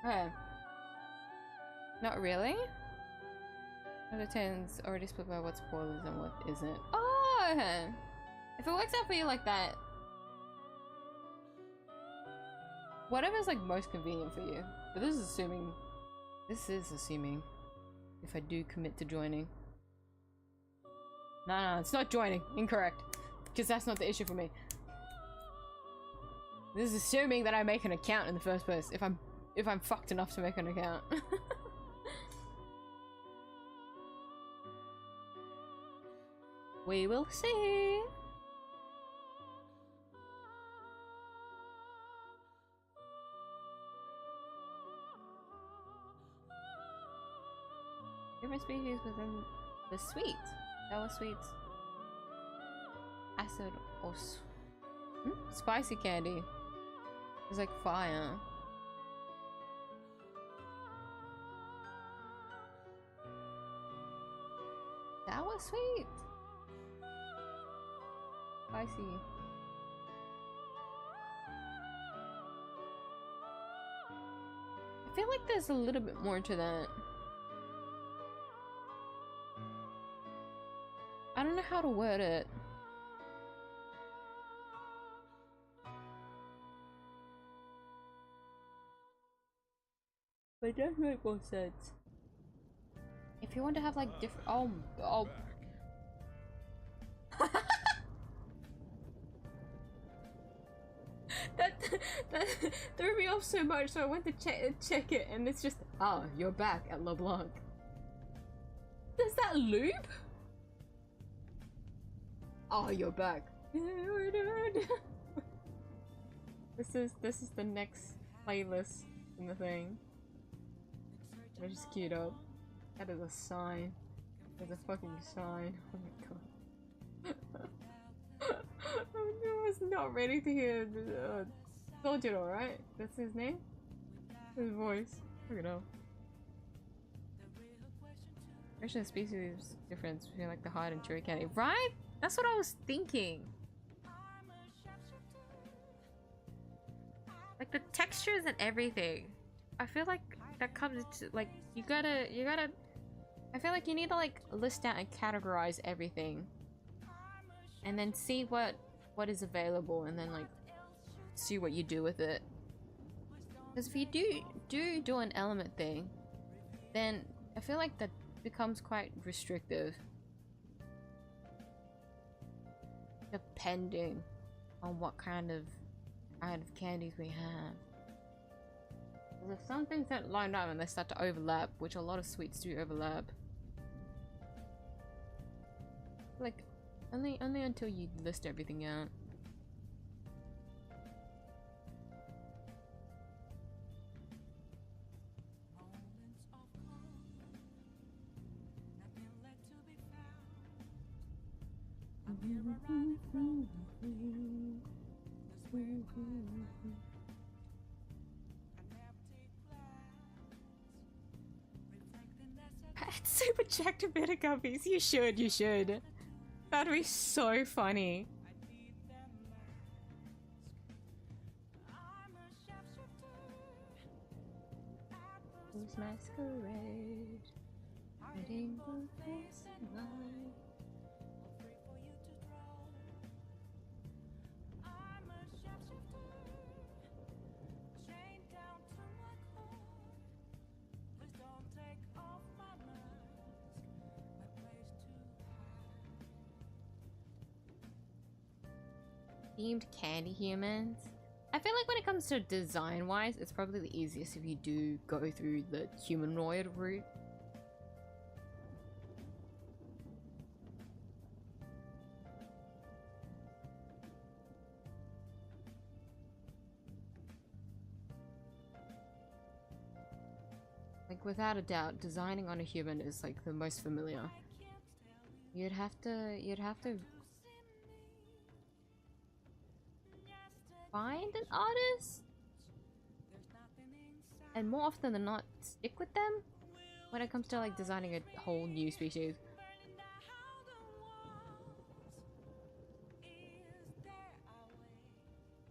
Okay. Not really? Out of 10's already split by what spoilers and what isn't. Oh, okay. If it works out for you like that, whatever's like most convenient for you. But this is assuming if I do commit to joining. No, it's not joining. Incorrect. Because that's not the issue for me. This is assuming that I make an account in the first place. If I'm fucked enough to make an account. We will see. Different species within the sweet. Sour sweets. Acid or spicy candy. It's like fire. Sour sweet. Spicy. I feel like there's a little bit more to that. I don't know how to word it. But it does make more sense. If you want to have like different— oh. that threw me off so much, so I went to check it, and it's just, oh, you're back at LeBlanc. Does that loop? Oh, you're back. This is the next playlist in the thing. I just queued up. That is a sign. There's a fucking sign. Oh my god. I was not ready to hear Sojiro, right? That's his name? His voice. Look it up. Actually, the species difference between like the hide and cherry candy. Right? That's what I was thinking. Like the textures and everything. I feel like that comes into like you gotta I feel like you need to like list out and categorize everything. And then see what is available, and then like see what you do with it. Because if you do an element thing, then I feel like that becomes quite restrictive. Depending on what kind of candies we have. There's some things that line up and they start to overlap, which a lot of sweets do overlap. Like only until you list everything out. It's super jacked a bit of guppies. You should. That'd be so funny. Who's masquerade? Hiding the face and light. Themed candy humans. I feel like when it comes to design wise, it's probably the easiest if you do go through the humanoid route. Like without a doubt, designing on a human is like the most familiar. You'd have to find an artist, and more often than not stick with them when it comes to like designing a whole new species.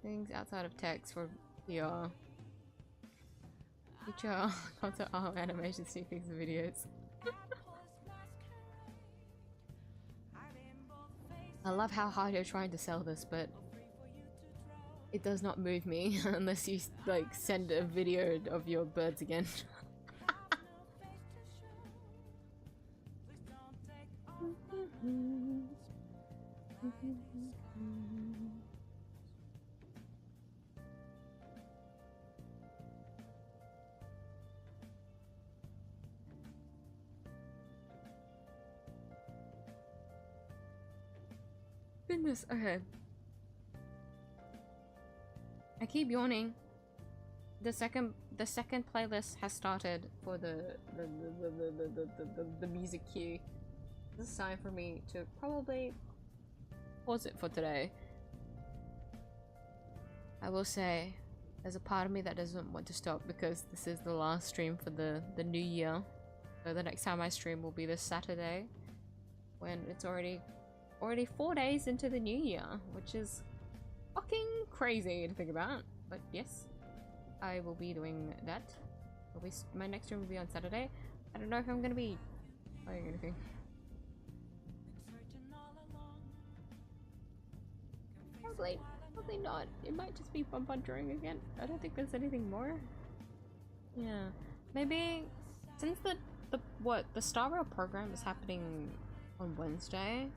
Things outside of text for PR. Future concept art, animation, sneak-peeks, and videos. I love how hard you're trying to sell this, but it does not move me unless you like send a video of your birds again. Goodness, okay. I keep yawning. The second playlist has started for the music cue. This is time for me to probably pause it for today. I will say, there's a part of me that doesn't want to stop because this is the last stream for the new year. So the next time I stream will be this Saturday, when it's already 4 days into the new year, which is fucking crazy to think about. But yes, I will be doing that. My next stream will be on Saturday. I don't know if I'm gonna be playing anything. Probably not. It might just be bunbun drawing again. I don't think there's anything more. Yeah, maybe since the Star Rail program is happening on Wednesday,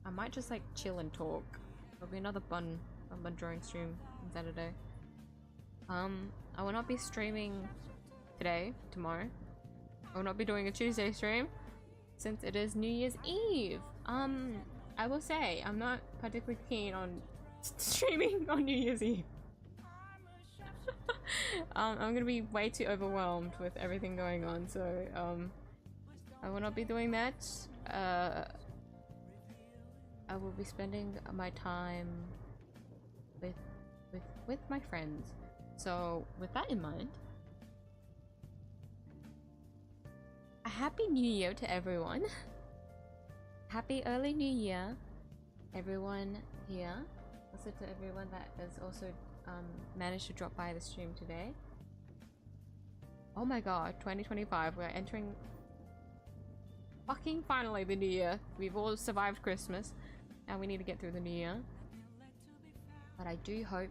I might just like chill and talk. There'll be another bunbun drawing stream on Saturday. I will not be streaming today, tomorrow. I will not be doing a Tuesday stream since it is New Year's Eve. I will say I'm not particularly keen on streaming on New Year's Eve. I'm gonna be way too overwhelmed with everything going on, so I will not be doing that. I will be spending my time with my friends. So with that in mind, a happy new year to everyone. Happy early new year, everyone here. Also to everyone that has also managed to drop by the stream today. Oh my god, 2025, we're entering fucking finally the new year. We've all survived Christmas, and we need to get through the new year. But I do hope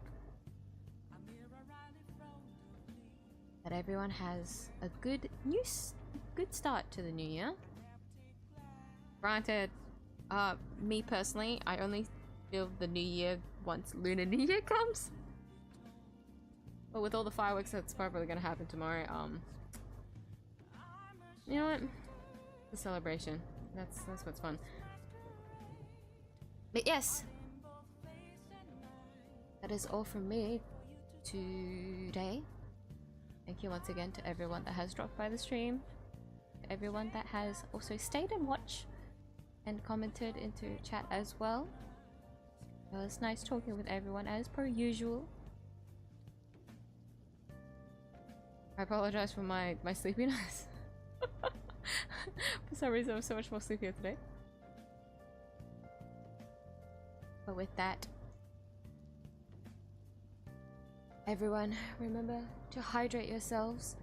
that everyone has a good start to the new year. Granted, me personally, I only feel the new year once Lunar New Year comes. But with all the fireworks that's probably gonna happen tomorrow, you know what? The celebration. That's what's fun. But yes, that is all from me today. Thank you once again to everyone that has dropped by the stream, to everyone that has also stayed and watched and commented into chat as well. It was nice talking with everyone as per usual. I apologize for my sleepiness. For some reason I'm so much more sleepier today. But with that, everyone, remember to hydrate yourselves.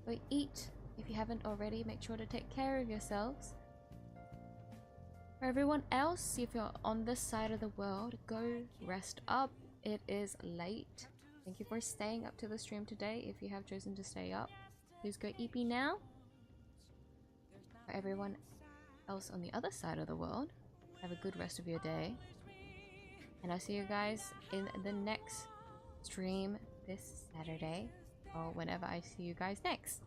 Go eat. If you haven't already, make sure to take care of yourselves. For everyone else, if you're on this side of the world, go rest up. It is late. Thank you for staying up to the stream today. If you have chosen to stay up, please go EP now. For everyone else on the other side of the world, have a good rest of your day. And I'll see you guys in the next stream this Saturday, or whenever I see you guys next.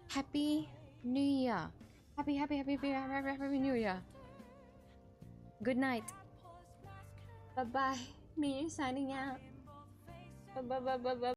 Happy New Year! Happy New Year! Good night. Bye bye. Me signing out. Bye.